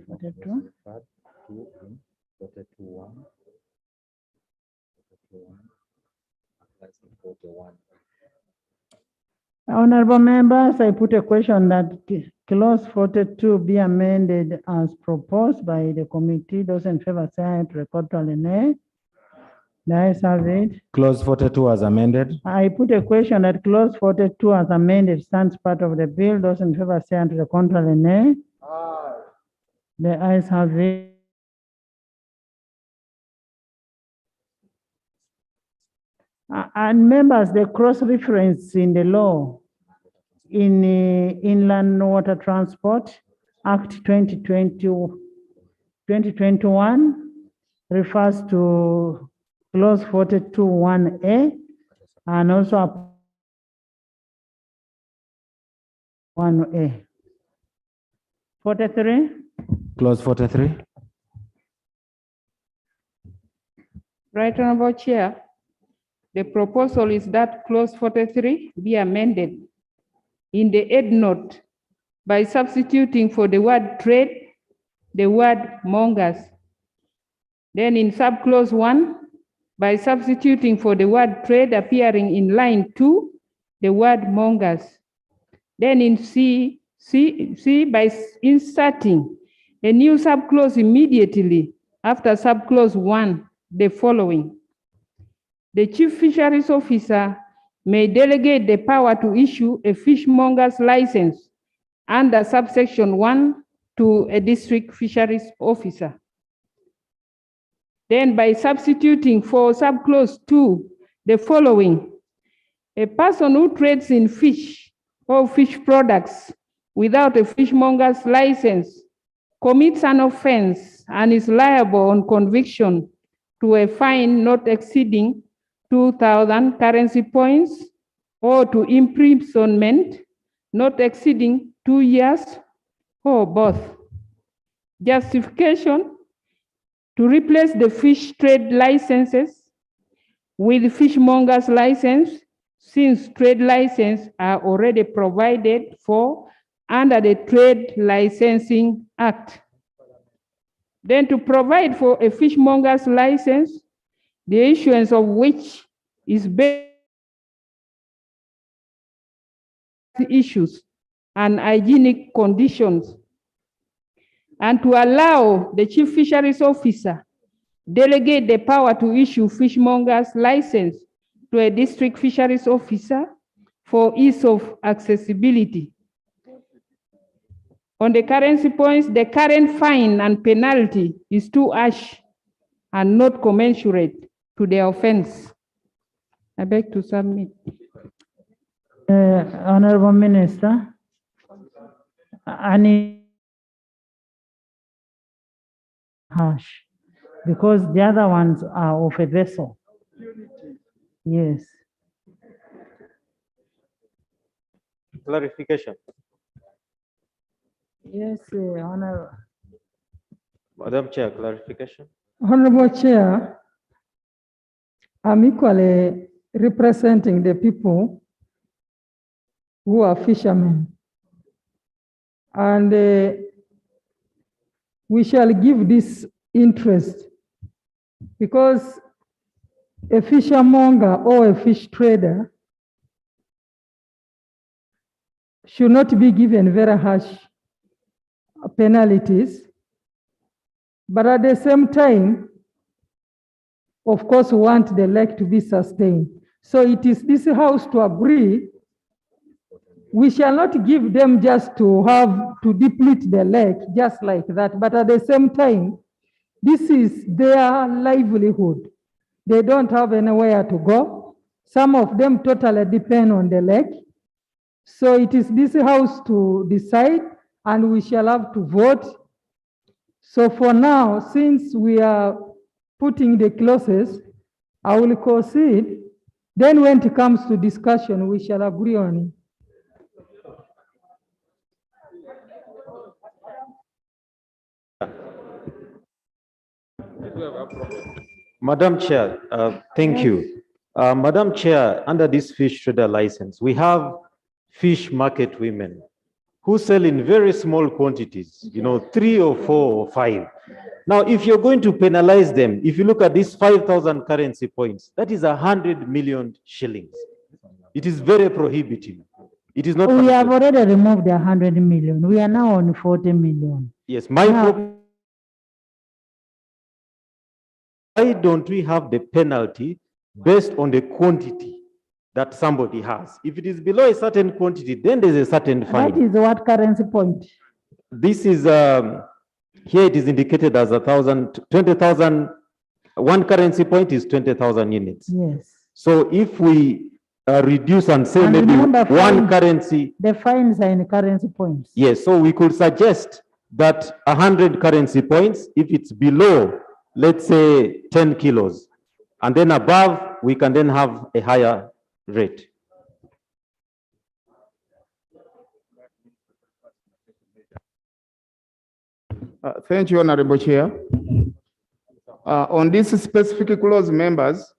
42. 42(1). Applies to 41. Honorable members, I put a question that clause 42 be amended as proposed by the committee. Those in favor say aye, to record tally nay. The ayes have it. Clause 42 as amended. I put a question that clause 42 as amended stands part of the bill. Those in favor say aye, to the contrary nay. The ayes have it. And members, the cross-reference in the law in Inland Water Transport Act 2021 refers to clause 42(1)(a) and also 1(a). 43. Clause 43. Right, Honorable Chair. The proposal is that clause 43 be amended in the head note by substituting for the word trade, the word mongers. Then in subclause 1, by substituting for the word trade appearing in line 2, the word mongers. Then in C by inserting a new subclause immediately after subclause 1, the following. The Chief Fisheries Officer may delegate the power to issue a fishmonger's license under subsection 1 to a district fisheries officer. Then by substituting for subclause 2, the following. A person who trades in fish or fish products without a fishmonger's license commits an offense and is liable on conviction to a fine not exceeding 2,000 currency points or to imprisonment not exceeding 2 years or both. Justification: to replace the fish trade licenses with fishmonger's license, since trade licenses are already provided for under the Trade Licensing Act. Then to provide for a fishmonger's license, the issuance of which is based on issues and hygienic conditions, and to allow the Chief Fisheries Officer delegate the power to issue fishmonger's license to a district fisheries officer for ease of accessibility. On the currency points, the current fine and penalty is too harsh and not commensurate to the offense. I beg to submit. Honorable Minister, harsh, because the other ones are of a vessel. Yes. Clarification. Yes, Honorable. Madam Chair, clarification. Honorable Chair, I'm equally representing the people who are fishermen. And we shall give this interest because a fishermonger or a fish trader should not be given very harsh penalties, but at the same time, of course, we want the lake to be sustained. So it is this house to agree. We shall not give them just to have to deplete the lake just like that, but at the same time, this is their livelihood. They don't have anywhere to go. Some of them totally depend on the lake. So it is this house to decide, and we shall have to vote. So for now, since we are putting the clauses, I will concede. Then when it comes to discussion, we shall agree on it. Madam Chair, thank you. Madam Chair, under this fish trader license, we have fish market women who sell in very small quantities, 3 or 4 or 5. Now, if you're going to penalize them, if you look at these 5,000 currency points, that is 100 million shillings. It is very prohibitive. It is not. We have already removed the 100 million. We are now on 40 million. Yes, why don't we have the penalty based on the quantity that somebody has? If it is below a certain quantity, then there's a certain fine. That is what currency point? This is, here it is indicated as 20,000. One currency point is 20,000 units. Yes. So if we reduce and say And maybe remember, one currency, the fines are in currency points. yes, so we could suggest that 100 currency points, if it's below, let's say 10 kilos, and then above, we can then have a higher rate. Thank you, Honorable Chair. On this specific clause, members,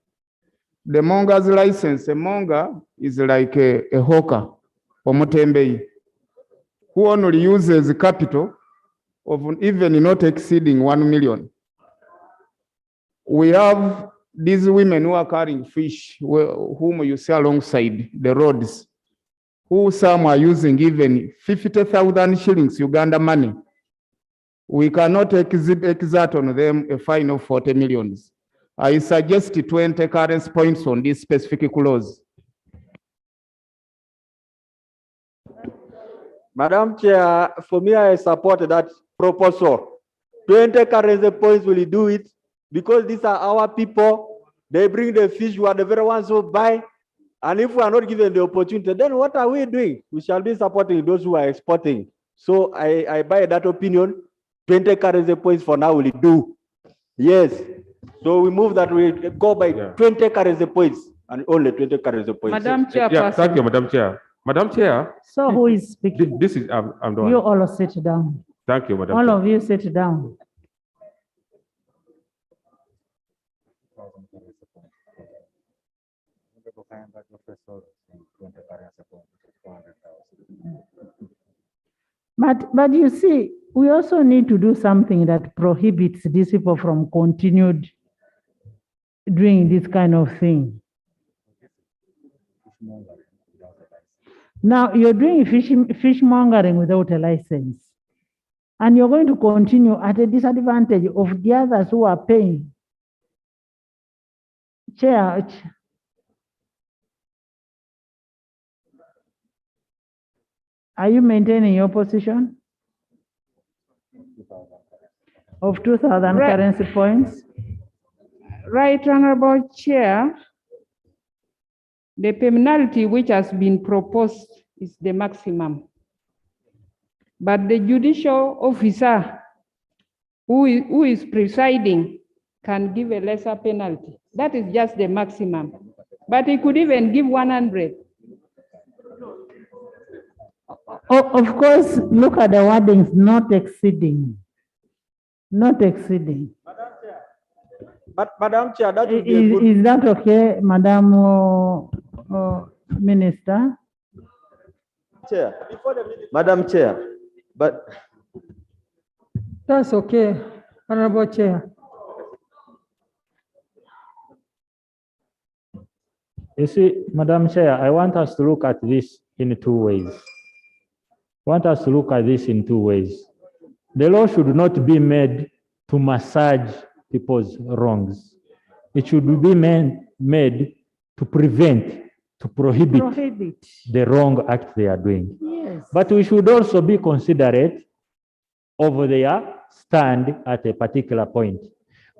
the monger's license, a monger is like a hawker or motembei, who only uses capital of even not exceeding 1 million. We have these women who are carrying fish, whom you see alongside the roads, who some are using even 50,000 shillings Uganda money. We cannot exert on them a fine of 40 millions. I suggest 20 currency points on this specific clause. Madam Chair, for me, I support that proposal. 20 currency points will do it because these are our people. They bring the fish, we are the very ones who buy. And if we are not given the opportunity, then what are we doing? We shall be supporting those who are exporting. So I buy that opinion. 20 currency points for now will do. Yes. So we move that we go by 20 currency points and only 20 currency points. Madam Chairperson. Yeah, thank you, Madam Chair. Madam Chair. So who is speaking? This is, I'm the one. You all sit down. Thank you, Madam All Chair. of you sit down. But you see, we also need to do something that prohibits these people from continued doing this kind of thing. Now you're doing fishmongering without a license, and you're going to continue at a disadvantage of the others who are paying. Chair, are you maintaining your position of 2,000 Right. currency points? Right, Honorable Chair. The penalty which has been proposed is the maximum. But the judicial officer who is presiding can give a lesser penalty. That is just the maximum. But he could even give 100. Of course, look at the wordings, not exceeding. Not exceeding. But Madam Chair, that would be a good. Is that okay, Madam Minister? Chair, Madam Chair, but That's okay, Honorable Chair. You see, Madam Chair, I want us to look at this in two ways. I want us to look at this in two ways. The law should not be made to massage people's wrongs. It should be made to prevent, to prohibit the wrong act they are doing. Yes. But we should also be considerate of their stand at a particular point.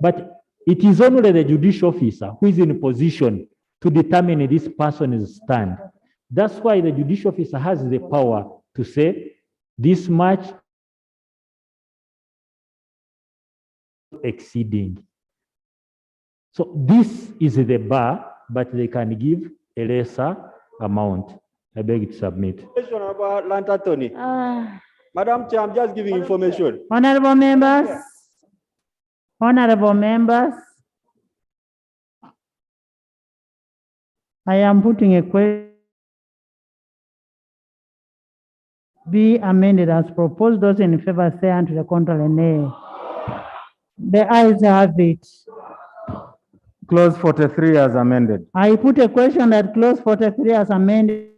But it is only the judicial officer who is in a position to determine this person's stand. That's why the judicial officer has the power to say this much exceeding. So this is the bar, but they can give a lesser amount. I beg to submit. About Lanta Tony. Madam Chair, I'm just giving information. Honorable members, I am putting a question. Be amended as proposed. Those in favor say aye, to the contrary nay. The ayes have it. Clause 43 as amended. I put a question that clause 43 as amended.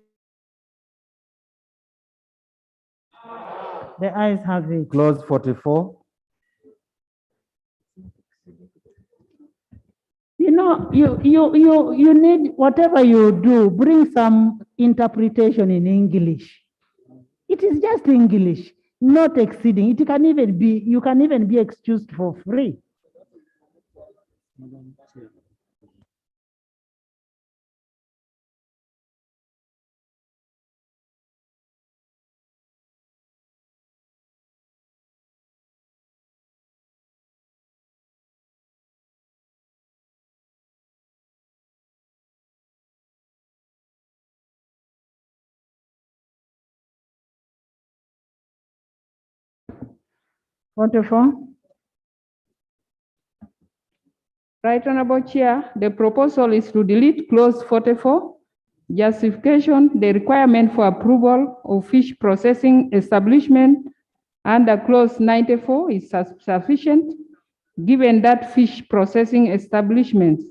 The ayes have it. Clause 44. You know, you need, whatever you do, bring some interpretation in English. It is just English, not exceeding. It can even be, you can even be excused for free. 44. Right Honorable Chair, the proposal is to delete clause 44. Justification, the requirement for approval of fish processing establishment under clause 94 is sufficient, given that fish processing establishments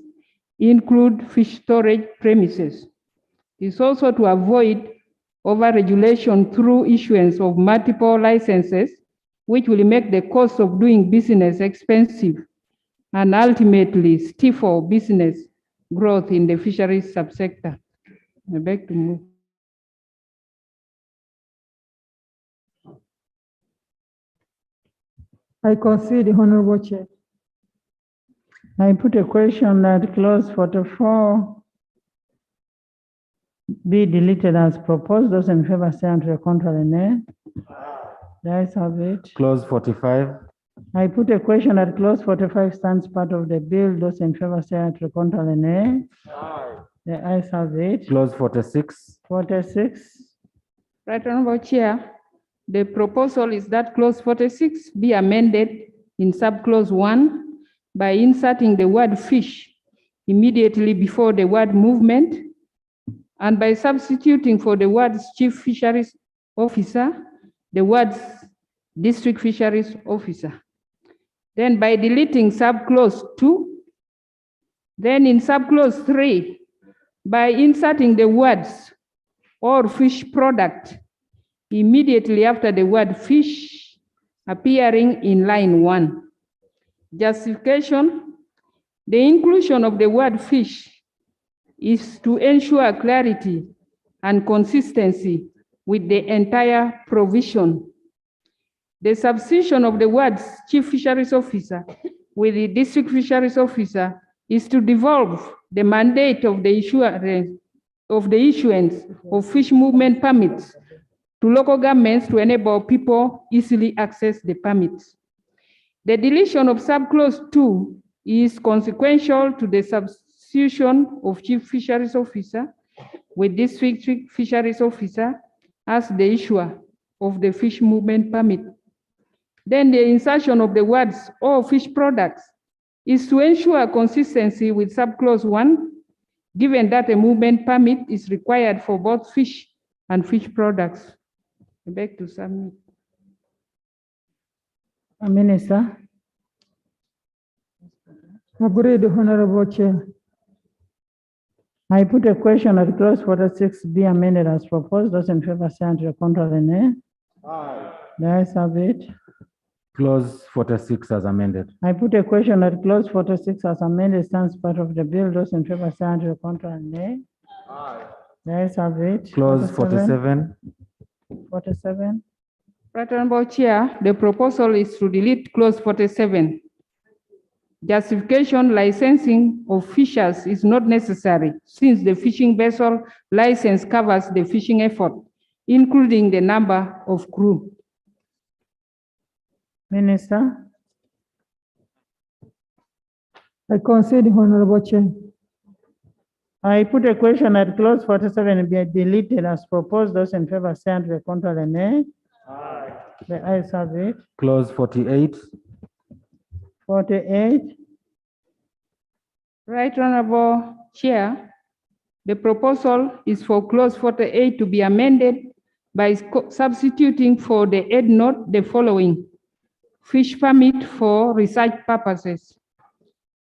include fish storage premises. It's also to avoid over-regulation through issuance of multiple licenses, which will make the cost of doing business expensive and ultimately stifle business growth in the fisheries subsector. I beg to move. I concede, Honorable Chair. I put a question that clause 44 be deleted as proposed. Those in favor say and to the contrary, nay. The ayes have it. Clause 45. I put a question that clause 45 stands part of the bill. Those in favor say and to the contrary, nay. The ayes have it. Clause 46. 46. Right Honorable Chair, the proposal is that clause 46 be amended in subclause 1 by inserting the word fish immediately before the word movement and by substituting for the words chief fisheries officer, the words district fisheries officer. Then by deleting subclause 2, then in subclause 3, by inserting the words or fish product immediately after the word fish appearing in line 1. Justification, the inclusion of the word fish is to ensure clarity and consistency with the entire provision. The substitution of the words chief fisheries officer with the district fisheries officer is to devolve the mandate of the issuance of fish movement permits to local governments to enable people easily access the permits. The deletion of subclause 2 is consequential to the substitution of chief fisheries officer with district fisheries officer as the issuer of the fish movement permit. Then the insertion of the words or fish products is to ensure consistency with subclause 1, given that a movement permit is required for both fish and fish products. I beg to submit. Minister. Agreed, Honorable Chair. I put a question that clause 46 be amended as proposed. Those in favor say and to the contrary, nay. Aye. The ayes have it. Clause 46 as amended. I put a question that clause 46 as amended stands part of the bill. Those in favor say and to the contrary, nay. Aye. The ayes have it. Clause 47. 47. Right Honorable Chair, the proposal is to delete clause 47. Justification licensing of fishers is not necessary since the fishing vessel license covers the fishing effort, including the number of crew. Minister. I concede, Honorable Chair. I put a question that clause 47 be deleted as proposed. Those in favor say and to the contrary, nay. Aye. The ayes have it. Clause 48. 48. Right Honorable Chair, the proposal is for clause 48 to be amended by substituting for the head note the following: fish permit for research purposes,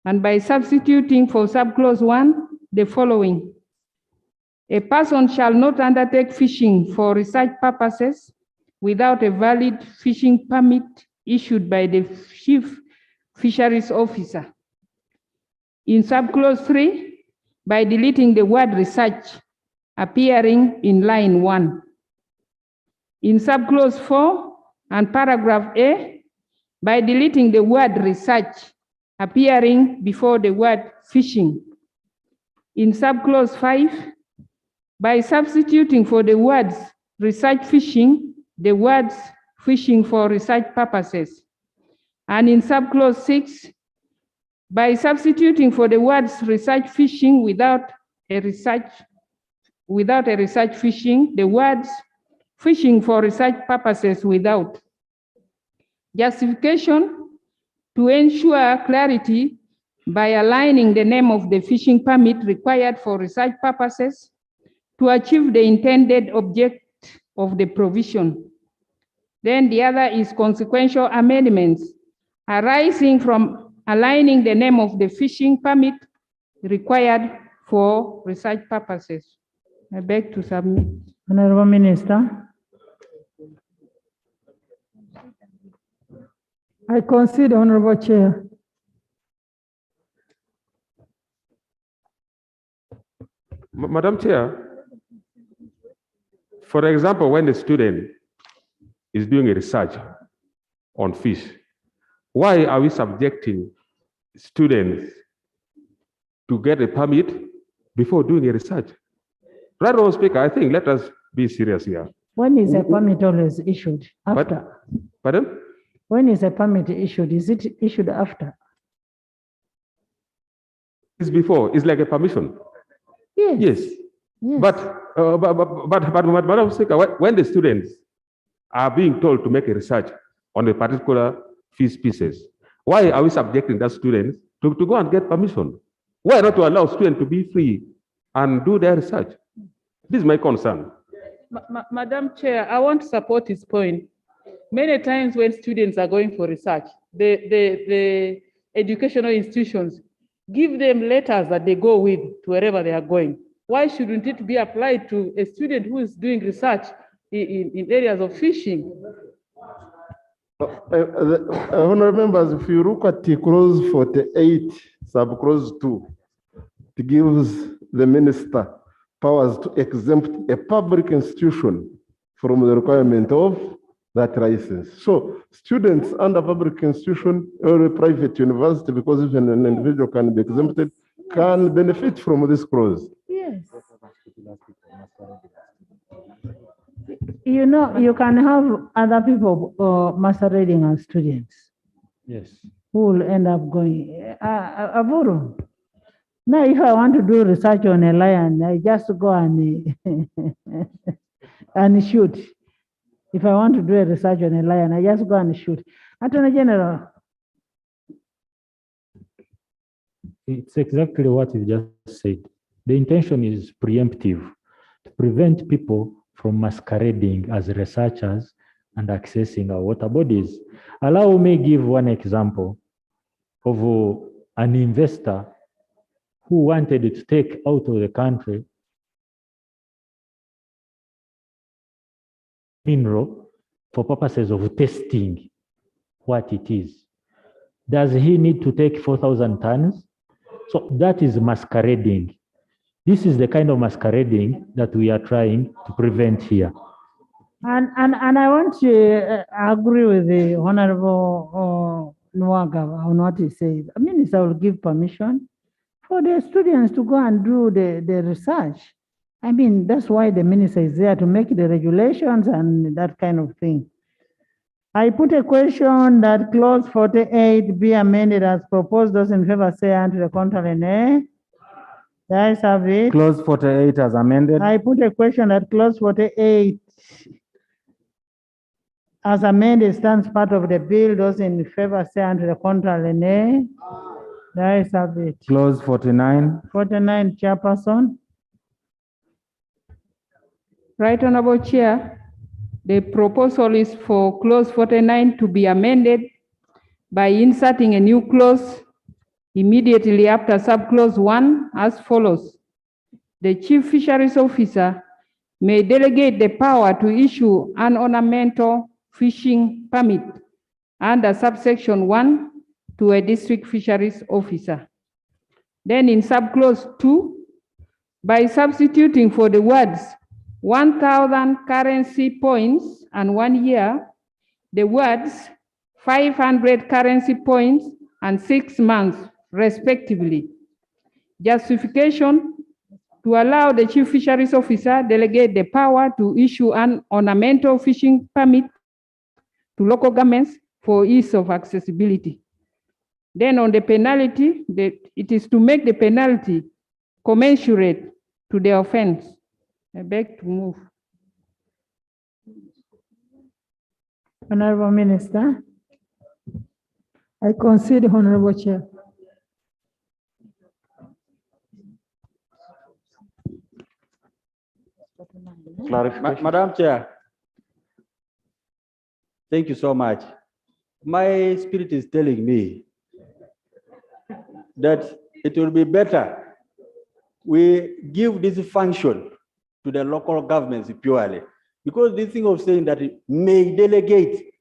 and by substituting for subclause 1 the following: a person shall not undertake fishing for research purposes without a valid fishing permit issued by the chief fisheries officer. In subclause 3, by deleting the word research appearing in line 1. In subclause 4 and paragraph A, by deleting the word research appearing before the word fishing. In subclause 5, by substituting for the words research fishing, the words fishing for research purposes. And in subclause 6, by substituting for the words research fishing without a research fishing, the words fishing for research purposes without. Justification: to ensure clarity by aligning the name of the fishing permit required for research purposes to achieve the intended object of the provision. Then the other is consequential amendments arising from aligning the name of the fishing permit required for research purposes. I beg to submit. Honorable Minister. I concede, Honorable Chair. Madam Chair, for example, when a student is doing a research on fish, why are we subjecting students to get a permit before doing a research? Right, Honorable Speaker, I think let us be serious here. When is a permit always issued? After? Pardon? When is a permit issued? Is it issued after? It's before. It's like a permission. Yes. Yes. But Madam Speaker, when the students are being told to make a research on a particular fish species, why are we subjecting that students to go and get permission? Why not to allow students to be free and do their research? This is my concern. Madam Chair, I want to support his point. Many times when students are going for research, the educational institutions give them letters that they go with to wherever they are going. Why shouldn't it be applied to a student who is doing research in areas of fishing? Honorable members, if you look at the clause 48, sub-clause 2, it gives the minister powers to exempt a public institution from the requirement of that license. So students under public institution or a private university, because even an individual can be exempted, can benefit from this clause. Yes. You know, you can have other people masquerading as students. Yes. Who will end up going, Aburu. Now, if I want to do research on a lion, I just go and, and shoot. If I want to do a research on a lion, I just go and shoot. Attorney General. It's exactly what you just said. The intention is preemptive, to prevent people from masquerading as researchers and accessing our water bodies. Allow me give one example of an investor who wanted to take out of the country mineral for purposes of testing what it is. Does he need to take 4,000 tons? So that is masquerading. This is the kind of masquerading that we are trying to prevent here. And I want to agree with the Honorable Nwaga on what he says. The minister will give permission for the students to go and do the research. I mean, that's why the minister is there, to make the regulations and that kind of thing. I put a question that clause 48 be amended as proposed. Those in favor say aye, to the contrary nay. The ayes have it. Clause 48 as amended. I put a question that clause 48 as amended stands part of the bill. Those in favor say aye, to the contrary nay. The ayes have it. Clause 49. 49, Chairperson. Right, Honorable Chair. The proposal is for clause 49 to be amended by inserting a new clause immediately after subclause 1 as follows. The Chief Fisheries Officer may delegate the power to issue an ornamental fishing permit under subsection 1 to a district fisheries officer. Then in subclause 2, by substituting for the words 1,000 currency points and 1 year, the words 500 currency points and 6 months, respectively. Justification: to allow the Chief Fisheries Officer delegate the power to issue an ornamental fishing permit to local governments for ease of accessibility. Then on the penalty, it is to make the penalty commensurate to the offense. I beg to move. Honorable Minister. I concede, Honorable Chair. Madam Chair, thank you so much. My spirit is telling me that it will be better we give this function to the local governments purely, because this thing of saying that it may delegate,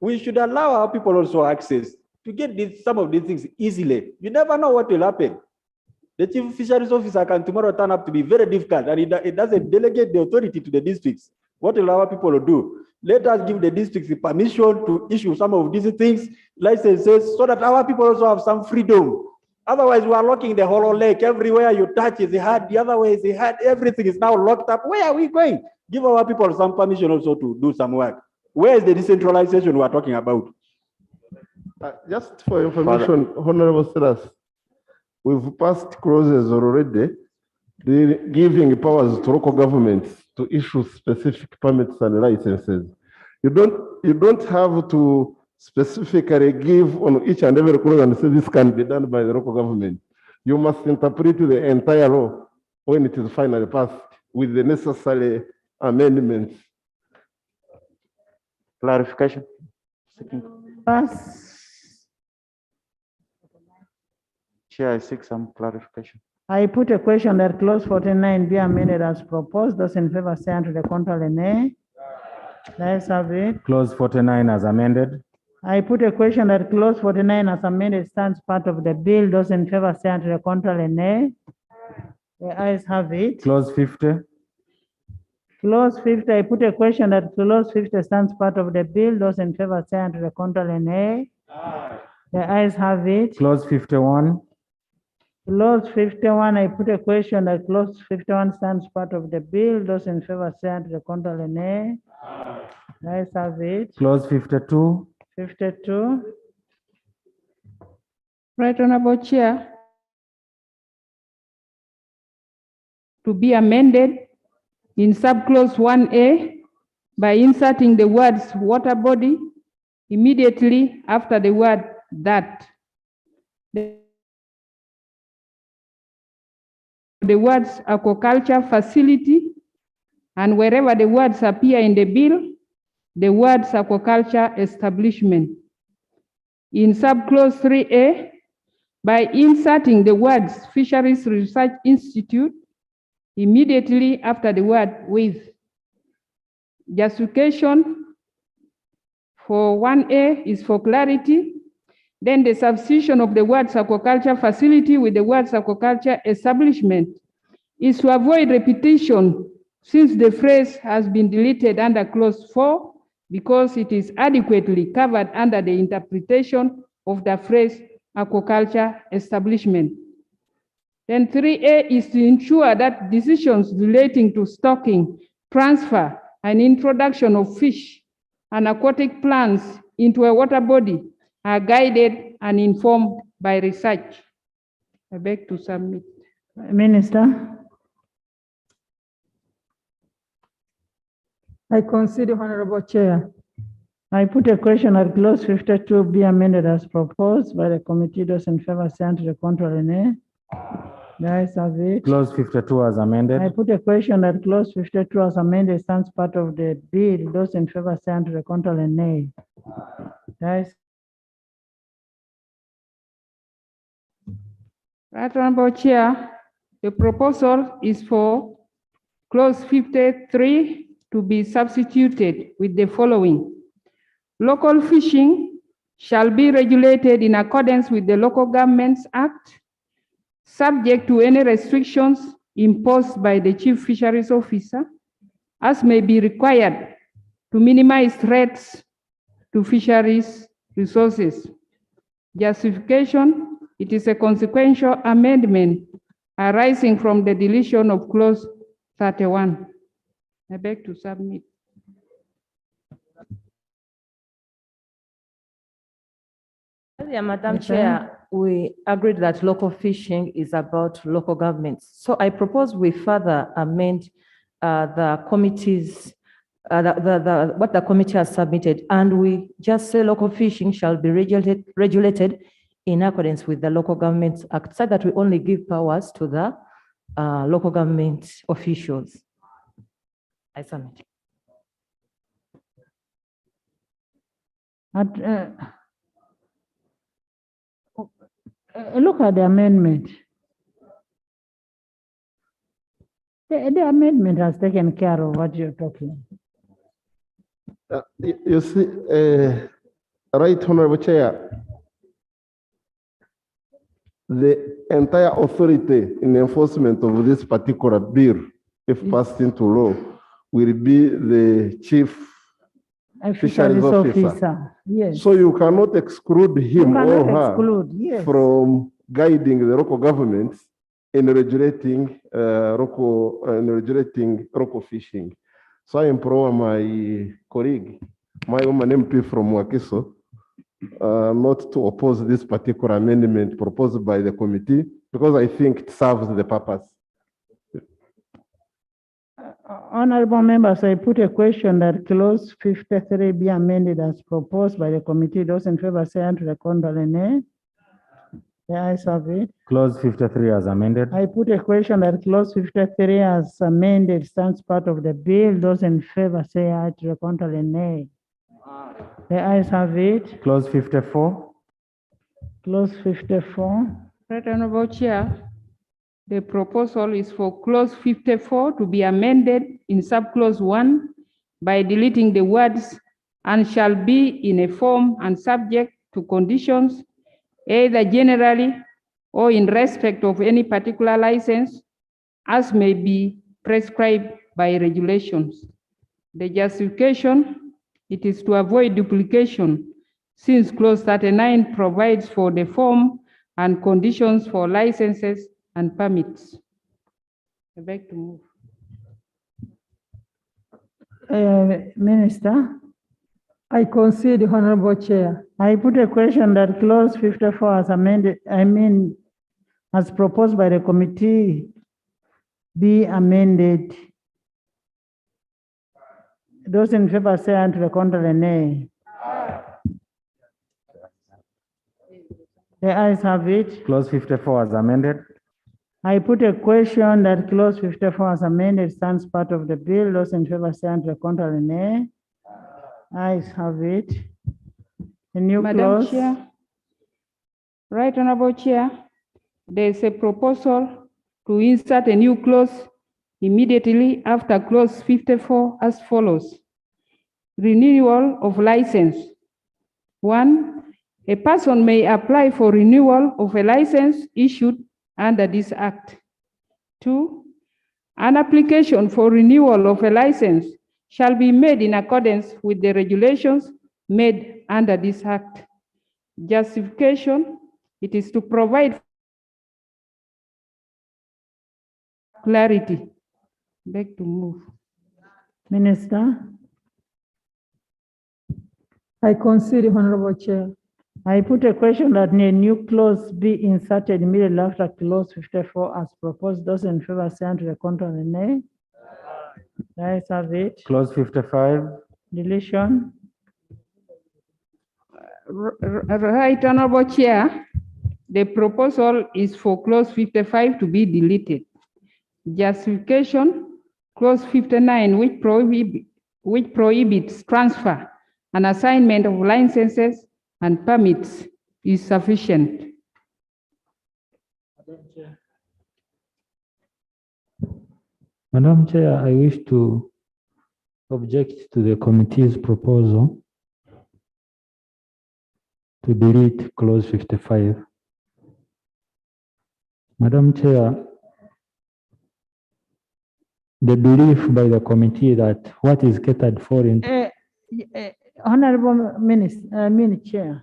we should allow our people also access to get some of these things easily. You never know what will happen. The chief fisheries officer can tomorrow turn up to be very difficult, and it doesn't delegate the authority to the districts. What will our people do? Let us give the districts the permission to issue some of these things, licenses, so that our people also have some freedom. Otherwise, we are locking the whole lake. Everywhere you touch is hard, the other way is hard. Everything is now locked up. Where are we going? Give our people some permission also to do some work. Where is the decentralization we are talking about? Just for information, Honorable Silas, we've passed clauses already giving powers to local governments to issue specific permits and licenses. You don't have to specifically give on each and every clause and say this can be done by the local government. You must interpret the entire law when it is finally passed with the necessary amendments. Clarification. Chair, I seek some clarification. I put a question that clause 49 be amended as proposed. Those in favor say unto the contrary, nay. Let's have it. Clause 49 as amended. I put a question that clause 49 as amended stands part of the bill. Those in favor say unto the contrary, nay. The ayes have it. Clause 50. Clause 50, I put a question that clause 50 stands part of the bill. Those in favor say unto the contrary, nay. The ayes have it. Clause 51. Clause 51, I put a question that clause 51 stands part of the bill. Those in favor say unto the contrary, nay. The ayes have it. Clause 52. 52. Right Honorable Chair, to be amended in subclause 1A by inserting the words water body immediately after the word that. The words aquaculture facility, and wherever the words appear in the bill, the words aquaculture establishment. In subclause 3A, by inserting the words Fisheries Research Institute immediately after the word with. Justification for 1A is for clarity. Then the substitution of the words aquaculture facility with the words aquaculture establishment is to avoid repetition, since the phrase has been deleted under clause 4 because it is adequately covered under the interpretation of the phrase aquaculture establishment. Then 3A is to ensure that decisions relating to stocking, transfer, and introduction of fish and aquatic plants into a water body are guided and informed by research. I beg to submit. Minister. I concede, Honorable Chair. I put a question that clause 52 be amended as proposed by the committee. Those in favor say unto the contrary, nay. The ayes have it. Clause 52 as amended. I put a question that clause 52 as amended stands part of the bill. Those in favor say unto the contrary, nay. The ayes. Right Honorable Chair, the proposal is for clause 53 to be substituted with the following. Local fishing shall be regulated in accordance with the Local Governments Act, subject to any restrictions imposed by the Chief Fisheries Officer, as may be required to minimize threats to fisheries resources. Justification: it is a consequential amendment arising from the deletion of clause 31. I beg to submit. Yeah, Madam Chair, we agreed that local fishing is about local governments. So I propose we further amend the committee's what the committee has submitted, and we just say local fishing shall be regulated in accordance with the Local Government Act, so that we only give powers to the local government officials. I submit. Look at the amendment. The amendment has taken care of what you're talking. You see, Right Honorable Chair, the entire authority in enforcement of this particular bill, if passed into law, will be the Chief Fisheries Officer. Yes. So you cannot exclude him or her yes. from guiding the local governments in regulating local fishing. So I implore my colleague, my woman MP from Wakiso, not to oppose this particular amendment proposed by the committee, because I think it serves the purpose. Honorable members, I put a question that clause 53 be amended as proposed by the committee. Those in favor say aye, to the contrary nay. The ayes have it. Clause 53 as amended. I put a question that clause 53 as amended stands part of the bill. Those in favor say aye, to the contrary nay. The ayes have it. Clause 54. Clause 54. Right Honorable Chair, the proposal is for clause 54 to be amended in subclause 1 by deleting the words "and shall be in a form and subject to conditions either generally or in respect of any particular license as may be prescribed by regulations." The justification, it is to avoid duplication, since clause 39 provides for the form and conditions for licenses and permits. I beg to move. Minister, I concede, Honorable Chair. I put a question that clause 54 as amended, as proposed by the committee, be amended. Those in favor say aye, to the contrary nay. The ayes have it. Clause 54 as amended. I put a question that clause 54 as amended stands part of the bill. Those in favor say aye, to the contrary nay. Ayes have it. The new Madam clause. Chair, Right Honorable Chair, there is a proposal to insert a new clause immediately after clause 54 as follows. Renewal of license. 1, a person may apply for renewal of a license issued under this act. 2, an application for renewal of a license shall be made in accordance with the regulations made under this act. Justification, it is to provide clarity. Beg to move. Minister, I concede, Honorable Chair. I put a question that a new clause be inserted immediately after clause 54 as proposed. Those in favor say aye, to the contrary nay. The ayes have it. Clause 55. Deletion. Right Honorable Chair, the proposal is for clause 55 to be deleted. Justification, clause 59, which prohibits transfer and assignment of licenses and permits, is sufficient. Madam Chair, I wish to object to the committee's proposal to delete clause 55. Madam Chair, the belief by the committee that what is catered for in Honorable Minister, Chair,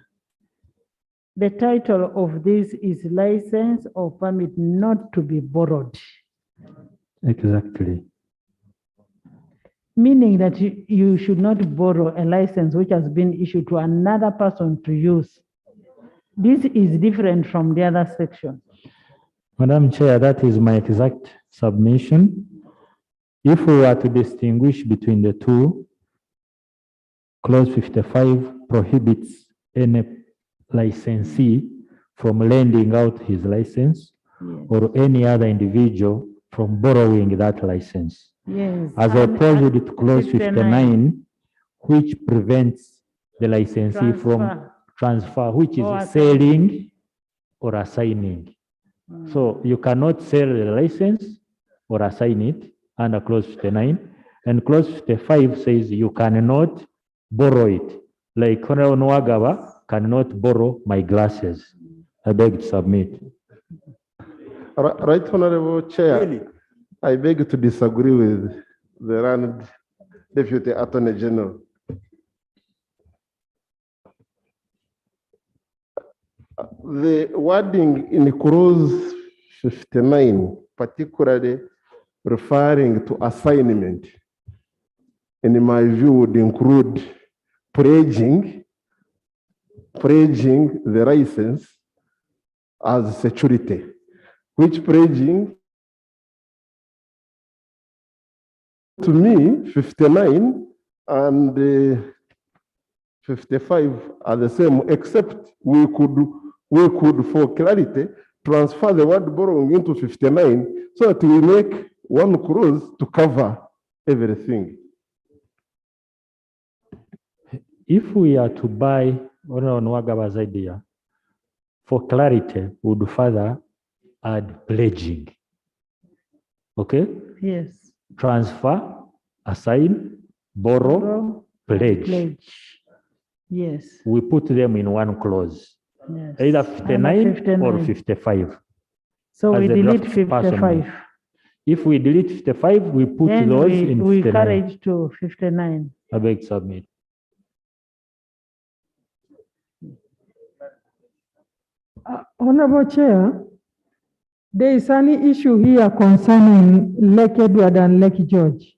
the title of this is license or permit not to be borrowed. Exactly. Meaning that you should not borrow a license which has been issued to another person to use. This is different from the other section. Madam Chair, that is my exact submission. If we were to distinguish between the two, Clause 55 prohibits any licensee from lending out his license or any other individual from borrowing that license. Yes. As opposed to clause 59, which prevents the licensee from transfer, which is selling or assigning. So you cannot sell the license or assign it under clause 59. And clause 55 says you cannot borrow it. Like Honorable Nwagaba cannot borrow my glasses. I beg to submit. Right, Honorable Chair, really? I beg to disagree with the learned Deputy Attorney General. The wording in clause 59, particularly referring to assignment, in my view, would include pledging the license as security, which pledging to me 59 and 55 are the same, except we could for clarity transfer the word borrowing into 59 so that we make one clause to cover everything. If we are to buy Honorable Nwagaba's idea, for clarity, we would further add pledging. Okay? Yes. Transfer, assign, borrow, pledge. Yes. We put them in one clause. Yes. Either 59 or 55. So we as a delete draft 55. person. If we delete 55, we put Then those we in 59. carry it to 59. I beg to submit. Honorable Chair, there is an issue here concerning Lake Edward and Lake George.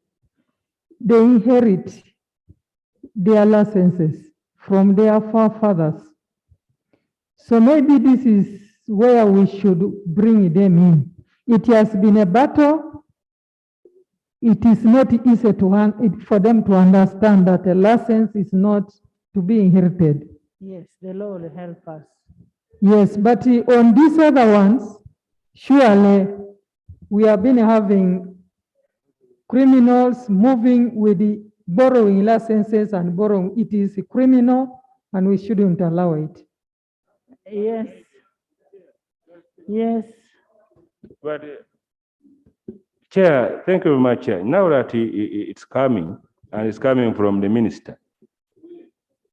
They inherit their licenses from their forefathers. So maybe this is where we should bring them in. It has been a battle. It is not easy for them to understand that a license is not to be inherited. Yes, the law will help us. Yes, but on these other ones, surely we have been having criminals moving with the borrowing licenses and borrowing. It is criminal and we shouldn't allow it. Yes. Yes. But Chair, thank you very much, Chair. Now that it's coming, and it's coming from the minister,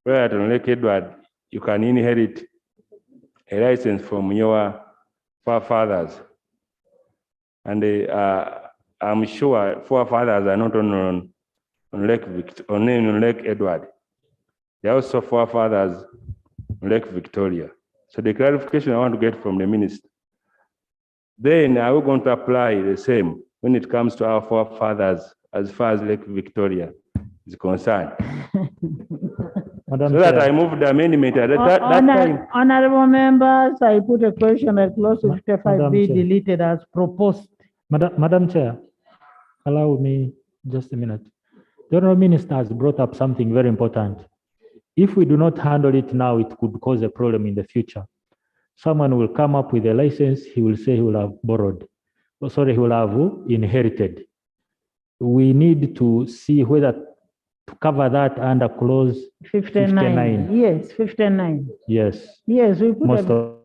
where at Lake Edward, you can inherit a license from your forefathers. And I'm sure forefathers are not on Lake Edward. They are also forefathers on Lake Victoria. So the clarification I want to get from the minister, then are we going to apply the same when it comes to our forefathers as far as Lake Victoria is concerned? Madam So that Chair. I moved the amendment at that time. Honorable members, I put a question that clause 55 Madam be Chair. deleted as proposed. Madam Chair, allow me just a minute. The Honourable Minister has brought up something very important. If we do not handle it now, it could cause a problem in the future. Someone will come up with a license, he will say he will have borrowed. Oh, sorry, he will have inherited. We need to see whether to cover that under clause 59. Yes, 59. Yes. Yes, we put Most a of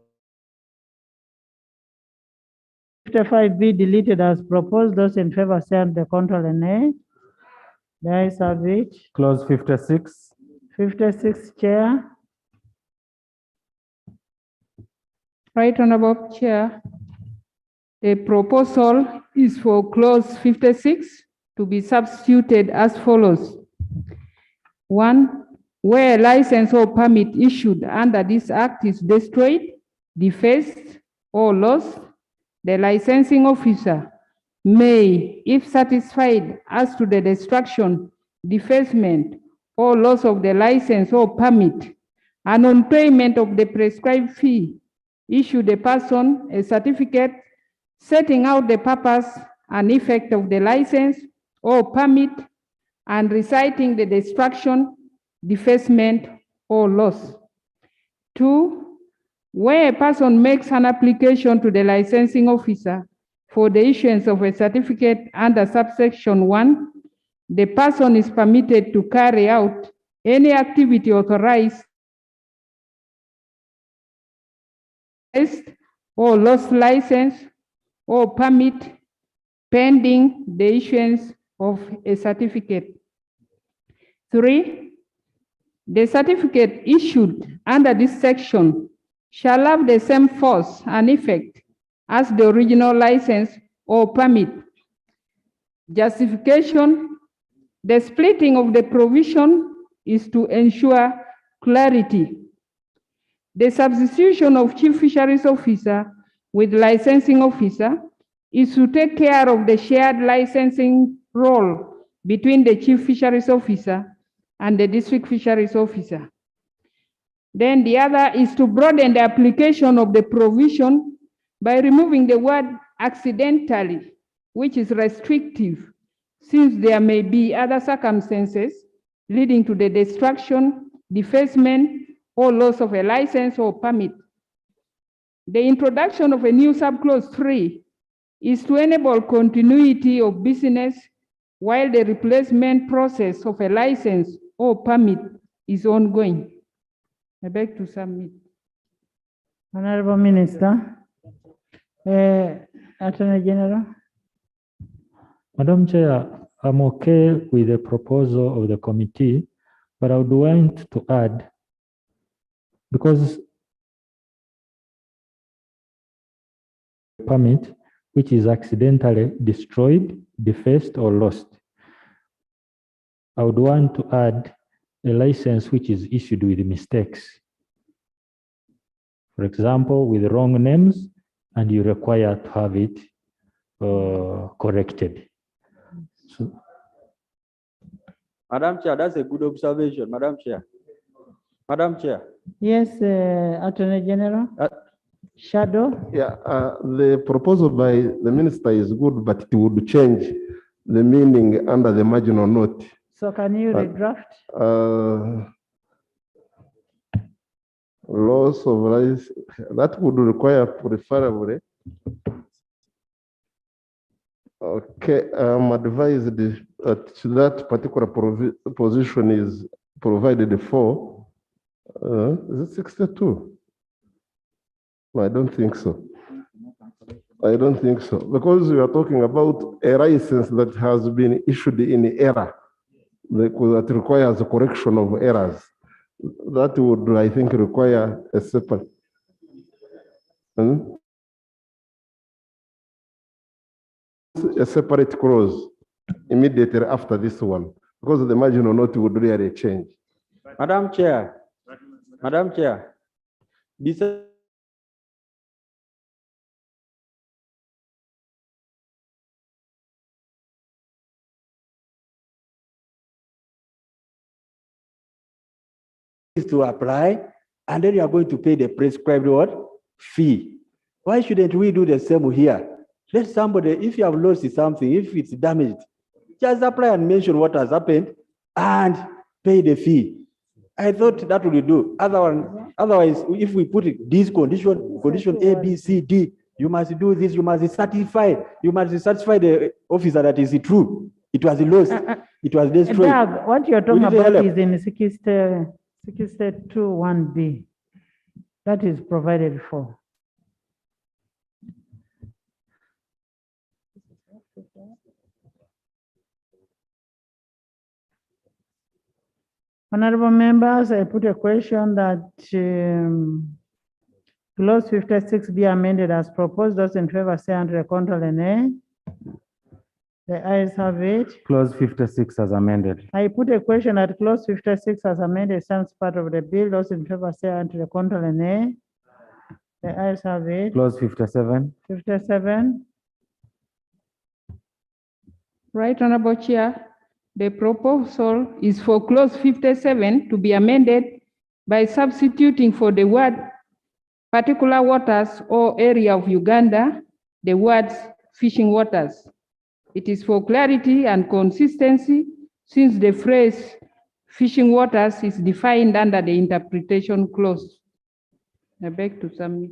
55 be deleted as proposed. Those in favor say on the contrary, nay. The ayes have it. Clause 56. 56, Chair. Right, Honorable Chair. The proposal is for clause 56 to be substituted as follows. 1, where a license or permit issued under this act is destroyed, defaced, or lost, the licensing officer may, if satisfied as to the destruction, defacement, or loss of the license or permit, and on payment of the prescribed fee, issue the person a certificate setting out the purpose and effect of the license or permit and reciting the destruction, defacement, or loss. 2, where a person makes an application to the licensing officer for the issuance of a certificate under subsection 1, the person is permitted to carry out any activity authorized or lost license or permit pending the issuance of a certificate. 3, the certificate issued under this section shall have the same force and effect as the original license or permit. Justification: the splitting of the provision is to ensure clarity. The substitution of Chief Fisheries Officer with licensing officer is to take care of the shared licensing role between the Chief Fisheries Officer and the District Fisheries Officer. Then the other is to broaden the application of the provision by removing the word accidentally, which is restrictive, since there may be other circumstances leading to the destruction, defacement, or loss of a license or permit. The introduction of a new subclause 3 is to enable continuity of business while the replacement process of a license or permit is ongoing. I beg to submit. Honorable Minister, Attorney General. Madam Chair, I'm okay with the proposal of the committee, but I would want to add, because permit which is accidentally destroyed, defaced, or lost, I would want to add a license which is issued with mistakes. For example, with wrong names, and you require to have it corrected. So, Madam Chair, that's a good observation, Madam Chair. Madam Chair. Yes, Attorney General. Shadow. Yeah, the proposal by the minister is good, but it would change the meaning under the marginal note. So can you redraft? Loss of license, that would require preferably. Okay, I'm advised that that particular position is provided for. Is it 62? No, I don't think so. I don't think so. Because we are talking about a license that has been issued in error, that requires a correction of errors. That would, I think, require a separate. A separate clause immediately after this one, because the marginal note would really change. Madam Chair, Madam Chair, this is to apply, and then you are going to pay the prescribed what? Fee. Why shouldn't we do the same here? Let somebody, if you have lost something, if it's damaged, just apply and mention what has happened and pay the fee. I thought that would do. Otherwise, if we put it, this condition A, B, C, D, you must do this, you must satisfy the officer that is true. It was lost, it was destroyed. Doug, what you're talking about is in 62(1)B. That is provided for. Honorable members, I put a question that clause 56 be amended as proposed. Those in favor say under control and nay. The ayes have it. Clause 56 as amended. I put a question that clause 56 as amended stands part of the bill. Those in favor say under control and nay. The ayes have it. Clause 57. 57. Right, Honorable Chair. The proposal is for clause 57 to be amended by substituting for the word particular waters or area of Uganda, the words fishing waters. It is for clarity and consistency, since the phrase fishing waters is defined under the interpretation clause. I beg to submit.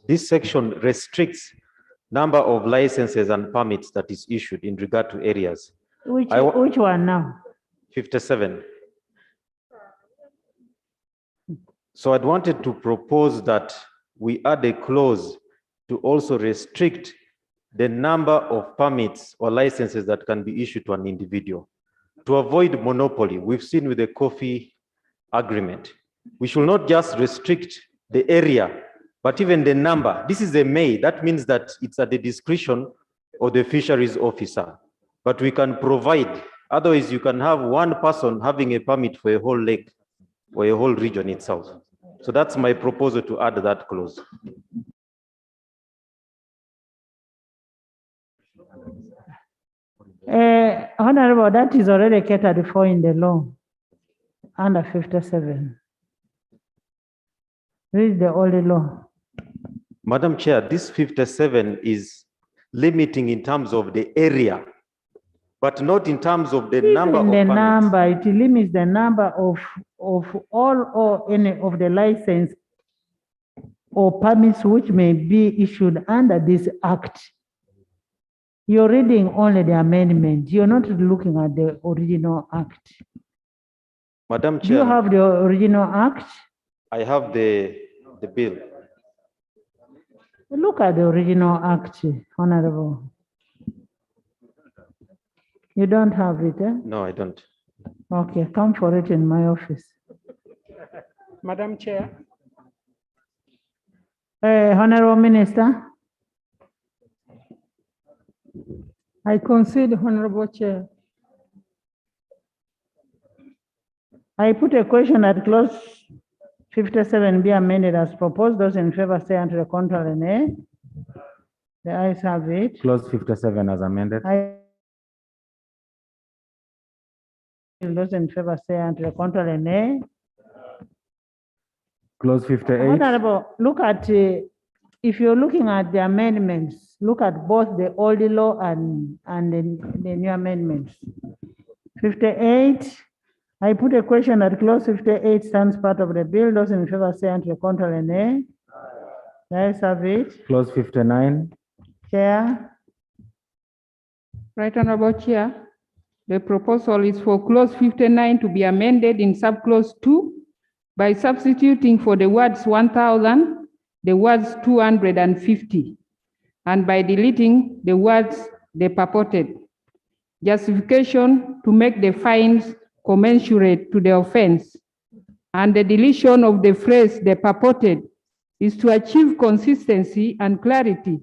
This section restricts number of licenses and permits that is issued in regard to areas. Which one now? 57. So I'd wanted to propose that we add a clause to also restrict the number of permits or licenses that can be issued to an individual. To avoid monopoly, we've seen with the coffee agreement, we should not just restrict the area, but even the number. This is a may, that means that it's at the discretion of the fisheries officer, but we can provide, otherwise you can have one person having a permit for a whole lake or a whole region itself. So that's my proposal to add that clause. Honorable, that is already catered for in the law, under 57. Read the old law. Madam Chair, this 57 is limiting in terms of the area, but not in terms of the number of the permits. number, it limits the number of all or any of the license or permits which may be issued under this act. You're reading only the amendment. You're not looking at the original act. Madam Chair, Do you have the original act? I have the bill. Look at the original act, Honorable. You don't have it, eh? No, I don't. Okay, come for it in my office. Madam Chair. Honorable Minister. I concede, Honorable Chair. I put a question that clause 57 be amended as proposed. Those in favor say unto the contrary, nay. The ayes have it. Clause 57 as amended. Those in favor say unto the contrary, nay. Clause 58. Honorable, look at, if you're looking at the amendments, look at both the old law and the new amendments. 58, I put a question that clause 58 stands part of the bill. Those in favor say unto the contrary, nay. The ayes have it. Clause 59. Chair. Right Honorable Chair, the proposal is for clause 59 to be amended in subclause 2 by substituting for the words 1,000, the words 250, and by deleting the words the purported. Justification to make the fines commensurate to the offense, and the deletion of the phrase the purported is to achieve consistency and clarity,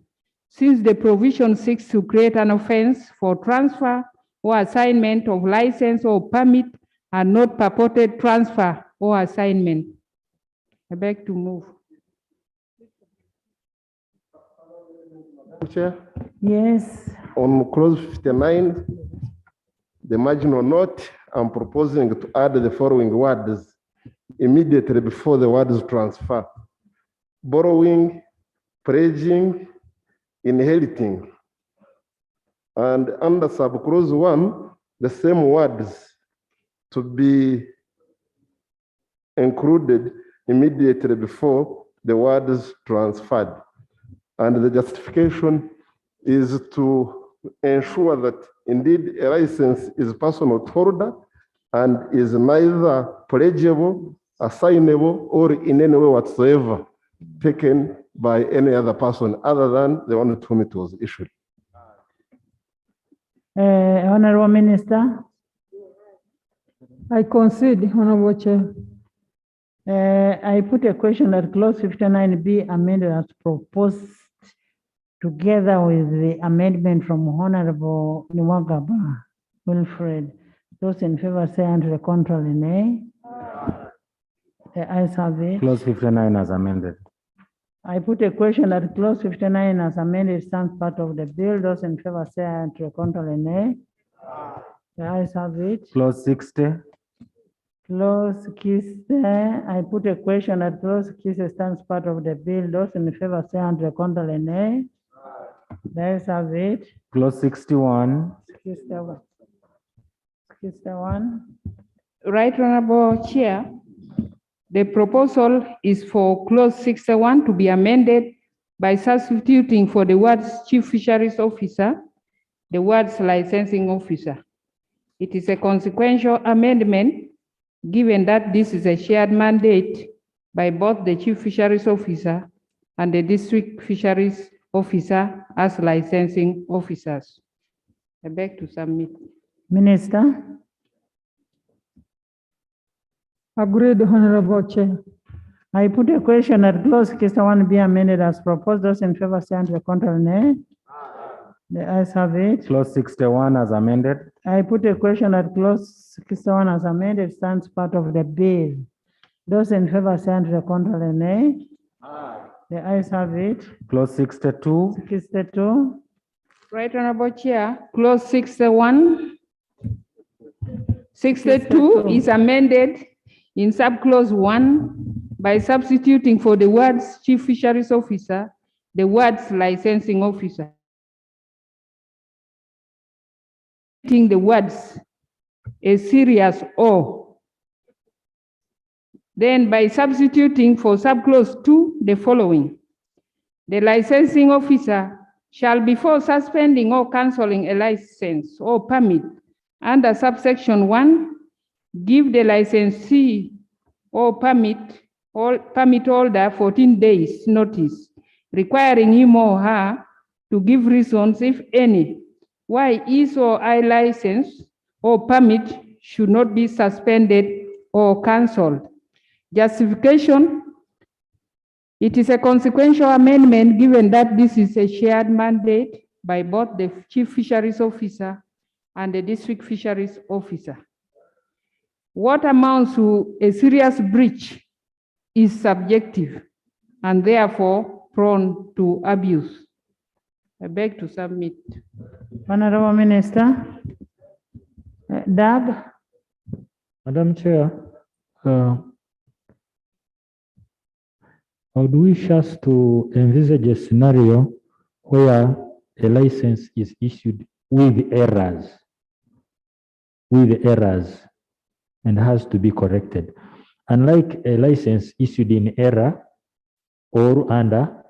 since the provision seeks to create an offense for transfer or assignment of license or permit and not purported transfer or assignment. I beg to move. Chair, yes. On clause 59, the marginal note, I'm proposing to add the following words immediately before the words transfer: borrowing, pledging, inheriting. And under subclause 1, the same words to be included immediately before the words transferred. And the justification is to ensure that indeed a license is personal holder and is neither pledgeable, assignable, or in any way whatsoever taken by any other person other than the one to whom it was issued. Honorable Minister. I concede, Honorable Chair. I put a question that clause 59 be amended as proposed together with the amendment from Honorable Nwagaba Wilfred. Those in favor say unto the contrary, nay. The ayes have it. Clause 59 as amended. I put a question that clause 59 as amended stands part of the bill. Those in favor say unto the contrary, nay. The ayes have it. Clause 60. Clause 60. I put a question that clause 60 stands part of the bill. Those in favor say unto the contrary, nay. The ayes have it. Clause 61. 61. 61. Right Honorable Chair, the proposal is for clause 61 to be amended by substituting for the words Chief Fisheries Officer, the words Licensing Officer. It is a consequential amendment given that this is a shared mandate by both the Chief Fisheries Officer and the District Fisheries Officer as licensing officers. I beg to submit. Minister. Agreed, Honorable Chair. I put a question that clause 61 be amended as proposed. Those in favor say aye, the contrary nay. The ayes have it. Clause 61 as amended. I put a question that clause 61 as amended stands part of the bill. Those in favor say aye, the contrary nay. The ayes have it. Clause 62. 62. Right Honorable Chair, clause 61. 62 is amended in subclause 1 by substituting for the words Chief Fisheries Officer, the words Licensing Officer. The words a serious O. Then by substituting for subclause 2 the following. The licensing officer shall, before suspending or cancelling a license or permit under subsection 1, give the licensee or permit holder 14 days notice, requiring him or her to give reasons, if any, why his or her license or permit should not be suspended or cancelled. Justification: it is a consequential amendment given that this is a shared mandate by both the Chief Fisheries Officer and the District Fisheries Officer. What amounts to a serious breach is subjective and therefore prone to abuse. I beg to submit. Honorable Minister. Doug. Madam Chair, how do we just to envisage a scenario where a license is issued with errors, and has to be corrected, unlike a license issued in error or under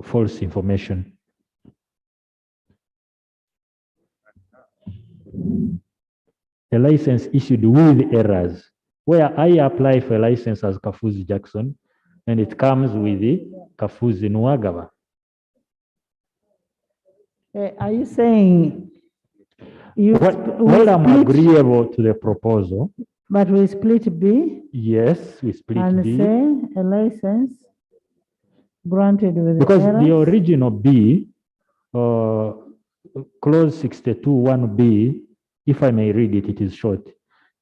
false information? A license issued with errors, where I apply for a license as Kafuzi Jackson, and it comes with the Kafuzi Nwagaba. Are you saying Well, I'm agreeable to the proposal. But we split B? Yes, we split and B. say a license granted with Because errors? the original B, clause 62 1B, if I may read it, it is short.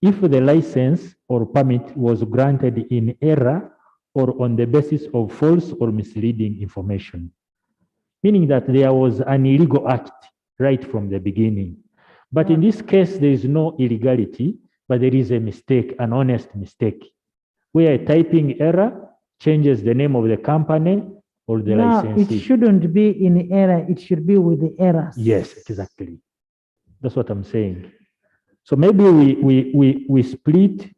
If the license or permit was granted in error or on the basis of false or misleading information, meaning that there was an illegal act right from the beginning. But in this case, there is no illegality, but there is a mistake, an honest mistake, where a typing error changes the name of the company or the No, licensee. it shouldn't be in error, it should be with the errors. Yes, exactly. That's what I'm saying. So maybe we split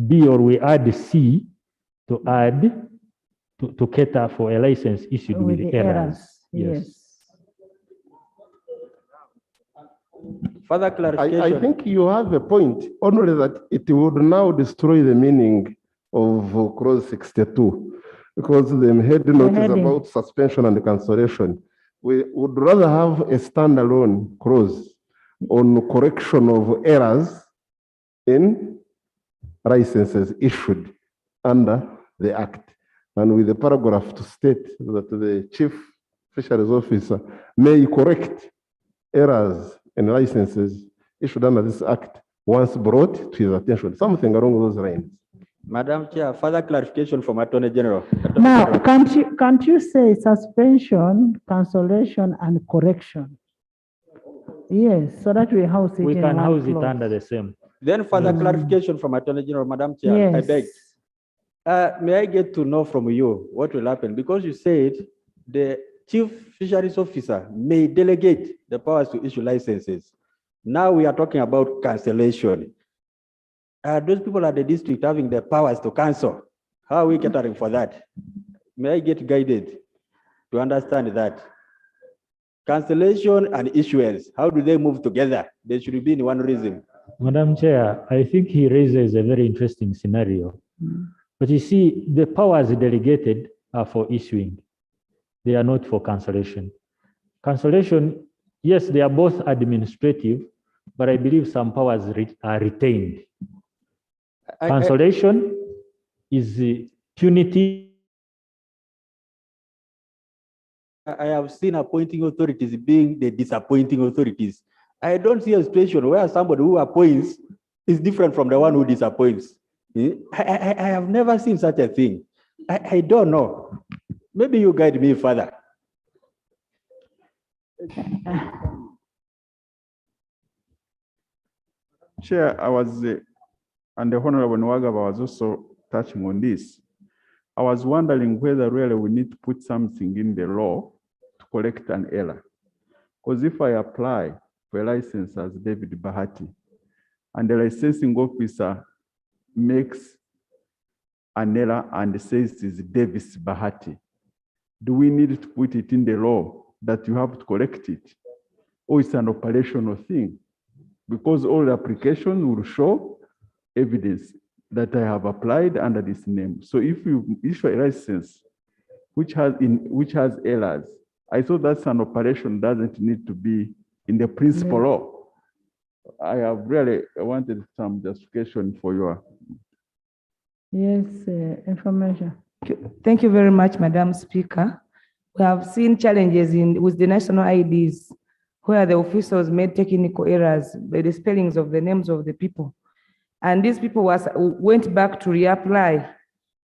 B or we add C to add to cater for a license issued with the errors. Yes. Further clarification. I think you have a point, only that it would now destroy the meaning of clause 62, because the head note is about suspension and cancellation. We would rather have a standalone clause on correction of errors in licenses issued under the Act, and with the paragraph to state that the Chief Fisheries Officer may correct errors in licenses issued under this Act once brought to his attention, something along those lines. Madam Chair, further clarification from Attorney General. Now, can't you say suspension, cancellation, and correction? Yes, so that we house it We in can one house it clause. under the same. Then further clarification from Attorney General, Madam Chair, I Yes. beg. May I get to know from you what will happen? Because you said the chief fisheries officer may delegate the powers to issue licenses. Now we are talking about cancellation. Are those people at the district having the powers to cancel? How are we catering for that? May I get guided to understand that? Cancellation and issuance, how do they move together? They should be in one reason. Madam Chair, I think he raises a very interesting scenario. But you see, the powers delegated are for issuing. They are not for cancellation. Cancellation, yes, they are both administrative, but I believe some powers are retained. Cancellation is punitive. I have seen appointing authorities being the disappointing authorities. I don't see a situation where somebody who appoints is different from the one who disappoints. I have never seen such a thing. I don't know. Maybe you guide me further. Chair, I was, and the Honorable Nwagaba was also touching on this. I was wondering whether really we need to put something in the law to correct an error. Because if I apply for a license as David Bahati, and the licensing officer makes an error and says it's Davis Bahati, do we need to put it in the law that you have to correct it? Or it's an operational thing? Because all the application will show evidence that I have applied under this name. So if you issue a license which has errors, I thought that's an operation doesn't need to be in the principal law. I have really wanted some justification for your. Yes, information. Thank you very much, Madam Speaker. We have seen challenges with the national IDs where the officials made technical errors by the spellings of the names of the people. And these people went back to reapply.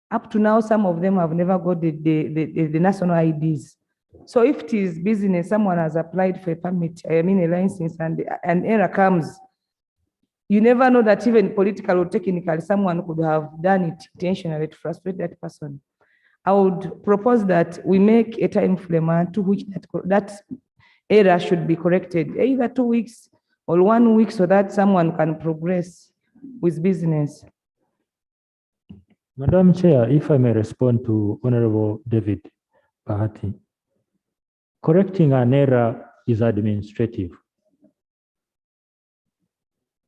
Up to now, some of them have never got the national IDs. So if it is business, someone has applied for a permit, a license, and an error comes, you never know that even political or technical, someone could have done it intentionally to frustrate that person. I would propose that we make a time frame to which that error should be corrected, either 2 weeks or 1 week, so that someone can progress with business. Madam Chair, if I may respond to Honorable David Bahati. Correcting an error is administrative.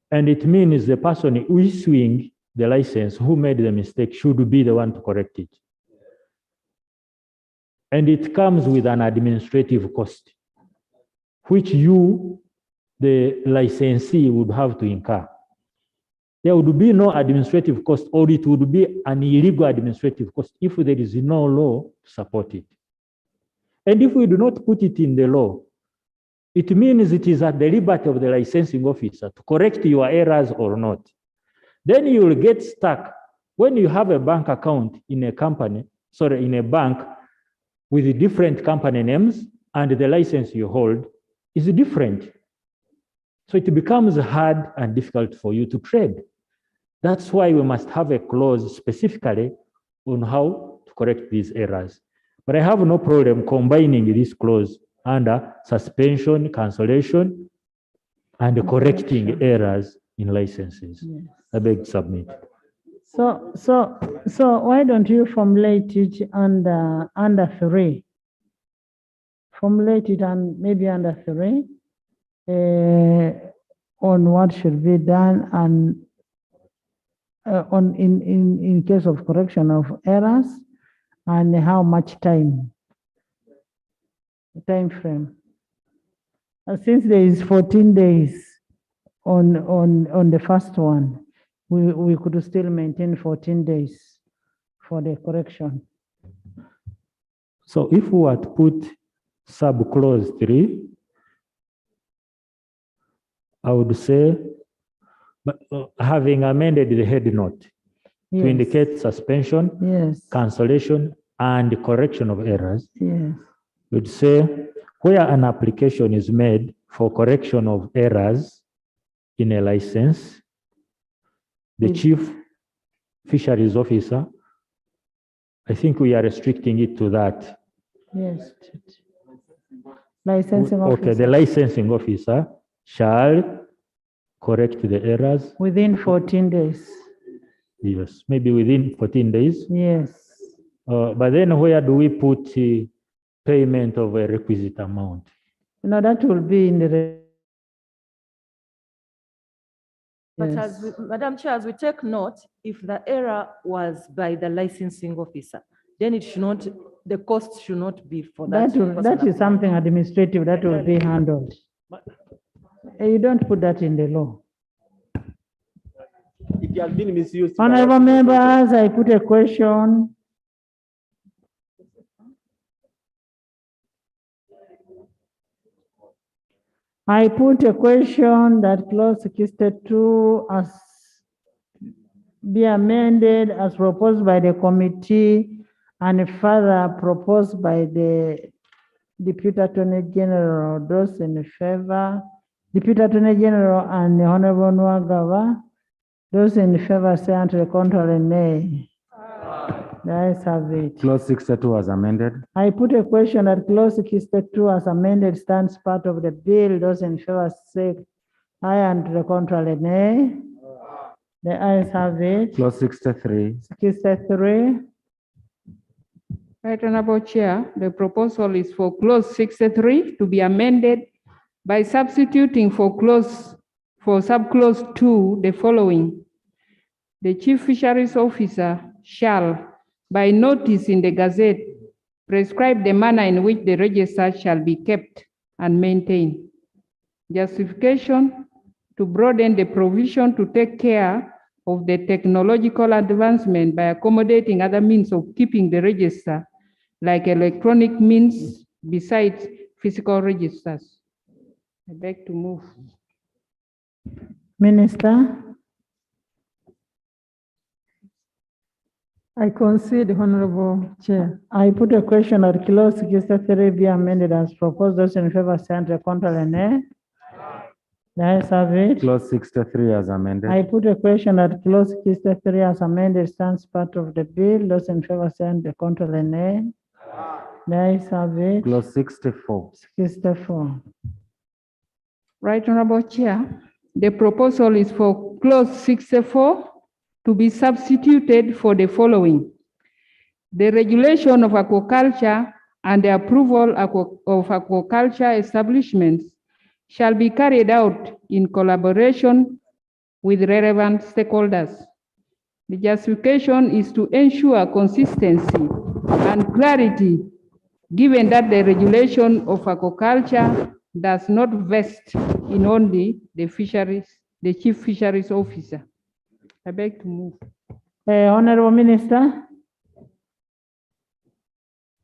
And it means the person issuing the license who made the mistake should be the one to correct it. And it comes with an administrative cost, which you, the licensee, would have to incur. There would be no administrative cost, or it would be an illegal administrative cost if there is no law to support it. And if we do not put it in the law, it means it is at the liberty of the licensing officer to correct your errors or not. Then you will get stuck when you have a bank account in a company, in a bank with different company names, and the license you hold is different. So it becomes hard and difficult for you to trade. That's why we must have a clause specifically on how to correct these errors. But I have no problem combining this clause under suspension, cancellation, and correcting errors in licenses. Yes. I beg to submit. So why don't you formulate it under 3? Formulate it and maybe under 3 on what should be done and in case of correction of errors and how much time frame. Since there is 14 days on the first one, we could still maintain 14 days for the correction. So if we were to put sub clause 3, I would say, but having amended the head note to indicate suspension, cancellation, and correction of errors, would say where an application is made for correction of errors in a license, the chief fisheries officer, I think we are restricting it to that. Yes. Licensing Okay, the officer. licensing officer shall correct the errors. Within 14 days. Yes, maybe within 14 days. Yes. But then where do we put payment of a requisite amount? No, that will be in the. But Yes. as we, Madam Chair, as we take note, if the error was by the licensing officer, then it should not, the cost should not be for that. That is something administrative that will be handled. You don't put that in the law. It has been misused. Honorable members, I put a question. I put a question that clause 62 as be amended as proposed by the committee and further proposed by the Deputy Attorney General. Those in favor, Deputy Attorney General and the Honorable Nwagaba. Those in favor say unto the contrary, nay. The ayes have it. Clause 62 as amended. I put a question that clause 62 as amended stands part of the bill. Those in favor say aye, and to the contrary, nay. The ayes have it. Clause 63. 63. Right, Honorable Chair, the proposal is for clause 63 to be amended by substituting for subclause 2 the following. The Chief Fisheries Officer shall, by notice in the Gazette, prescribe the manner in which the register shall be kept and maintained. Justification: to broaden the provision to take care of the technological advancement by accommodating other means of keeping the register, like electronic means besides physical registers. I beg to move. Minister. I concede, Honorable Chair. I put a question that clause 63 be amended as proposed. Those in favor say unto the contrary, nay. The ayes have it. Clause 63 as amended. I put a question that clause 63 as amended stands part of the bill. Those in favor say unto the contrary, nay. The ayes have it. Clause 64. 64. Right, Honorable Chair, the proposal is for clause 64 to be substituted for the following. The regulation of aquaculture and the approval of aquaculture establishments shall be carried out in collaboration with relevant stakeholders. The justification is to ensure consistency and clarity, given that the regulation of aquaculture does not vest in only the Chief Fisheries Officer. I beg to move. Honorable Minister.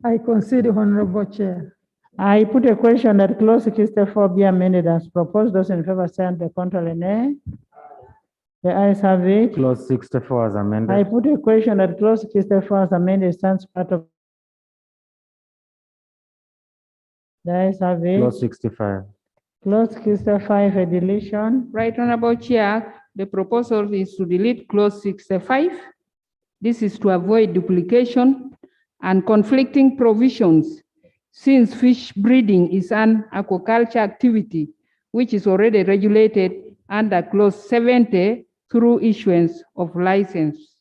I concede, Honorable Chair. I put a question that clause 64 be amended as proposed. Those in favor say unto the contrary, nay. The ayes have it. Clause 64 as amended. I put a question that clause 64 as amended stands part of. The ayes have it. Clause 65. Clause 65, a deletion. Right, Honorable Chair, the proposal is to delete clause 65. This is to avoid duplication and conflicting provisions, since fish breeding is an aquaculture activity, which is already regulated under clause 70 through issuance of license.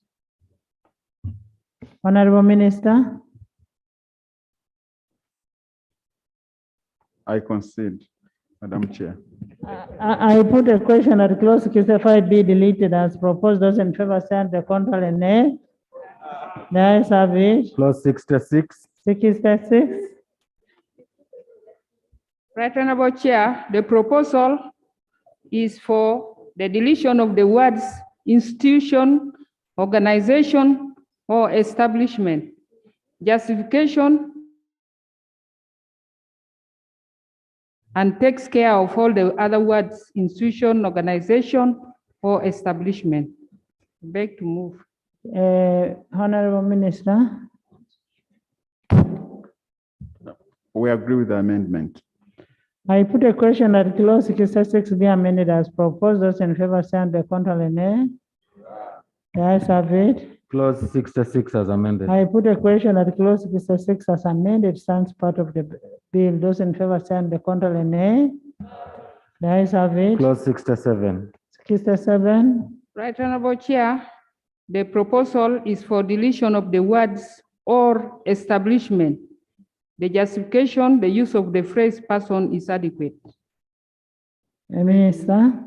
Honorable Minister. I concede, Madam Chair. I put a question that clause 65 be deleted as proposed. Those in favor say unto the contrary, nay. The ayes have it. Clause 66. 66. Right, Honorable Chair, the proposal is for the deletion of the words institution, organization, or establishment. Justification: and takes care of all the other words, institution, organization, or establishment. Beg to move. Honorable Minister. We agree with the amendment. I put a question that clause 66 be amended as proposed. Those in favor say unto the contrary, nay. The ayes have it. Clause 66 as amended. I put a question that clause 66 as amended stands part of the bill. Those in favor say on the contrary, nay. The ayes have it. Clause 67. 67. Right, Honorable Chair, the proposal is for deletion of the words or establishment. The justification, the use of the phrase person is adequate. Minister.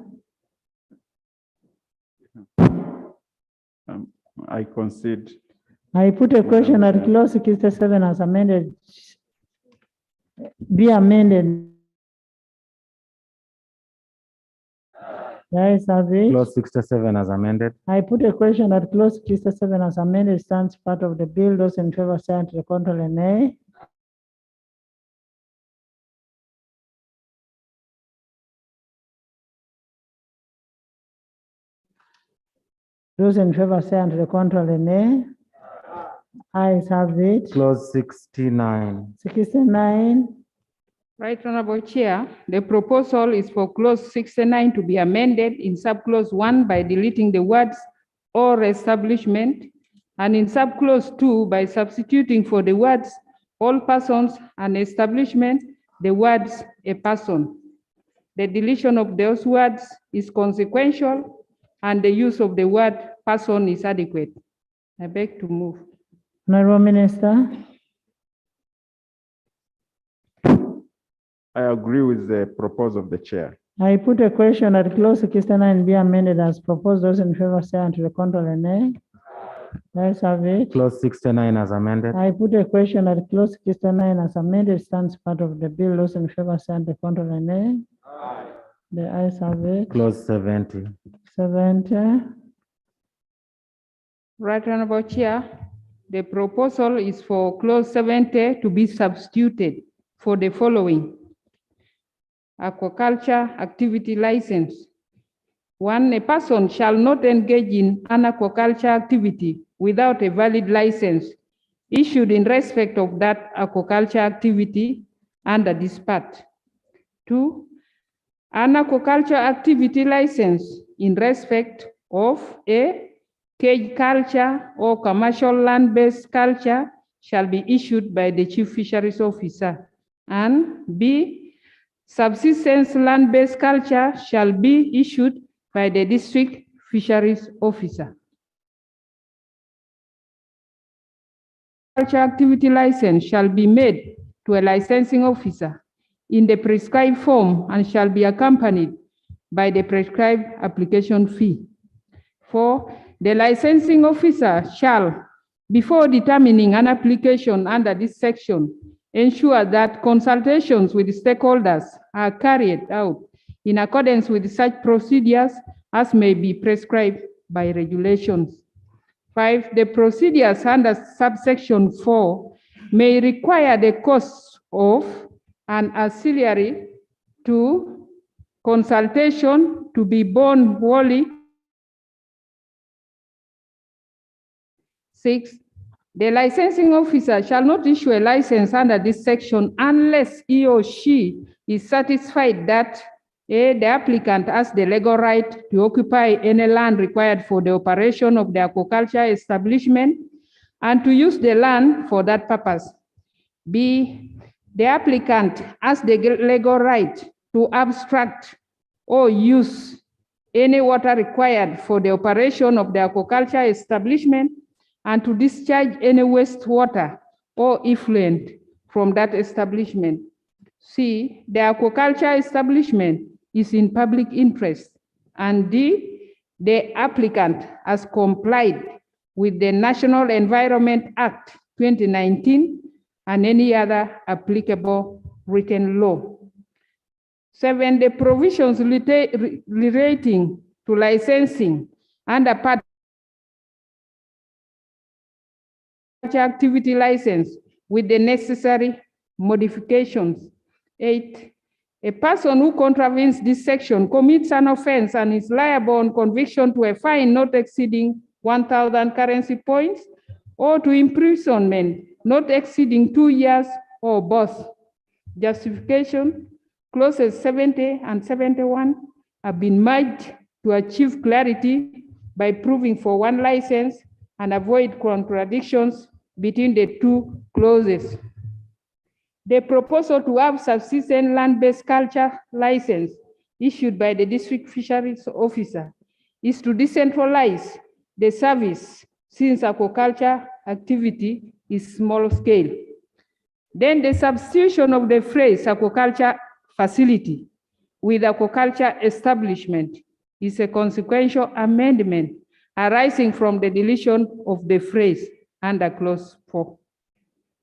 I concede. I put a question that clause 67 as amended be amended. The ayes have it. Clause 67 as amended. I put a question that clause 67 as amended stands part of the bill. Those in favor say on the contrary, nay. Those in favor say on the contrary, nay. Ayes have it. Clause 69. 69. Right, Honorable Chair, the proposal is for clause 69 to be amended in subclause 1 by deleting the words or establishment, and in subclause 2 by substituting for the words all persons and establishment the words a person. The deletion of those words is consequential and the use of the word person is adequate. I beg to move. Honorable Minister. I agree with the proposal of the chair. I put a question that clause 69 be amended as proposed. Those in favor say on the contrary, nay. The ayes have it. Clause 69 as amended. I put a question that clause 69 as amended stands part of the bill. Those in favor say on the contrary, nay. The ayes have it. Clause 70. 70. Right, Honorable Chair, the proposal is for clause 70 to be substituted for the following. Aquaculture activity license. 1, a person shall not engage in an aquaculture activity without a valid license issued in respect of that aquaculture activity under this part. 2, an aquaculture activity license in respect of a cage culture or commercial land-based culture shall be issued by the Chief Fisheries Officer. And B, subsistence land-based culture shall be issued by the District Fisheries Officer. Culture activity license shall be made to a licensing officer in the prescribed form and shall be accompanied by the prescribed application fee. 4, the licensing officer shall, before determining an application under this section, ensure that consultations with stakeholders are carried out in accordance with such procedures as may be prescribed by regulations. 5, the procedures under subsection 4 may require the cost of an auxiliary to consultation to be borne wholly. 6, the licensing officer shall not issue a license under this section unless he or she is satisfied that A, the applicant has the legal right to occupy any land required for the operation of the aquaculture establishment and to use the land for that purpose. B, the applicant has the legal right to abstract or use any water required for the operation of the aquaculture establishment and to discharge any wastewater or effluent from that establishment. C, the aquaculture establishment is in public interest. And D, the applicant has complied with the National Environment Act 2019 and any other applicable written law. 7, the provisions relating to licensing under part activity license with the necessary modifications. 8, a person who contravenes this section commits an offense and is liable on conviction to a fine not exceeding 1,000 currency points or to imprisonment not exceeding 2 years or both. Justification, clauses 70 and 71 have been merged to achieve clarity by proving for one license and avoid contradictions between the two clauses. The proposal to have subsistence land-based culture license issued by the district fisheries officer is to decentralize the service since aquaculture activity is small scale. Then the substitution of the phrase aquaculture facility with aquaculture establishment is a consequential amendment arising from the deletion of the phrase under clause 4.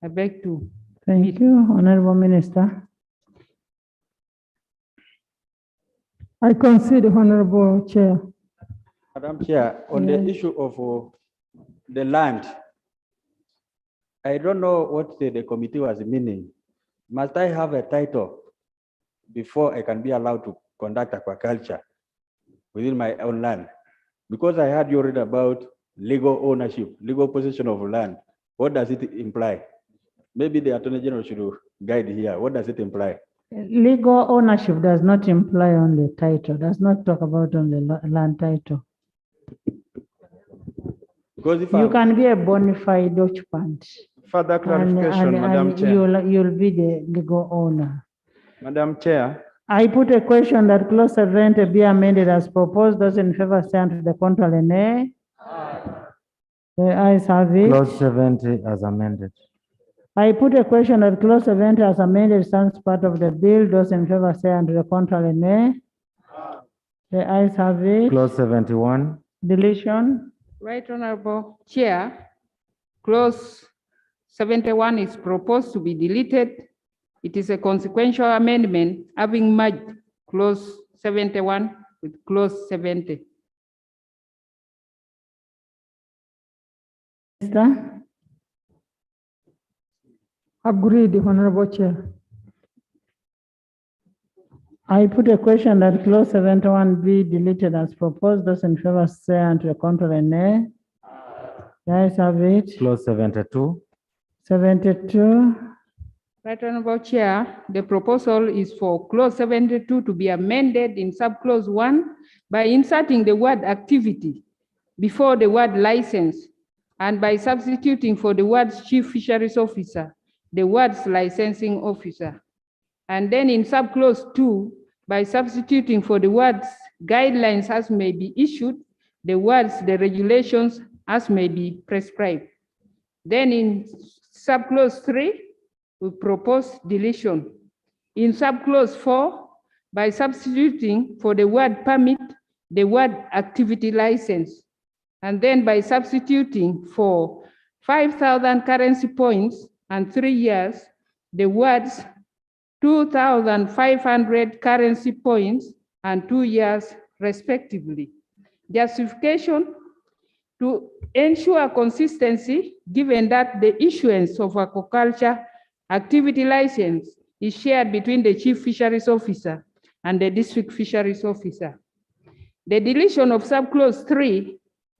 I beg to. Thank you, Honorable Minister. I concede, Honorable Chair. Madam Chair, on the issue of the land, I don't know what the committee was meaning. Must I have a title before I can be allowed to conduct aquaculture within my own land? Because I heard you read about legal ownership, legal possession of land. What does it imply? Maybe the Attorney General should guide here. What does it imply? Legal ownership does not imply only title, does not talk about only land title. Because if you can be a bona fide occupant. Further clarification, Madam Chair. You'll be the legal owner. Madam Chair. I put a question that clause 70 be amended as proposed. Those in favor stand to the contrary, nay. The ayes have it. Clause 70 as amended. I put a question that clause 70 as amended stands part of the bill. Those in favor say and to the contrary, nay. The ayes have it. Clause 71. Deletion. Right, Honorable Chair. Clause 71 is proposed to be deleted. It is a consequential amendment having merged clause 71 with clause 70. Minister? Agreed, Honorable Chair. I put a question that clause 71 be deleted as proposed. Those in favor say and to the contrary, nay. The ayes have it. Clause 72. 72. Right, Honorable Chair, the proposal is for clause 72 to be amended in subclause 1 by inserting the word activity before the word license and by substituting for the words chief fisheries officer the words licensing officer. And then in subclause 2, by substituting for the words guidelines as may be issued, the words the regulations as may be prescribed. Then in subclause 3, we propose deletion. In subclause 4, by substituting for the word permit, the word activity license. And then by substituting for 5,000 currency points and 3 years, the words 2,500 currency points and 2 years respectively. Justification: to ensure consistency, given that the issuance of aquaculture activity license is shared between the chief fisheries officer and the district fisheries officer. The deletion of subclause 3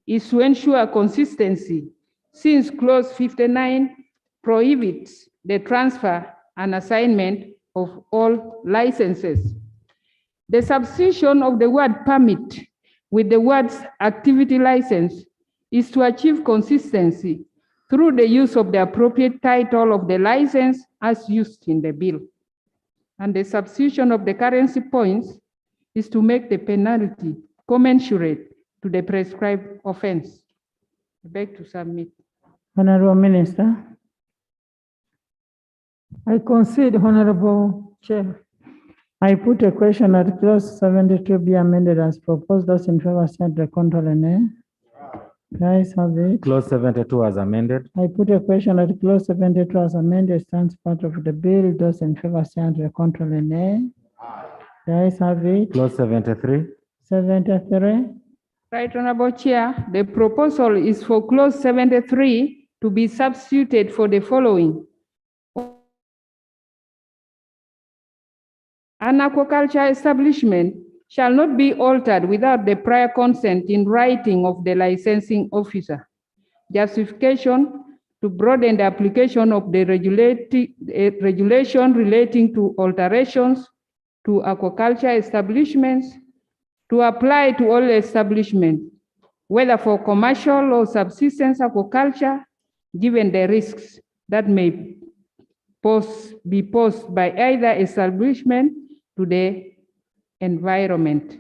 is to ensure consistency, since clause 59 prohibits the transfer and assignment of all licenses. The substitution of the word permit with the words activity license is to achieve consistency through the use of the appropriate title of the license as used in the bill. And the substitution of the currency points is to make the penalty commensurate to the prescribed offense. I beg to submit. Honorable Minister. I concede, Honorable Chair. I put a question that clause 72 be amended as proposed. Those in favor say the contrary, nay. The ayes have it. Clause 72 as amended. I put a question that clause 72 as amended stands part of the bill. Those in favor say the contrary, nay. The ayes have it. Clause 73. 73. Right, Honorable Chair, the proposal is for clause 73 to be substituted for the following. An aquaculture establishment shall not be altered without the prior consent in writing of the licensing officer. Justification: to broaden the application of the regulation relating to alterations to aquaculture establishments to apply to all establishments whether for commercial or subsistence aquaculture, given the risks that may be posed by either establishment to the environment.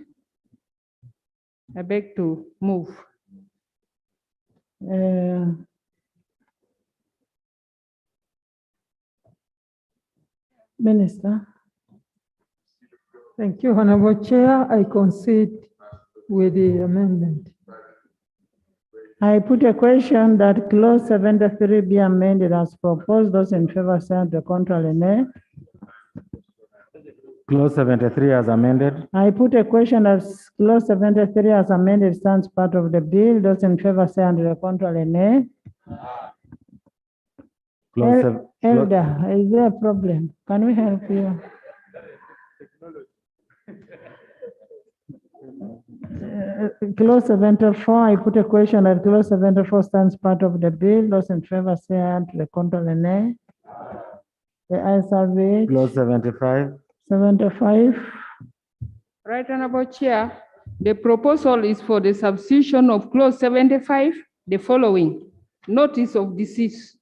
I beg to move. Minister. Thank you, Honorable Chair. I concede with the amendment. I put a question that clause 73 be amended as proposed. Those in favor say the contrary, nay. Clause 73 as amended. I put a question that clause 73 as amended stands part of the bill. Those in favor say the contrary, nay. Elder, is there a problem? Can we help you? Clause 74, I put a question that clause 74 stands part of the bill. Those in favor say the contrary, nay. The ayes have it. Clause 75. 75. Right, Honorable Chair, the proposal is for the substitution of clause 75, the following: notice of decease.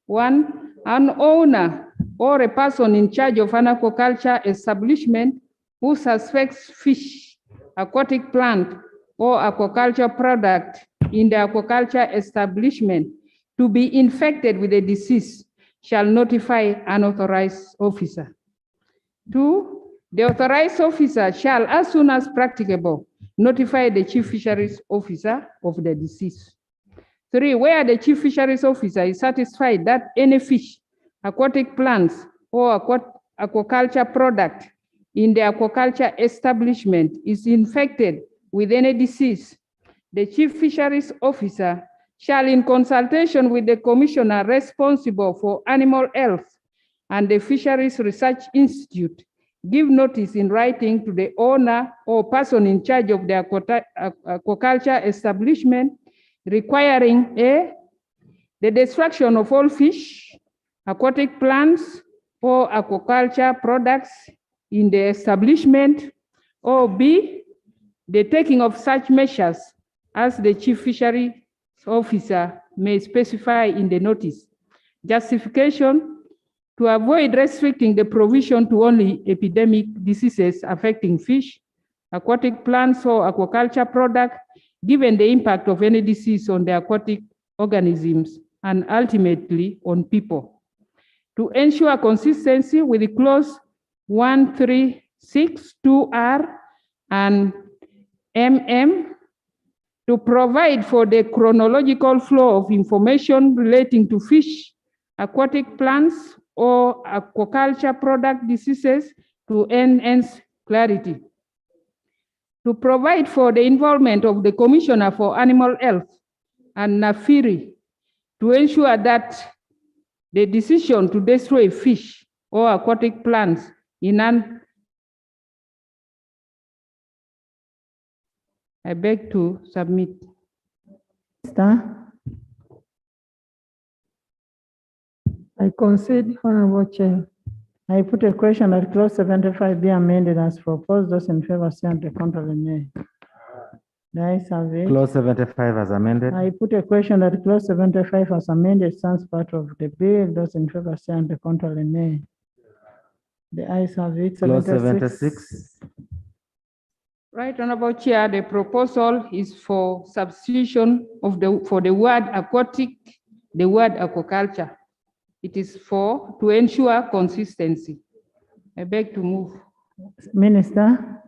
1, an owner or a person in charge of an aquaculture establishment who suspects fish, aquatic plant, or aquaculture product in the aquaculture establishment to be infected with a disease shall notify an authorized officer. 2, the authorized officer shall, as soon as practicable, notify the chief fisheries officer of the disease. 3, where the chief fisheries officer is satisfied that any fish, aquatic plants, or aquaculture product in the aquaculture establishment is infected with any disease, the chief fisheries officer shall, in consultation with the commissioner responsible for animal health and the Fisheries Research Institute, give notice in writing to the owner or person in charge of the aquaculture establishment requiring A, the destruction of all fish, aquatic plants, or aquaculture products in the establishment, or B, the taking of such measures as the chief fishery officer may specify in the notice. Justification: to avoid restricting the provision to only epidemic diseases affecting fish, aquatic plants, or aquaculture product, given the impact of any disease on the aquatic organisms and ultimately on people. To ensure consistency with the clause 1362R and MM, to provide for the chronological flow of information relating to fish, aquatic plants, or aquaculture product diseases to enhance clarity. To provide for the involvement of the Commissioner for Animal Health and NAFIRI to ensure that the decision to destroy fish or aquatic plants in an... I beg to submit. I concede, Honorable Chair. I put a question that clause 75 be amended as proposed. Those in favor say the contrary, nay. The ayes have it. Clause 75 as amended. I put a question that clause 75 as amended stands part of the bill. Those in favor say the contrary, nay. The ayes have it. Clause 76. Right, Honorable Chair, the proposal is for substitution of for the word aquatic, the word aquaculture. It is to ensure consistency. I beg to move. Minister.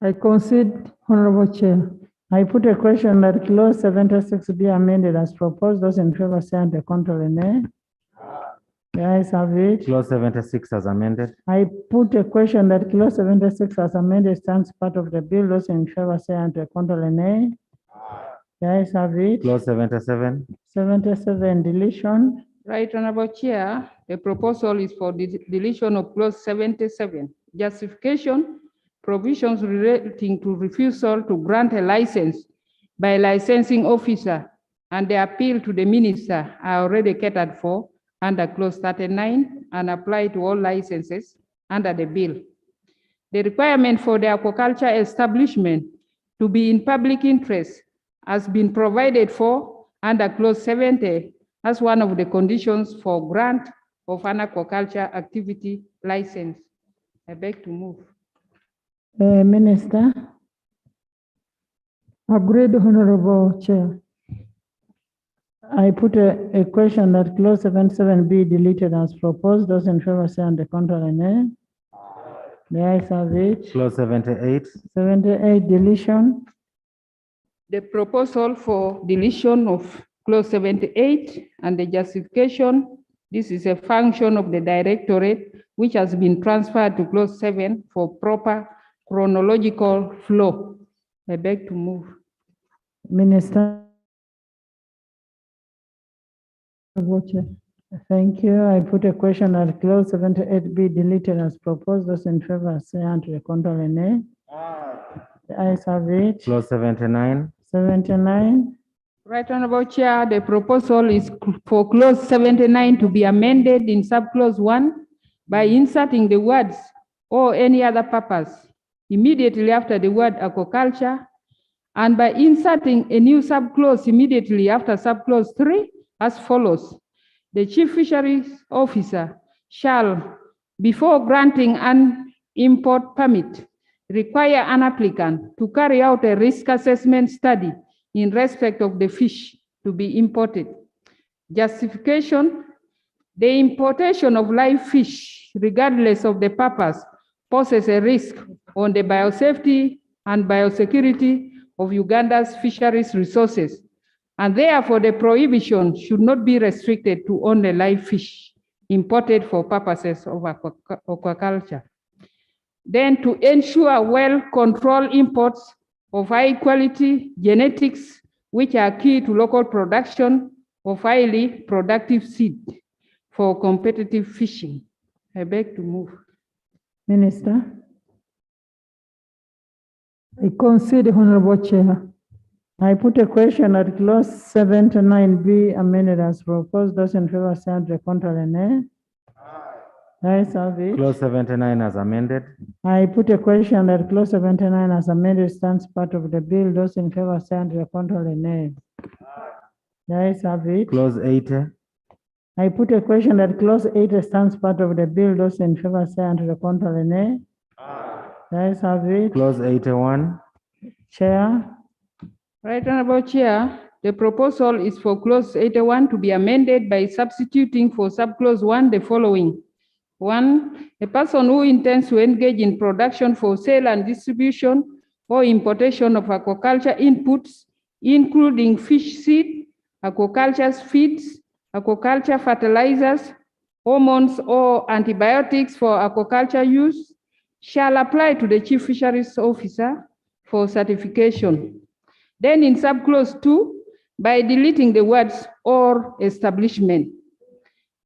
I concede, Honorable Chair. I put a question that clause 76 be amended as proposed. Those in favor say the contrary, nay. The ayes have it. Clause 76 as amended. I put a question that clause 76 as amended stands part of the bill. Those in favor say the contrary, nay. The ayes have it. Clause 77. 77, deletion. Right, Honorable Chair, the proposal is for the deletion of clause 77. Justification: provisions relating to refusal to grant a license by a licensing officer and the appeal to the minister are already catered for under clause 39 and apply to all licenses under the bill. The requirement for the aquaculture establishment to be in public interest has been provided for under clause 70 as one of the conditions for grant of an aquaculture activity license. I beg to move. Minister. Agreed, Honorable Chair. I put a question that clause 77 be deleted as proposed. Those in favor say on the contrary, nay. The ayes have it. Clause 78. 78 deletion. The proposal for deletion of clause 78 and the justification, this is a function of the directorate which has been transferred to clause 7 for proper chronological flow. I beg to move. Minister. Thank you. I put a question that clause 78 be deleted as proposed. Those in favor say on to the contrary, nay. The ayes have it. Clause 79. 79. Right, Honorable Chair, the proposal is for clause 79 to be amended in subclause 1 by inserting the words or any other purpose immediately after the word aquaculture, and by inserting a new subclause immediately after subclause 3 as follows. The Chief Fisheries Officer shall, before granting an import permit, require an applicant to carry out a risk assessment study in respect of the fish to be imported. Justification: the importation of live fish, regardless of the purpose, poses a risk on the biosafety and biosecurity of Uganda's fisheries resources, and therefore the prohibition should not be restricted to only live fish imported for purposes of aquaculture. Then, to ensure well-controlled imports of high-quality genetics, which are key to local production of highly productive seed for competitive fishing. I beg to move. Minister. I concede, Honorable Chair. I put a question that clause 79 be amended as proposed. Those in favor say on the contrary, nay. Ayes have it. Clause 79 as amended. I put a question that clause 79 as amended stands part of the bill. Those in favor say on the contrary, nay. The ayes have it. Clause 80. I put a question that clause 80 stands part of the bill. Those in favor say on the contrary, nay. The ayes have it. Clause 81. Chair. Right, Honorable Chair, the proposal is for clause 81 to be amended by substituting for subclause 1 the following. 1, a person who intends to engage in production for sale and distribution or importation of aquaculture inputs, including fish seed, aquaculture feeds, aquaculture fertilizers, hormones or antibiotics for aquaculture use, shall apply to the Chief Fisheries Officer for certification. Then in subclause 2, by deleting the words or establishment.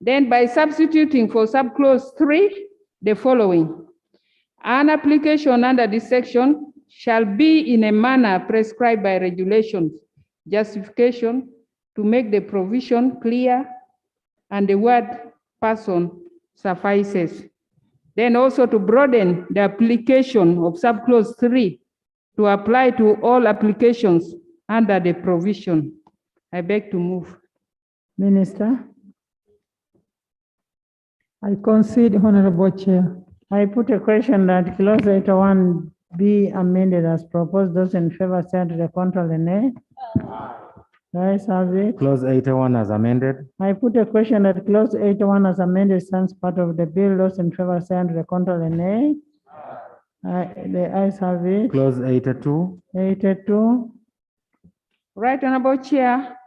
Then by substituting for subclause 3, the following. An application under this section shall be in a manner prescribed by regulations. Justification: to make the provision clear and the word person suffices. Then also to broaden the application of subclause 3 to apply to all applications under the provision. I beg to move. Minister. I concede, Honorable Chair. I put a question that clause 81 be amended as proposed. Those in favor say on the contrary, nay. Ayes have it. Clause 81 as amended. I put a question that clause 81 as amended stands part of the bill. Those in favor say on the contrary, nay. The ayes have it. Clause 82. 82. Right, Honorable Chair,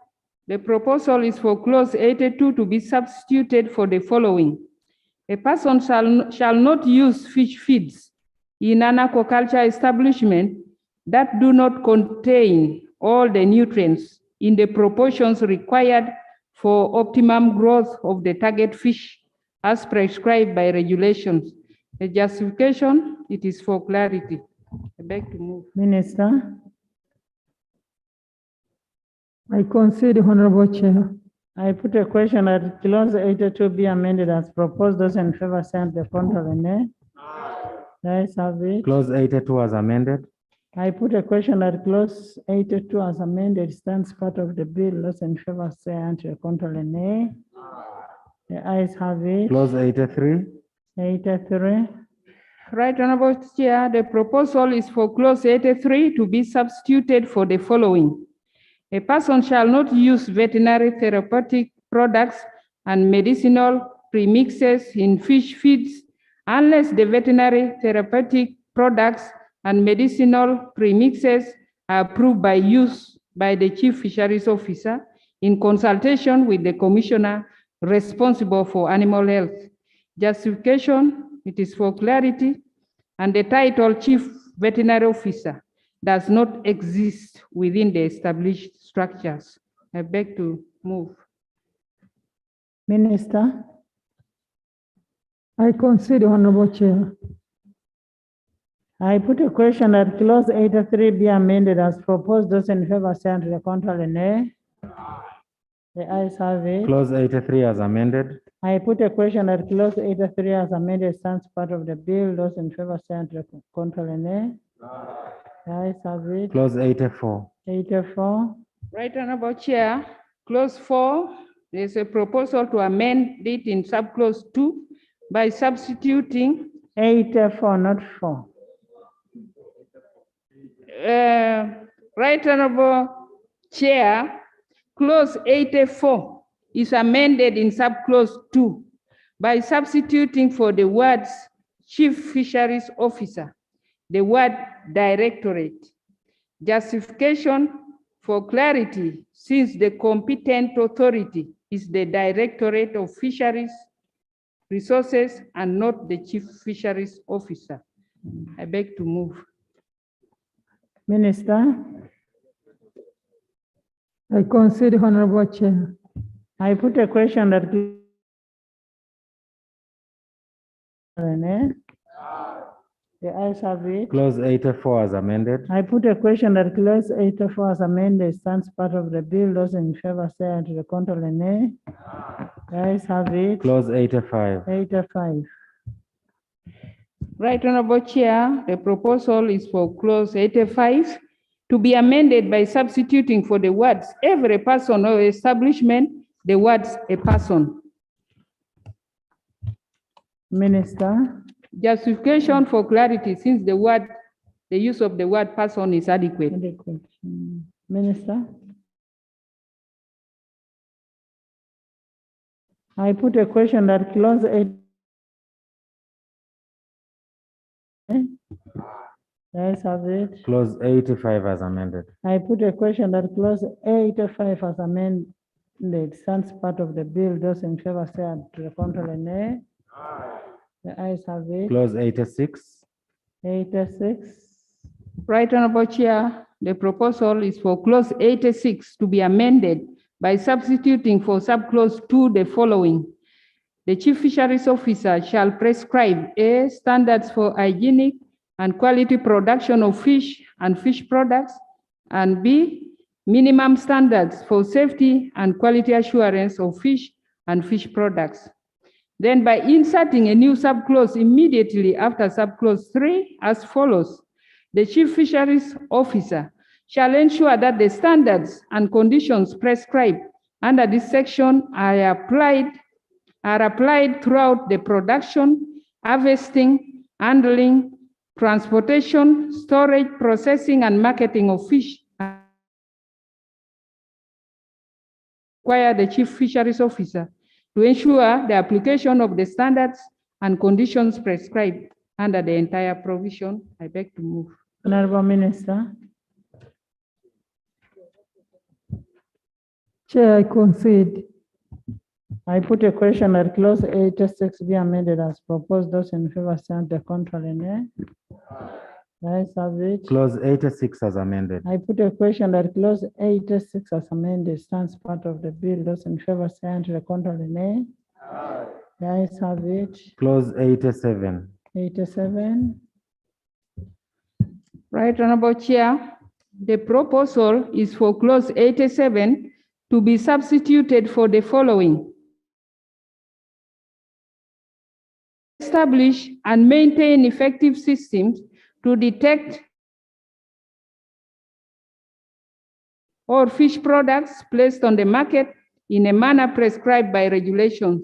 the proposal is for clause 82 to be substituted for the following. A person shall not use fish feeds in an aquaculture establishment that do not contain all the nutrients in the proportions required for optimum growth of the target fish as prescribed by regulations. The justification: it is for clarity. I beg to move. Minister. I concede, Honorable Chair. I put a question that clause 82 be amended as proposed. Those in favor say on the contrary, nay. The ayes have it. Clause 82 as amended. I put a question that clause 82 as amended stands part of the bill. Those in favor say aye, contrary nay. The ayes have it. Clause 83. 83. Right, Honorable Chair, the proposal is for clause 83 to be substituted for the following. A person shall not use veterinary therapeutic products and medicinal premixes in fish feeds unless the veterinary therapeutic products and medicinal premixes are approved by use by the Chief Fisheries Officer in consultation with the Commissioner responsible for animal health. Justification, it is for clarity, and the title Chief Veterinary Officer does not exist within the established structures. I beg to move. Minister. I concede, Honorable Chair. I put a question that clause 83 be amended as proposed. Those in favor say aye, to the contrary nay. The ayes have it. Clause 83 as amended. I put a question that clause 83 as amended stands part of the bill. Those in favor say aye, to the contrary nay. The ayes have it. Clause 84. 84. Right, Honorable Chair, clause 4, there's a proposal to amend it in subclause 2 by substituting 84, not 4. Right, Honorable Chair, clause 84 is amended in subclause 2 by substituting for the words Chief Fisheries Officer, the word Directorate. Justification for clarity, since the competent authority is the Directorate of Fisheries Resources and not the Chief Fisheries Officer. I beg to move. Minister. I concede, Honorable Chair. I put a question that the ayes have it. Clause 84 as amended. I put a question that clause 84 as amended stands part of the bill. Those in favor say aye, to the contrary nay. The ayes have it. Clause 85. 85. Right, Honorable Chair, the proposal is for clause 85 to be amended by substituting for the words every person or establishment, the words a person. Minister. Justification for clarity, since the use of the word person is adequate. Minister. I put a question that clause 8. Yes, have it. Clause 85 as amended. I put a question that clause 85 as amended stands part of the bill. Those in favor say aye, to the contrary nay. The ayes have it. Clause 86. 86. Right, Honorable Chair, the proposal is for clause 86 to be amended by substituting for subclause 2 the following. The Chief Fisheries Officer shall prescribe A, standards for hygienic and quality production of fish and fish products, and B, minimum standards for safety and quality assurance of fish and fish products. Then by inserting a new subclause immediately after subclause 3 as follows. The Chief Fisheries Officer shall ensure that the standards and conditions prescribed under this section are applied throughout the production, harvesting, handling, transportation, storage, processing, and marketing of fish. Require the Chief Fisheries Officer to ensure the application of the standards and conditions prescribed under the entire provision. I beg to move. Honorable Minister. Chair, I concede. I put a question that clause 86 be amended as proposed. Those in favor say aye, the contrary nay. The ayes have it. Clause 86 as amended. I put a question that clause 86 as amended stands part of the bill. Those in favor say aye, to the contrary nay. The ayes have it. Clause 87. 87. Right, Honorable Chair, the proposal is for clause 87 to be substituted for the following. Establish and maintain effective systems to detect or fish products placed on the market in a manner prescribed by regulations.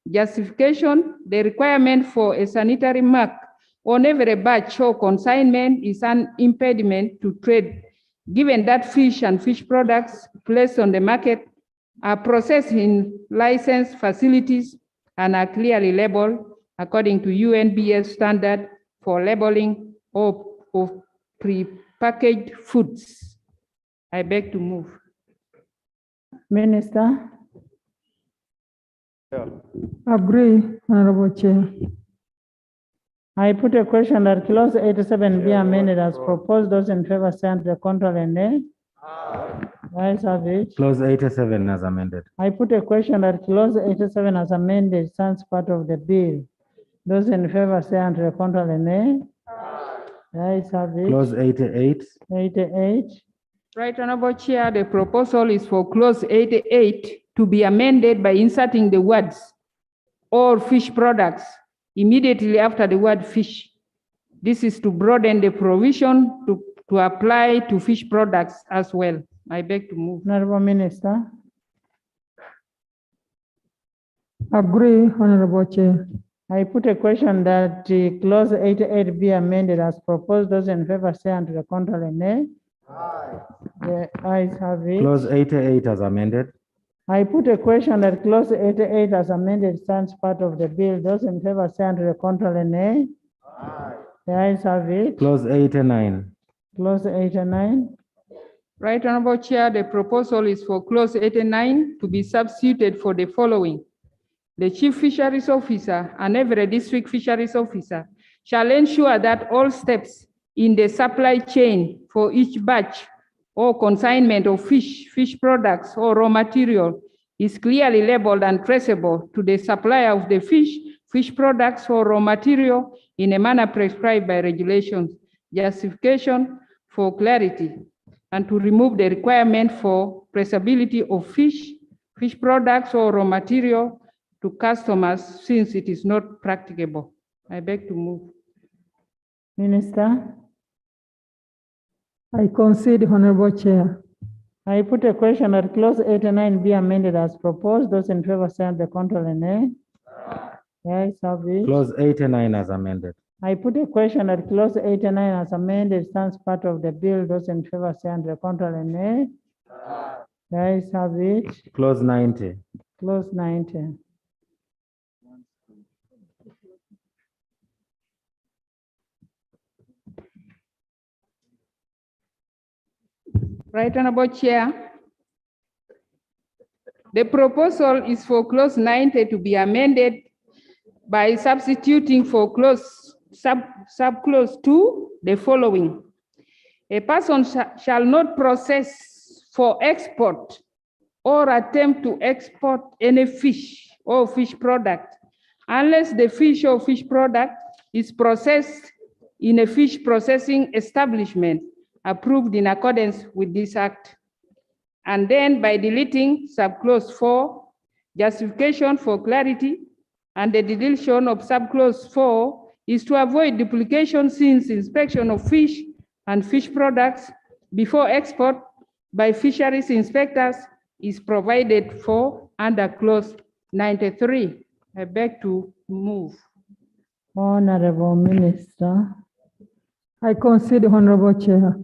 Justification: the requirement for a sanitary mark on every batch or consignment is an impediment to trade, given that fish and fish products placed on the market are processed in licensed facilities and are clearly labeled according to UNBS standard for labeling of prepackaged foods. I beg to move. Minister. Agree, Honorable Chair. I put a question that clause 87 be amended as proposed. Those in favor stand the contrary and nay. Ayes have it. Clause 87 as amended. I put a question that clause 87 as amended stands part of the bill. Those in favor stand the contrary and nay. Ayes have it. Clause 88. 88. Right, Honorable Chair, the proposal is for clause 88 to be amended by inserting the words "or fish products" immediately after the word fish. This is to broaden the provision to apply to fish products as well. I beg to move. Honorable Minister. Agree, Honorable Chair. I put a question that clause 88 be amended as proposed. Those in favor say unto the contrary, nay. The ayes have it. Clause 88 as amended. I put a question that clause 88 as amended stands part of the bill. Those in favor say unto the contrary, nay. The ayes have it. Clause 89. Clause 89. Right, Honorable Chair, the proposal is for clause 89 to be substituted for the following. The Chief Fisheries Officer and every district fisheries officer shall ensure that all steps in the supply chain for each batch or consignment of fish products, or raw material is clearly labeled and traceable to the supplier of the fish products, or raw material in a manner prescribed by regulations. Justification: for clarity and to remove the requirement for traceability of fish products, or raw material to customers, since it is not practicable. I beg to move. Minister. I concede, Honorable Chair. I put a question that clause 89 be amended as proposed. Those in favor say the contrary, nay. Yes, have it. Clause 89 as amended. I put a question that clause 89 as amended stands part of the bill. Those in favor say the contrary, nay. Yes, have it. Clause 90. Clause 90. Right, Honorable Chair. The proposal is for clause 90 to be amended by substituting for subclause 2 the following. A person shall not process for export or attempt to export any fish or fish product unless the fish or fish product is processed in a fish processing establishment approved in accordance with this act. And then by deleting subclause 4, justification: for clarity, and the deletion of subclause 4 is to avoid duplication, since inspection of fish and fish products before export by fisheries inspectors is provided for under clause 93. I beg to move. Honorable Minister. I concede, Honorable Chair.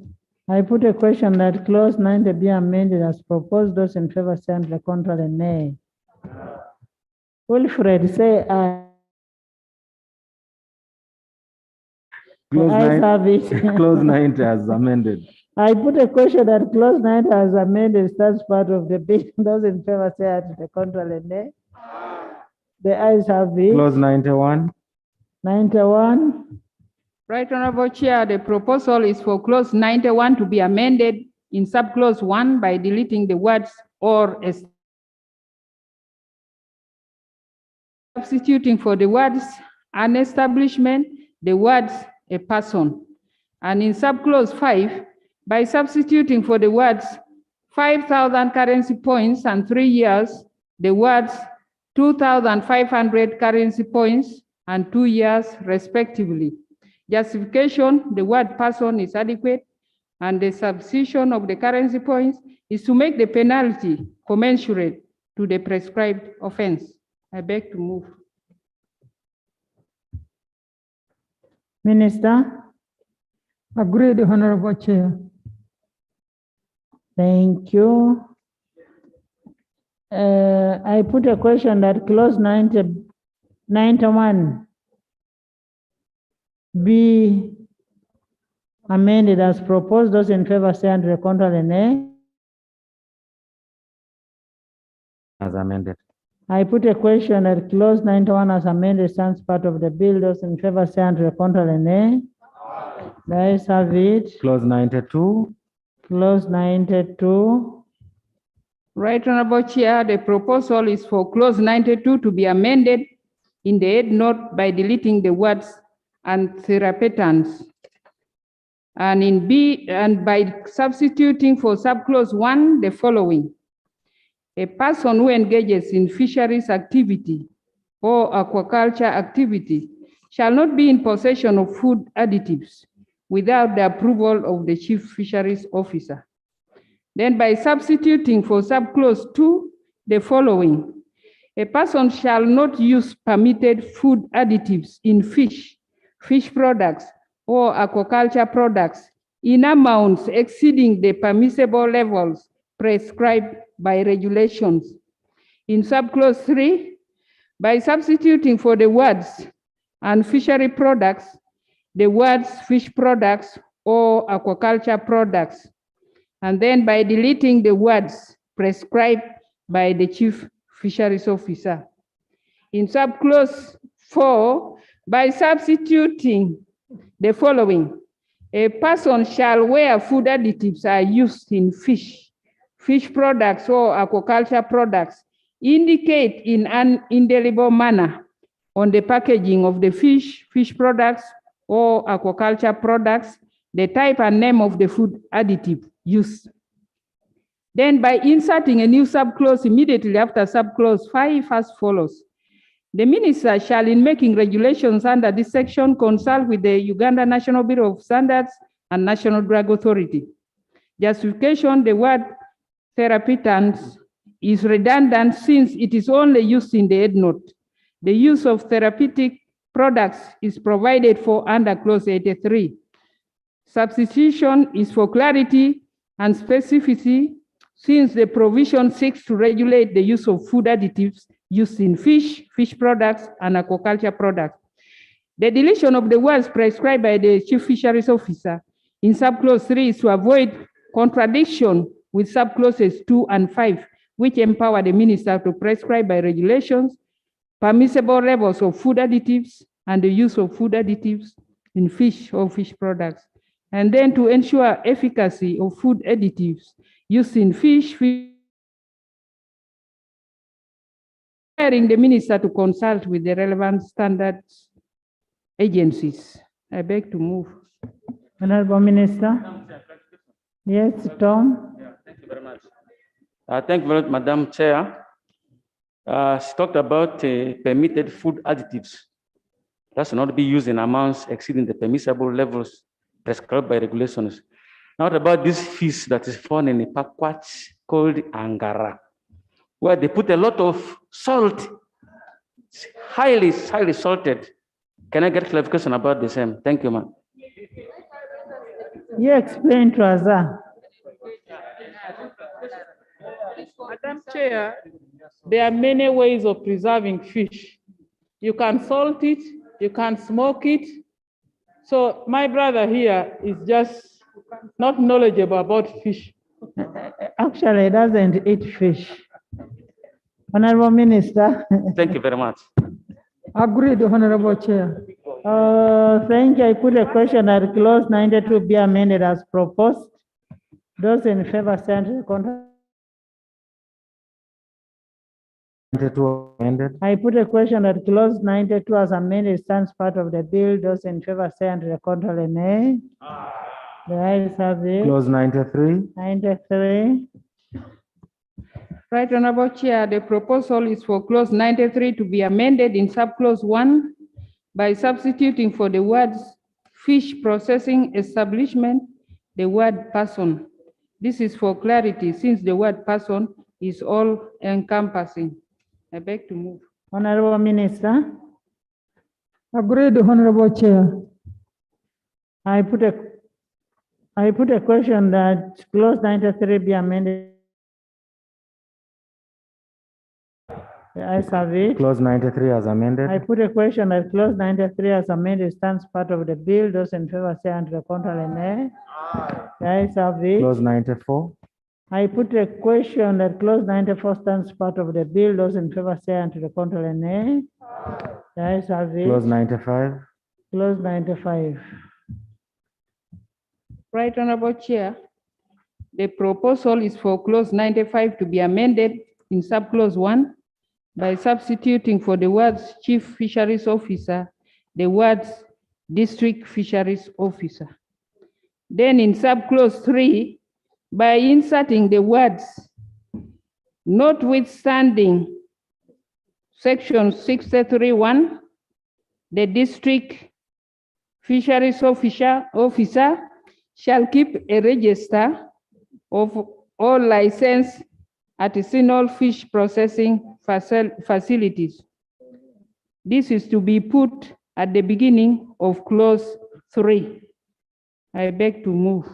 I put a question that clause 90 be amended as proposed. Those in favor say the contrary, nay. Wilfred, say aye. Clause 90 as amended. I put a question that clause 90 as amended stands part of the bill. Those in favor say the contrary, nay. The ayes have it. Clause 91. 91. Right, Honorable Chair, the proposal is for clause 91 to be amended in subclause 1 by deleting the words "or", substituting for the words "an establishment" the words "a person", and in subclause 5 by substituting for the words 5,000 currency points and 3 years the words 2,500 currency points and 2 years respectively. Justification: the word "person" is adequate and the substitution of the currency points is to make the penalty commensurate to the prescribed offense. I beg to move. Minister? Agreed, Honorable Chair. Thank you. I put a question that clause 91 be amended as proposed. Those in favor say and record an nay. As amended. I put a question that clause 91 as amended stands part of the bill. Those in favor say and record an nay. The ayes have it. Clause 92. Clause 92. Right, Honorable Chair, the proposal is for clause 92 to be amended in the head note by deleting the words and therapeutans. And in B, and by substituting for subclause 1 the following: a person who engages in fisheries activity or aquaculture activity shall not be in possession of food additives without the approval of the Chief Fisheries Officer. Then by substituting for subclause 2 the following: a person shall not use permitted food additives in fish products, or aquaculture products in amounts exceeding the permissible levels prescribed by regulations. In subclause 3, by substituting for the words and fishery products, the words fish products or aquaculture products, and then by deleting the words prescribed by the Chief Fisheries Officer. In subclause 4, by substituting the following: a person shall where food additives are used in fish products or aquaculture products indicate in an indelible manner on the packaging of the fish products or aquaculture products the type and name of the food additive used. Then by inserting a new subclause immediately after subclause 5 as follows: the minister shall, in making regulations under this section, consult with the Uganda National Bureau of Standards and National Drug Authority. Justification: the word therapeutants is redundant since it is only used in the head note. The use of therapeutic products is provided for under clause 83. Substitution is for clarity and specificity, since the provision seeks to regulate the use of food additives used in fish products, and aquaculture products. The deletion of the words prescribed by the Chief Fisheries Officer in subclause 3 is to avoid contradiction with subclauses 2 and 5, which empower the minister to prescribe by regulations permissible levels of food additives and the use of food additives in fish or fish products, and then to ensure efficacy of food additives used in fish requiring the minister to consult with the relevant standards agencies. I beg to move. Honorable Minister. Yes, Tom. Thank you very much. Thank you very much, Madam Chair. She talked about permitted food additives that should not be used in amounts exceeding the permissible levels prescribed by regulations. Now, what about this fish that is found in a pakwach called angara, where they put a lot of salt, it's highly salted. Can I get clarification about the same? Thank you, ma'am. You explain to us. Madam Chair, there are many ways of preserving fish. You can salt it, you can smoke it. So my brother here is just not knowledgeable about fish. Actually, he doesn't eat fish. Honorable Minister. Thank you very much. Agreed, Honorable Chair. Thank you. I put a question that clause 92 be amended as proposed. Those in favor say and record. 92 amended. I put a question that clause 92 as amended stands part of the bill. Those in favor say and record a nay. The ayes have it. Clause 93. 93. Right, Honorable Chair, the proposal is for clause 93 to be amended in subclause 1 by substituting for the words fish processing establishment the word person. This is for clarity, since the word person is all encompassing. I beg to move. Honorable Minister, Agreed, Honorable Chair. I put a question that clause 93 be amended. The ayes have it. Clause 93 as amended. I put a question that clause 93 as amended stands part of the bill. Those in favor say and to the contrary, nay. The ayes have it. Clause 94. I put a question that clause 94 stands part of the bill. Those in favor say and to the contrary, nay. The ayes have it. Clause 95. Clause 95. Right, Honorable Chair. The proposal is for clause 95 to be amended in subclause 1 by substituting for the words Chief Fisheries Officer, the words District Fisheries Officer. Then in subclause 3, by inserting the words notwithstanding section 631, the District Fisheries Officer shall keep a register of all licensed artisanal fish processing facilities. This is to be put at the beginning of clause 3. I beg to move.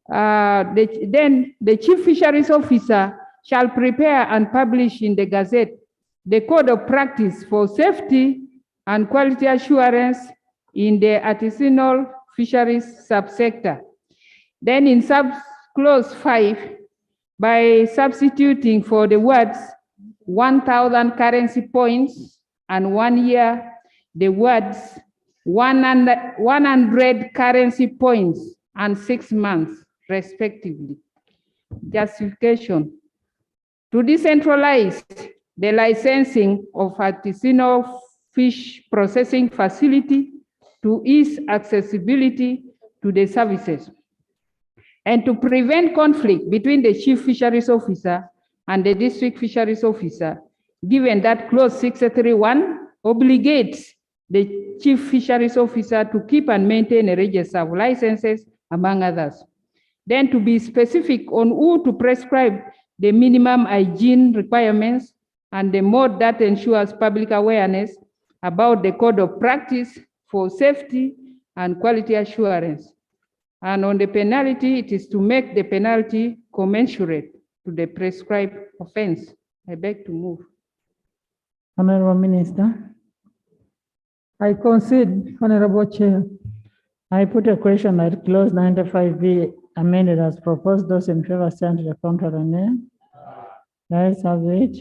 Then the Chief Fisheries Officer shall prepare and publish in the Gazette the code of practice for safety and quality assurance in the artisanal fisheries subsector. Then in subclause 5, by substituting for the words 1,000 currency points and 1 year, the words 100 currency points and 6 months, respectively. Justification: to decentralize the licensing of artisanal fish processing facility to ease accessibility to the services, and to prevent conflict between the Chief Fisheries Officer and the District Fisheries Officer, given that clause 631 obligates the Chief Fisheries Officer to keep and maintain a register of licenses, among others. Then to be specific on who to prescribe the minimum hygiene requirements and the mode that ensures public awareness about the code of practice for safety and quality assurance. And on the penalty, it is to make the penalty commensurate to the prescribed offense. I beg to move. Honorable Minister. I concede, Honorable Chair. I put a question that clause 95 be amended as proposed. Those in favor stand to the contrary, nay. The ayes have it.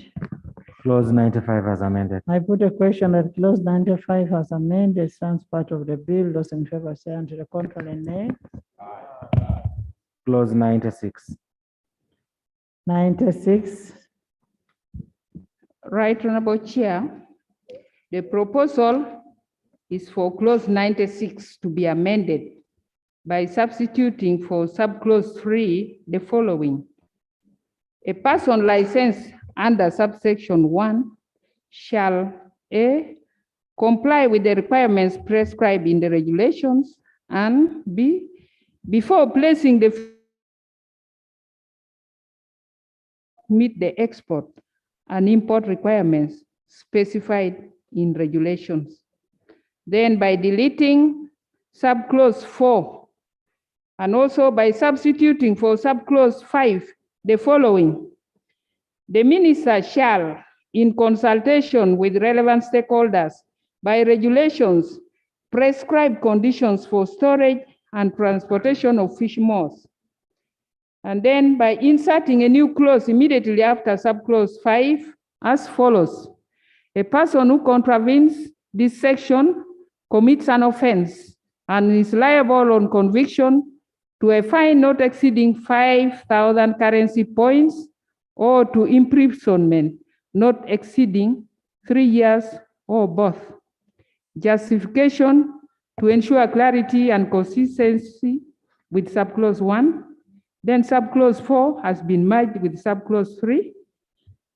Clause 95 as amended. I put a question that clause 95 as amended stands part of the bill. Those in favor say and to the contrary, nay. Clause 96. 96. Right, Honorable Chair. The proposal is for clause 96 to be amended by substituting for subclause 3 the following: a person licensed under subsection 1 shall A, comply with the requirements prescribed in the regulations, and B, before placing the meet the export and import requirements specified in regulations. Then by deleting subclause 4, and also by substituting for subclause 5 the following: the minister shall, in consultation with relevant stakeholders, by regulations, prescribe conditions for storage and transportation of fish moss. And then by inserting a new clause immediately after subclause 5 as follows: a person who contravenes this section commits an offense and is liable on conviction to a fine not exceeding 5,000 currency points or to imprisonment not exceeding 3 years or both. Justification: to ensure clarity and consistency with subclause 1. Then subclause 4 has been merged with subclause 3.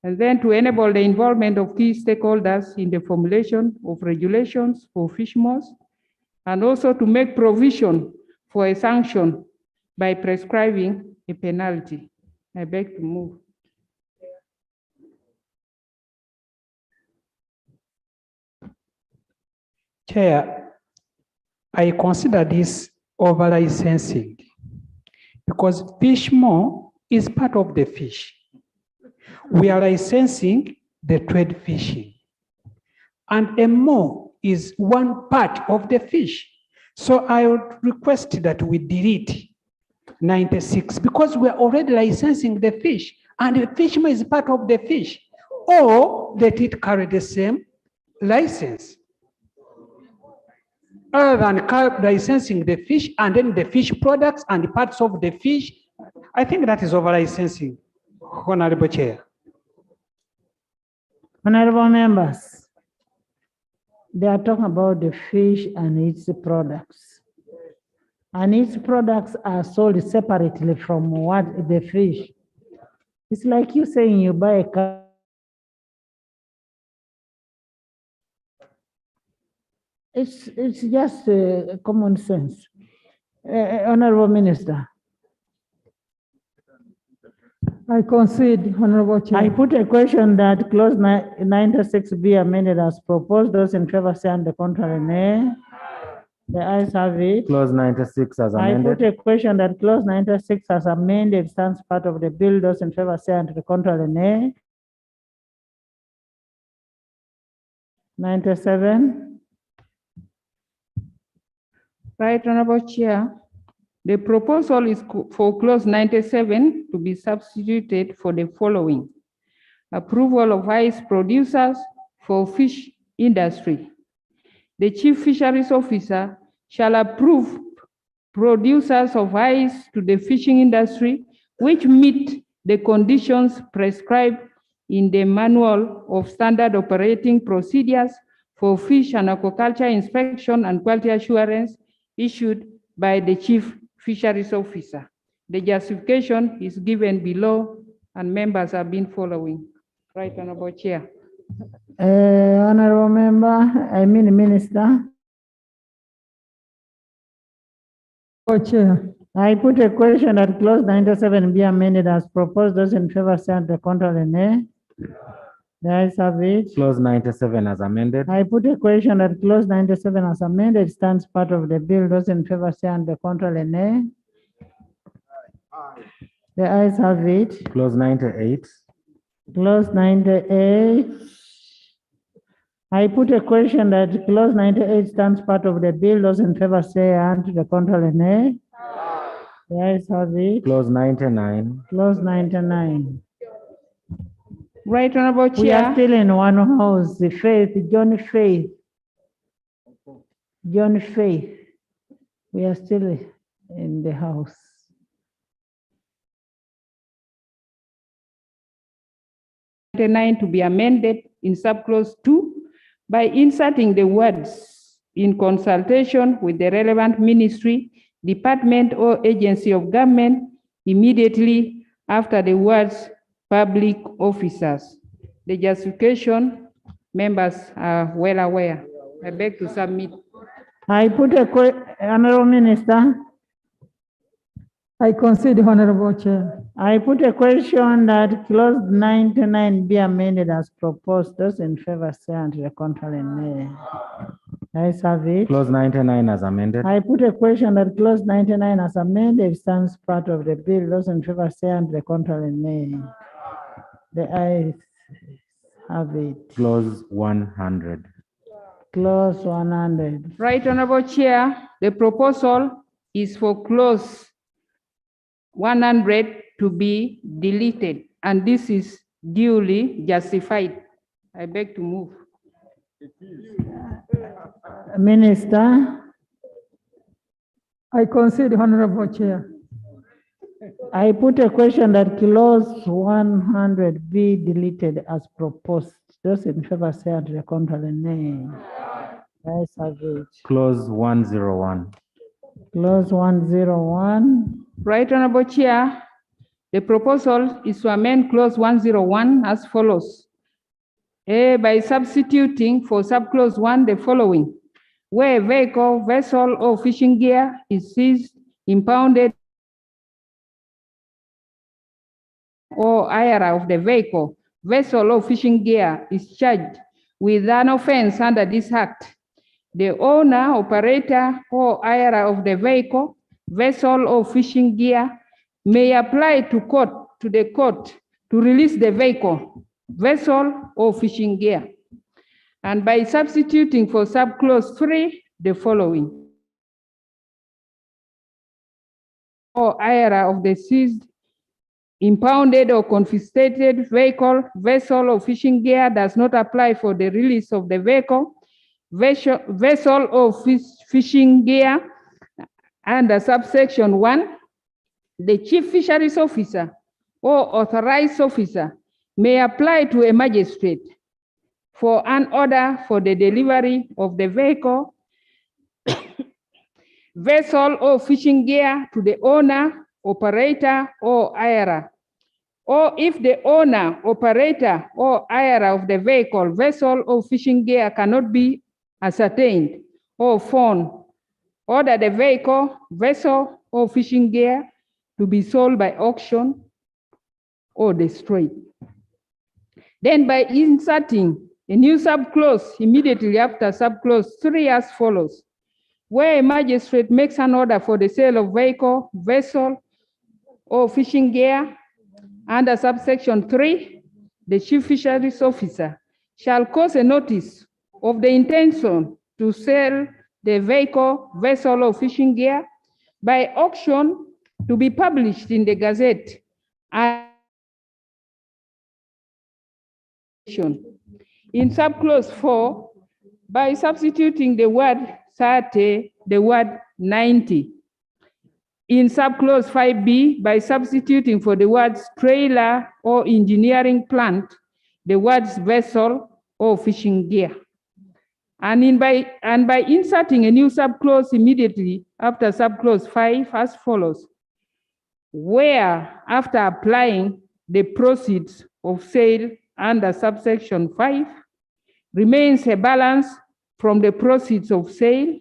And then to enable the involvement of key stakeholders in the formulation of regulations for fish moss, and also to make provision for a sanction by prescribing a penalty. I beg to move. Chair, I consider this over licensing because fish more is part of the fish. We are licensing the trade fishing, and a more is one part of the fish. So I would request that we delete 96 because we are already licensing the fish, and the fish more is part of the fish, or let it carry the same license. Other than licensing the fish and then the fish products and parts of the fish, I think that is over licensing, Honorable Chair. Honorable members, they are talking about the fish and its products. And its products are sold separately from what the fish. It's like you saying you buy a car. It's just common sense. Honorable Minister. I concede, Honorable Chair. I put a question that clause 96 be amended as proposed. Those in favor say on the contrary, nay. The ayes have it. Clause 96 as amended. I put a question that clause 96 as amended stands part of the bill. Those in favor say on the contrary, nay. 97. Right, Honorable Chair. The proposal is for clause 97 to be substituted for the following. Approval of ice producers for fish industry. The Chief Fisheries Officer shall approve producers of ice to the fishing industry which meet the conditions prescribed in the Manual of Standard Operating Procedures for Fish and Aquaculture Inspection and Quality Assurance issued by the Chief Fisheries Officer. The justification is given below and members have been following. Right, Honorable Chair. Honorable Member, Minister. Chair. I put a question that clause 97 be amended as proposed. Those in favor say on the contrary, nay. The ayes have it. Clause 97 as amended. I put a question that clause 97 as amended stands part of the bill. Those in favor say on the contrary, nay. The ayes have it. Clause 98. Clause 98. I put a question that clause 98 stands part of the bill. Those in favor say on the contrary, nay. The ayes have it. Clause 99. Clause 99. Right, Honorable Chair. We are still in one house. The Faith, John Faith. John Faith. We are still in the house. To be amended in subclause 2 by inserting the words in consultation with the relevant ministry, department, or agency of government immediately after the words public officers. The justification, members are well aware. I beg to submit. I put a Honorable Minister. I concede, Honorable Chair. I put a question that clause 99 be amended as proposed. Those in favor say on the contrary, nay. Ayes have it. Clause 99 as amended. I put a question that clause 99 as amended stands part of the bill. Those in favor say on the contrary, nay. The ayes have it. Clause 100. Clause 100. Right, Honorable Chair. The proposal is for clause 100 to be deleted, and this is duly justified. I beg to move. Minister. I concede, Honorable Chair. I put a question that clause 100 be deleted as proposed. Those in favor say on the contrary, nay. Ayes have it. Clause 101. Clause 101. Right, Honorable Chair. The proposal is to amend clause 101 as follows. A, by substituting for subclause 1 the following. Where a vehicle, vessel, or fishing gear is seized impounded or hire of the vehicle, vessel, or fishing gear is charged with an offense under this act, the owner, operator, or hire of the vehicle, vessel, or fishing gear may apply to the court to release the vehicle, vessel, or fishing gear. And by substituting for subclause 3, the following: or hire of the seized, impounded, or confiscated vehicle, vessel, or fishing gear does not apply for the release of the vehicle, vessel, or fishing gear under subsection 1. The chief fisheries officer or authorized officer may apply to a magistrate for an order for the delivery of the vehicle, vessel, or fishing gear to the owner, operator, or hirer. Or if the owner, operator, or hirer of the vehicle, vessel, or fishing gear cannot be ascertained or found, order the vehicle, vessel, or fishing gear to be sold by auction or destroyed. Then by inserting a new subclause immediately after subclause 3 as follows: where a magistrate makes an order for the sale of vehicle, vessel, or fishing gear under subsection 3, the chief fisheries officer shall cause a notice of the intention to sell the vehicle, vessel, or fishing gear by auction to be published in the Gazette and in subclause 4 by substituting the word 30, the word 90. In subclause 5B by substituting for the words trailer or engineering plant, the words vessel or fishing gear. And by inserting a new subclause immediately after subclause 5 as follows: where after applying the proceeds of sale under subsection 5 remains a balance from the proceeds of sale,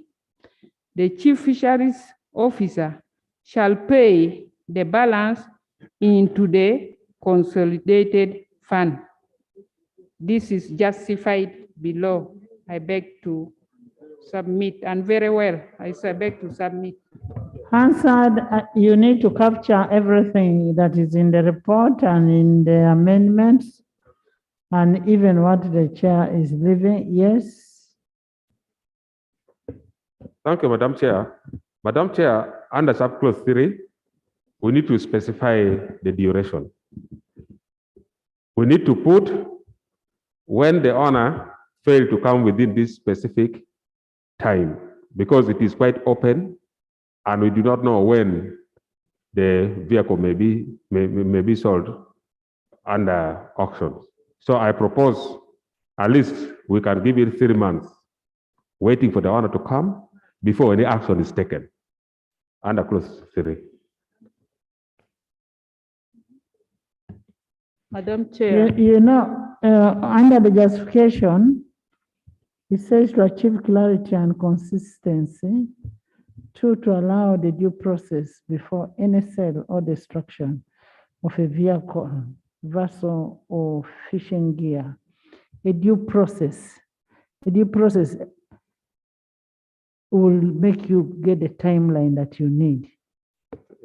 the chief fisheries officer shall pay the balance into the consolidated fund. This is justified below. I beg to submit, and very well, I beg to submit. Answered, you need to capture everything that is in the report and in the amendments, and even what the chair is leaving. Yes. Thank you, Madam Chair. Madam Chair, under subclause 3, we need to specify the duration. We need to put when the owner failed to come within this specific time, because it is quite open and we do not know when the vehicle may be sold under auction. So I propose at least we can give it 3 months, waiting for the owner to come before any action is taken under clause 3. Madam Chair. Under the justification, it says to achieve clarity and consistency, to allow the due process before any sale or destruction of a vehicle, vessel, or fishing gear. A due process will make you get the timeline that you need.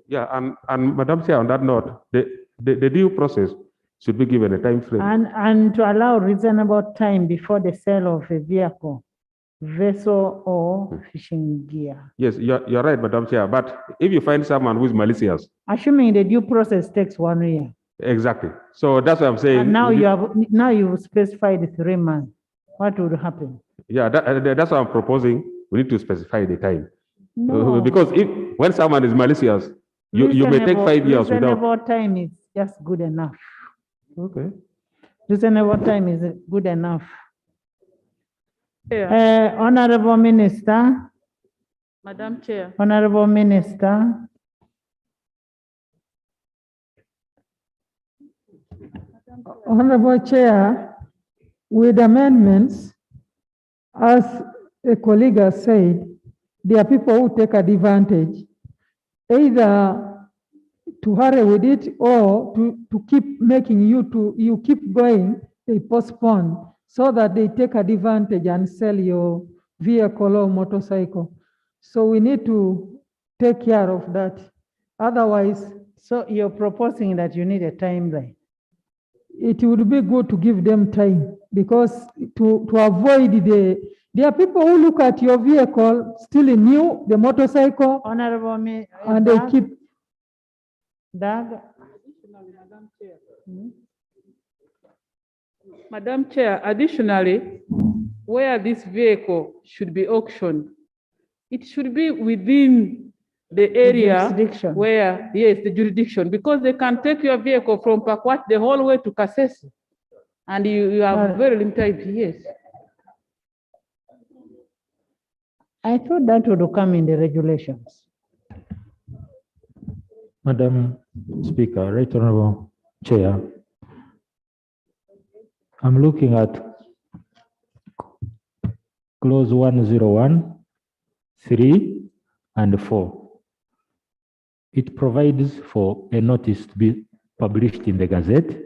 Yeah, and Madam Chair, on that note, the due process should be given a time frame. And to allow reasonable time before the sale of a vehicle, vessel, or fishing gear. Yes, you're right, Madam Chair. But if you find someone who is malicious, assuming the due process takes 1 year. Exactly. So that's what I'm saying. And now you specify the 3 months. What would happen? Yeah, that's what I'm proposing. We need to specify the time. No. Because when someone is malicious, you may take 5 years without. Reasonable time is just good enough. Okay. Reasonable time is good enough. Yeah. Honorable Minister. Madam Chair. Honorable Minister. Honorable Chair, with amendments, as a colleague has said, there are people who take advantage either to hurry with it or to keep making you keep going, they postpone so that they take advantage and sell your vehicle or motorcycle. So we need to take care of that. Otherwise, So you're proposing that you need a timeline. it would be good to give them time because to avoid there are people who look at your vehicle still new, the motorcycle, Honorable me, and they keep. Doug? Madam Chair, additionally, where this vehicle should be auctioned, it should be within the area where, yes, the jurisdiction, because they can take your vehicle from Pakwat the whole way to Kasese, and you have very limited, yes. I thought that would come in the regulations. Madam Speaker, Right Honorable Chair, I'm looking at clause 101, 3, and 4. It provides for a notice to be published in the Gazette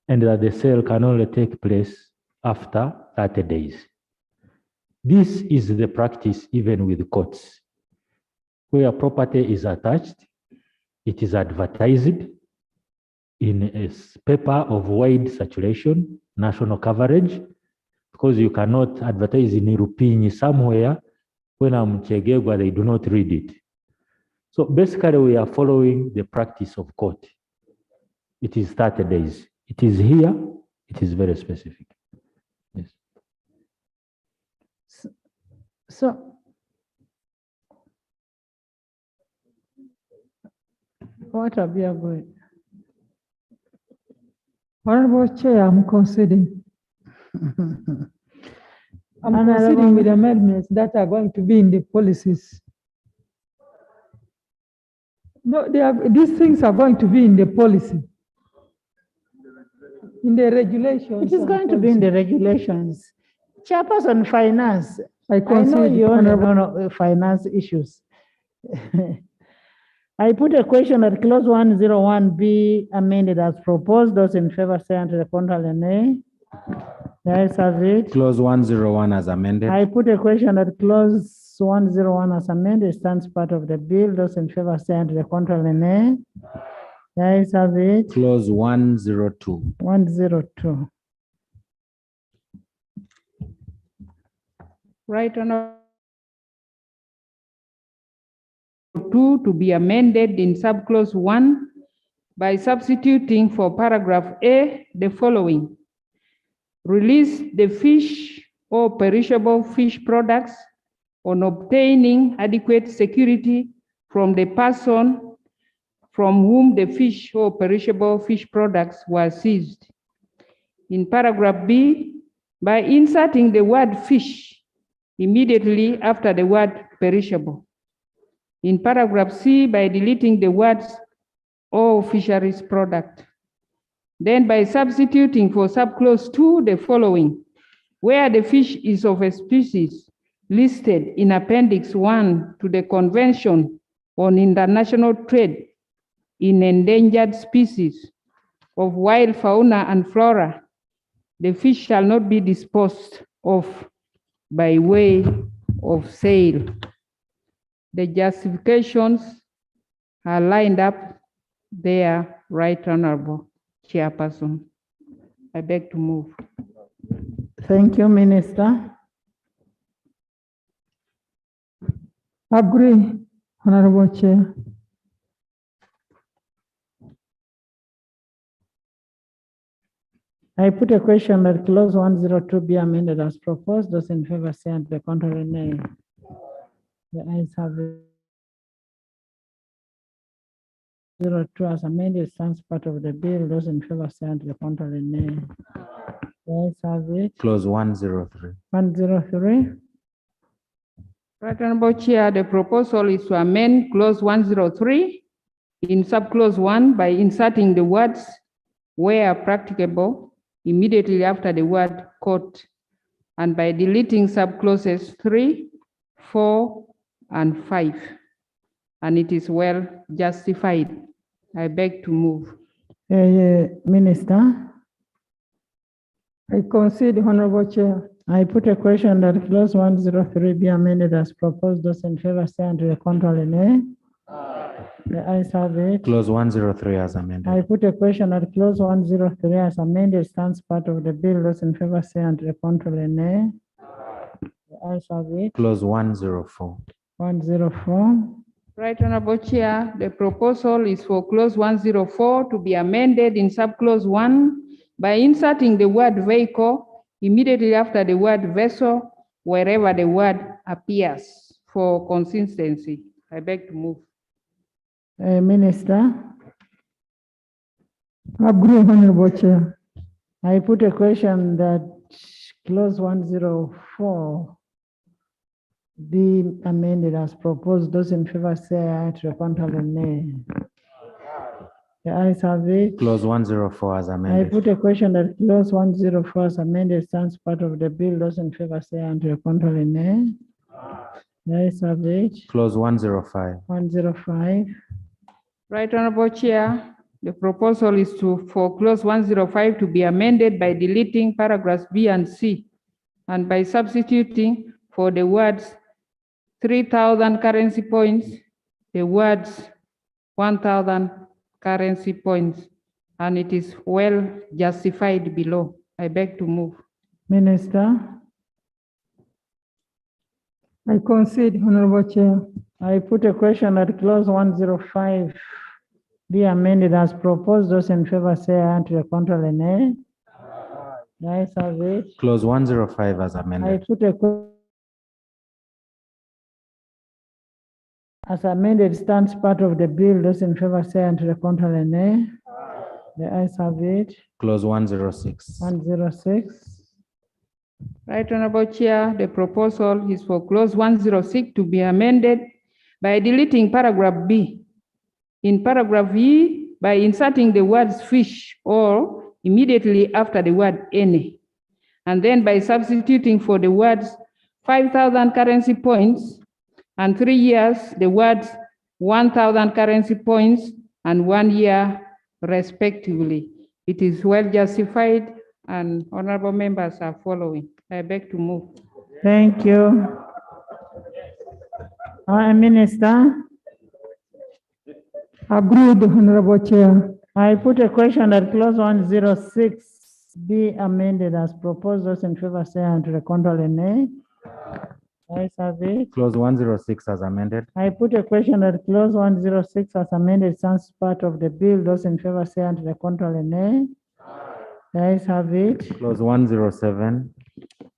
and that the sale can only take place after 30 days. This is the practice even with courts. Where property is attached, it is advertised in a paper of wide circulation, national coverage, because you cannot advertise in Irupini somewhere when I'm Chegegwa, they do not read it. So basically we are following the practice of court. It is 30 days. It is here, it is very specific. Yes. So what are we going? Honorable Chair, I'm conceding. I'm conceding with amendments that are going to be in the policies. No, these things are going to be in the policy. In the regulations. It is going to be in the regulations. Chairperson Finance. I know you only know finance issues. I put a question that clause 101 be amended as proposed. Those in favor say unto the contrary, nay. The ayes have it. Clause 101 as amended. I put a question that clause 101 as amended stands part of the bill. Those in favor say unto the contrary, nay. The ayes have it. Clause 102. 102. Right Honorable 2 to be amended in subclause 1 by substituting for paragraph A the following. Release the fish or perishable fish products on obtaining adequate security from the person from whom the fish or perishable fish products were seized. In paragraph B, by inserting the word fish immediately after the word perishable. In paragraph C, by deleting the words or fisheries product. Then by substituting for subclause 2 the following, where the fish is of a species listed in Appendix 1 to the Convention on International Trade in Endangered Species of Wild Fauna and Flora, the fish shall not be disposed of by way of sale. The justifications are lined up there, Right Honorable Chairperson. I beg to move. Thank you, Minister. Agree, Honorable Chair. I put a question that clause 102 be amended as proposed. Those in favor say unto the contrary, nay. The ayes have it. 02 as amended stands part of the bill. Those in favor say unto the contrary, nay. The ayes have it. Clause 103. 103. Right Honorable Chair, the proposal is to amend clause 103 in subclause 1 by inserting the words where practicable immediately after the word court, and by deleting subclauses 3, 4, and 5. and it is well justified. I beg to move. Minister, I concede, Honorable Chair. I put a question that clause 103 be amended as proposed. Those in favor stand to the contrary, nay. The ayes have it. Clause 103 as amended. I put a question that clause 103 as amended stands part of the bill. Those in favor say and the contrary, nay. The ayes have it. Clause 104. 104. Right, Honorable Chair, the proposal is for clause 104 to be amended in subclause 1 by inserting the word vehicle immediately after the word vessel wherever the word appears for consistency. I beg to move. Minister, Agree, Honorable Chair. I put a question that clause 104 be amended as proposed. Those in favor say aye, to the contrary, nay. The ayes have it. Clause 104 as I amended. put a question that clause 104 as amended stands part of the bill. Those in favor say aye, to the contrary, nay. The ayes have it. Clause 105. 105. Right, Honorable Chair, the proposal is for clause 105 to be amended by deleting paragraphs B and C and by substituting for the words 3,000 currency points, the words 1,000 currency points, and it is well justified below. I beg to move. Minister, I concede, Honorable Chair. I put a question that clause 105 be amended as proposed. Those in favor say aye, to the contrary, nay. The ayes have it. Clause 105 as I amended. put a as amended stands part of the bill. Those in favor say aye, to the contrary, nay. The ayes have it. Clause 106. 106. Right, Honorable Chair, the proposal is for clause 106 to be amended by deleting paragraph B. In paragraph E, by inserting the words fish or immediately after the word any, and then by substituting for the words 5,000 currency points and 3 years, the words 1,000 currency points and 1 year respectively. It is well justified and honorable members are following. I beg to move. Thank you. Minister, Agreed, Honorable Chair. I put a question that clause 106 be amended as proposed. Those in favor say aye, to the contrary, nay. Ayes have it. Clause 106 as amended. I put a question that clause 106 as amended stands part of the bill. Those in favor say aye, to the contrary, nay. The ayes have it. Clause 107.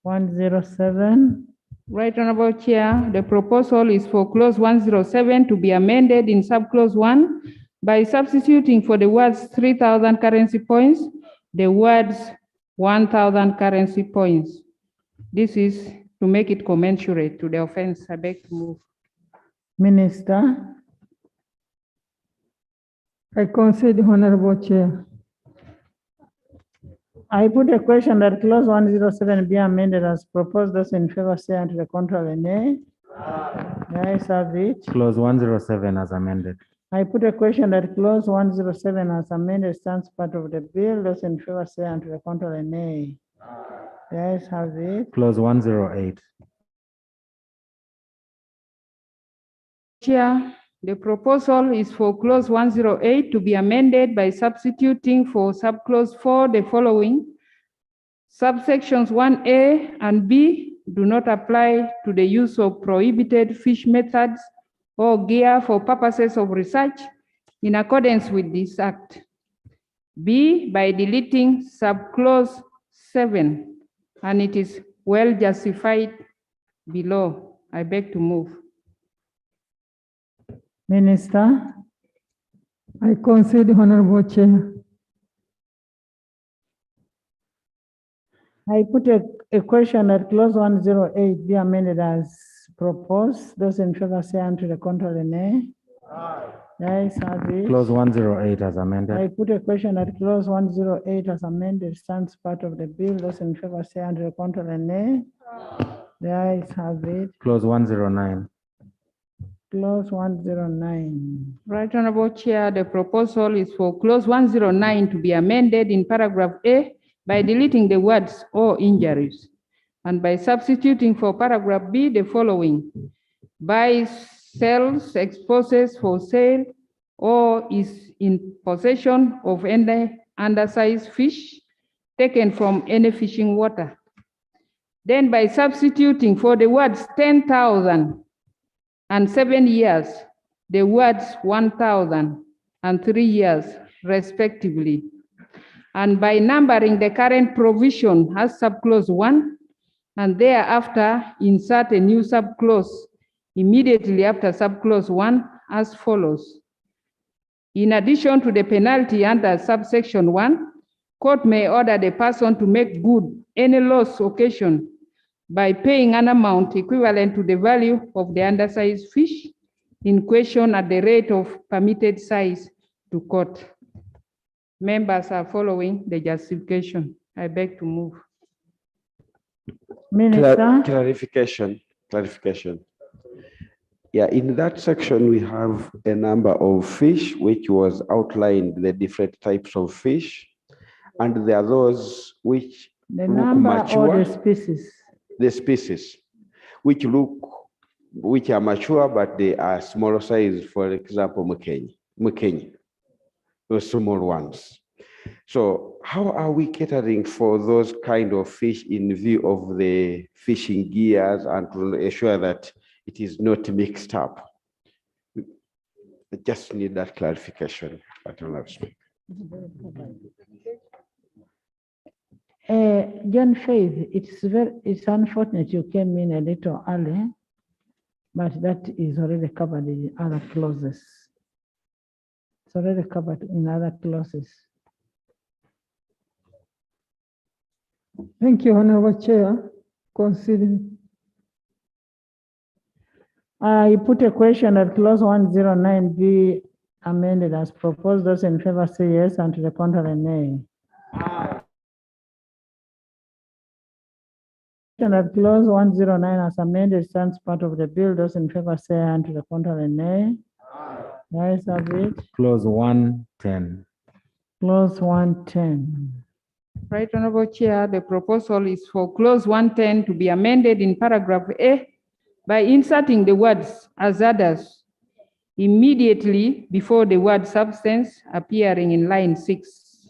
107. Right, Honorable Chair, the proposal is for clause 107 to be amended in subclause 1 by substituting for the words 3,000 currency points, the words 1,000 currency points. This is to make it commensurate to the offense. I beg to move. Minister, I concede, Honorable Chair. I put a question that clause 107 be amended as proposed. Those in favor say aye, to the contrary, nay. The ayes have it. Clause 107 as amended. I put a question that clause 107 as amended stands part of the bill. Those in favor say aye, to the contrary, nay. The ayes have it. Clause 108. Chair, the proposal is for clause 108 to be amended by substituting for subclause 4 the following. Subsections 1A and B do not apply to the use of prohibited fish methods or gear for purposes of research in accordance with this act. B, by deleting subclause 7, and it is well justified below. I beg to move. Minister, I concede, Honorable Chair. I put a question that clause 108 be amended as proposed. Those in favor say aye, to the contrary, nay. The ayes have it. Clause 108 as I amended. put a question that clause 108 as amended stands part of the bill. Those in favor say aye, to the contrary, nay. The ayes have it. Clause 109. Clause 109. Right, Honorable Chair, the proposal is for clause 109 to be amended in paragraph A by deleting the words "or injuries," and by substituting for paragraph B the following: buys, sells, exposes for sale, or is in possession of any undersized fish taken from any fishing water. Then by substituting for the words 10,000 and 7 years, the words 1,000 and 3 years respectively. And by numbering the current provision as subclause 1, and thereafter insert a new subclause immediately after subclause 1 as follows. In addition to the penalty under subsection 1, court may order the person to make good any loss occasioned by paying an amount equivalent to the value of the undersized fish in question at the rate of permitted size to court. Members are following the justification. I beg to move. Minister. Clarification. Yeah, in that section, we have a number of fish, which was outlined, the different types of fish. And there are those which The look number mature. or the species? The species, which are mature, but they are smaller size, for example, Mukenyi, those small ones. So how are we catering for those kind of fish in view of the fishing gears and to ensure that it is not mixed up? I just need that clarification. I don't know. John Faith, it's unfortunate you came in a little early, but that is already covered in other clauses. It's already covered in other clauses. Thank you, Honorable Chair. Consider. I put a question that clause 109 be amended as proposed. Those in favor say yes, and to the contrary, nay. That clause 109 as amended stands part of the bill. Those in favor say aye, and to the contrary, nay. The ayes have it. Clause 110. Clause 110. Right, Honorable Chair, the proposal is for clause 110 to be amended in paragraph A by inserting the words "hazardous" immediately before the word "substance" appearing in line 6.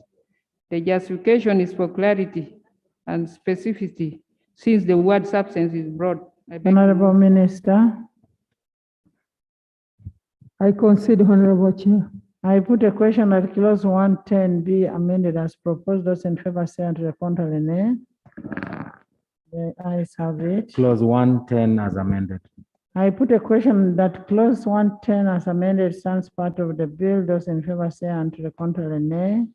The justification is for clarity and specificity, since the word "substance" is broad. Honorable Minister. I concede, Honorable Chair. I put a question that clause 110 be amended as proposed. Those in favor say and to the contrary, nay. The ayes have it. Clause 110 as amended. I put a question that clause 110 as amended stands part of the bill. Those in favor say and to the contrary, nay.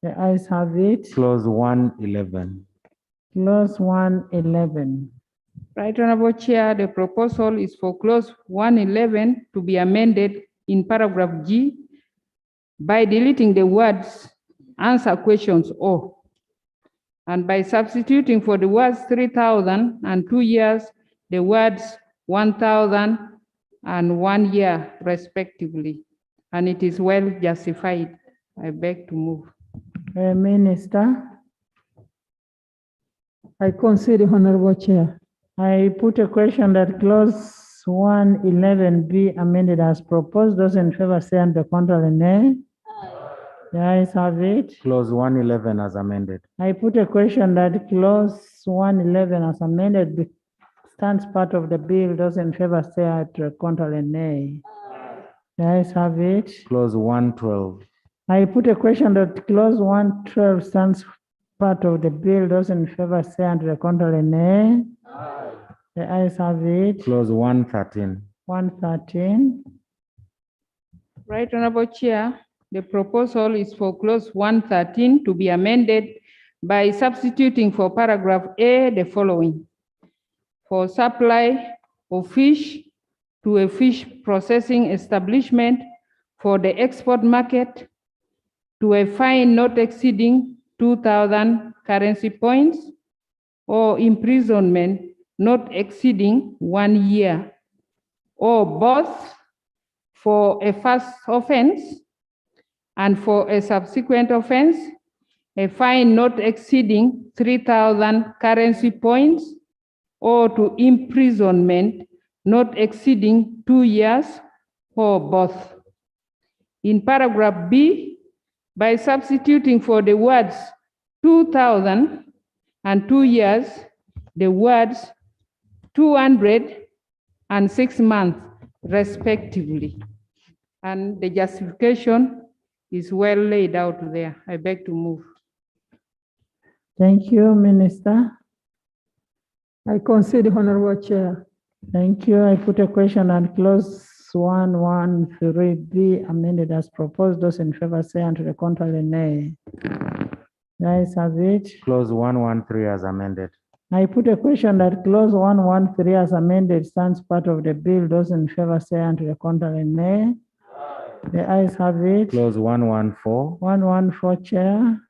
The ayes have it. Clause 111. Clause 111. Right, Honorable Chair, the proposal is for clause 111 to be amended in paragraph G by deleting the words "answer questions" or, and by substituting for the words 3,000 and 2 years, the words 1,000 and 1 year respectively. And it is well justified. I beg to move. Minister. I concede, Honorable Chair. I put a question that clause 111 be amended as proposed. Those in favor say and the contrary, nay. The ayes have it. Clause 111 as amended. I put a question that clause 111 as amended stands part of the bill. Those in favor say aye, to the contrary, nay. The ayes have it. Clause 112. I put a question that clause 112 stands part of the bill. Those in favor say and to the contrary, nay. The ayes have it. Clause 113. 113. Right, Honorable Chair, the proposal is for clause 113 to be amended by substituting for paragraph A the following: for supply of fish to a fish processing establishment for the export market to a fine not exceeding 2,000 currency points or imprisonment not exceeding 1 year. or both for a first offense and for a subsequent offense, a fine not exceeding 3,000 currency points or to imprisonment not exceeding 2 years or both. In paragraph B, by substituting for the words 2,000 and 2 years, the words 200 and 6 months respectively. And the justification is well laid out there. I beg to move. Thank you, Minister. I concede, Honorable Chair. Thank you. I put a question on clause 113B amended as proposed. Those in favor say and to the contrary, nay. The ayes have it. Clause 113 as amended. I put a question that clause 113 as amended stands part of the bill. Those in favor say and to the contrary, nay. The ayes have it. Clause 114. 114, Chair.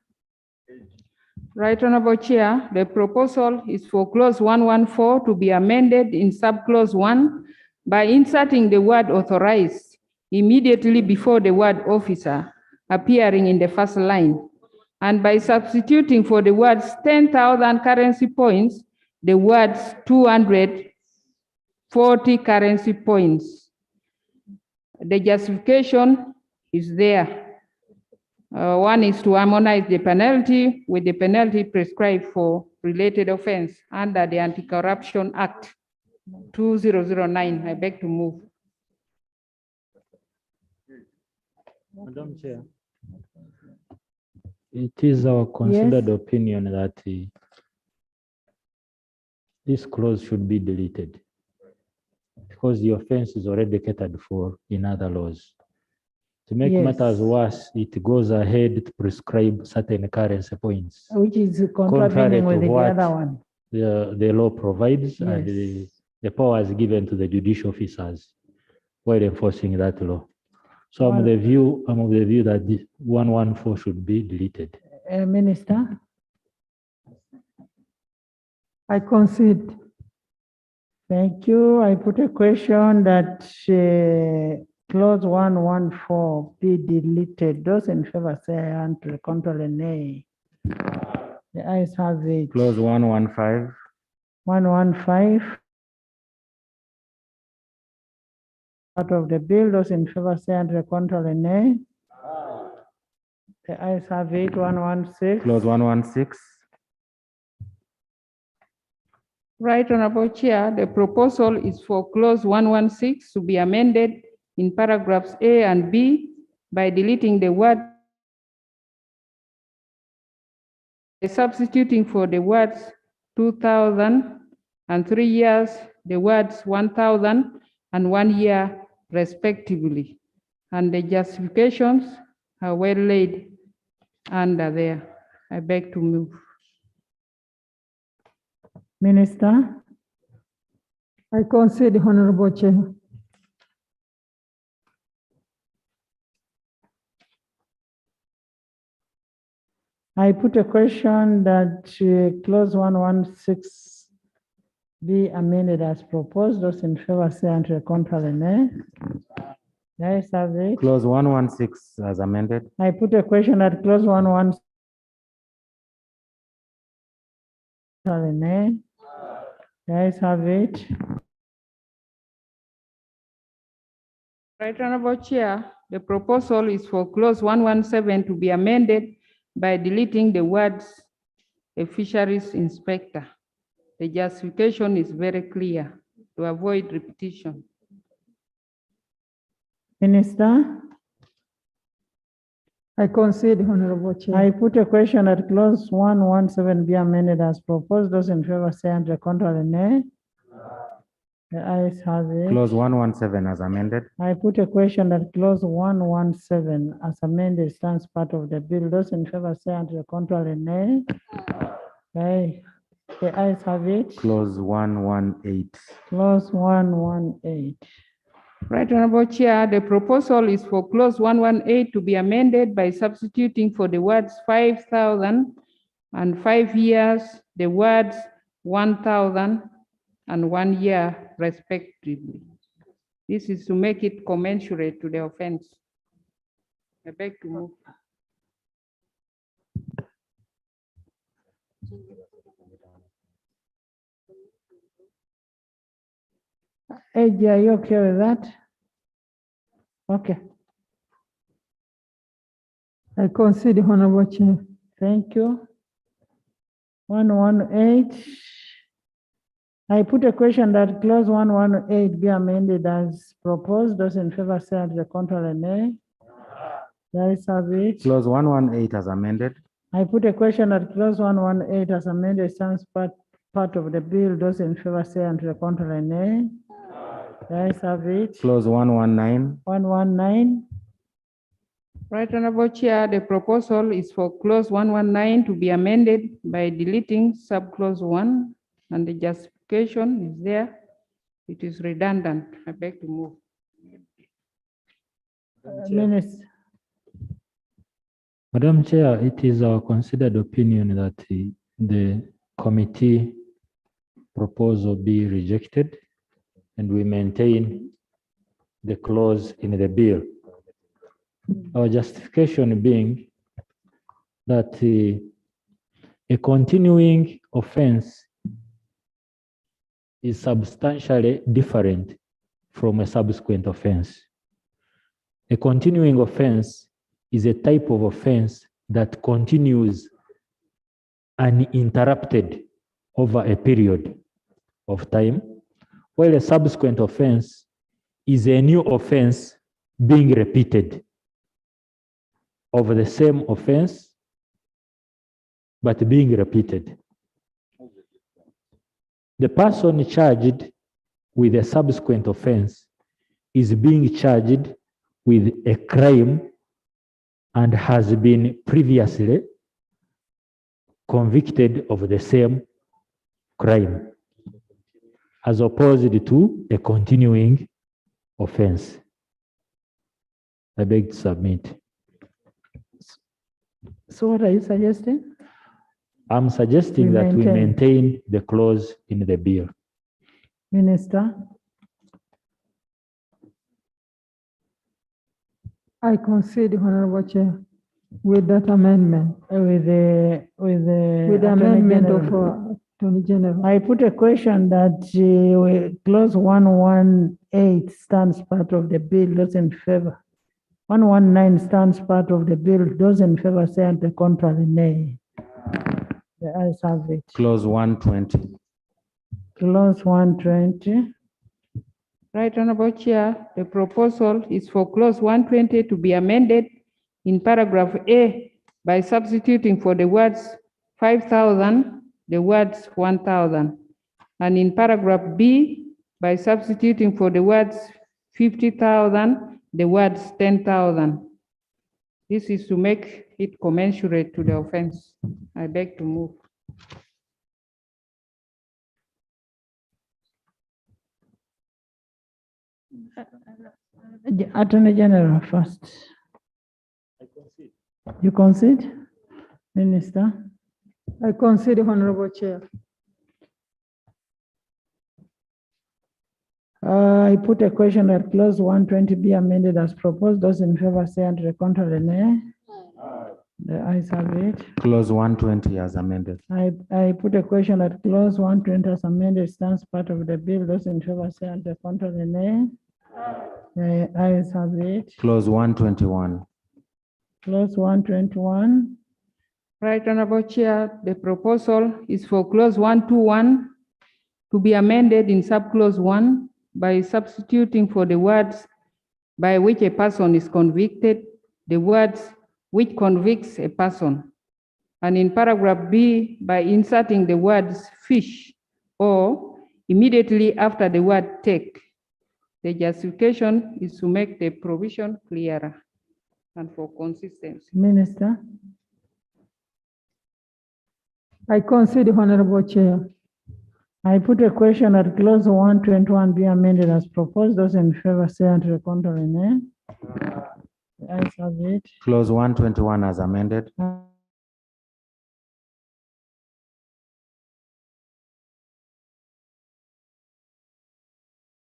Right, Honorable Chair, the proposal is for clause 114 to be amended in subclause 1 by inserting the word authorized immediately before the word officer appearing in the first line, and by substituting for the words 10,000 currency points, the words 240 currency points. The justification is there. One is to harmonize the penalty with the penalty prescribed for related offense under the Anti-Corruption Act 2009. I beg to move. Madam Chair, it is our considered opinion that this clause should be deleted because the offense is already catered for in other laws. To make matters worse, it goes ahead to prescribe certain currency points, which is contrary contravening to with the what other one. the law provides and the powers given to the judicial officers while enforcing that law. So I'm of the view that the 114 should be deleted. Minister. I concede. Thank you. I put a question that clause 114 be deleted. Those in favor say aye and to the contrary, nay. The ayes have it. Clause 115. 115. Part of the bill. Those in favor say and to the contrary, nay. The ayes have it. 116. Clause 116. Right, Honorable Chair, the proposal is for clause 116 to be amended in paragraphs A and B by deleting the word, substituting for the words 2,000 and 3 years, the words 1,000 and 1 year respectively. And the justifications are well laid under there. I beg to move. Minister. I concede, Honorable Chair. I put a question that clause 116 be amended as proposed. Those in favor say and to the contrary, nay. The ayes have it. Clause 116 as amended. I put a question that clause 116 nay. The ayes have it. Right, Honorable Chair, the proposal is for clause 117 to be amended by deleting the words a fisheries inspector. The justification is very clear to avoid repetition. Minister. I concede, Honorable Chair. I put a question that clause 117 be amended as proposed. Those in favor say and to the contrary, nay. The ayes have it. Clause 117 as amended. I put a question that clause 117 as amended stands part of the bill. Those in favor say and to the contrary, nay. Okay. The ayes have it. Clause 118. Clause 118. Right, Honorable Chair, the proposal is for clause 118 to be amended by substituting for the words 5,000 and 5 years, the words 1,000 and 1 year respectively. This is to make it commensurate to the offense. I beg to move. AG, are you okay with that? Okay, I concede, Honorable Chair. thank you. 118. I put a question that clause 118 be amended as proposed. Those in favor say aye, the contrary nay. The ayes have it. Clause 118 as amended. I put a question that clause 118 as amended stands part of the bill. Those in favor say aye, the contrary nay. The ayes have it. Clause 119. 119. Right, Honorable Chair, the proposal is for clause 119 to be amended by deleting subclause 1, and the justification is there. It is redundant. I beg to move. Minister. Madam Chair, it is our considered opinion that the committee proposal be rejected and we maintain the clause in the bill. Our justification being that a continuing offense is substantially different from a subsequent offense. A continuing offense is a type of offense that continues uninterrupted over a period of time, while a subsequent offense is a new offense being repeated of the same offense, but being repeated. The person charged with a subsequent offense is being charged with a crime and has been previously convicted of the same crime, as opposed to a continuing offense. I beg to submit. So what are you suggesting? I'm suggesting that we maintain the clause in the bill. Minister. I concede, Honorable Chair, with that amendment. With the Attorney amendment of General. Attorney General. I put a question that clause 118 stands part of the bill. Those in favor. 119 stands part of the bill. Those in favor say aye, the contrary nay. The ayes have it. Clause 120. Clause 120. Right, Honorable Chair, the proposal is for clause 120 to be amended in paragraph A by substituting for the words 5,000, the words 1,000. And in paragraph B by substituting for the words 50,000, the words 10,000. This is to make it commensurate to the offense. I beg to move. Attorney General first. You concede? Minister. I concede, Honorable Chair. I put a question that clause 120 be amended as proposed. Those in favor say aye, the contrary nay. The ayes have it. Clause 120 as amended. I put a question that clause 120 as amended stands part of the bill. Those in favor say aye, the contrary nay. The ayes have it. Clause 121. Clause 121. Right, Honorable Chair, the proposal is for clause 121 to be amended in subclause 1 by substituting for the words by which a person is convicted, the words which convicts a person. And in paragraph B, by inserting the words fish or immediately after the word take. The justification is to make the provision clearer and for consistency. Minister. I concede, Honorable Chair. I put a question that clause 121 be amended as proposed. Those in favor say aye, the contrary nay. The ayes have it. Clause 121 as amended.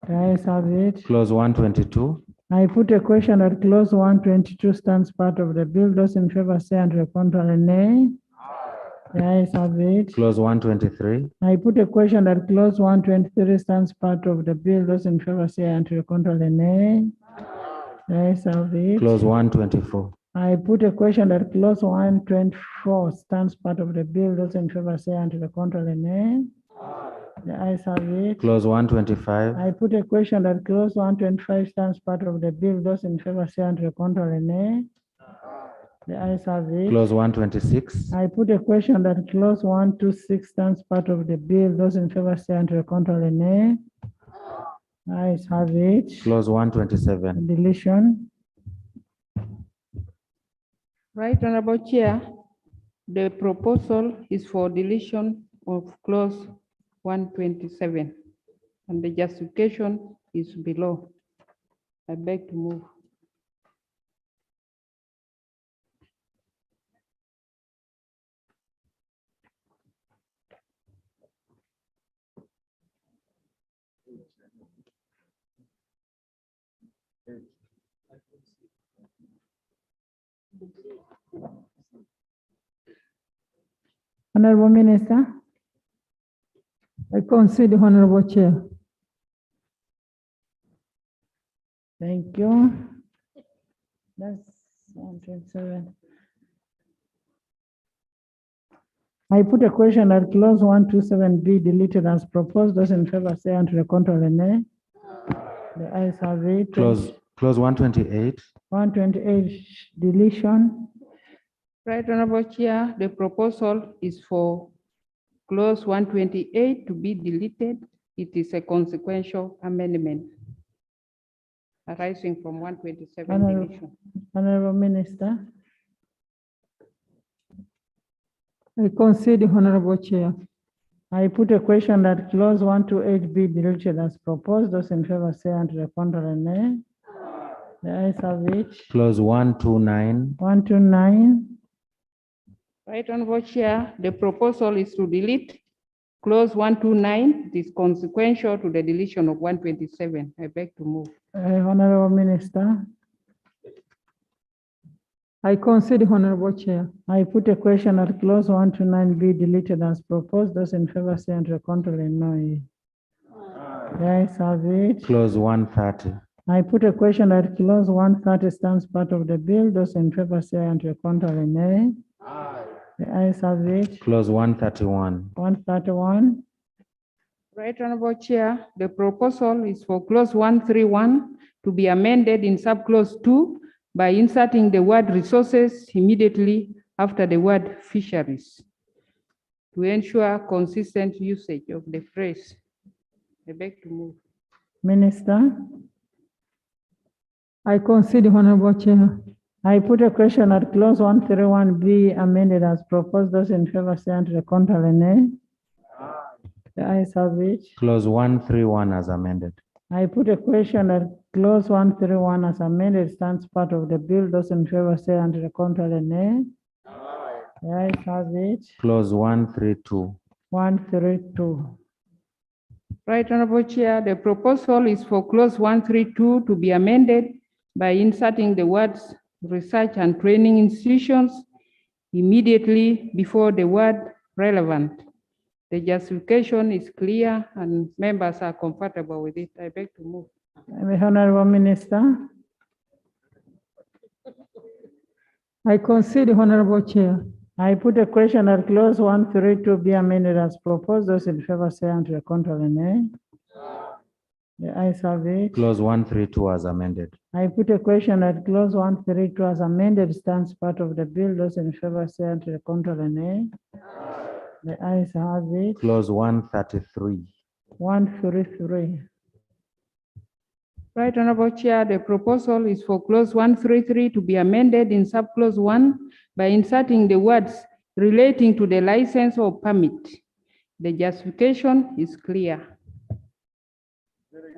The ayes have it. Clause 122. I put a question that clause 122 stands part of the bill. Those in favor say and contrary nay. The ayes have it. Clause 123. I put a question that clause 123 stands part of the bill. Those in favor say and contrary nay. The ayes have it. Clause 124. I put a question that clause 124 stands part of the bill. Those in favor say and contrary nay. The ayes have it. Clause 125. I put a question that clause 125 stands part of the bill. Those in favor say and contrary nay. The ayes have it. Clause 126. I put a question that clause 126 stands part of the bill. Those in favor say and contrary nay. The ayes have it. Clause 127. Deletion. Right, Honorable Chair, the proposal is for deletion of clause 127, and the justification is below. I beg to move. Honorable Minister. I concede, Honorable Chair. Thank you. That's 127. I put a question that clause 127 be deleted as proposed. Those in favor say and contrary nay. The ayes have it. Clause 128. 128 deletion. Right, Honorable Chair, the proposal is for clause 128 to be deleted. It is a consequential amendment arising from 127 deletion. Honorable Minister. I concede, Honorable Chair. I put a question that clause 128 be deleted as proposed. Those in favor say and contrary nay. The ayes have it. Clause 129. 129. Right, Honorable Chair, the proposal is to delete clause 129. It is consequential to the deletion of 127. I beg to move. Honorable Minister. I concede, Honorable Chair. I put a question that clause 129 be deleted as proposed. Those in favor say and contrary no. The ayes have it. Clause 130. I put a question that clause 130 stands part of the bill. Those in favor say and contrary nay. The ayes have it. Clause 131. 131. Right, Honorable Chair, the proposal is for clause 131 to be amended in subclause 2 by inserting the word resources immediately after the word fisheries to ensure consistent usage of the phrase. I beg to move. Minister. I concede, Honorable Chair. I put a question that clause 131 be amended as proposed. Those in favor say and contrary nay. The ayes have it. Clause 131 as amended. I put a question that clause 131 as amended stands part of the bill. Those in favor say and contrary nay. The ayes have it. Clause 132. 132. Right, Honorable Chair, the proposal is for clause 132 to be amended by inserting the words research and training institutions immediately before the word relevant. The justification is clear and members are comfortable with it. I beg to move. Honorable Minister. I concede, Honorable Chair. I put a question that clause 132 be amended as proposed. Those in favor say and contrary nay. The ayes have it. Clause 132 as amended. I put a question that clause 132 as amended stands part of the bill. Those in favor say and contrary nay. The ayes have it. Clause 133. 133. Right, Honorable Chair, the proposal is for clause 133 to be amended in subclause 1 by inserting the words relating to the license or permit. The justification is clear.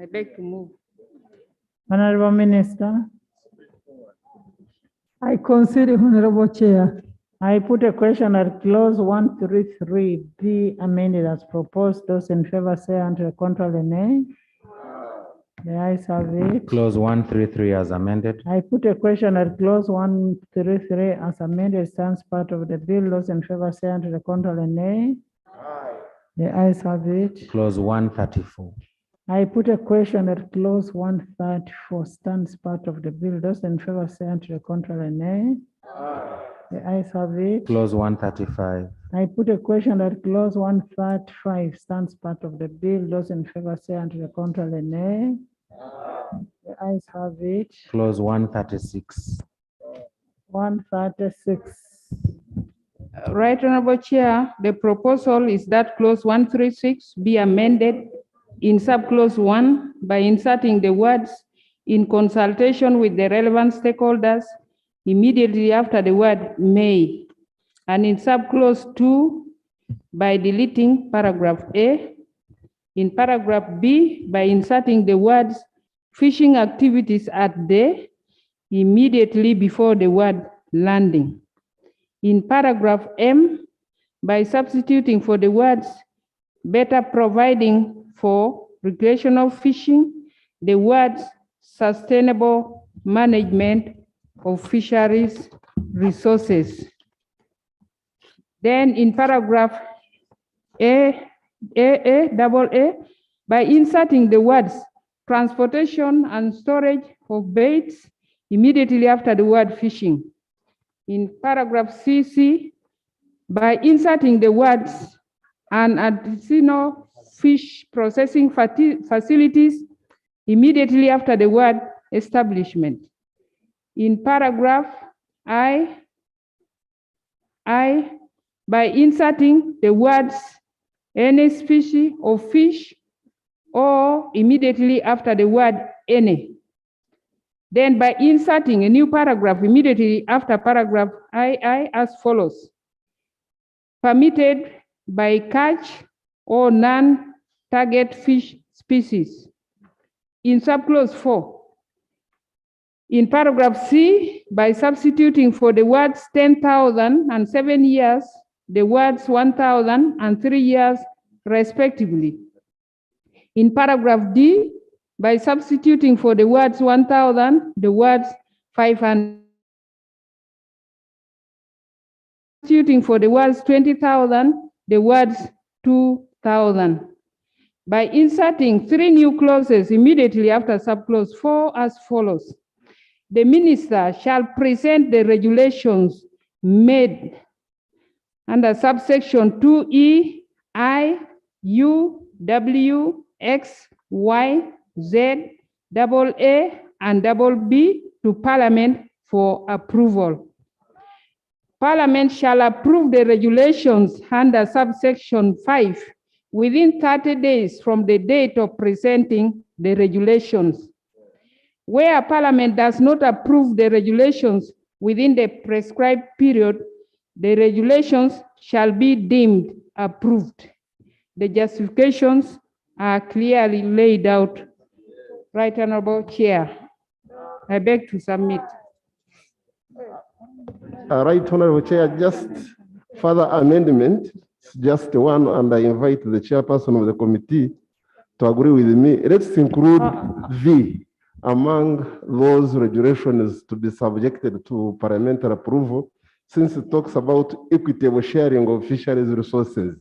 I beg to move. Honorable Minister. I concede, Honorable Chair. I put a question that clause 133 be amended as proposed. Those in favor say and contrary nay. The ayes have it. Clause 133 as amended. I put a question at clause 133 as amended stands part of the bill. Those in favor say aye, to the contrary nay. The ayes have it. Clause 134. I put a question at clause 134 stands part of the bill. Those in favor say aye, to the contrary nay. The ayes have it. Clause 135. I put a question that clause 135 stands part of the bill. Those in favor say aye, to the contrary nay. The ayes have it. Clause 136. 136. Right, Honorable Chair, the proposal is that clause 136 be amended in subclause 1 by inserting the words "in consultation with the relevant stakeholders" immediately after the word "may," and in subclause 2 by deleting paragraph A. In paragraph B by inserting the words "fishing activities at the" immediately before the word "landing." In paragraph M, by substituting for the words "better providing for recreational fishing," the words "sustainable management of fisheries resources." Then in paragraph A, by inserting the words "transportation and storage of baits" immediately after the word "fishing." In paragraph CC, by inserting the words "and additional fish processing facilities" immediately after the word "establishment." In paragraph I, by inserting the words "any species of fish" or immediately after the word "any." Then by inserting a new paragraph immediately after paragraph II as follows: "permitted by catch or non-target fish species." In subclause 4, in paragraph C, by substituting for the words 10,000 and 7 years, the words 1,000 and 3 years respectively. In paragraph D, by substituting for the words 1,000, the words 500. Substituting for the words 20,000, the words 2,000. By inserting 3 new clauses immediately after subclause 4 as follows: "The minister shall present the regulations made under subsection 2E, I, U, W, X, Y, Z, AA, and BB to Parliament for approval. Parliament shall approve the regulations under subsection 5 within 30 days from the date of presenting the regulations. Where Parliament does not approve the regulations within the prescribed period, the regulations shall be deemed approved. The justifications are clearly laid out. Right Honorable Chair, I beg to submit. Right Honorable Chair, just further amendment, just one, and I invite the chairperson of the committee to agree with me. Let's include V among those regulations to be subjected to parliamentary approval, since it talks about equitable sharing of fisheries resources.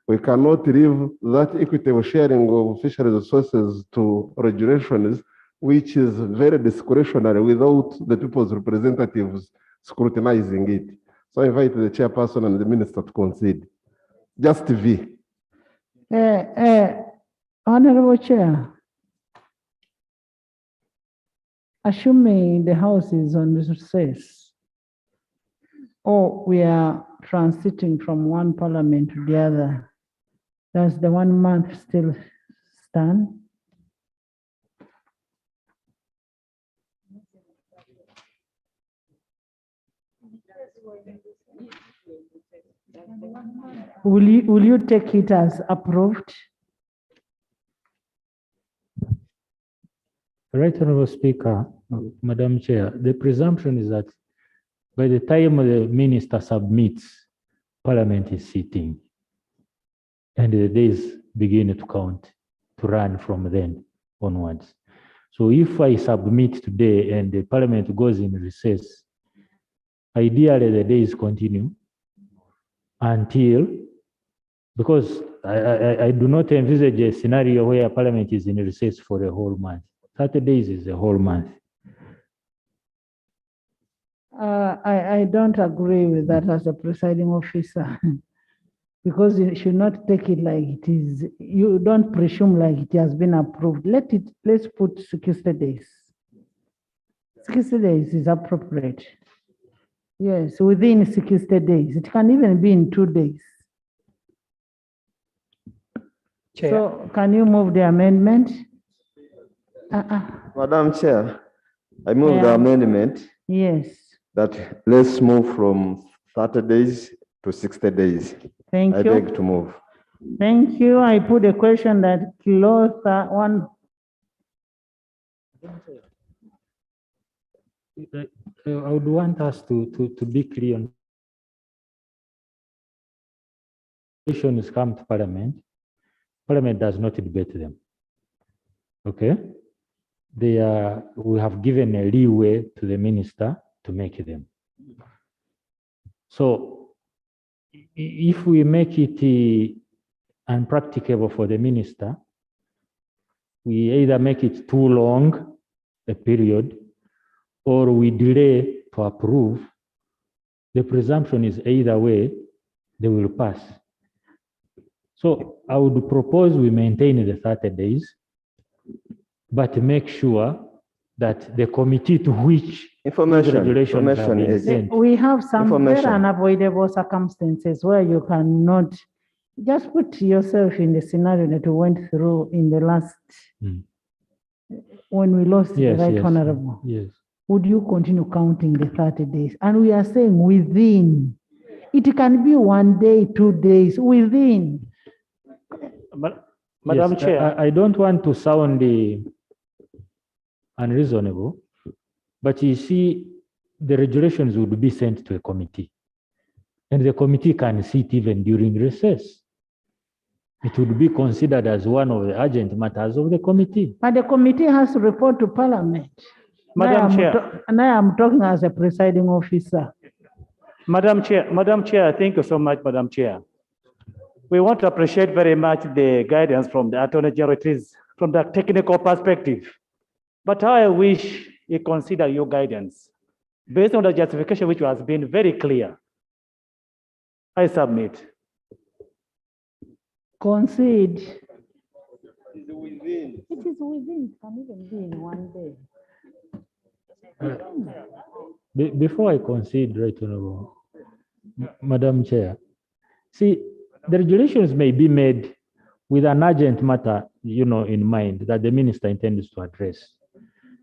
We cannot leave that equitable sharing of fisheries resources to regulations, which is very discretionary without the people's representatives scrutinizing it. So I invite the chairperson and the minister to concede. Just V. Honorable Chair, assuming the House is on recess, or we are transiting from one parliament to the other, does the 1 month still stand? Will you take it as approved? Right Honorable Speaker, Madam Chair, the presumption is that by the time the minister submits, Parliament is sitting, and the days begin to count, to run from then onwards. So if I submit today and the parliament goes in recess, ideally the days continue until, because I do not envisage a scenario where parliament is in recess for a whole month. 30 days is a whole month. I don't agree with that as a presiding officer. Because you should not take it like it is. You don't presume like it has been approved. Let's put 60 days. 60 days is appropriate. Yes, within 60 days. It can even be in 2 days. Chair. So can you move the amendment? Madam Chair, I move the amendment. Yes. That let's move from 30 days to 60 days. Thank I you. beg to move. Thank you. I put a question that clause one. I would want us to be clear on questions come to Parliament. Parliament does not debate them. Okay? We have given a leeway to the minister to make them. So if we make it unpracticable for the minister, we either make it too long a period or we delay to approve. The presumption is either way, they will pass. So I would propose we maintain the 30 days, but make sure that the committee to which information is sent. We have some very unavoidable circumstances where you cannot just put yourself in the scenario that we went through in the last, when we lost the right honorable. Yes. Would you continue counting the 30 days? And we are saying within. It can be 1 day, 2 days, within. Madam Chair. I don't want to sound unreasonable, but you see, the regulations would be sent to a committee, and the committee can sit even during recess. It would be considered as one of the urgent matters of the committee. But the committee has to report to Parliament. Madam Chair. And I am talking as a presiding officer. Madam Chair, thank you so much, Madam Chair. We want to appreciate very much the guidance from the Attorney General from the technical perspective. But I wish you consider your guidance based on the justification which has been very clear. I submit. Concede. It is within. It can even be in 1 day. Before I concede, right, Honorable Madam Chair, see, the regulations may be made with an urgent matter, in mind that the minister intends to address.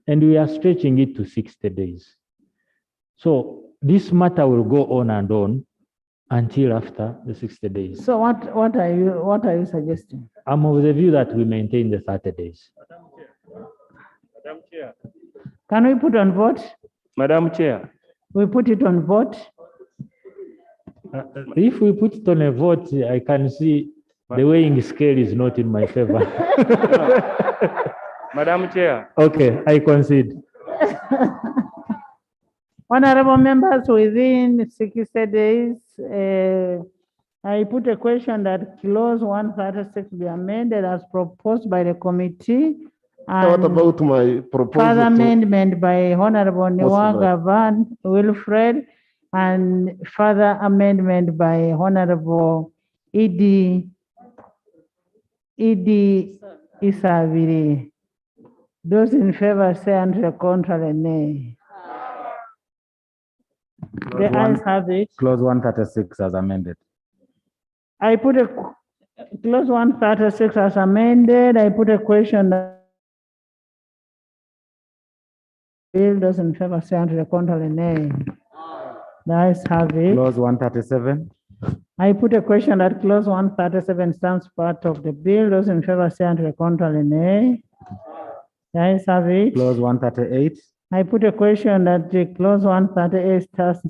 And we are stretching it to 60 days. So this matter will go on and on until after the 60 days. So what are you suggesting? I'm of the view that we maintain the 30 days. Madam Chair. Can we put on vote? Madam Chair. We put it on vote. If we put it on a vote, I can see the weighing scale is not in my favor. Madam Chair. Okay, I concede. Honorable members, within 60 days, I put a question that clause 136 be amended as proposed by the committee. What about my proposal? Further amendment by Honorable Niwaga Van Wilfred and further amendment by Honorable Idi Isaviri. Those in favor say under contrary, nay. The ayes have it. Clause 136 as amended. I put a clause 136 as amended. I put a question that bill those in favor say under the contrary, nay. The ayes have it. Clause 137. I put a question that clause 137 stands part of the bill. Those in favor say under the contrary, nay. The ayes have it. Clause 138. I put a question that the clause 138 stands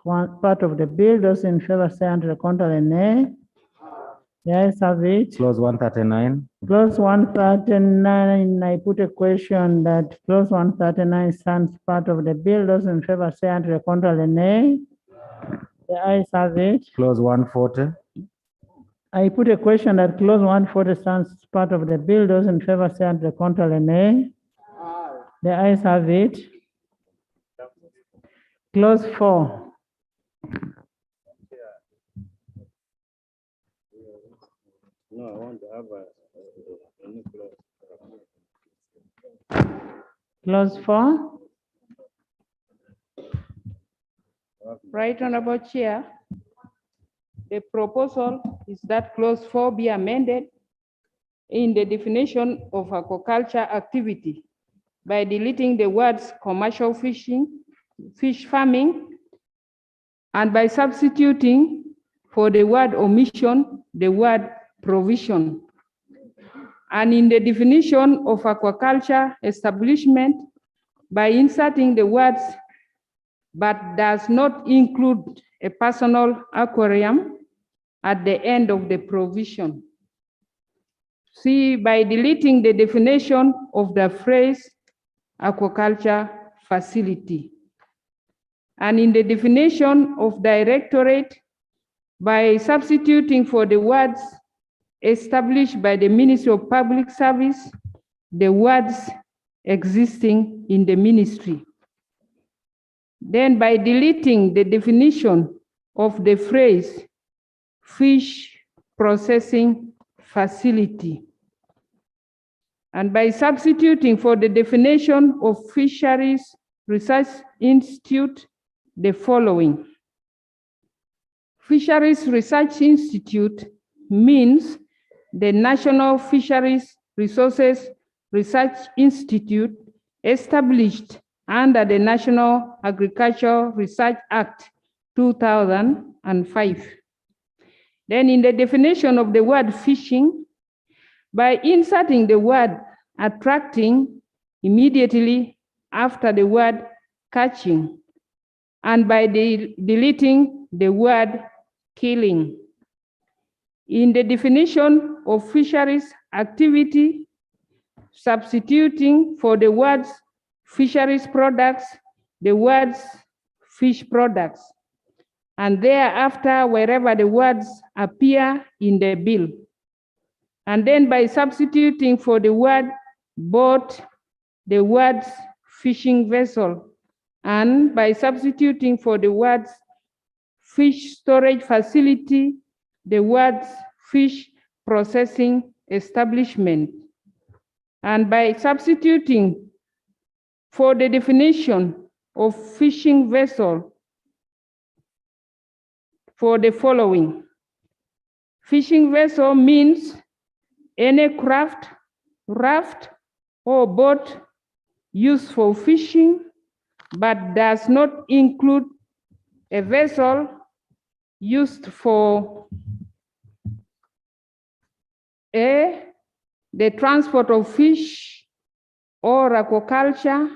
part of the bill. Those in favor say under the contrary, nay. The ayes have it. Clause 139. Clause 139, I put a question that clause 139 stands part of the bill. Those in favor say aye, the contrary nay. The ayes have it. Clause 140. I put a question that clause 140 stands part of the bill. Those in favor say aye, the contrary nay. The ayes have it. Clause 4. No, I want to have a new clause. Clause 4. Right, Honorable Chair. The proposal is that clause 4 be amended in the definition of aquaculture activity by deleting the words commercial fishing, fish farming, and by substituting for the word omission, the word provision. And in the definition of aquaculture establishment, by inserting the words but does not include a personal aquarium at the end of the provision. C, by deleting the definition of the phrase aquaculture facility. And in the definition of directorate, by substituting for the words established by the Ministry of Public Service, the words existing in the ministry. Then by deleting the definition of the phrase fish processing facility. And by substituting for the definition of Fisheries Research Institute, the following. Fisheries Research Institute means the National Fisheries Resources Research Institute established under the National Agricultural Research Act 2005. Then in the definition of the word fishing, by inserting the word attracting immediately after the word catching, and by deleting the word killing. In the definition of fisheries activity, substituting for the words fisheries products, the words fish products, and thereafter wherever the words appear in the bill. And then by substituting for the word boat, the words fishing vessel, and by substituting for the words fish storage facility, the words fish processing establishment. And by substituting for the definition of fishing vessel for the following. Fishing vessel means any craft, raft, or boat used for fishing, but does not include a vessel used for A, the transport of fish or aquaculture,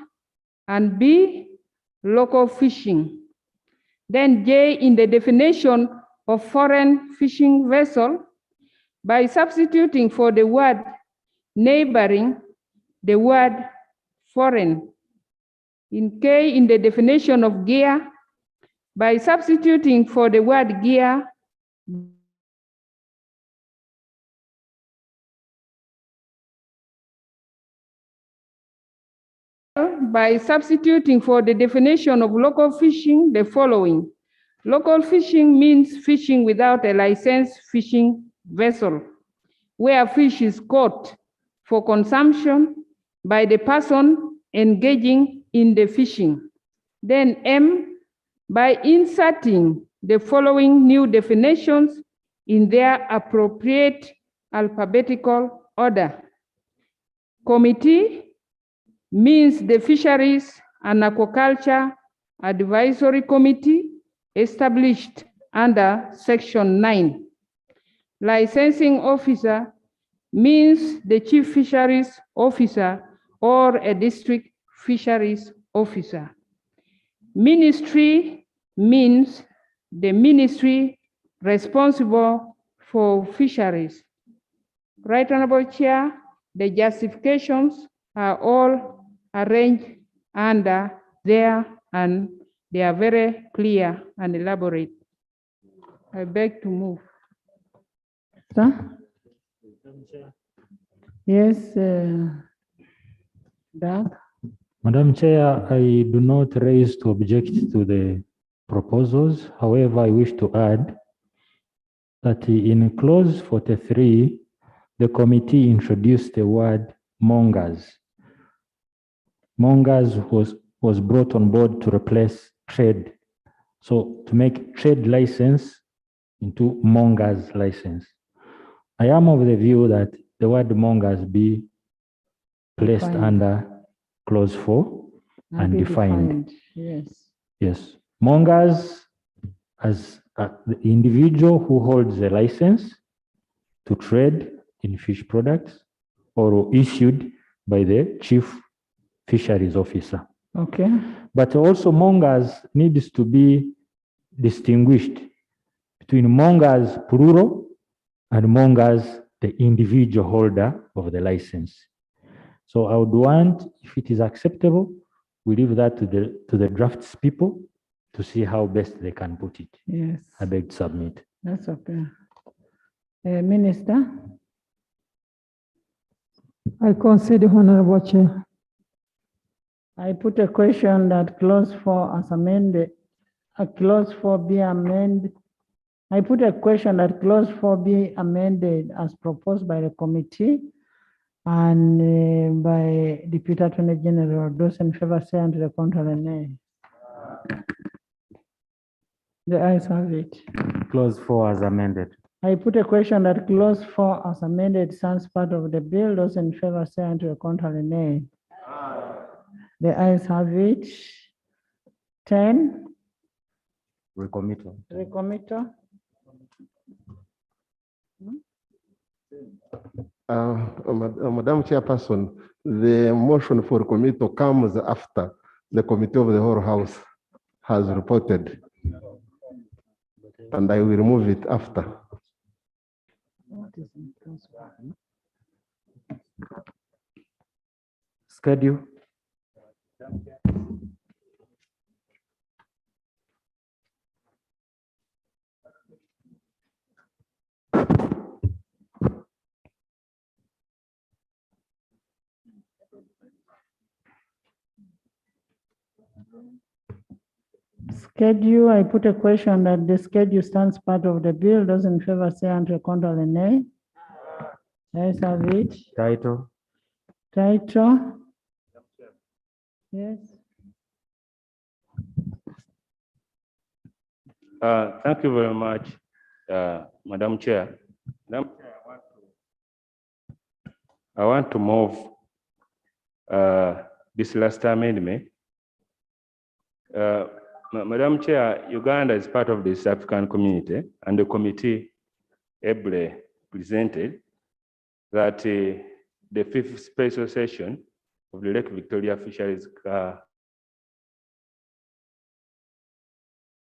and B, local fishing. Then J, in the definition of foreign fishing vessel, by substituting for the word neighboring, the word foreign. In K, in the definition of gear, by substituting for the word gear, by substituting for the definition of local fishing, the following. Local fishing means fishing without a licensed fishing vessel, where fish is caught for consumption by the person engaging in the fishing. Then M, by inserting the following new definitions in their appropriate alphabetical order. Committee means the Fisheries and Aquaculture Advisory Committee established under Section 9. Licensing officer means the Chief Fisheries Officer or a District Fisheries Officer. Ministry means the ministry responsible for fisheries. Right Honorable Chair, the justifications are all arranged under there and they are very clear and elaborate. I beg to move. Sir? Yes, Doug? Madam Chair, I do not raise to object to the proposals. However, I wish to add that in clause 43, the committee introduced the word mongers. Mongers was brought on board to replace trade. So to make trade license into mongers license. I am of the view that the word mongers be placed Defined. under clause 4 and Be defined. Yes. Yes. Mongers as the individual who holds a license to trade in fish products or issued by the chief fisheries officer. Okay. But also mongers needs to be distinguished between mongers plural and mongers the individual holder of the license. So I would want, if it is acceptable, we leave that to the drafts people to see how best they can put it. Yes. I beg to submit. That's okay. Minister? I concede, Honorable Chair. I put a question that clause 4 as amended, clause 4 be amended. I put a question that clause 4 be amended as proposed by the committee and by Deputy Attorney General. Those in favor say unto the contrary, nay. The ayes have it. Clause 4 as amended. I put a question that clause 4 as amended sounds part of the bill. Those in favor say unto the contrary, nay. The ayes have it. 10. Recommittal. Recommittal. Madam Chairperson, the motion for committal comes after the committee of the whole house has reported. And I will remove it after. Schedule. Schedule, I put a question that the schedule stands part of the bill. Those in favor say unto the contrary, nay. Ayes have it. Title. Title. Yes. Thank you very much, Madam Chair. Madam Chair, I want to move this last amendment. Madam Chair, Uganda is part of the East African community, and the committee ably presented that the fifth special session of the Lake Victoria Fisheries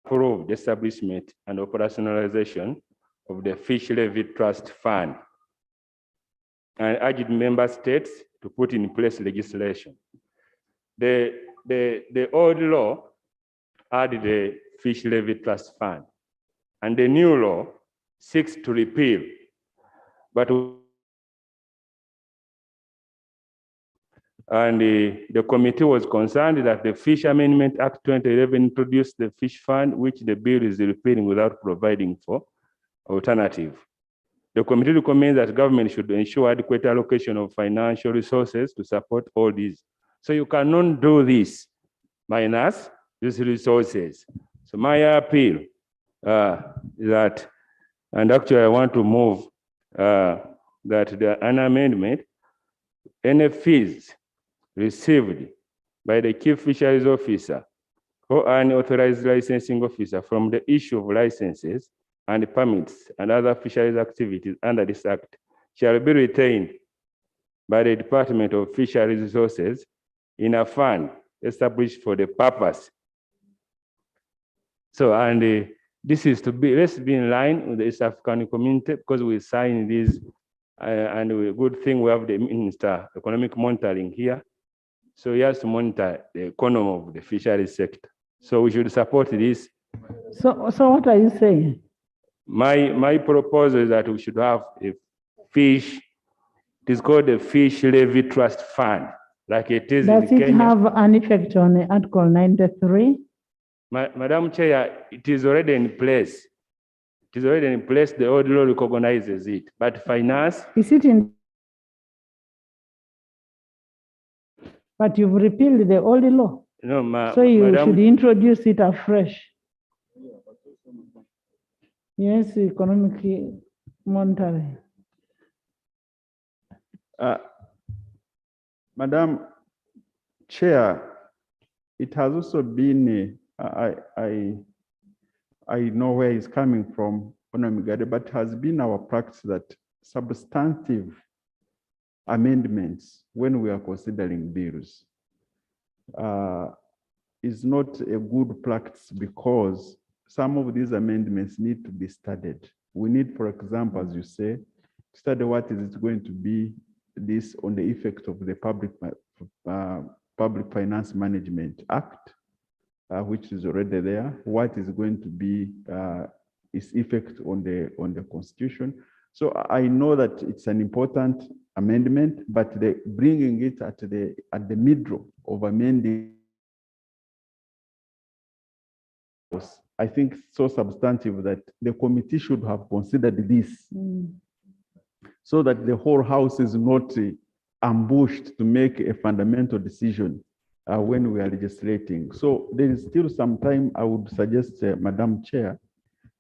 approved the establishment and operationalization of the Fish Levy Trust Fund and urged member states to put in place legislation. The old law had the Fish Levy Trust Fund, and the new law seeks to repeal. But the committee was concerned that the Fish Amendment Act 2011 introduced the fish fund, which the bill is repealing without providing for alternative. The committee recommends that government should ensure adequate allocation of financial resources to support all these. So you cannot do this minus these resources. So my appeal that, and actually I want to move that an amendment, any fees received by the Chief Fisheries Officer or an authorized licensing officer from the issue of licenses and permits and other fisheries activities under this Act shall be retained by the Department of Fisheries Resources in a fund established for the purpose. So, and This is to be, let's be in line with the East African community because we signed this and good thing we have the Minister Economic Monitoring here. So he has to monitor the economy of the fisheries sector. So we should support this. So what are you saying? My proposal is that we should have a fish, it is called the Fish Levy Trust Fund, like it is in Kenya. Does it have an effect on Article 93? Madam Chair, it is already in place. It is already in place. The old law recognizes it. But finance. Is it in? But you've repealed the old law. No, so you Madam, should introduce it afresh. Yes, economic monitoring. Madam Chair, it has also been, I know where he's coming from, but it has been our practice that substantive amendments when we are considering bills is not a good practice because some of these amendments need to be studied. We need, for example, as you say, study what is it going to be this on the effect of the Public Finance Management Act, which is already there. What is going to be its effect on the Constitution? So I know that it's an important amendment, but bringing it at the middle of amending, I think so substantive that the committee should have considered this so that the whole house is not ambushed to make a fundamental decision when we are legislating. So there is still some time. I would suggest, Madam Chair,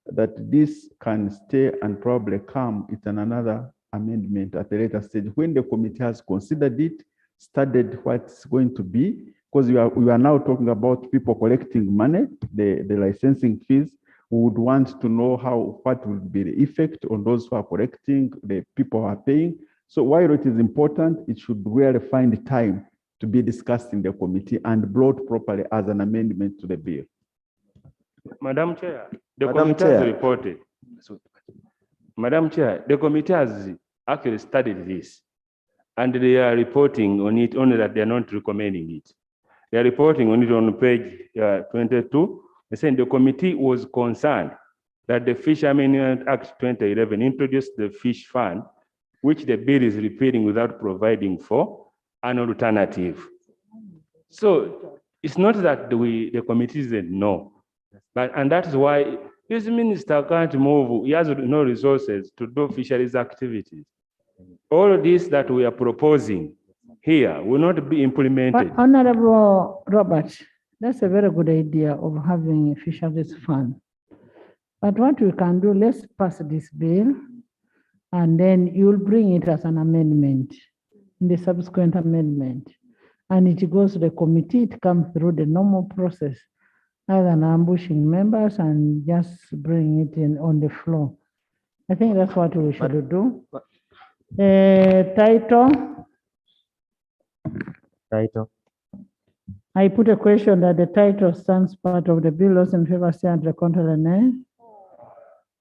that this can stay and probably come with another amendment at a later stage when the committee has considered it, studied what's going to be, because we are now talking about people collecting money, the licensing fees. We would want to know what will be the effect on those who are collecting, the people who are paying. So while it is important, it should really find time to be discussed in the committee and brought properly as an amendment to the bill. Madam Chair, the committee has reported. Madam Chair, the committee has actually studied this and they are reporting on it, only that they are not recommending it. They are reporting on it on page 22. They saying the committee was concerned that the Fish Amendment Act 2011 introduced the fish fund, which the bill is repealing without providing for an alternative. So it's not that the committee said no, and that's why this minister can't move. He has no resources to do fisheries activities. All of this that we are proposing here will not be implemented. But Honorable Robert, that's a very good idea of having a fisheries fund. But what we can do, let's pass this bill and then you'll bring it as an amendment in the subsequent amendment. And it goes to the committee, it comes through the normal process, rather than ambushing members and just bring it in on the floor. I think that's what we should do. Title. I put a question that the title stands part of the bill. Those in favor say and the contrary nay.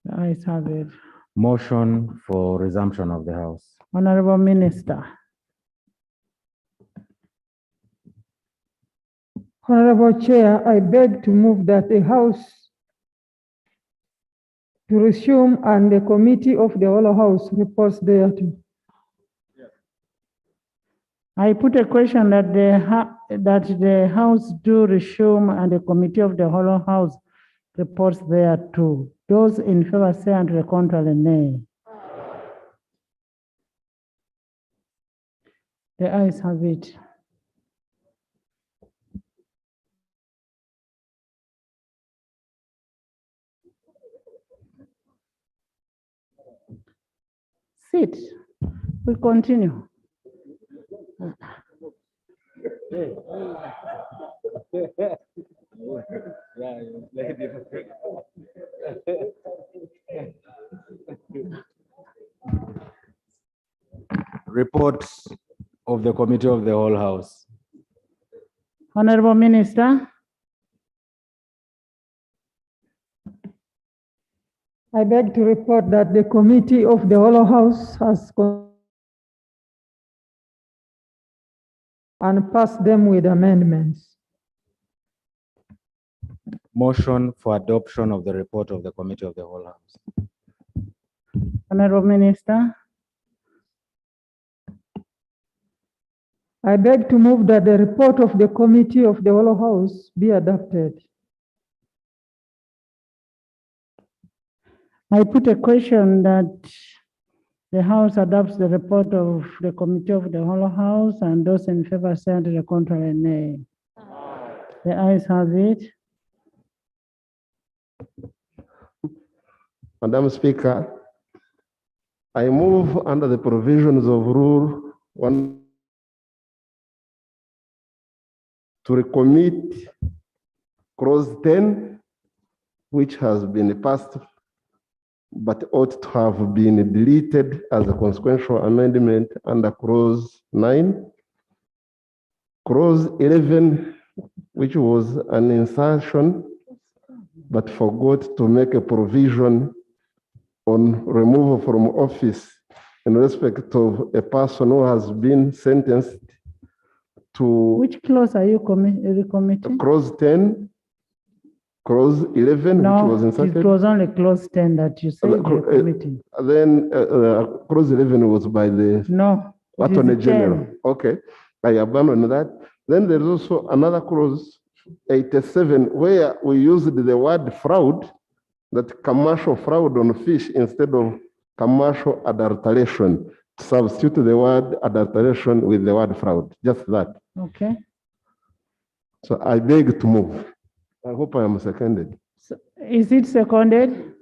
The ayes have it. Motion for resumption of the House. Honorable Minister. Honorable Chair, I beg to move that the House to resume and the committee of the whole House reports thereto. I put a question that the House do resume and the committee of the whole House reports thereto. Those in favor say and the contrary nay. The ayes have it. Sit. We continue. Reports of the Committee of the Whole House. Honorable Minister. I beg to report that the committee of the Hollow House has and passed them with amendments. Motion for adoption of the report of the Committee of the Whole House. Honorable Minister, I beg to move that the report of the committee of the Hollow House be adopted. I put a question that the House adopts the report of the Committee of the Hollow House, and those in favor say to the contrary, nay. The ayes have it. Madam Speaker, I move under the provisions of Rule 1 to recommit clause 10, which has been passed but ought to have been deleted as a consequential amendment under clause 9. Clause 11, which was an insertion but forgot to make a provision on removal from office in respect of a person who has been sentenced to. Which clause are you recommitting? Clause 10, clause 11, No, which was inserted. it was only clause 10 that you said you're committing. Then clause 11 was by the No, it is Attorney 10. General. Okay, I abandon that. Then there's also another clause, 87, where we used the word fraud, that commercial fraud on fish instead of commercial adulteration. Substitute the word adulteration with the word fraud, just that. Okay. So I beg to move. I hope I am seconded. So is it seconded?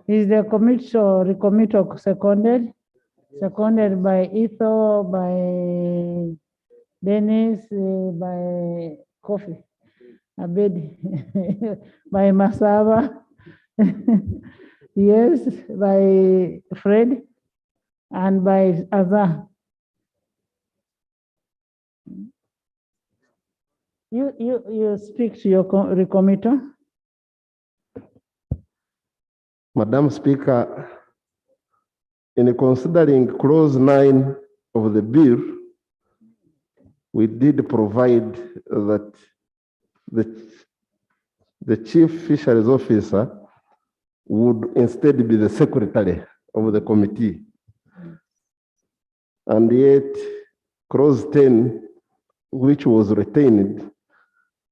Is the commit or recommit or seconded? Seconded by Ethel, by Dennis, by Kofi, Abedi, by Masaba, yes, by Fred, and by Azar. You speak to your recommitter. Madam Speaker, in considering clause 9 of the bill, we did provide that the chief fisheries officer would instead be the secretary of the committee. And yet, clause 10, which was retained,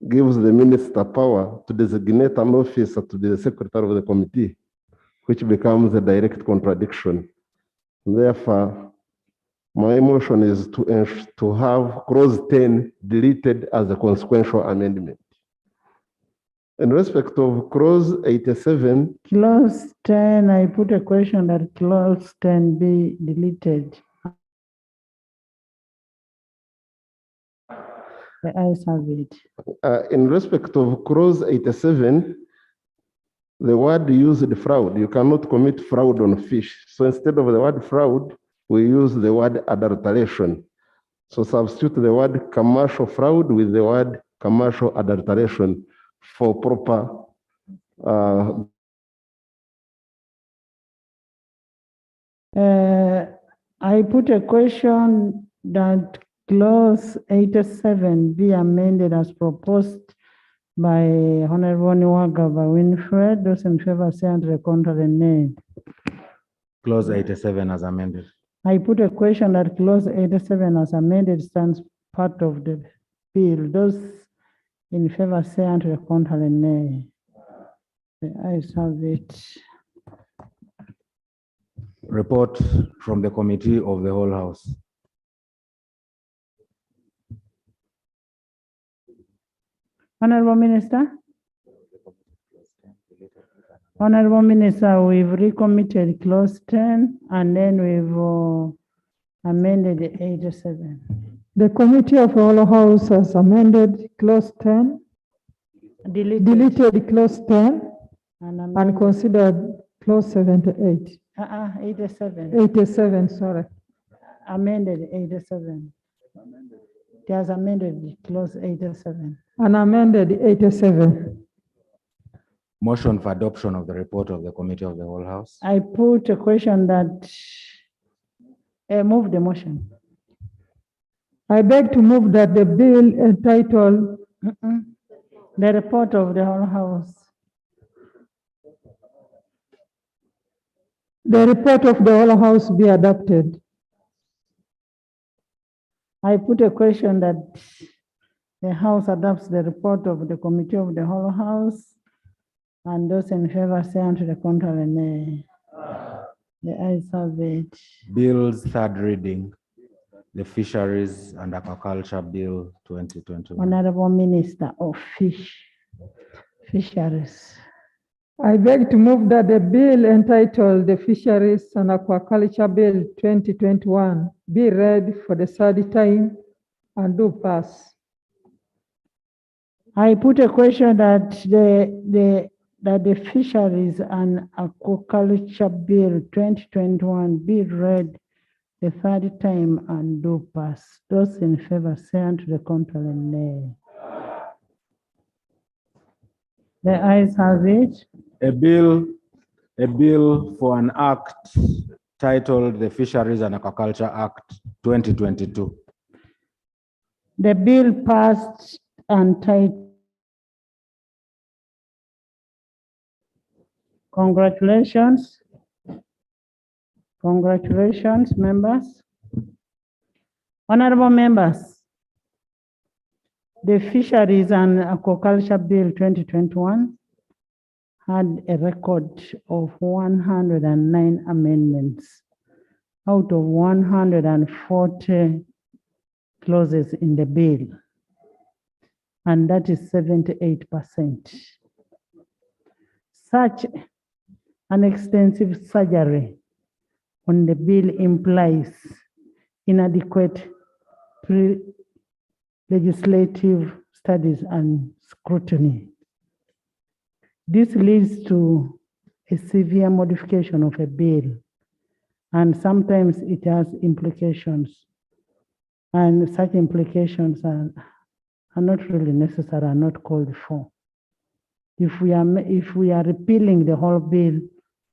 gives the minister power to designate an officer to be the secretary of the committee, which becomes a direct contradiction. Therefore, my motion is to have clause 10 deleted as a consequential amendment. In respect of clause 87. Clause 10, I put a question that clause 10 be deleted. The ayes have it. In respect of clause 87, the word used fraud. You cannot commit fraud on fish. So instead of the word fraud, we use the word adulteration. So substitute the word commercial fraud with the word commercial adulteration for proper. I put a question that clause 87 be amended as proposed by Honorable Niwaga by Winfred. Those in favor say and the contrary, nay. Clause 87 as amended. I put a question that clause 87 as amended stands part of the bill. Those in favor say and the contrary, nay. The ayes have it. Report from the Committee of the Whole House. Honorable Minister. Honorable Minister, we've recommitted clause 10 and then we've amended the 87. The Committee of the Hollow House has amended clause 10, deleted clause 10, and considered clause 78. 87. 87, sorry. Amended 87. It has amended clause 87. And amended 87. Motion for adoption of the report of the Committee of the Whole House. I put a question that, move the motion. I beg to move that the bill entitled The report of the whole house. The report of the whole house be adopted. I put a question that the house adopts the report of the committee of the whole house, and those in favor say unto the contrary, nay. The ayes have it. Bills third reading. The Fisheries and Aquaculture Bill 2021. Honorable Minister of Fisheries. I beg to move that the bill entitled the Fisheries and Aquaculture Bill 2021 be read for the third time and do pass. I put a question that the Fisheries and Aquaculture Bill 2021 be read the third time and do pass. Those in favor say unto the contrary, nay. The ayes have it. A bill for an act titled the Fisheries and Aquaculture Act 2022. The bill passed and titled. Congratulations. Congratulations, members. Honorable members, the Fisheries and Aquaculture Bill 2021 had a record of 109 amendments out of 140 clauses in the bill, and that is 78%. Such an extensive surgery on the bill implies inadequate legislative studies and scrutiny. This leads to a severe modification of a bill, and sometimes it has implications, and such implications are not really necessary, are not called for. If we are repealing the whole bill,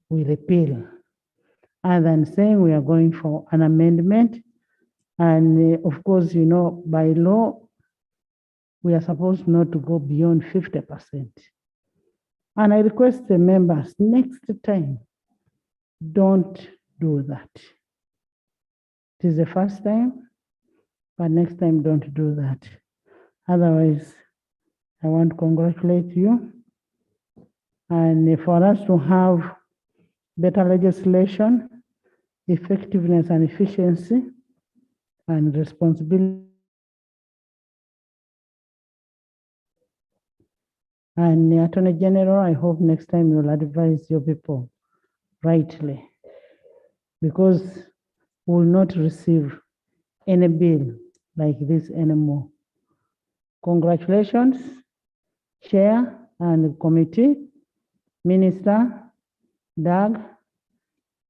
we repeal, other than saying we are going for an amendment. And of course, you know, by law, we are supposed not to go beyond 50%. And I request the members, next time, don't do that. It is the first time, but next time don't do that. Otherwise, I want to congratulate you. And for us to have better legislation, effectiveness and efficiency, and responsibility. And the Attorney General, I hope next time you'll advise your people rightly, because we will not receive any bill like this anymore. Congratulations, Chair and Committee, Minister, Doug,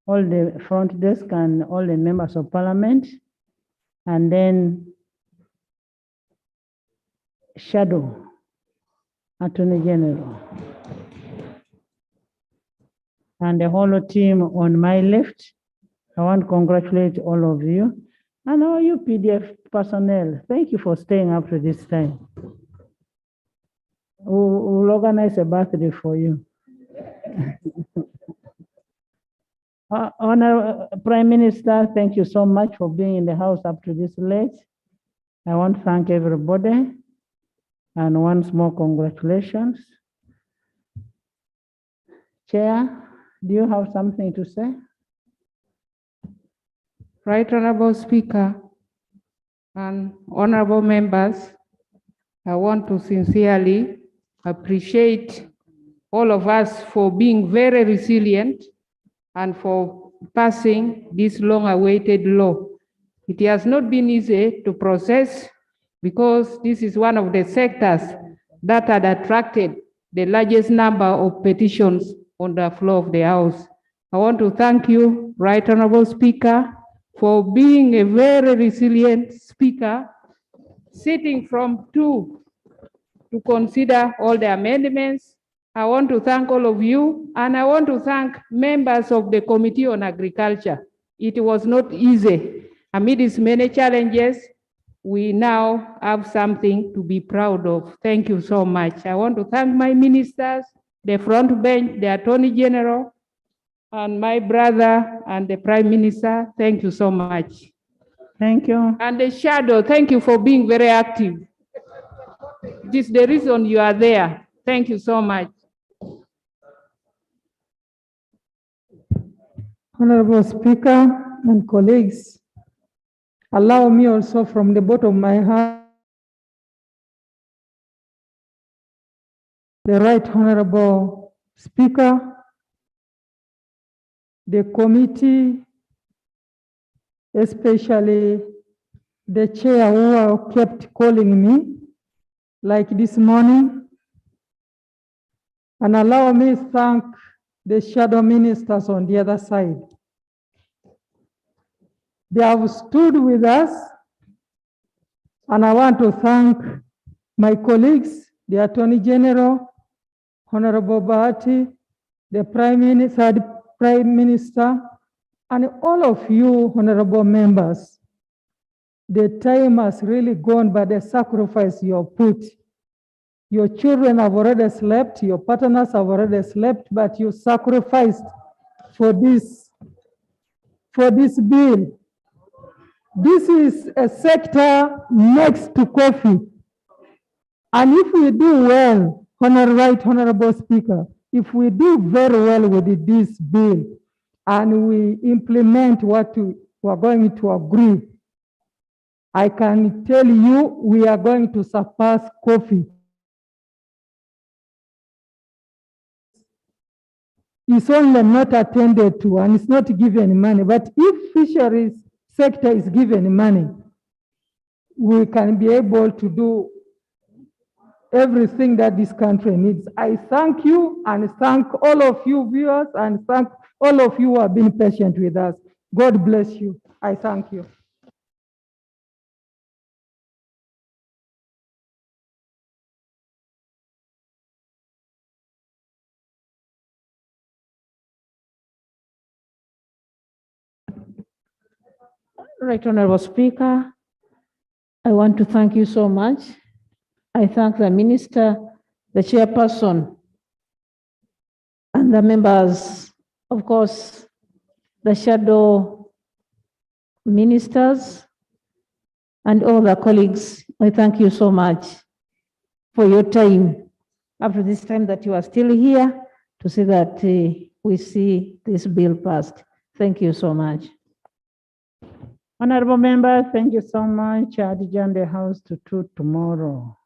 all the front desk and all the members of Parliament, and then Shadow Attorney General, and the whole team on my left. I want to congratulate all of you, and all you PDF personnel. Thank you for staying up to this time. We'll organize a birthday for you. Honor Prime Minister, thank you so much for being in the house up to this late. I want to thank everybody, and once more, congratulations. Chair, do you have something to say? Right Honorable Speaker and honorable members, I want to sincerely appreciate all of us for being very resilient and for passing this long-awaited law. It has not been easy to process because this is one of the sectors that had attracted the largest number of petitions on the floor of the House. I want to thank you, Right Honorable Speaker, for being a very resilient speaker, sitting from 2 to consider all the amendments I want to thank all of you, and I want to thank members of the Committee on Agriculture. It was not easy. Amid its many challenges, we now have something to be proud of. Thank you so much. I want to thank my ministers, the front bench, the Attorney General, and my brother and the Prime Minister. Thank you so much. Thank you. And the shadow, thank you for being very active. This is the reason you are there. Thank you so much. Honorable Speaker and colleagues, allow me also from the bottom of my heart, the Right Honorable Speaker, the committee, especially the chair who kept calling me, like this morning, and allow me to thank the shadow ministers on the other side. They have stood with us, and I want to thank my colleagues, the Attorney General, Honorable Bahati, the Prime Minister, and all of you, honorable members. The time has really gone by the sacrifice you have put. Your children have already slept, your partners have already slept, but you sacrificed for this bill. This is a sector next to coffee. And if we do well, Honorable Speaker, if we do very well with this bill and we implement what we are going to agree, I can tell you we are going to surpass coffee. It's only not attended to and it's not given money. But if fisheries sector is given money, we can be able to do everything that this country needs. I thank you and thank all of you viewers and thank all of you who have been patient with us. God bless you. I thank you. Right Honorable Speaker, I want to thank you so much. I thank the Minister, the Chairperson, and the members, of course, the shadow ministers, and all the colleagues. I thank you so much for your time, up to this time that you are still here to see that we see this bill passed. Thank you so much. Honorable members, thank you so much. I adjourn the House to tomorrow.